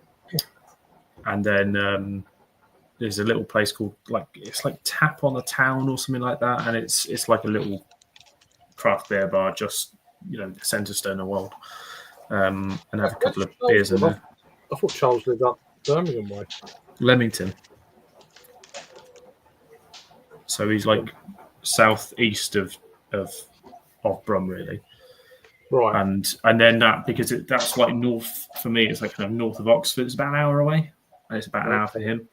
then. There's a little place called it's like Tap on the Town or something like that, and it's like a little craft beer bar just the centre stone of Wold, and have a couple of beers in there. I thought Charles lived up Birmingham way. Leamington. So he's like southeast of Brum really, right? And then because that's like north for me. It's like kind of north of Oxford. It's about an hour away, and it's about an hour for him.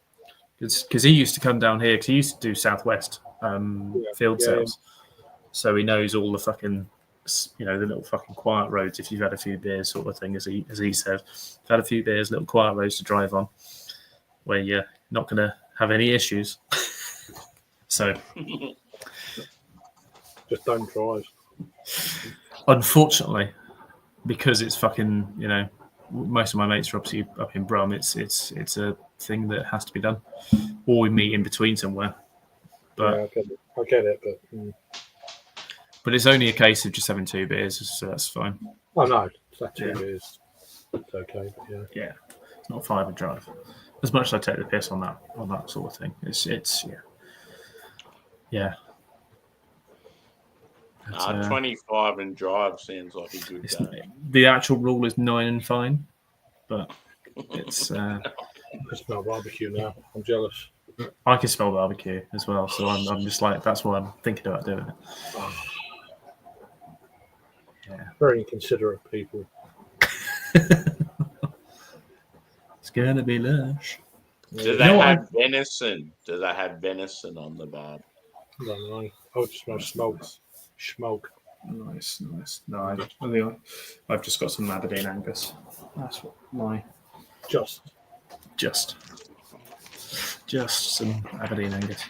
Because he used to come down here, because he used to do Southwest field sales. So he knows all the fucking, the little fucking quiet roads if you've had a few beers sort of thing, as he said. I've had a few beers, little quiet roads to drive on, where you're not going to have any issues. So. Just don't drive. Unfortunately, because it's fucking, most of my mates are obviously up in Brum, it's a thing that has to be done, or we meet in between somewhere. But yeah, I get it, but it's only a case of just having 2 beers, so that's fine. Oh no, it's that 2 beers. It's okay, but yeah, it's not 5 a drive. As much as I take the piss on that sort of thing, it's 25 and drive sounds like a good day. The actual rule is 9 and fine, but it's. I smell barbecue now. I'm jealous. I can smell barbecue as well, so I'm just like, that's why I'm thinking about doing it. Yeah. Very inconsiderate people. It's gonna be lush. Do they have venison? Do they have venison on the bar? I don't know. I would smell smoke. Nice. No, I've just got some Aberdeen Angus. That's what my just some Aberdeen Angus.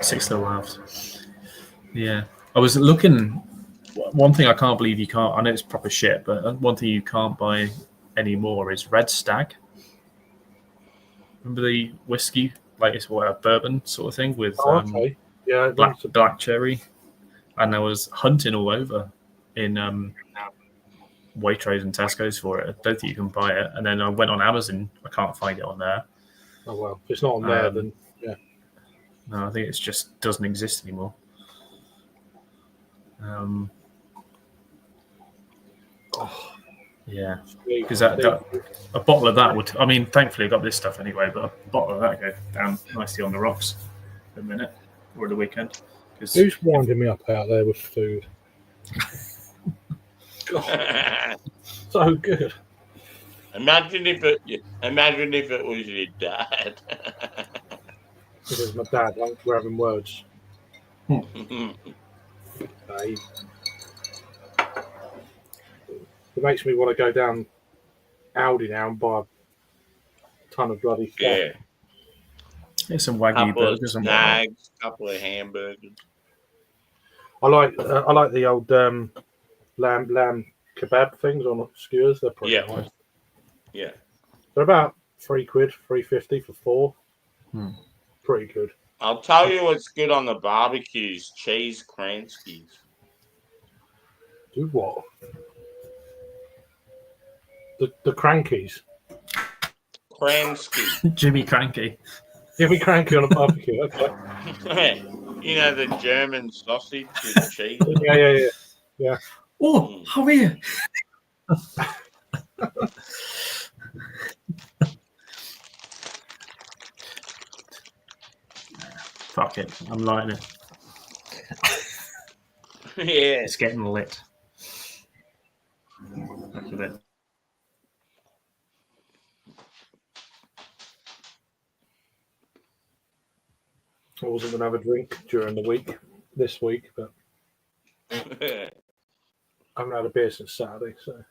6 little halves. Yeah, I was looking. One thing I can't believe you can't. I know it's proper shit, but one thing you can't buy anymore is Red Stag. Remember the whiskey, like it's a bourbon sort of thing with black cherry, and there was hunting all over in Waitrose and Tesco's for it. I don't think you can buy it. And then I went on Amazon. I can't find it on there. Oh well, if it's not on there, then yeah. No, I think it just doesn't exist anymore. Yeah, because a bottle of that would. I mean, thankfully I got this stuff anyway, but a bottle of that go down nicely on the rocks for a minute or the weekend. Who's winding me up out there with food? God, so good. Imagine if it was your dad. This is my dad. We're having words. It makes me want to go down Aldi now and buy a ton of bloody stuff. Yeah. There's some Wagyu burgers and snags, couple of hamburgers. I like the old lamb kebab things on skewers. They're pretty nice. Yeah. They're about £3, $3.50 for 4. Pretty good. I'll tell you what's good on the barbecues: cheese Kranskis. Do what? The Crankies. Kransky. Jimmy Cranky. Jimmy Cranky on a barbecue. Okay. You know the German sausage with cheese. Yeah. Oh, how are you? Fuck it, I'm lighting it. Yeah, it's getting lit. That's a bit. I wasn't going to have a drink during the week, this week, but I haven't had a beer since Saturday, so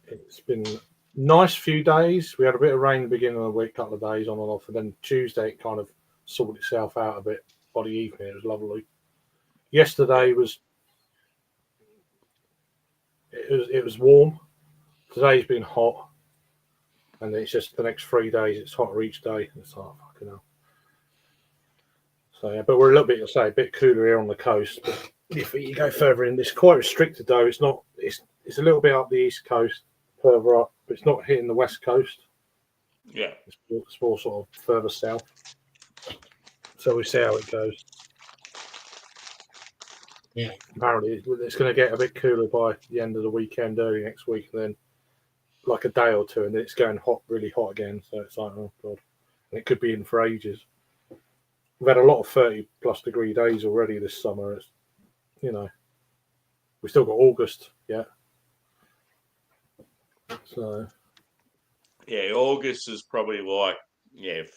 it's been nice few days. We had a bit of rain at the beginning of the week, couple of days on and off, and then Tuesday it kind of sorted itself out a bit by the evening. It was lovely. Yesterday was warm. Today's been hot, and it's just the next 3 days it's hotter each day. It's like fucking hell. So yeah, but we're a little bit, a bit cooler here on the coast. But if you go further in, it's quite restricted though. It's not. It's a little bit up the east coast, further up, but it's not hitting the west coast. Yeah, it's more sort of further south. So we see how it goes. Yeah, apparently it's going to get a bit cooler by the end of the weekend, early next week, and then like a day or two, and then it's going hot, really hot again. So it's like, oh god, and it could be in for ages. We've had a lot of 30+ degree days already this summer. It's, we still got August yet. So yeah, August is probably like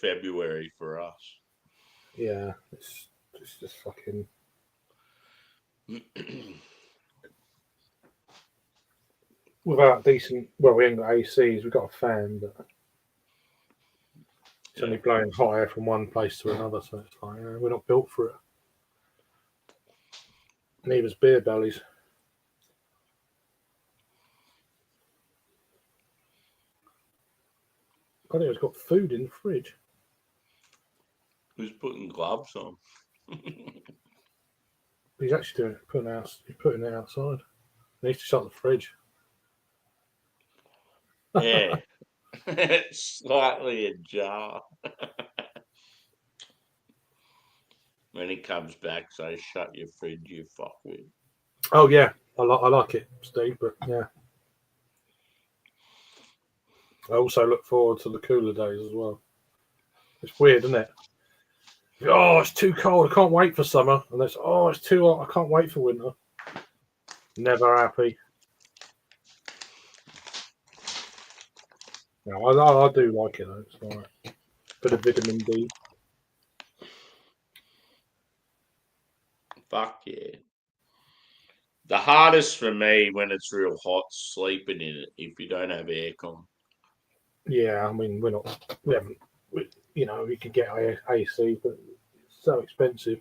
February for us. Yeah, it's just fucking. Without decent, well, we ain't got ACs. We've got a fan, but it's only blowing hot air from one place to another. So it's like we're not built for it. Neither's beer bellies. I think it's got food in the fridge. Who's putting gloves on? He's actually putting it outside. He needs to shut the fridge. Yeah. Slightly ajar. When he comes back, say, shut your fridge, you fuckwit. Oh, yeah. I like it, Steve, but yeah. I also look forward to the cooler days as well. It's weird, isn't it? Oh, it's too cold. I can't wait for summer. And it's too hot. I can't wait for winter. Never happy. No, I do like it though. It's all right. Bit of vitamin D. Fuck yeah. The hardest for me when it's real hot, sleeping in it if you don't have aircon. Yeah, I mean, we could get AC, but it's so expensive.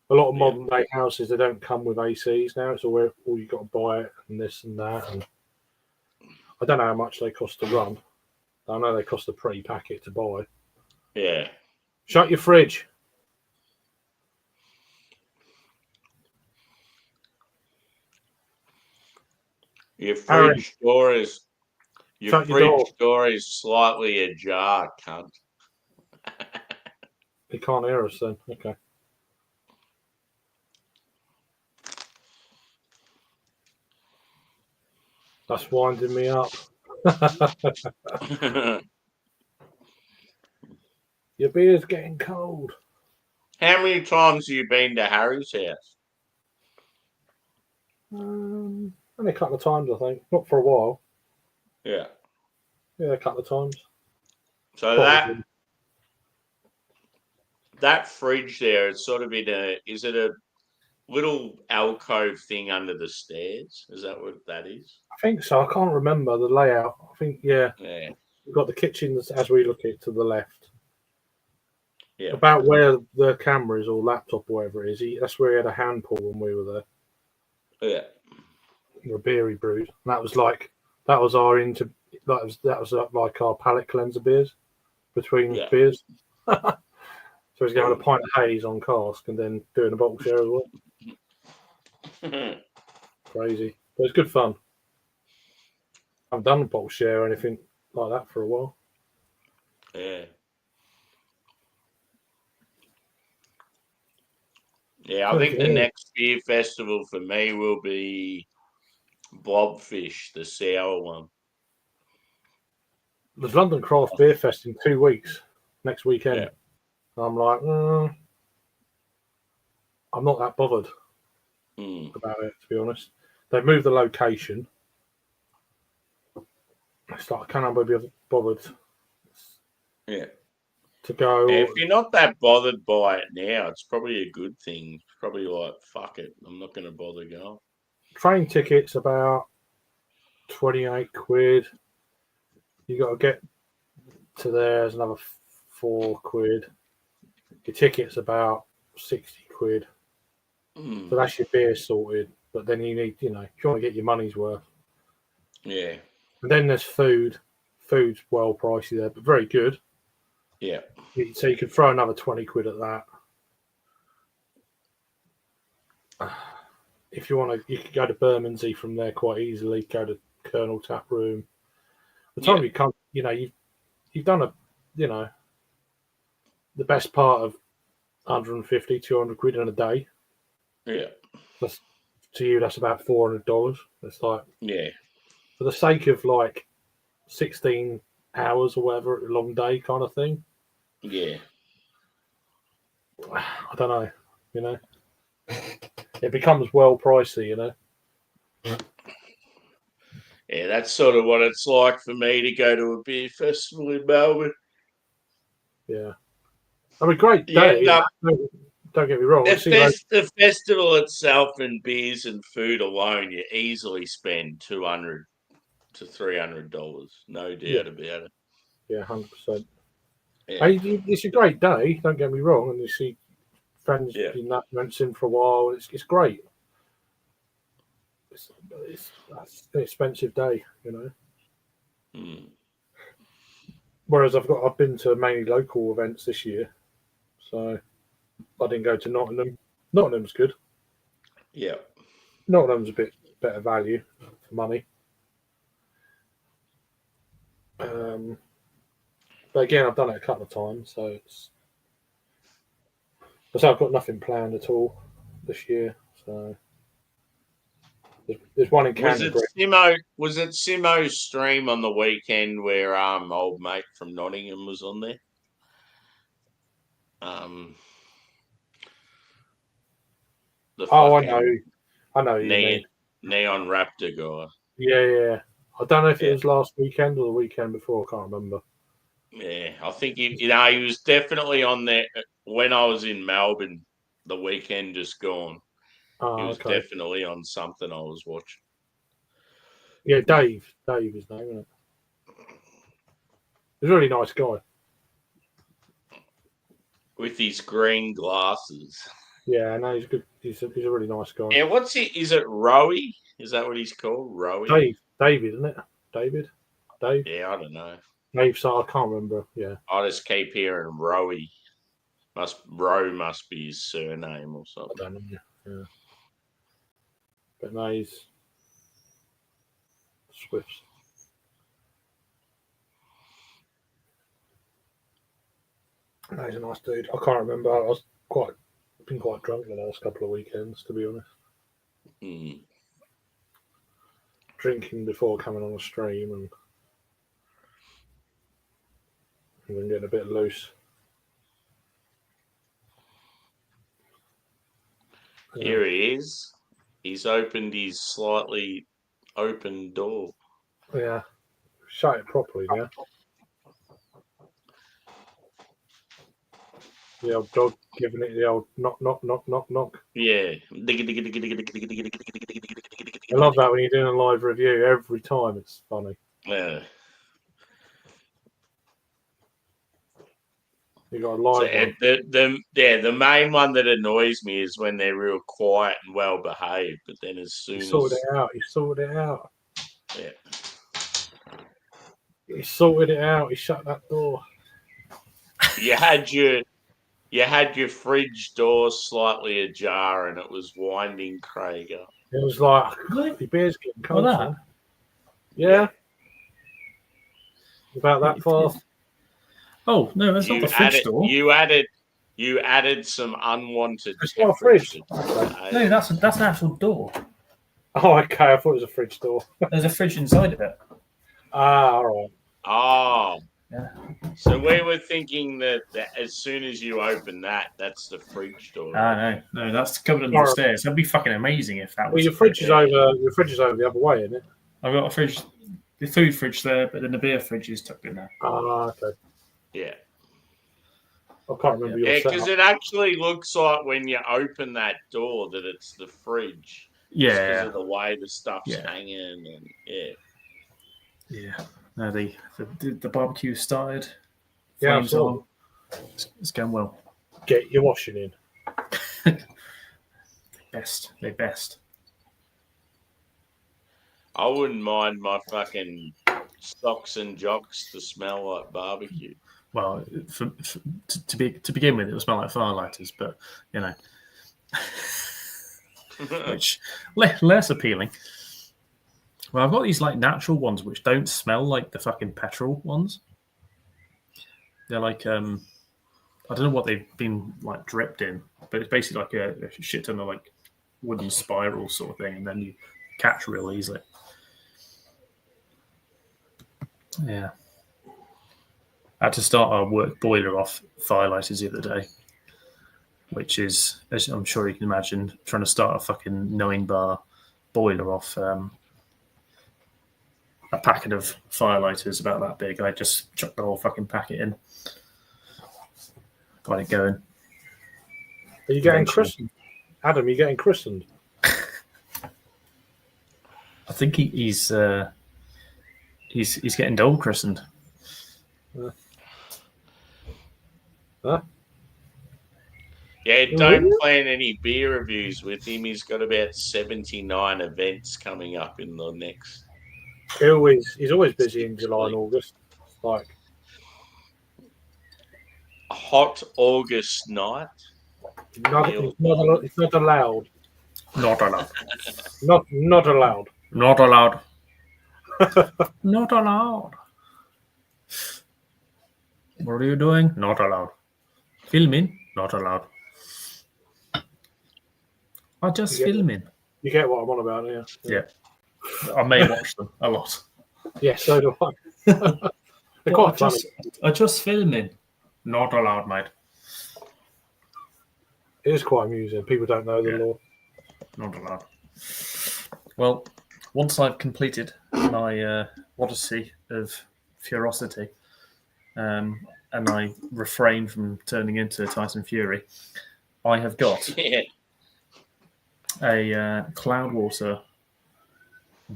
A lot of modern day houses, they don't come with ACs now. It's all you got to buy it and this and that. And I don't know how much they cost to run. I know they cost a pretty packet to buy. Yeah. Shut your fridge. Your fridge door is slightly ajar, cunt. He can't hear us then. Okay. That's winding me up. Your beer's getting cold. How many times have you been to Harry's house? Only a couple of times, I think. Not for a while. Yeah. Yeah, a couple of times. So that fridge there, it's sort of is it a little alcove thing under the stairs? Is that what that is? I think so. I can't remember the layout. I think, yeah. We've got the kitchen as we look at it to the left. Yeah. About where the camera is or laptop or whatever it is. That's where he had a hand pull when we were there. Yeah. The beer he brewed. And that was like our palate cleanser beers between beers. So he's getting a pint of haze on cask and then doing a bottle share as well. Crazy. But it's good fun. I haven't done a bottle share or anything like that for a while. Yeah. Yeah, I think the next beer festival for me will be Blobfish, the sour one. There's London Craft Beer Fest in 2 weeks, next weekend. Yeah. I'm like, I'm not that bothered about it, to be honest. They've moved the location. It's like, I can't be bothered. Yeah. To go. Yeah, if you're not that bothered by it now, it's probably a good thing probably like, fuck it, I'm not going to bother going. Train tickets about 28 quid. You got to get to there. There's another 4 quid. Your ticket's about 60 quid. So that's your beer sorted. But then you need, if you want to get your money's worth. Yeah. And then there's food. Food's well pricey there, but very good. Yeah. So you could throw another 20 quid at that. If you want to, you could go to Bermondsey from there quite easily. Go to Colonel Tap Room. The time you come, you've done the best part of 150, 200 quid in a day. Yeah. To you, that's about $400. It's like, for the sake of like 16 hours or whatever, a long day kind of thing. Yeah. I don't know, it becomes well pricey, Yeah, that's sort of what it's like for me to go to a beer festival in Melbourne. Yeah. I mean, great day. Yeah, don't get me wrong. The festival itself and beers and food alone, you easily spend $200 to $300. No doubt about it. Yeah, 100%. Yeah. It's a great day. Don't get me wrong, and you see friends in that went in for a while. It's great. It's an expensive day, Whereas I've been to mainly local events this year, so I didn't go to Nottingham. Nottingham's good. Yeah. Nottingham's a bit better value for money. But again, I've done it a couple of times, so I've got nothing planned at all this year. So there's one in Canterbury. Was it Simo's stream on the weekend where old mate from Nottingham was on there? I know. Neon Raptor guy. Yeah. I don't know if it was last weekend or the weekend before. I can't remember. Yeah, I think he was definitely on there when I was in Melbourne. The weekend just gone. He was definitely on something I was watching. Yeah, Dave his name, isn't it? He's a really nice guy. With his green glasses. Yeah, no, he's good. He's a really nice guy. Yeah, what's it? Is it Rowie? Is that what he's called? Rowie? David, isn't it? Dave? Yeah, I don't know. Dave, so I can't remember. Yeah. I just keep hearing Rowie. Rowe must be his surname or something. I don't know. Yeah. But no, he's Swifts. No, he's a nice dude. I can't remember. I was been quite drunk the last couple of weekends, to be honest. Drinking before coming on the stream and then getting a bit loose. Here he is. He's opened his slightly open door. Yeah. Shut it properly now. The old dog giving it the old knock, knock, knock, knock, knock. Yeah. I love that when you're doing a live review. Every time it's funny. Yeah. You got a live one. The main one that annoys me is when they're real quiet and well behaved, but then as soon He sorted it out. Yeah. He sorted it out. He shut that door. You had your fridge door slightly ajar and it was winding Craig up. It was like the beer's getting cold. That? Yeah. About that fast. Oh no, that's not the fridge door. You added some unwanted. It's not a fridge. No, that's an actual door. Oh, okay. I thought it was a fridge door. There's a fridge inside of it. All right. Oh. Yeah. So we were thinking that as soon as you open that's the fridge door. No, that's covered under the stairs. That'd be fucking amazing if that was. Well, your fridge is over the other way, isn't it? I've got a fridge, the food fridge there, but then the beer fridge is tucked in there. Ah, okay. Yeah. I can't remember your because setup. it actually looks like when you open that door that it's the fridge. Because Yeah, of the way the stuff's Yeah. hanging and yeah. No, the barbecue started. Yeah, Flames absolutely. on. It's going well. Get your washing in. They're best. I wouldn't mind my fucking socks and jocks to smell like barbecue. Well, to begin with, it will smell like firelighters, but you know, which less appealing. Well, I've got these like natural ones which don't smell like the fucking petrol ones. They're like I don't know what they've been like dripped in, but it's basically like a shit ton of like wooden spiral sort of thing, and then you catch real easily. Yeah. I had to start our work boiler off firelighters the other day, which is, as I'm sure you can imagine, trying to start a fucking 9-bar boiler off a packet of firelighters about that big. I just chucked the whole fucking packet in. Got it going. Are you getting Eventually. christened? Adam, are you getting christened? I think he's getting double christened. Huh? Yeah, don't plan any beer reviews with him. He's got about 79 events coming up in the next. He's always busy in July and August. Like a hot August night. it's not allowed. Not allowed. Not allowed. Not allowed. Not allowed. What are you doing? Not allowed. Filming? Not allowed. I just filming. You get what I'm on about, Yeah. I may watch them a lot. Yeah, so do I. They're quite funny. I just filming. Not allowed, mate. It is quite amusing. People don't know the law. Not allowed. Well, once I've completed my odyssey of ferocity, and I refrain from turning into Tyson Fury, I have got a Cloudwater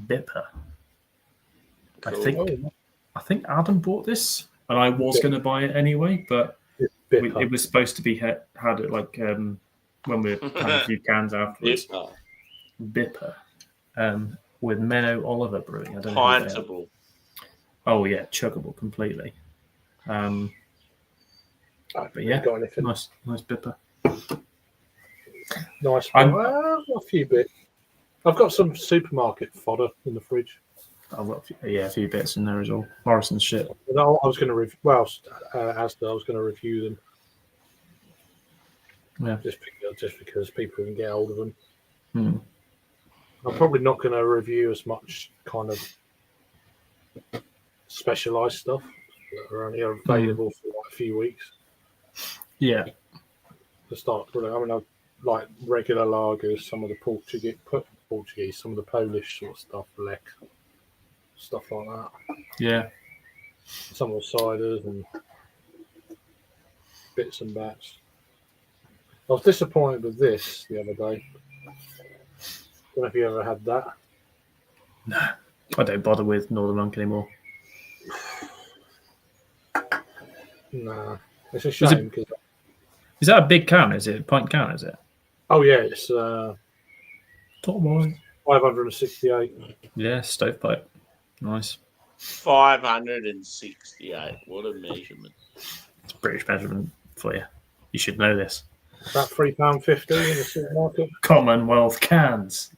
Bipper. Cool. I think Adam bought this, and I was going to buy it anyway, but it was supposed to be had it like when we were having a few cans afterwards. Bipper. With Menno Oliver Brewing. I don't know. Pintable. Oh yeah, chuggable completely. But yeah, nice Bipper. Nice. A few bits. I've got some supermarket fodder in the fridge. I've got a few bits in there as well. Morrison's shit. I was going to review. Well, Asda, I was going to review them. Yeah. Just because people can get hold of them. Hmm. I'm probably not going to review as much kind of specialised stuff that are only available for like a few weeks. Yeah. To start, I mean, I like regular lagers, some of the Portuguese, some of the Polish sort of stuff, Lek, stuff like that. Yeah. Some of the ciders and bits and bats. I was disappointed with this the other day. Don't know if you ever had that. No, I don't bother with Northern Monk anymore. Nah, it's a shame. Is that a big can? Is it a pint can? Is it? Oh yeah, it's top one. 568. Yeah, stovepipe. Nice. 568. What a measurement! It's a British measurement for you. You should know this. About £3.50 in the supermarket. Commonwealth cans.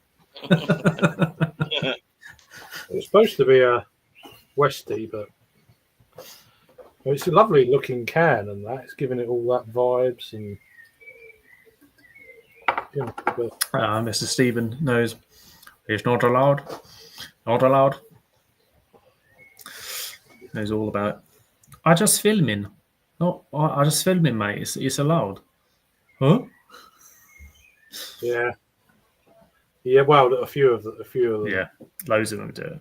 It's supposed to be a Westie, but it's a lovely looking can, and that it's giving it all that vibes. And Mr. Stephen knows it's not allowed. Not allowed. Knows all about it. I just filming. No, I just filming, mate. It's allowed. Huh? Yeah. Yeah, well, a few of them. Yeah, loads of them do it.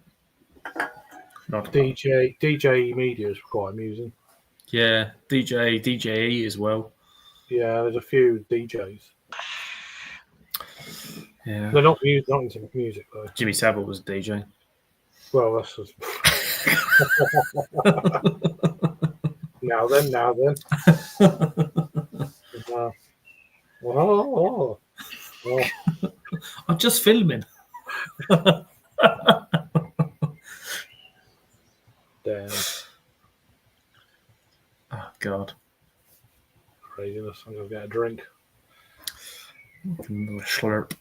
Not DJ Media is quite amusing. Yeah, DJE as well. Yeah, there's a few DJs. Yeah, They're not into music though. Jimmy Savile was a DJ. Well, that's just... now then. Oh. I'm just filming. Damn. Oh God. Craziness. I'm gonna get a drink. Slurp.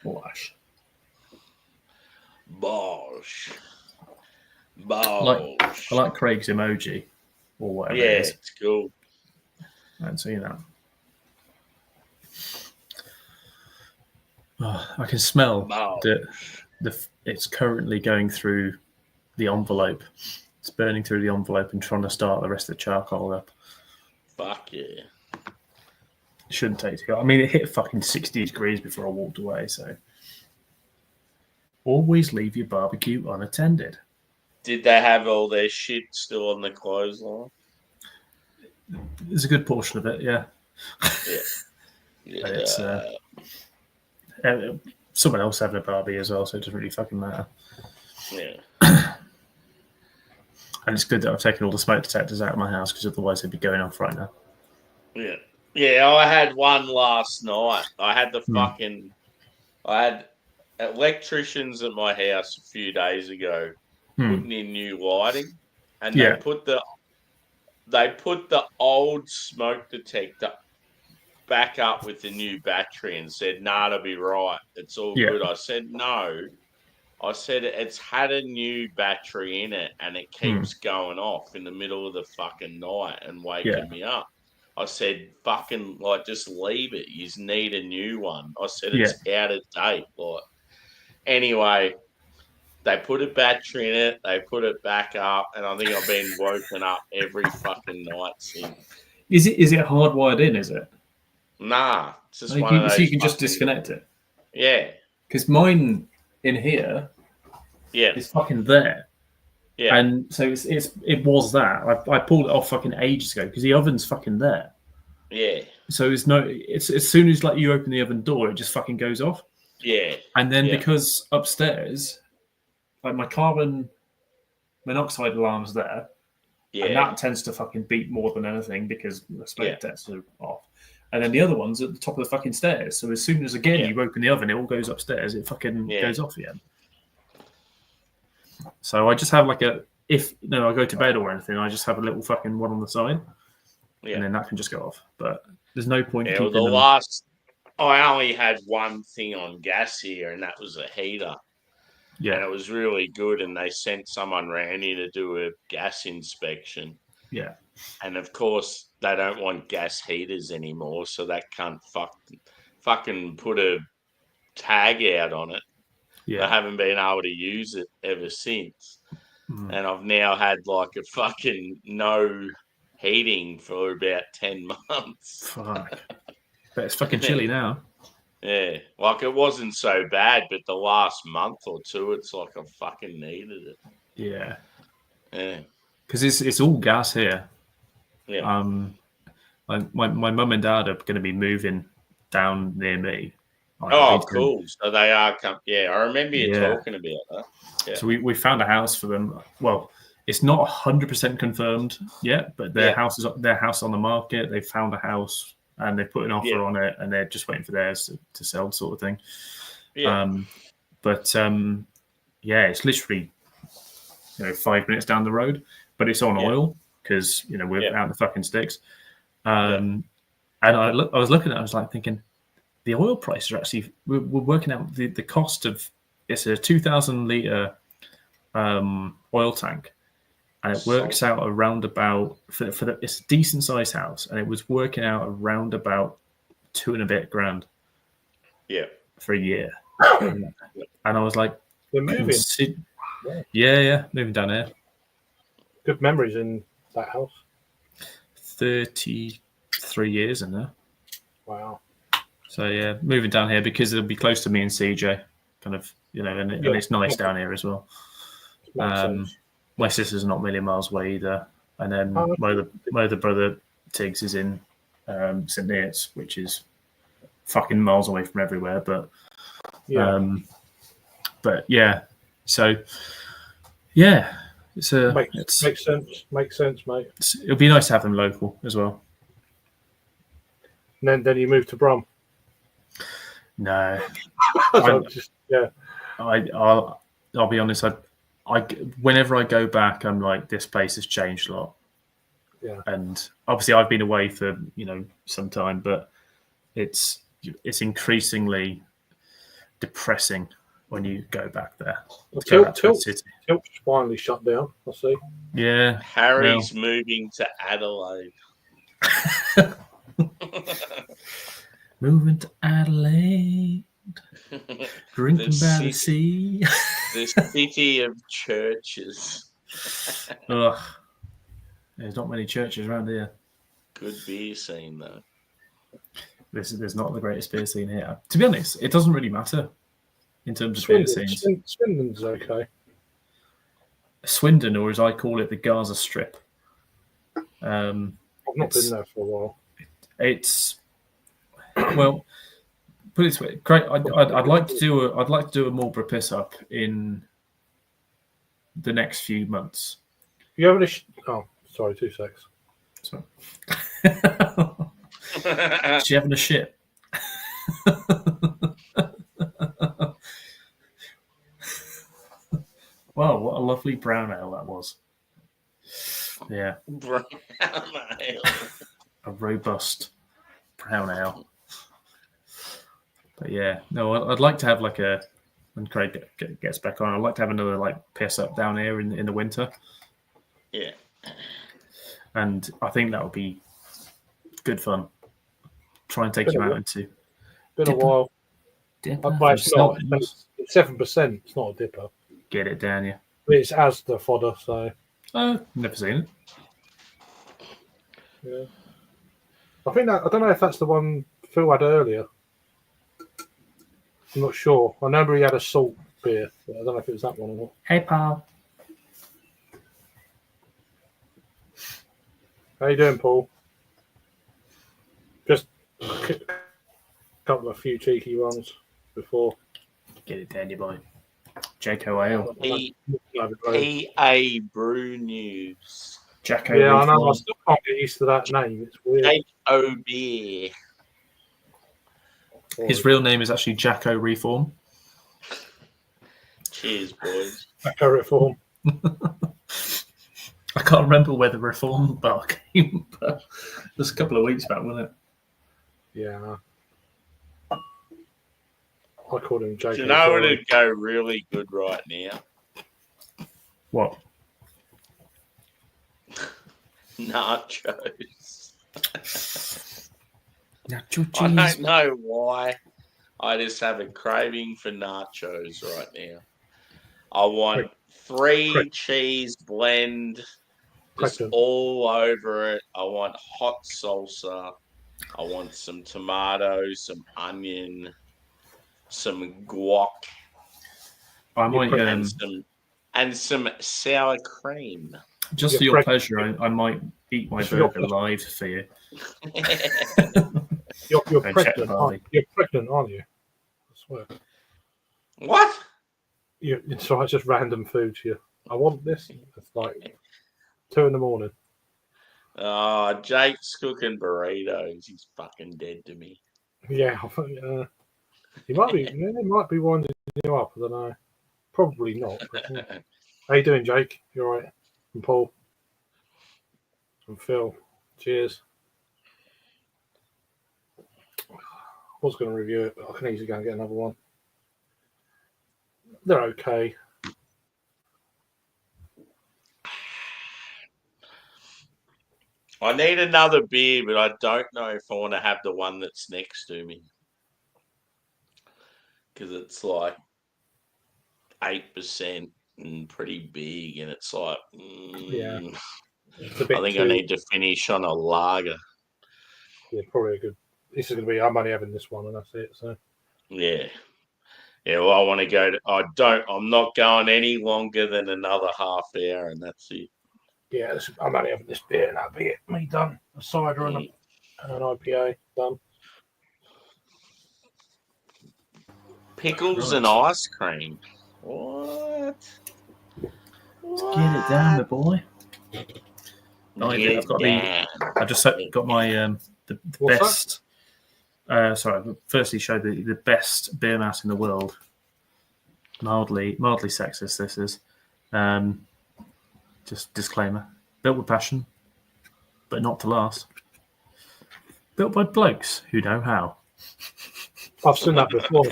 Wash. Bosh. I like Craig's emoji or whatever Yeah, it is. it's cool. I haven't seen that. Oh, I can smell that it's currently going through the envelope. It's burning through the envelope and trying to start the rest of the charcoal up. Fuck yeah. It shouldn't take too long. I mean, it hit fucking 60 degrees before I walked away, so... Always leave your barbecue unattended. Did they have all their shit still on the clothesline? There's a good portion of it, yeah. Yeah. It's someone else having a barbie as well, so it doesn't really fucking matter. Yeah. And it's good that I've taken all the smoke detectors out of my house because otherwise they'd be going off right now. Yeah. Yeah, I had one last night. I had I had electricians at my house a few days ago putting in new lighting, and they put the old smoke detector back up with the new battery and said, "Nah, it'll be right. It's all good." I said, "No." I said, "It's had a new battery in it and it keeps going off in the middle of the fucking night and waking me up." I said, "Fucking, just leave it. You just need a new one." I said, "It's out of date." Anyway, they put a battery in it. They put it back up. And I think I've been woken up every fucking night since. Is it hardwired in, is it? Nah. It's just one of those. So you can just disconnect it? Yeah. Because mine in here is fucking there. Yeah. And so it was that. I pulled it off fucking ages ago because the oven's fucking there. Yeah. So it's as soon as you open the oven door, it just fucking goes off. Yeah. And then because upstairs, my carbon monoxide alarm's there. Yeah. And that tends to fucking beep more than anything because the smoke detectors are off. And then the other one's at the top of the fucking stairs. So as soon as you open the oven, it all goes upstairs. It fucking goes off again. So I just have I go to bed or anything, I just have a little fucking one on the side. Yeah. And then that can just go off. But there's no point in keeping them. I only had one thing on gas here, and that was a heater. Yeah. And it was really good, and they sent someone round here to do a gas inspection. Yeah. And, of course, they don't want gas heaters anymore, so that can't fucking put a tag out on it. Yeah. I haven't been able to use it ever since. And I've now had a fucking no heating for about 10 months. Fuck. But it's fucking chilly now. Yeah. It wasn't so bad, but the last month or two, it's I fucking needed it. Yeah. Yeah. Because it's all gas here. Yeah. My mum and dad are going to be moving down near me. Cool. So they are I remember you talking about that. Yeah. So we found a house for them. Well, it's not 100% confirmed yet, but their house on the market. They found a house and they put an offer on it, and they're just waiting for theirs to sell, sort of thing. Yeah. It's literally 5 minutes down the road, but it's on oil because we're out in the fucking sticks. And I was looking at it, I was thinking, the oil prices are actually, we're working out the cost of, it's a 2,000 litre oil tank, and it works out around about, it's a decent sized house, and it was working out around about $2 and a bit grand. Yeah. For a year. And I was like, we're moving. Moving down here. Good memories in that house. 33 years in there. Wow. So moving down here because it'll be close to me and CJ, kind of, and it's nice down here as well. Makes sense. My sister's not a million miles away either, and then Oh, my other brother Tiggs is in St Neots, which is fucking miles away from everywhere. But yeah, so yeah, makes sense. Makes sense, mate. It'll be nice to have them local as well. And then you move to Brum. No, I'll be honest. I whenever I go back, I'm like, this place has changed a lot. Yeah. And obviously, I've been away for some time, but it's increasingly depressing when you go back there. Tilt's finally shut down. I see. Yeah. Harry's moving to Adelaide. Moving to Adelaide. Drinking by the sea. The city of churches. Ugh. There's not many churches around here. Good beer scene, though. There's not the greatest beer scene here. To be honest, it doesn't really matter in terms of beer scenes. Swindon's okay. Swindon, or as I call it, the Gaza Strip. I've not been there for a while. It's well, put it this way. Great. I'd like to do a Marlborough piss up in the next few months. You having a? Sorry, 2 secs. Sorry. She having a shit? Wow, what a lovely brown ale that was. Yeah. Brown ale. A robust brown ale. But yeah, no, I'd like to have like when Craig gets back on, I'd like to have another like piss up down here in the winter. Yeah. And I think that would be good fun. Try and take you out into. Been a while. It's not. It's 7%. It's not a dipper. Get it down, yeah. It's Asda fodder, so. Never seen it. Yeah. I don't know if that's the one Phil had earlier. I'm not sure. I remember he had a salt beer, but I don't know if it was that one or not. Hey, pal. How you doing, Paul? Just a couple of few cheeky ones before. Get it down, you boy. Jacko Ale. PA Brew News. Jacko. Yeah, I know. I still can't get used to that name. It's weird. Jacko Beer. His real name is actually Jacko Reform. Cheers, boys. Jacko Reform. I can't remember where the Reform bar came, but it was a couple of weeks back, wasn't it? Yeah. I called him Jacko. Do you know what would go really good right now? What? Nachos. Nacho cheese. I don't know why. I just have a craving for nachos right now. I want 3 cheese blend just all over it. I want hot salsa. I want some tomatoes, some onion, some guac. I might and some sour cream. Just for your pleasure, I might eat my burger live for you. You're pregnant, aren't you? I swear. What? So it's just random food to you. I want this. It's like 2 in the. Jake's cooking burritos. He's fucking dead to me. Yeah, I think he might be. He might be winding you up. I don't know. Probably not. But, yeah. How you doing, Jake? You all right? And Paul and Phil. Cheers. I was going to review it, but I can easily go and get another one. They're okay. I need another beer, but I don't know if I want to have the one that's next to me. Because it's like 8% and pretty big, and it's like, yeah. It's I think I need to finish on a lager. Yeah, probably a good. This is going to be. I'm only having this one, and that's it. So. Yeah. Yeah, well, I want to go. I'm not going any longer than another half hour, and that's it. Yeah, I'm only having this beer, and that'll be it. Me done. A cider and an IPA done. Pickles and ice cream. What? Get it down, the boy. I've got I just got my the best. Sorry, firstly, show the best beer mat in the world. Mildly sexist. This is. Just disclaimer: built with passion, but not to last. Built by blokes who know how. I've seen that before.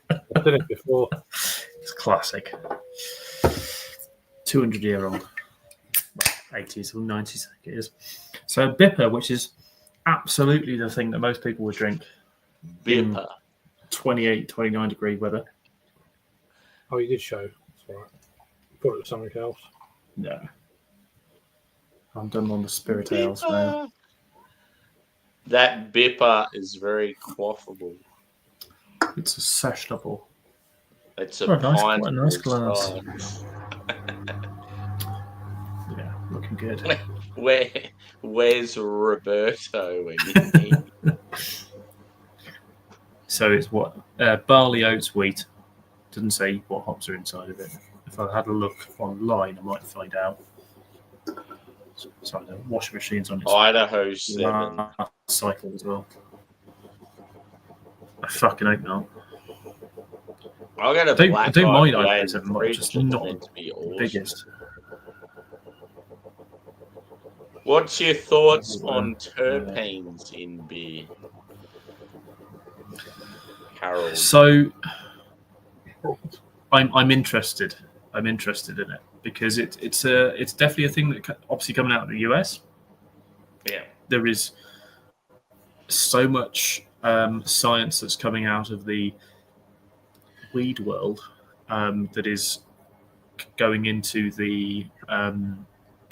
I've done it before. It's classic. 200-year-old. 80s or 90s, I think it is. So Bipper, which is absolutely the thing that most people would drink. Bipper. 28, 29 degree weather. Oh, you did show. That's all right. Thought it was something else. No. I'm done on the spirit ales now. That Bipper is very quaffable. It's a sessionable. It's a quite a nice glass. Yeah, looking good. Where's Roberto when you need? So it's what? Barley, oats, wheat. Doesn't say what hops are inside of it. If I had a look online, I might find out. Sorry, the washing machine's on its Idaho 7 cycle as well. I fucking hope not. I got a I don't mind IPA Idaho 7 much, just not the biggest. What's your thoughts on terpenes in beer, Harold? So, I'm interested. I'm interested in it because it's definitely a thing that obviously coming out of the US. Yeah, there is so much science that's coming out of the weed world that is going into the kind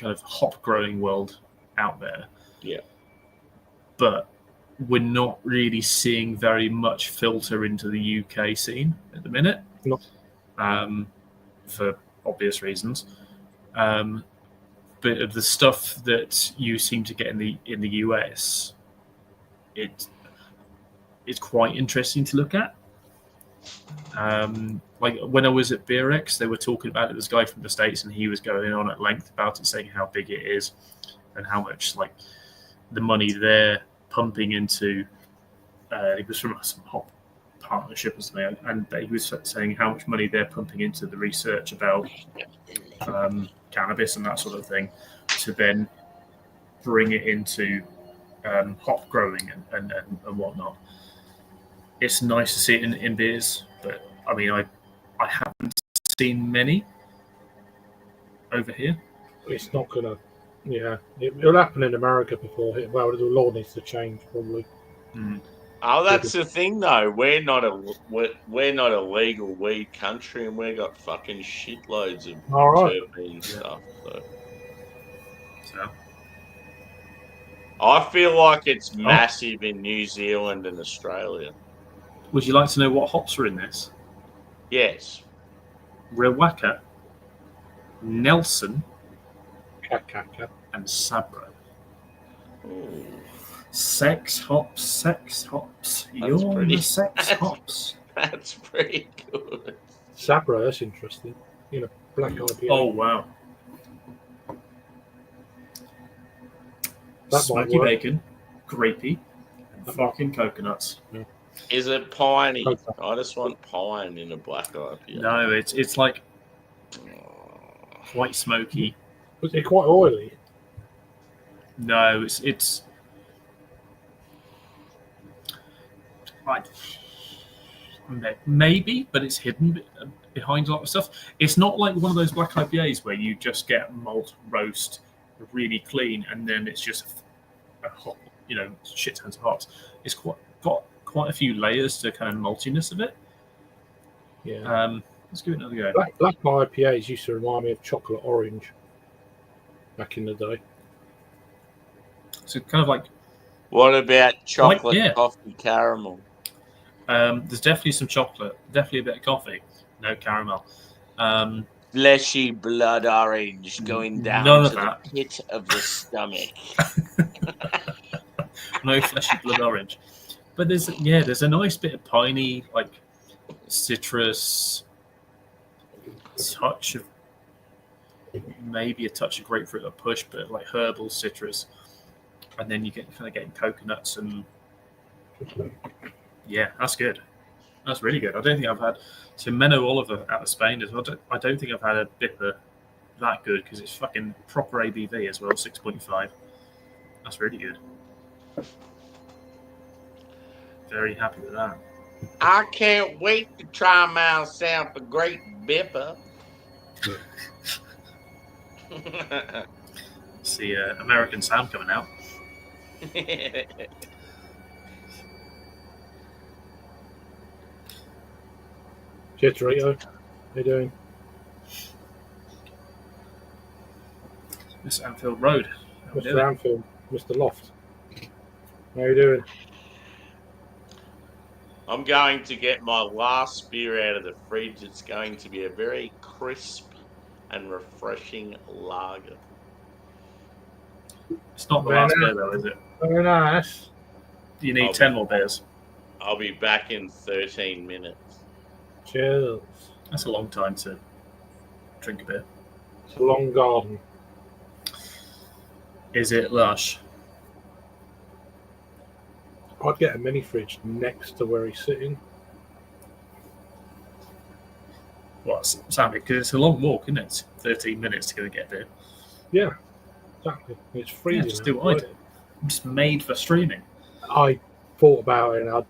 of hop growing world out there. Yeah, but we're not really seeing very much filter into the UK scene at the minute. No. For obvious reasons. But of the stuff that you seem to get in the US, it's quite interesting to look at. Like when I was at Beerex, they were talking about it. This guy from the States, and he was going on at length about it, saying how big it is and how much like the money they're pumping into. It was from some hop partnership or something, and he was saying how much money they're pumping into the research about cannabis and that sort of thing, to then bring it into hop growing and whatnot. It's nice to see it in beers, but I mean, I haven't seen many over here. It's not gonna. Yeah, it'll happen in America before. Well, the law needs to change probably. Mm. Oh, that's the thing, though. We're not a legal weed country, and we've got fucking shitloads of terpene stuff. So I feel like it's massive in New Zealand and Australia. Would you like to know what hops are in this? Yes. Rewaka, Nelson, and Sabro. Ooh. Sex hops. You're the sex hops. That's pretty good. Sabro, that's interesting. You know, black IPA. Oh wow. That Smoky bacon, grapey, and fucking coconuts. Yeah. Is it piney? I just want pine in a black IPA. No, it's like quite smoky. Was it quite oily? No, it's. Maybe, but it's hidden behind a lot of stuff. It's not like one of those black IPAs where you just get malt roast really clean and then it's just a hot, shit tons of hops. It's got quite a few layers to kind of maltiness of it. Yeah. Let's give it another go. Black IPAs used to remind me of chocolate orange back in the day. So kind of like. What about chocolate coffee caramel? There's definitely some chocolate, definitely a bit of coffee, no caramel. Fleshy blood orange going down None of to the that. pit of the stomach. No fleshy blood orange. But there's a nice bit of piney, like citrus, touch of maybe a touch of grapefruit, a push, but like herbal citrus, and then you get kind of getting coconuts and yeah, that's good. That's really good. I don't think I've had Meno Oliver out of Spain as well. I don't think I've had a Bipper that good because it's fucking proper ABV as well, 6.5. That's really good. Very happy with that. I can't wait to try myself a great Bipper. See American Sam coming out. Chicharito, how you doing? Miss Anfield Road. Mr. Anfield, Mr. Loft. How you doing? I'm going to get my last beer out of the fridge. It's going to be a very crisp and refreshing lager. It's not the last beer though, is it? Very nice. You need 10 more beers. I'll be back in 13 minutes. Cheers. That's a long time to drink a beer. It's a long garden. Is it lush? I'd get a mini fridge next to where he's sitting. Well, Sam, because it's a long walk, isn't it? 13 minutes to go and get there. Yeah, exactly. It's freezing. Just do what I do. I'm just made for streaming. I thought about it and I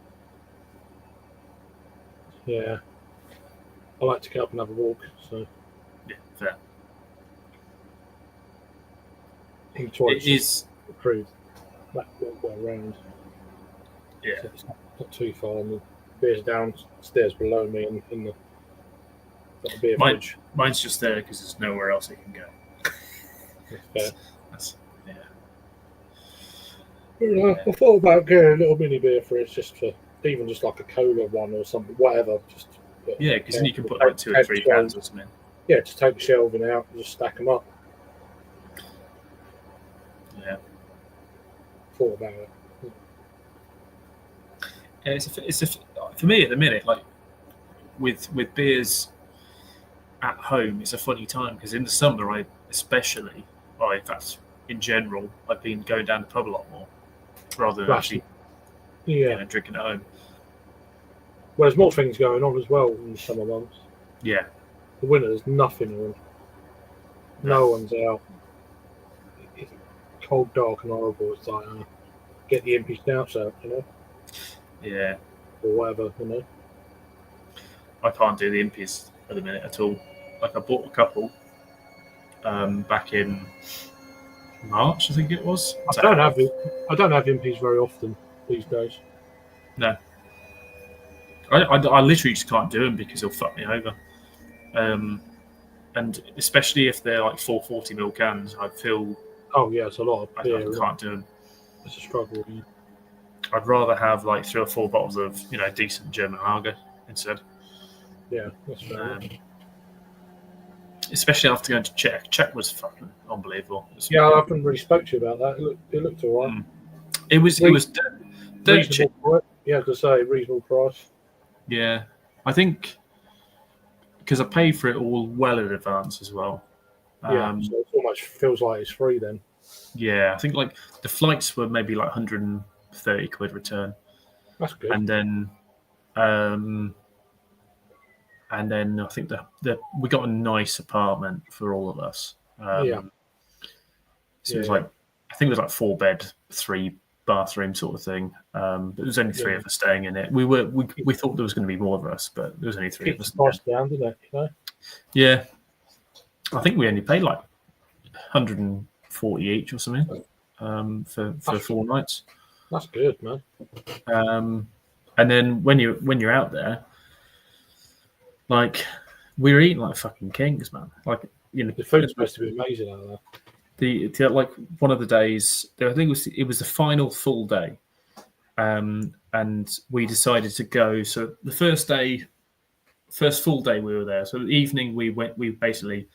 like to get up and have a walk, so Yeah, fair. each one's It is. approved. That way around. Yeah. So it's not too far, and the beer's downstairs below me in the got a beer fridge. Mine's just there because there's nowhere else it can go. Fair. Yeah. I thought about getting a little mini beer fridge just for even just like a cola one or something, whatever. Yeah, because then you can put like 2 or 3 cans or something. Yeah, just take the shelving out and just stack them up. Yeah. Thought about it. Yeah, for me at the minute, like with beers at home, it's a funny time because in the summer, in fact, in general, I've been going down the pub a lot more rather than actually drinking at home. Well, there's more things going on as well in the summer months. Yeah. The winter, there's nothing on. No one's out. It's cold, dark, and horrible. It's like, get the empty snouts out, Yeah. or whatever, I can't do the impies at the minute at all. Like I bought a couple back in March, I think it was. I don't have impies very often these days. No. I literally just can't do them because they'll fuck me over. And especially if they're like 440ml cans, I feel. Oh yeah, it's a lot of beer. I can't do them. It's a struggle. Yeah. I'd rather have like 3 or 4 bottles of decent German lager instead. Yeah, that's fair. Especially after going to Czech. Czech was fucking unbelievable. Yeah, I haven't really spoke to you about that. It looked all right. It was dirt cheap. Yeah, I could say reasonable price. Yeah, I think because I paid for it all well in advance as well. So it almost feels like it's free then. Yeah, I think like the flights were maybe like 130 quid return. That's good. And then I think we got a nice apartment for all of us. So it was like, I think it was like 4-bed, 3-bathroom sort of thing. But there was only 3 of us staying in it. We thought there was going to be more of us, but there was only 3 of us. Keeps the price down, didn't it? Yeah, I think we only paid like 140 each or something for 4 nights. That's good, man. And then when you're out there, like we were eating like fucking kings, man. Like the food's supposed to be amazing out there. The like one of the days, I think it was the final full day, and we decided to go. So the first full day we were there. So the evening we went. We basically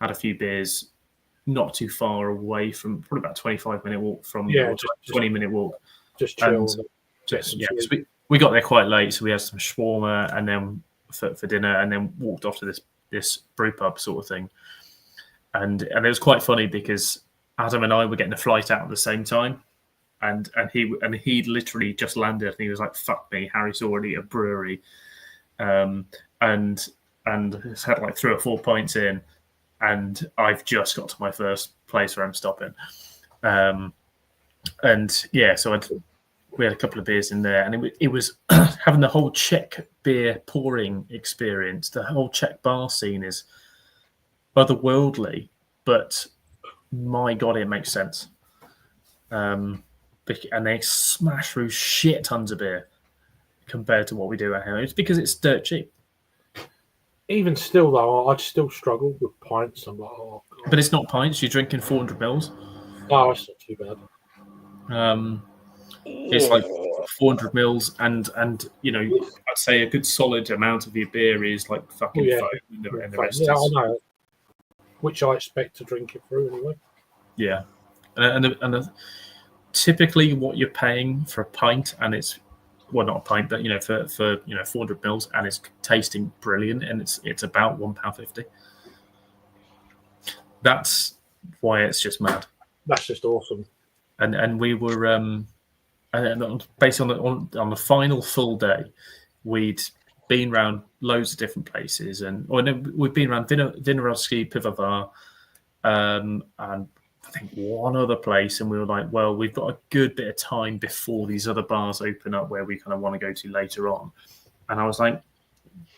had a few beers, not too far away from, probably about 25-minute walk from, 20-minute walk. Just chill. We got there quite late, so we had some shawarma and then for dinner, and then walked off to this brew pub sort of thing. And it was quite funny because Adam and I were getting a flight out at the same time, and he literally just landed and he was like, "Fuck me, Harry's already at a brewery," and has had like 3 or 4 pints in, and I've just got to my first place where I'm stopping. So we had a couple of beers in there, and it was having the whole Czech beer pouring experience. The whole Czech bar scene is otherworldly, but my God, it makes sense. And they smash through shit tons of beer compared to what we do at home. It's because it's dirt cheap. Even still, though, I'd still struggle with pints. I'm like, oh, God. But it's not pints. You're drinking 400 mils. No, it's not too bad. It's like 400 mils, and I'd say a good solid amount of your beer is like fucking foam, and the rest is... I know. Which I expect to drink it through anyway. Yeah, and typically what you're paying for a pint, and it's not a pint, but for 400 mils, and it's tasting brilliant, and it's about £1.50. That's why it's just mad. That's just awesome. And we were and based on the final full day, we'd been around loads of different places, we'd been around Vinohradsky Pivovar, and I think one other place, and we were like, well, we've got a good bit of time before these other bars open up where we kind of want to go to later on. And I was like,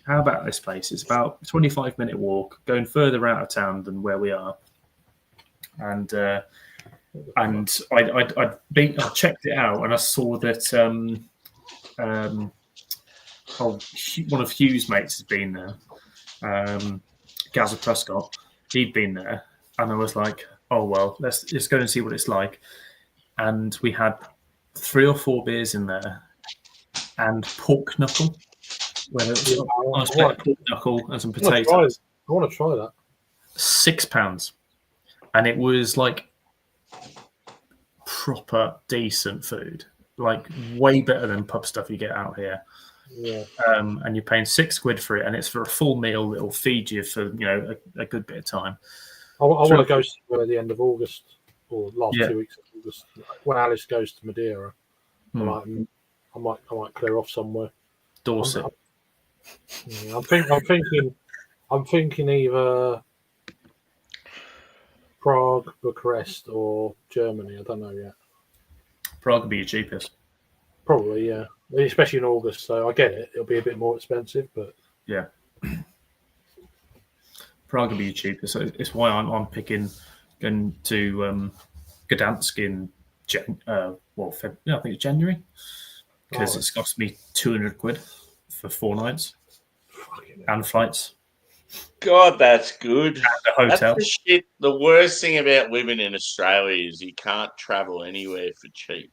how about this place? It's about a 25-minute walk, going further out of town than where we are. And I checked it out, and I saw that one of Hugh's mates had been there, Gaza Prescott. He'd been there, and I was like, oh well, let's just go and see what it's like. And we had 3 or 4 beers in there, and pork knuckle, where it's pork knuckle and some potatoes. I want to try that. £6, and it was like proper decent food, like way better than pub stuff you get out here. Yeah. And you're paying £6 for it, and it's for a full meal. It'll feed you for a good bit of time. I want to go somewhere at the end of August or last 2 weeks of August when Alice goes to Madeira. I might clear off somewhere. Dorset. I'm thinking either Prague, Bucharest, or Germany. I don't know yet. Prague would be your cheapest. Probably, yeah. Especially in August, so I get it. It'll be a bit more expensive, but yeah. Prague would be your cheapest. So it's why I'm picking going to Gdansk in I think it's January, because it's cost me £200 for 4 nights and flights. God, that's good. And a hotel. That's the shit. The worst thing about living in Australia is you can't travel anywhere for cheap.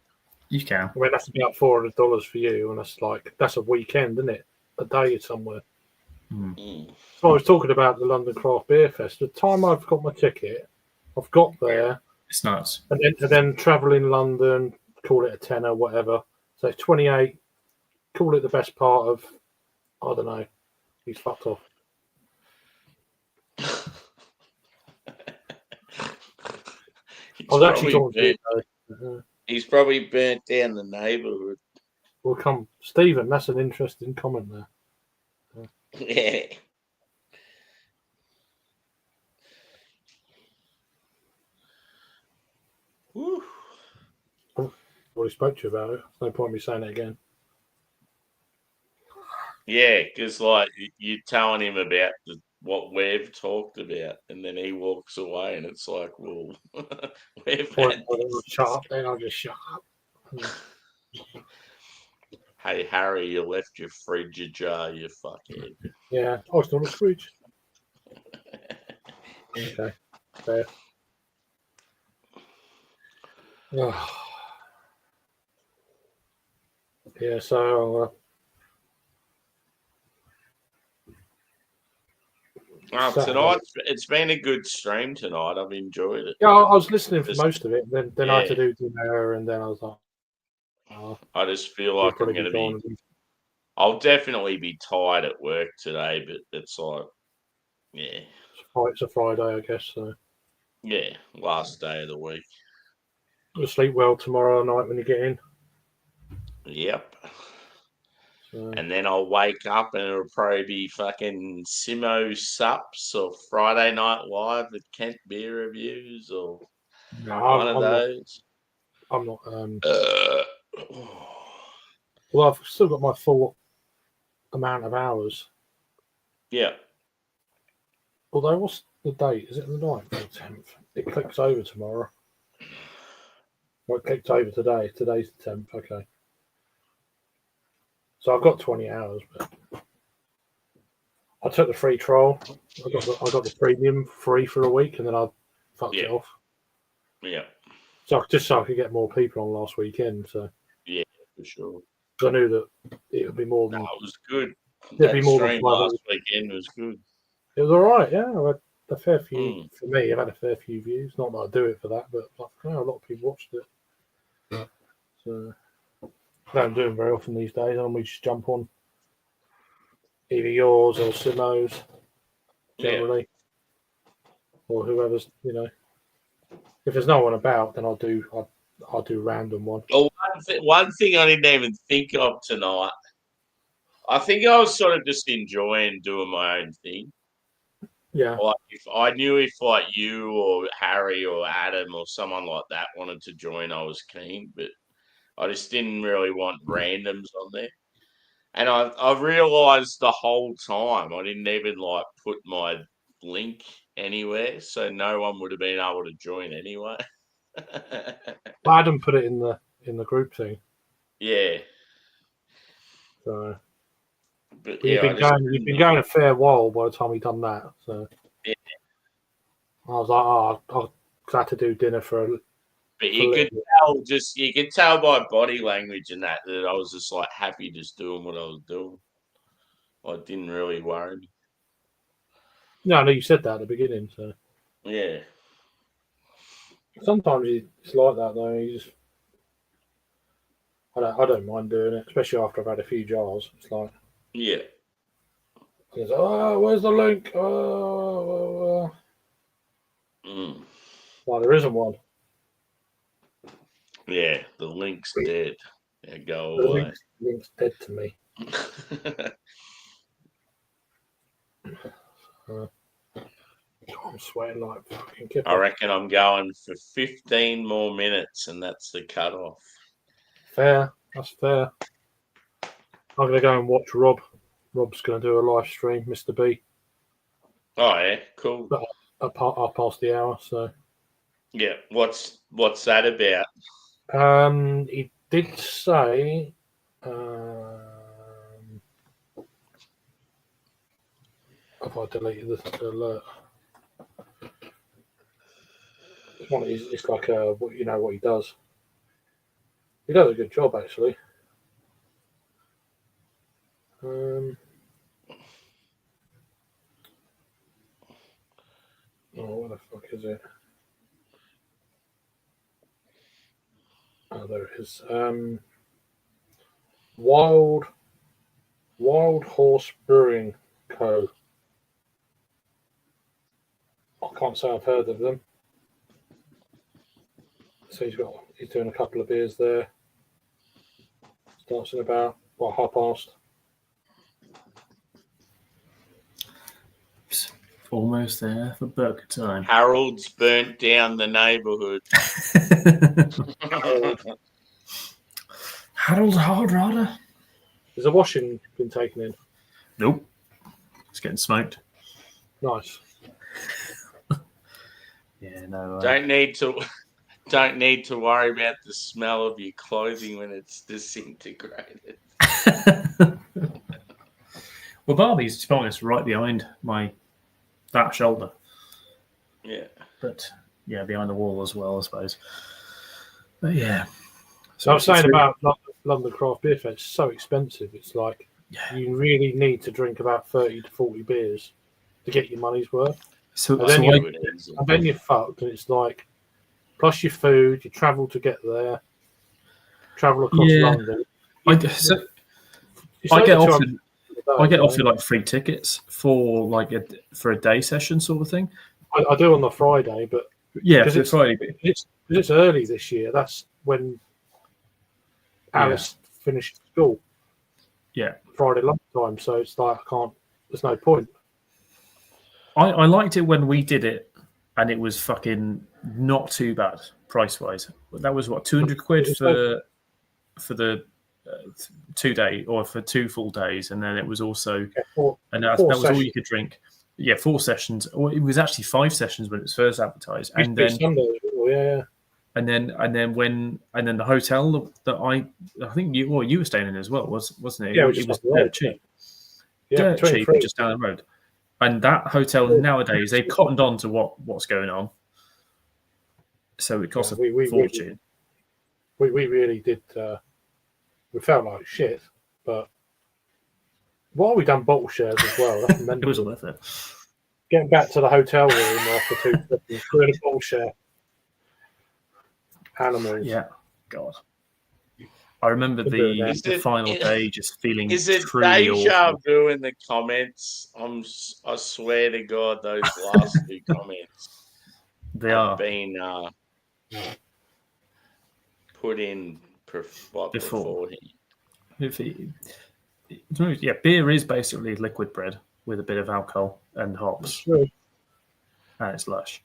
You can. I mean, that's about $400 for you, and that's a weekend, isn't it? A day somewhere. So I was talking about the London Craft Beer Fest. The time I've got my ticket, I've got there. It's nuts. And then travel in London, call it a tenner, whatever. So it's 28. Call it the best part of, I don't know. He's fucked off. I was actually talking to he's probably burnt down the neighbourhood. Well, come, Stephen, that's an interesting comment there. Yeah. Woo. I've already spoke to you about it. There's no point in me saying it again. Yeah, because like you're telling him about what we've talked about, and then he walks away, and it's like, well, we've had shut up, then I'll just shut up. Hey, Harry, you left your fridge ajar, you fuckhead. Yeah, I was on the fridge. Okay, fair. Yeah, so Tonight, it's been a good stream tonight. I've enjoyed it. yeah, I was listening for most of it. Then I had to do dinner, and then I was like, I just feel like I'm going to be. I'll definitely be tired at work today, but it's like, yeah. It's a Friday, I guess. So yeah, last day of the week. You'll sleep well tomorrow night when you get in. Yep. So. And then I'll wake up and it'll probably be fucking Simo Sups or Friday Night Live with Kent Beer Reviews or one of those. I'm not. Well, I've still got my full amount of hours. Yeah. Although, what's the date? Is it the 9th or 10th? It clicks over tomorrow. Well, it clicked over today. Today's the 10th. Okay. So I've got 20 hours, but I took the free trial. I got the premium free for a week, and then I fucked it off. Yeah. So I could get more people on last weekend. So yeah, for sure. I knew that it would be more than. It was good. It'd be more than last weekend was good. It was all right. Yeah, I had a fair few. For me, I've had a fair few views. Not that I do it for that, but a lot of people watched it. Yeah. So I don't do them very often these days. And we just jump on either yours or Simo's generally, or whoever's. If there's no one about, then I'll do random one. Well, one thing I didn't even think of tonight. I think I was sort of just enjoying doing my own thing. Yeah. Like if I knew if like you or Harry or Adam or someone like that wanted to join, I was keen, but I just didn't really want randoms on there. And I realised the whole time I didn't even like put my link anywhere, so no one would have been able to join anyway. Adam put it in the group thing. Yeah. So. But you've been going a fair while by the time we've done that. So yeah. I was like, I had to do dinner for. But you could tell by body language and that I was just like happy just doing what I was doing. I didn't really worry me. No, I know you said that at the beginning. So yeah. Sometimes it's like that though. You just, I don't mind doing it, especially after I've had a few jars. It's like. Yeah. It's, where's the link? Well, there isn't one. Yeah, the link's dead. Yeah, go away. Link's dead to me. I'm sweating like fucking kipper. I reckon I'm going for 15 more minutes, and that's the cutoff. Fair. That's fair. I'm going to go and watch Rob. Rob's going to do a live stream, Mr. B. Oh, yeah. Cool. I'll pass the hour, so. Yeah. What's that about? He did say... have I deleted the alert? It's like what he does. He does a good job, actually. What the fuck is it? Oh, there it is. Wild Horse Brewing Co. I can't say I've heard of them. So he's doing a couple of beers there. Starts in about 1:30. Almost there for burger time. Harold's burnt down the neighbourhood. Harold's hard rodder. Has the washing been taken in? Nope. It's getting smoked. Nice. Yeah, no. Don't need to worry about the smell of your clothing when it's disintegrated. Well, Barbie's, to be honest, right behind that shoulder. Yeah. But behind the wall as well, I suppose. But yeah. So I was saying about London Craft Beer Fest is so expensive. It's like you really need to drink about 30 to 40 beers to get your money's worth. So, and then you're fucked, and it's like plus your food, you travel to get there, travel across London. I get offered like free tickets for a day session sort of thing. I do on the Friday, but for the Friday. It's early this year. That's when Alice finished school. Yeah, Friday lunchtime. So it's like there's no point. I liked it when we did it, and it was fucking not too bad price wise. That was what £200 for the 2 day or for 2 full days, and then it was also that was all you could drink. Yeah, 4 sessions. Or it was actually 5 sessions when it was first advertised, and then Sunday, and then the hotel that I think you were staying in as well, wasn't it? Yeah, it was dirt cheap. Yeah, dirt cheap, just down the road. And that hotel nowadays they've cottoned on to what's going on, so it costs a fortune. We really did. We felt like shit, but while we done bottle shares as well, it was worth it. Getting back to the hotel room after 2 sessions, doing a bottle share. Animals. Yeah, God. I remember the final day just feeling truly deja awful. vu in the comments? I swear to God, those last 2 comments have been put in before. Yeah, beer is basically liquid bread with a bit of alcohol and hops. And it's lush.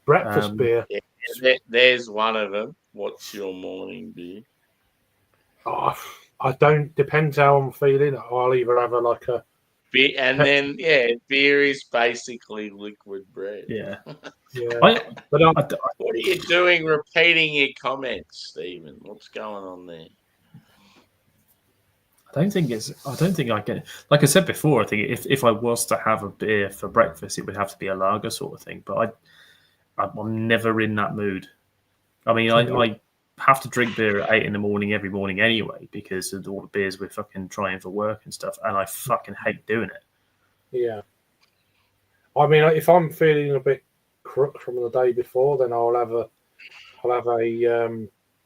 Breakfast beer. Yeah, there's one of them. What's your morning beer? Oh, I don't. Depends how I'm feeling. I'll either have beer, and then beer is basically liquid bread. Yeah. What are you doing? Repeating your comments, Stephen. What's going on there? I don't think I get. Like I said before, I think if I was to have a beer for breakfast, it would have to be a lager sort of thing. But I'm never in that mood. I mean, I have to drink beer at 8 a.m. every morning anyway because of all the beers we're fucking trying for work and stuff, and I fucking hate doing it. Yeah. I mean, if I'm feeling a bit crook from the day before, then I'll have a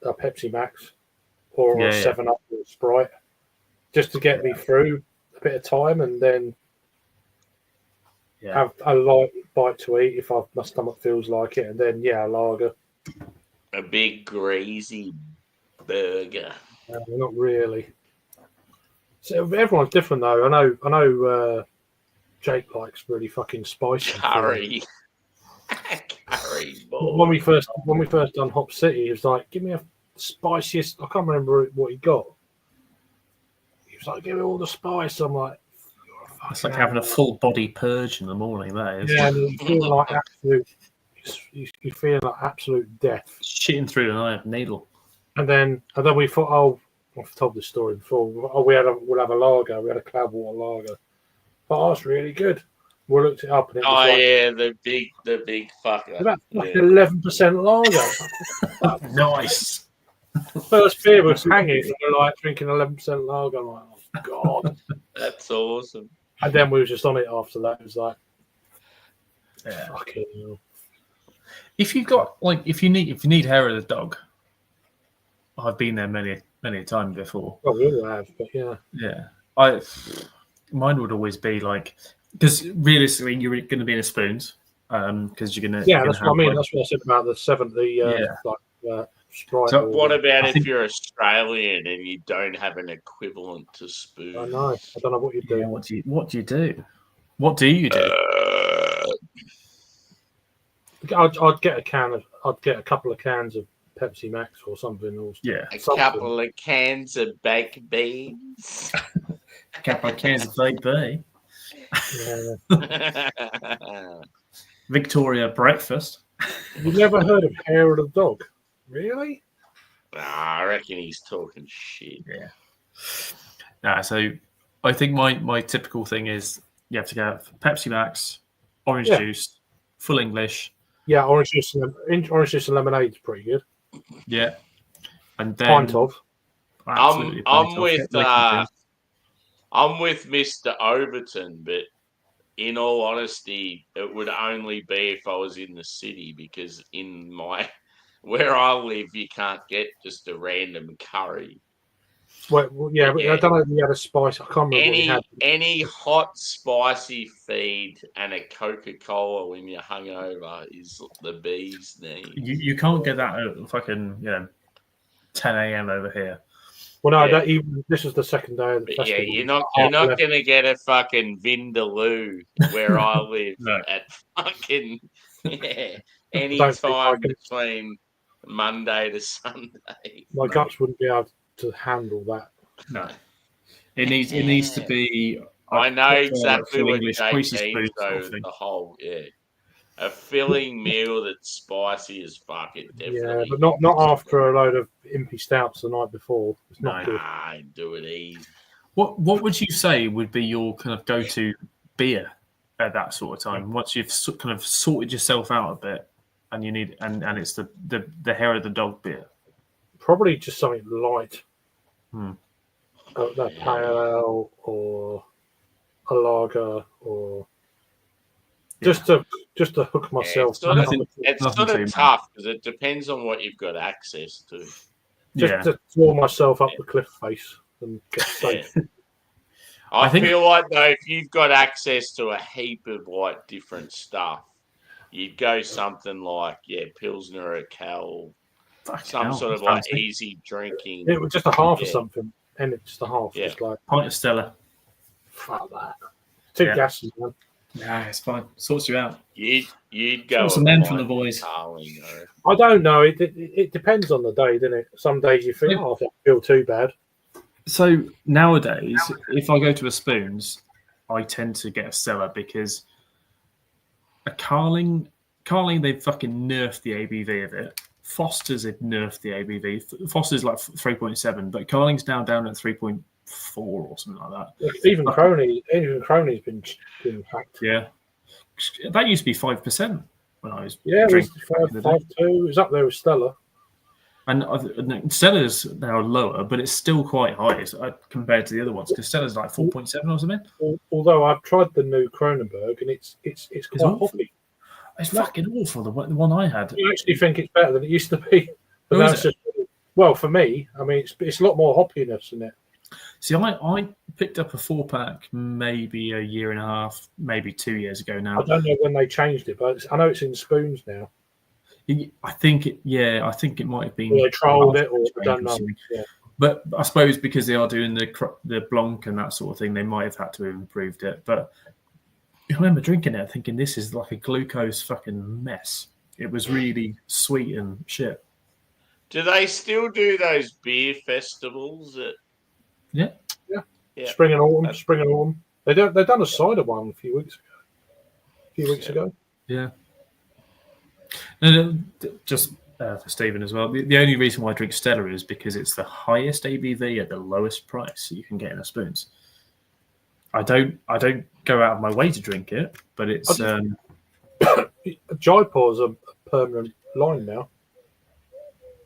Pepsi Max or a 7-Up or Sprite just to get me through a bit of time, and then have a light bite to eat if my stomach feels like it, and then a lager. A big greasy burger. Not really. So everyone's different though. I know. Jake likes really fucking spicy curry. Curry. When we first done Hop City, he was like, "Give me a spiciest." I can't remember what he got. He was like, "Give me all the spice." I'm like, "It's like having a full body purge in the morning." That is. Yeah, and you feel like absolute. You feel like absolute death. Shitting through an needle. And then we thought, I've told this story before. We'll have a lager. We had a Cloudwater lager. But that's really good. We looked it up and it was the big fucker. About 11% lager. Nice. First beer was hanging, and we're like drinking 11% lager. I'm like, oh God. That's awesome. And then we were just on it after that. It was like, fucking hell. If you've got if you need hair of the dog, I've been there many a time before. Well, we all have, but yeah. Mine would always be because realistically you're going to be in a spoons because you're going to that's what I mean. That's what I said about the 70 Sprite. So what about if you're Australian and you don't have an equivalent to spoon? I know. I don't know what you do. Yeah, what do you do? What do you do? I'd get a couple of cans of Pepsi Max or something. Couple of cans of baked beans. A couple of cans of baked beans. Victoria breakfast. You've never heard of hair of the dog? Really? I reckon he's talking shit. Yeah. So I think my typical thing is you have to get Pepsi Max, orange juice, full English. Yeah, orange juice and lemonade is pretty good. Yeah. And then pint of. absolutely. I'm with Mr. Overton, but in all honesty, it would only be if I was in the city, because in where I live, you can't get just a random curry. Well, yeah, but I don't know if you had a spice. I can't remember what you had. Any hot, spicy feed and a Coca-Cola when you're hungover is the bee's knees. You can't get that at fucking 10 a.m. over here. Well, no, even this was the second day of the festival. Yeah, you're not gonna get a fucking Vindaloo where I live at fucking any time between Monday to Sunday. My guts wouldn't be able to handle that. No, it needs to be. I know exactly what Jake means, though. The whole a filling meal that's spicy as fuck. It definitely. Yeah, but not after a load of impy stouts the night before. It's not good. Do it easy. What would you say would be your kind of go-to beer at that sort of time? Once you've kind of sorted yourself out a bit, and you need and it's the hair of the dog beer. Probably just something light. That pale ale or a lager or. Just to hook myself. It's sort of tough because it depends on what you've got access to. Just to throw myself up the cliff face and get safe. I feel like though, if you've got access to a heap of like different stuff, you'd go something like Pilsner or Cal, some sort of like easy drinking. It was just a half or something, and it's just a half. Yeah. Just like pint of Stella. Fuck that. Too gassy, man. Nah, it's fine. Sorts you out. You'd go. Some men from the boys. I don't know. It depends on the day, doesn't it? Some days you think, I don't feel too bad. So nowadays, if I go to a Spoons, I tend to get a Stella because a Carling, they've fucking nerfed the ABV of it. Foster's have nerfed the ABV. Foster's like 3.7, but Carling's now down at 3.4 or something like that. Even Crony's been hacked. Yeah, that used to be 5% when I was. Yeah, it was 5.2. It was up there with Stella. And Stella's now lower, but it's still quite high compared to the other ones because Stella's like 4.7 or something. Although I've tried the new Kronenberg and it's quite hoppy. It's fucking awful. The one I had. I actually think it's better than it used to be. Well, for me, I mean, it's a lot more hoppiness in it. See, I picked up a 4-pack maybe a year and a half, maybe 2 years ago now. I don't know when they changed it, but I know it's in Spoons now. I think it might have been. Or they trialled it, or I don't know. Yeah. But I suppose because they are doing the Blanc and that sort of thing, they might have had to have improved it. But I remember drinking it, thinking this is like a glucose fucking mess. It was really sweet and shit. Do they still do those beer festivals? Yeah. Spring and autumn. They done a cider one a few weeks ago. Yeah. And just for Stephen as well, the only reason why I drink Stella is because it's the highest ABV at the lowest price you can get in a Spoons. I don't go out of my way to drink it, but it's Jaipur's a permanent line now.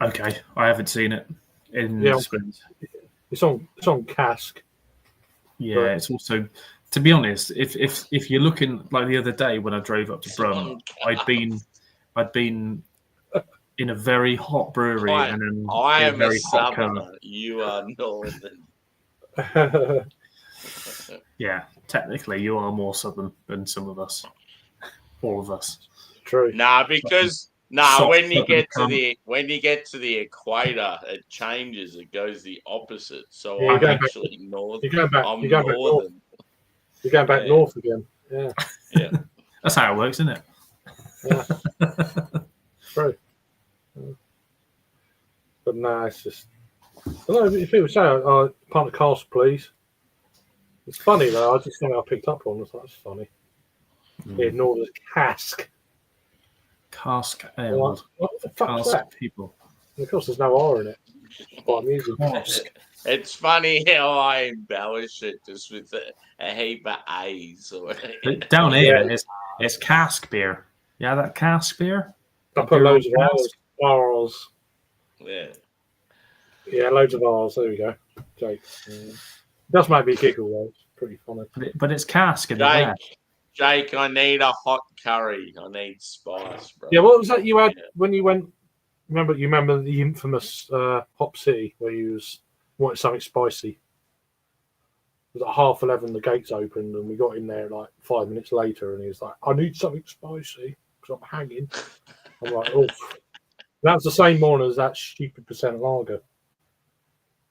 Okay, I haven't seen it in Spoons. It's on cask. Yeah, it's also, to be honest, if you're looking like the other day when I drove up to Brum, I'd been in a very hot brewery and I am a very hot southerner. You are northern. Yeah, technically you are more southern than some of us, all of us. True. When you get to the equator, it changes. It goes the opposite. So I'm actually northern. You're going back north again. Yeah. Yeah. That's how it works, isn't it? Yeah. True. But no, it's just. I don't know if people say, "Pint of cask, please." It's funny though. I just think I picked up on. That's funny. He ignored his cask. Cask ale. What the fuck's that? People. Of course, there's no R in it. It's quite amusing. It's funny how I embellish it just with a heap of A's. Down here, it's cask beer. Yeah, that cask beer. I put loads of R's. Yeah. Yeah, loads of R's. There we go. Jake. It does make me giggle, though. It's pretty funny. But it's cask in the Jake, red. Jake, I need a hot curry. I need spice, bro. Yeah, what was that you had when you went? You remember the infamous Hop City where you wanted something spicy? It was at 11:30. The gates opened, and we got in there like 5 minutes later, and he was like, "I need something spicy because I'm hanging." I'm like, "Oh." That was the same morning as that stupid percent lager.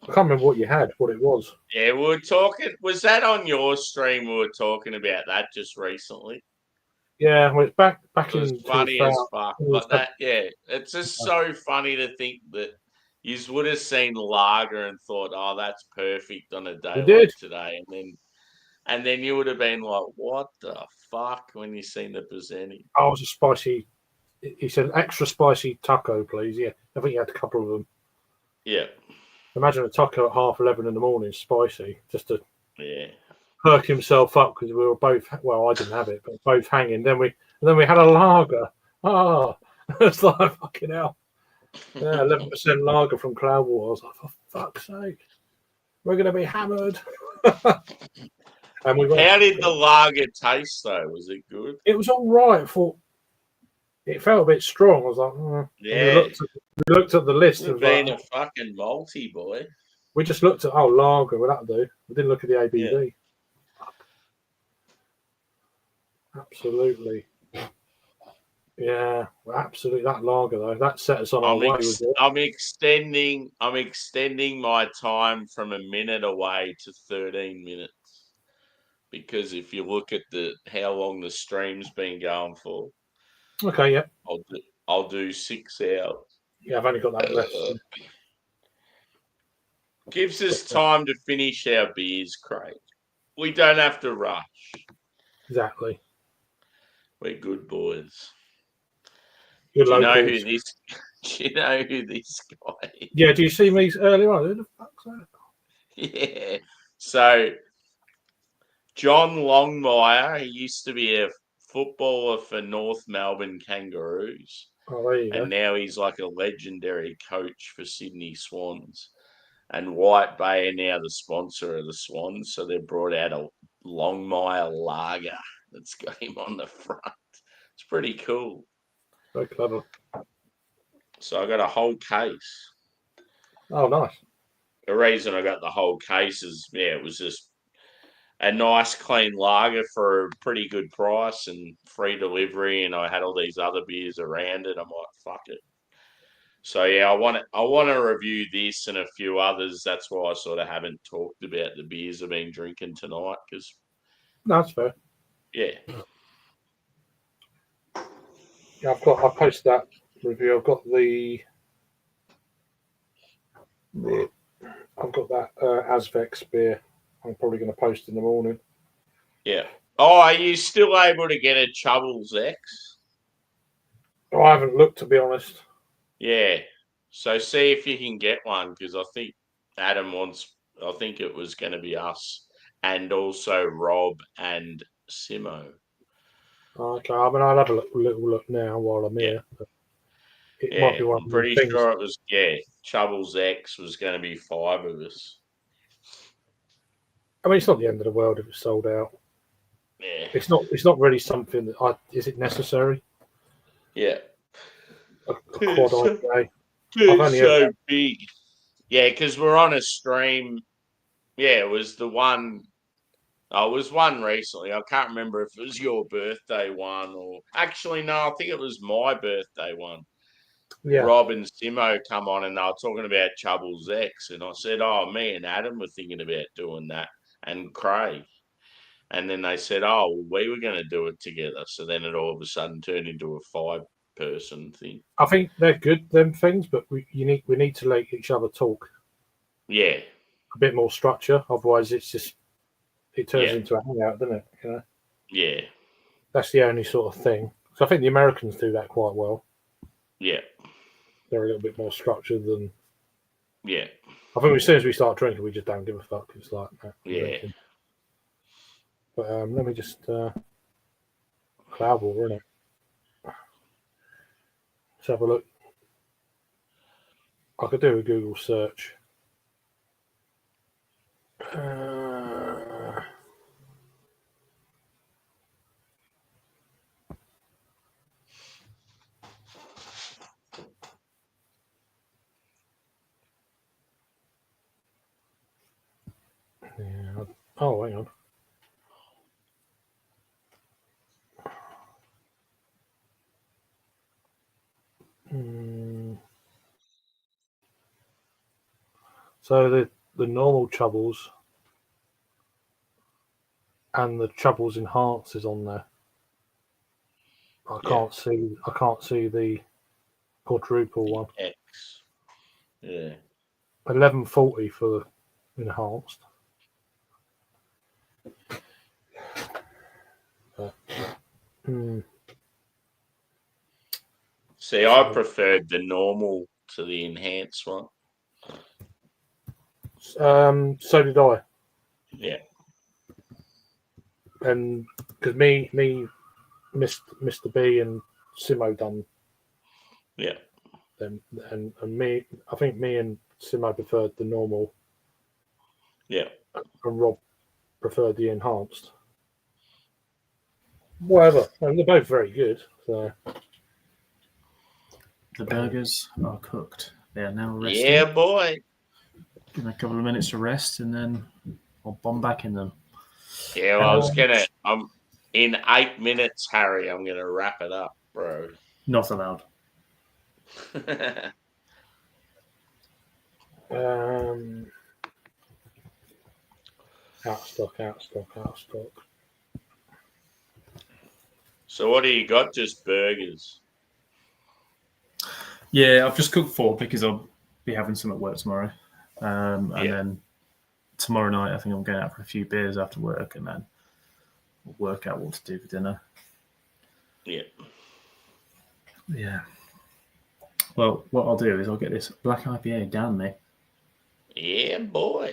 I can't remember what you had, what it was. Yeah, we were talking. Was that on your stream? We were talking about that just recently. Yeah, well, it's back It was in funny 2000. as fuck. But that, yeah, it's just so funny to think that you would have seen lager and thought, "Oh, that's perfect on a day We like did. today," and then you would have been like, "What the fuck?" when you seen the percentage. Oh, it was a spicy. He said extra spicy taco, please. Yeah, I think he had a couple of them. Yeah, Imagine a taco at 11:30 in the morning, spicy, just to yeah. perk himself up because we were both. Well, I didn't have it, but both hanging. Then we had a lager. Ah, it's like fucking hell. Yeah, 11% lager from Cloudwater. I was like, for fuck's sake, we're gonna be hammered. And we went. How did the lager taste though? Was it good? It was all right. I thought it felt a bit strong. I was like, Yeah. We looked at the list You've of been a fucking multi boy. we just looked at lager. Well, that'll do. We didn't look at the ABV. Yeah. Absolutely. Yeah, well, absolutely. That lager though, that set us on our way. I'm extending my time from a minute away to 13 minutes because if you look at how long the stream's been going for, Okay, yeah, I'll do 6 hours. yeah. I've only got that left. Gives us time to finish our beers, Craig. We don't have to rush. Exactly. We're good boys. Good Do you know locals. who this guy is? Yeah, do you see me earlier on? Who the fuck's that? Yeah. So John Longmire, he used to be a footballer for North Melbourne Kangaroos. Oh, there you go. And now he's like a legendary coach for Sydney Swans. And White Bay are now the sponsor of the Swans. So they've brought out a Longmire lager that's got him on the front. It's pretty cool. Very clever. So I got a whole case. Oh, nice. The reason I got the whole case is, it was just a nice clean lager for a pretty good price and free delivery. And I had all these other beers around it. I'm like, fuck it. So yeah, I want to review this and a few others. That's why I sort of haven't talked about the beers I've been drinking tonight because that's fair. Yeah. Yeah, I posted that review. I've got that Asvex beer. I'm probably going to post in the morning. Yeah. Oh, are you still able to get a Chubbles X? Oh, I haven't looked, to be honest. Yeah. So see if you can get one because I think Adam wants. I think it was going to be us and also Rob and Simo. Okay, I mean, I'll have a little look now while I'm here. It might be one I'm of pretty things. sure it was. Yeah, Chubbles X was going to be 5 of us. I mean, it's not the end of the world if it's sold out. Yeah. It's not really something that is it necessary? Yeah. A quad IPA. It's so big. Yeah, because we're on a stream. Yeah, it was the one. Oh, it was one recently. I can't remember if it was your birthday one or actually no, I think it was my birthday one. Yeah. Rob and Simo come on and they were talking about Chubbles X, and I said, "Oh, me and Adam were thinking about doing that, and Craig." And then they said, "Oh, well, we were going to do it together." So then it all of a sudden turned into a 5-person thing. I think they're good, them things, but we need to let each other talk. Yeah. A bit more structure. Otherwise, it turns into a hangout, doesn't it? You know? Yeah. That's the only sort of thing. So I think the Americans do that quite well. Yeah. They're a little bit more structured than. Yeah. I think as soon as we start drinking, we just don't give a fuck. It's like yeah. Drinking. But let me just Cloudwater, isn't it? Let's have a look. I could do a Google search. Yeah. Oh, hang on. So the normal Troubles and the Troubles Enhance is on there. I can't see the quadruple one. X. Yeah. 1140 for the enhanced. See, I preferred the normal to the enhanced one. So did I. Yeah. And because me, Mr. B and Simo done Yeah. them, and me, I think me and Simo preferred the normal. Yeah. And Rob preferred the enhanced. Whatever. And they're both very good. So. The burgers are cooked. They are now resting. Yeah, boy. Give them a couple of minutes to rest, and then I'll bomb back in them. Yeah, well, I'm in 8 minutes, Harry. I'm gonna wrap it up, bro. Not allowed. Out of stock. So what do you got? Just burgers? Yeah, I've just cooked 4 because I'll be having some at work tomorrow. And then tomorrow night, I think I'm going out for a few beers after work, and then we'll work out what to do for dinner. Yeah. Yeah. Well, what I'll do is I'll get this black IPA down me. Yeah, boy.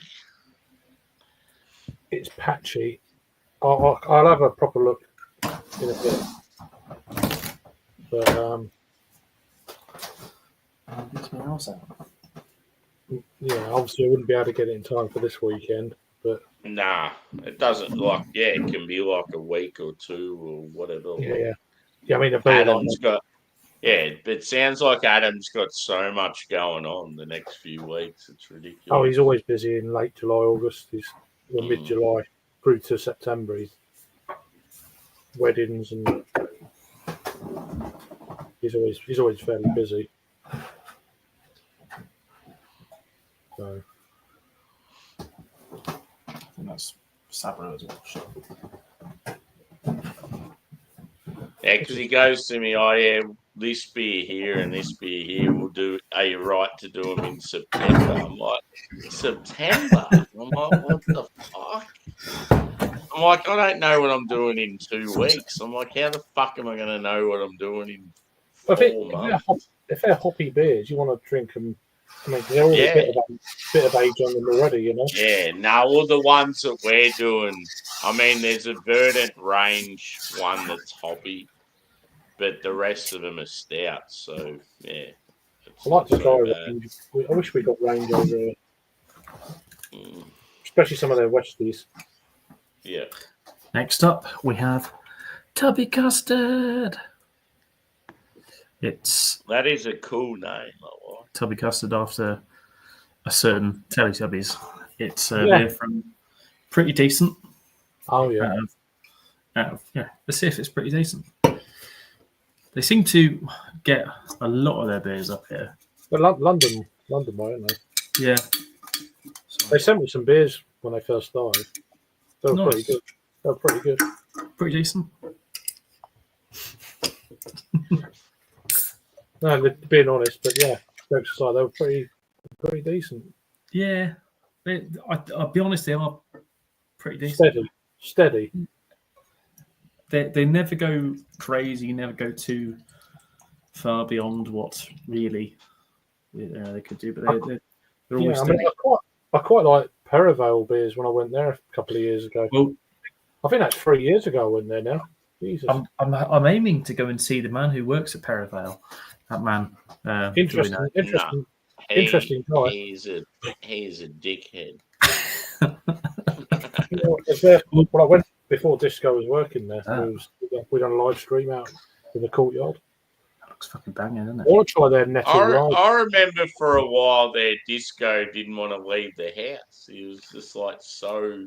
It's patchy. I'll have a proper look in a bit. But yeah, obviously I wouldn't be able to get it in time for this weekend. But nah, it doesn't it can be like a week or 2 or whatever. Yeah. I mean, it sounds like Adam's got so much going on the next few weeks. It's ridiculous. Oh, he's always busy in late July, August. He's mid-July through to September. He's weddings and he's always fairly busy. So I think that's Sabro as well. Sure. Yeah, because he goes to me, oh yeah, this beer here and this beer here, we'll do. Are you right to do them in September? I'm like, September? I'm like, what the fuck? I'm like, I don't know what I'm doing in 2 weeks. I'm like, how the fuck am I going to know what I'm doing in 4 months? If they're hoppy beers, you want to drink them. I mean, they're already a bit of age on them already, you know? Yeah, now all the ones that we're doing, I mean, there's a Verdant Range one that's hoppy, but the rest of them are stouts, so, yeah. I like to try Range. I wish we got Range over here. Especially some of their Westies. Yeah. Next up, we have Tubby Custard. That is a cool name. Tubby Custard after a certain Teletubbies. It's beer from Pretty Decent. Oh, yeah. Let's see if it's pretty decent. They seem to get a lot of their beers up here. But London, aren't they? Yeah. They sent me some beers when they first started. They were pretty good. They were pretty good. Pretty decent. No, being honest, but yeah, jokes aside, they were pretty decent. Yeah, I'll be honest, they are pretty decent. Steady. They never go crazy, never go too far beyond what really they could do, but they're always steady. I quite like Perivale beers when I went there a couple of years ago. Well, I think that's 3 years ago I went there now. Jesus. I'm aiming to go and see the man who works at Perivale. That man. Interesting guy. He's a dickhead. Was there, well, I went before Disco was working there. Ah. We done a live stream out in the courtyard. That looks fucking banging, doesn't I it? want to try their nettle ride. I remember for a while there, Disco didn't want to leave the house. He was just like so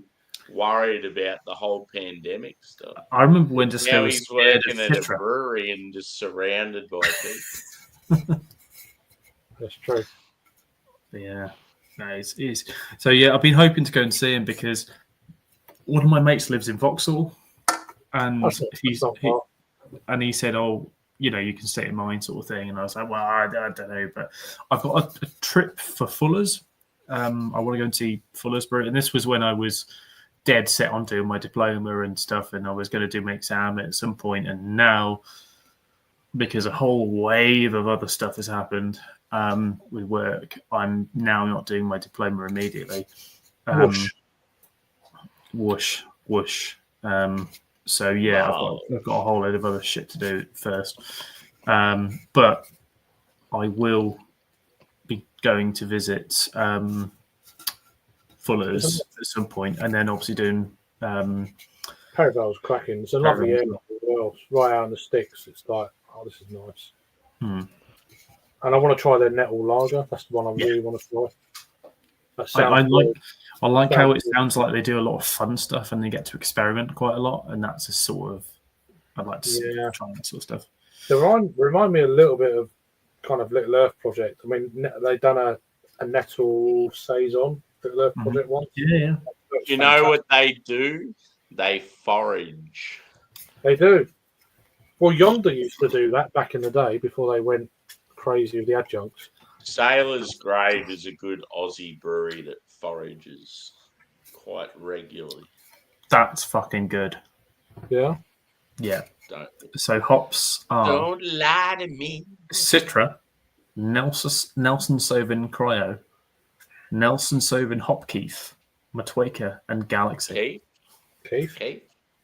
worried about the whole pandemic stuff. I remember when Disco Now was he's scared working of at a Citra. brewery and just surrounded by people. That's true. Yeah, no, it's so yeah. I've been hoping to go and see him because one of my mates lives in Vauxhall, and he said, "Oh, you know, you can stay in mine," sort of thing. And I was like, "Well, I don't know," but I've got a trip for Fuller's. I want to go and see Fuller's Brewery, and this was when I was dead set on doing my diploma and stuff, and I was going to do my exam at some point. And now, because a whole wave of other stuff has happened with work, I'm now not doing my diploma immediately. Whoosh. So yeah, Wow. I've got a whole load of other shit to do first. But I will be going to visit Fuller's at some point, and then obviously doing Perivale's cracking. It's a lovely area as well. It's right out in the sticks. It's like, oh, this is nice. And I want to try their nettle lager. That's the one I really want to try. That sounds I like how it sounds like they do a lot of fun stuff and they get to experiment quite a lot, and that's a sort of I'd like to try that sort of stuff. They remind me a little bit of kind of Little Earth Project. I mean, they've done a nettle saison Little Earth Project once. Yeah. You know what they do? They forage. They do. Well, Yonder used to do that back in the day before they went crazy with the adjuncts. Sailor's Grave is a good Aussie brewery that forages quite regularly. That's fucking good. Yeah. Yeah. Don't So hops are lie to me. Citra, Nelson Sauvin Cryo, Nelson Sauvin Hopkeith, Matwaka, and Galaxy. Keith.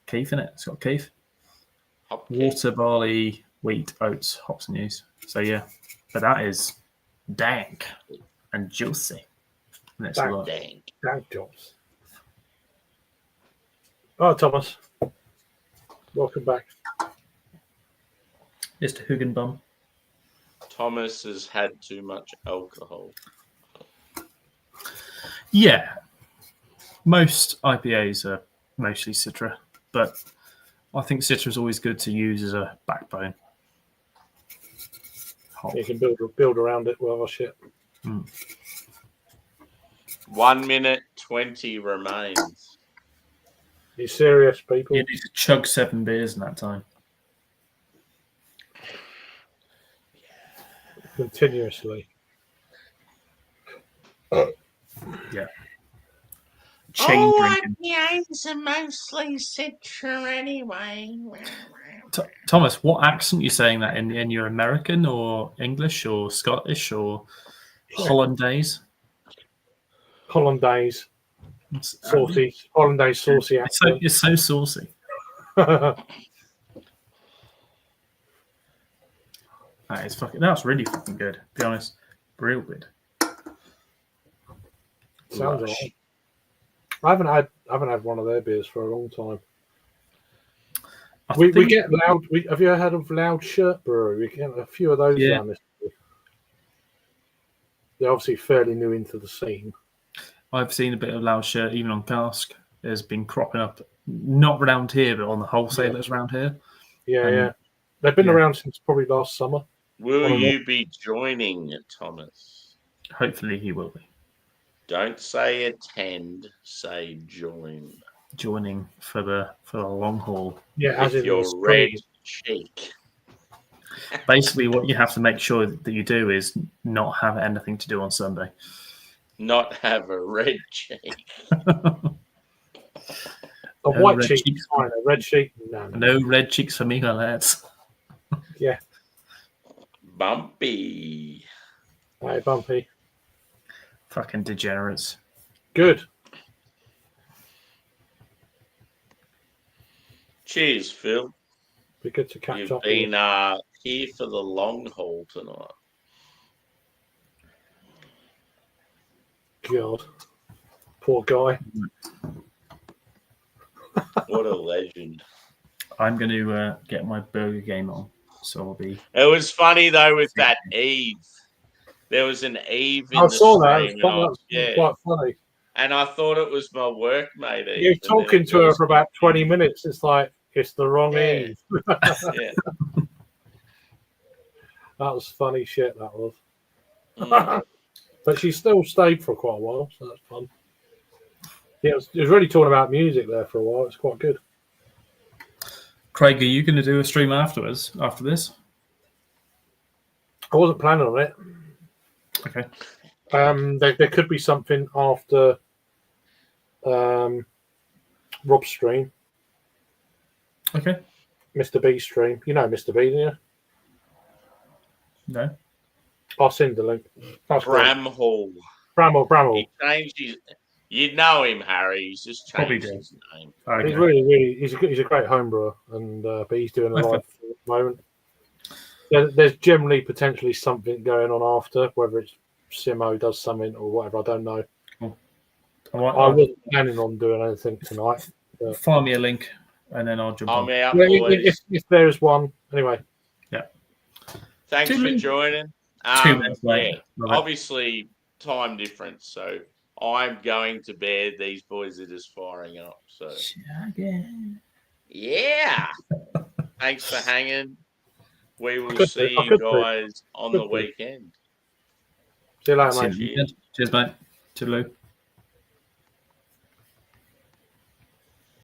Keith in it. It's got Keith. Hopkeith. Water, barley, wheat, oats, hops, and yeast. So yeah, but that is dank and juicy. Next a lot. Dank jobs. Oh, Thomas. Welcome back. Mr. Huggenbum. Thomas has had too much alcohol. Yeah. Most IPAs are mostly Citra, but I think Citra is always good to use as a backbone. You can build around it with other shit. 1 minute 20 remains. You serious, people? You need to chug 7 beers in that time. Continuously. Yeah. Chain drinking. IPAs are mostly Citra anyway. Thomas, what accent are you saying that in? You're American or English or Scottish or Hollandaise? Hollandaise. Saucy. Hollandaise saucy accent. It's so saucy. That's really fucking good, to be honest. Real good. Sounds right. I haven't had one of their beers for a long time. We get Loud. Have you ever heard of Loud Shirt Brewery? We get a few of those down this way. They're obviously fairly new into the scene. I've seen a bit of Loud Shirt even on Cask. There's been cropping up, not around here, but on the wholesalers around here. Yeah. They've been around since probably last summer. Will you be joining, Thomas? Hopefully he will be. Don't say attend, say join. Joining for the long haul. Yeah, as with in your red cheek. Basically, what you have to make sure that you do is not have anything to do on Sunday. Not have a red cheek. A white cheek is fine. A red cheek, no. No red cheeks for me, my lads. Yeah. Bumpy. Hey, Bumpy. Fucking degenerates. Good. Cheers, Phil. Be good to catch up. You've been here for the long haul tonight. God. Poor guy. What a legend. I'm going to get my burger game on, so I'll be. It was funny though with that Eve. There was an Eve in I the saw that. stream. It was quite funny. And I thought it was my workmate. You're talking to her for about 20 minutes. It's like, it's the wrong Eve. Yeah. That was funny shit, that was. Mm. But she still stayed for quite a while, so that's fun. Yeah, it was really talking about music there for a while. It's quite good. Craig, are you going to do a stream afterwards, after this? I wasn't planning on it. Okay. There could be something after Rob's stream. Okay. Mr. B stream. You know Mr. B, don't you? No. I'll send the link. That's Bramhall. Bramhall. He changed his. You know him, Harry. He's just changed his name. Okay. He's really he's a great homebrewer, and but he's doing a live at the moment. There's generally potentially something going on after, whether it's Simo does something or whatever. I don't know. Cool. I wasn't planning on doing anything tonight. But... Find me a link, and then I'll jump on. Out, if there's one, anyway. Yeah. Thanks for joining. 2 minutes late. Yeah, obviously, time difference, so I'm going to bed. These boys are just firing up. So yeah. Thanks for hanging. We will see you guys on the weekend. See you later, mate. Cheers, mate. Toodaloo.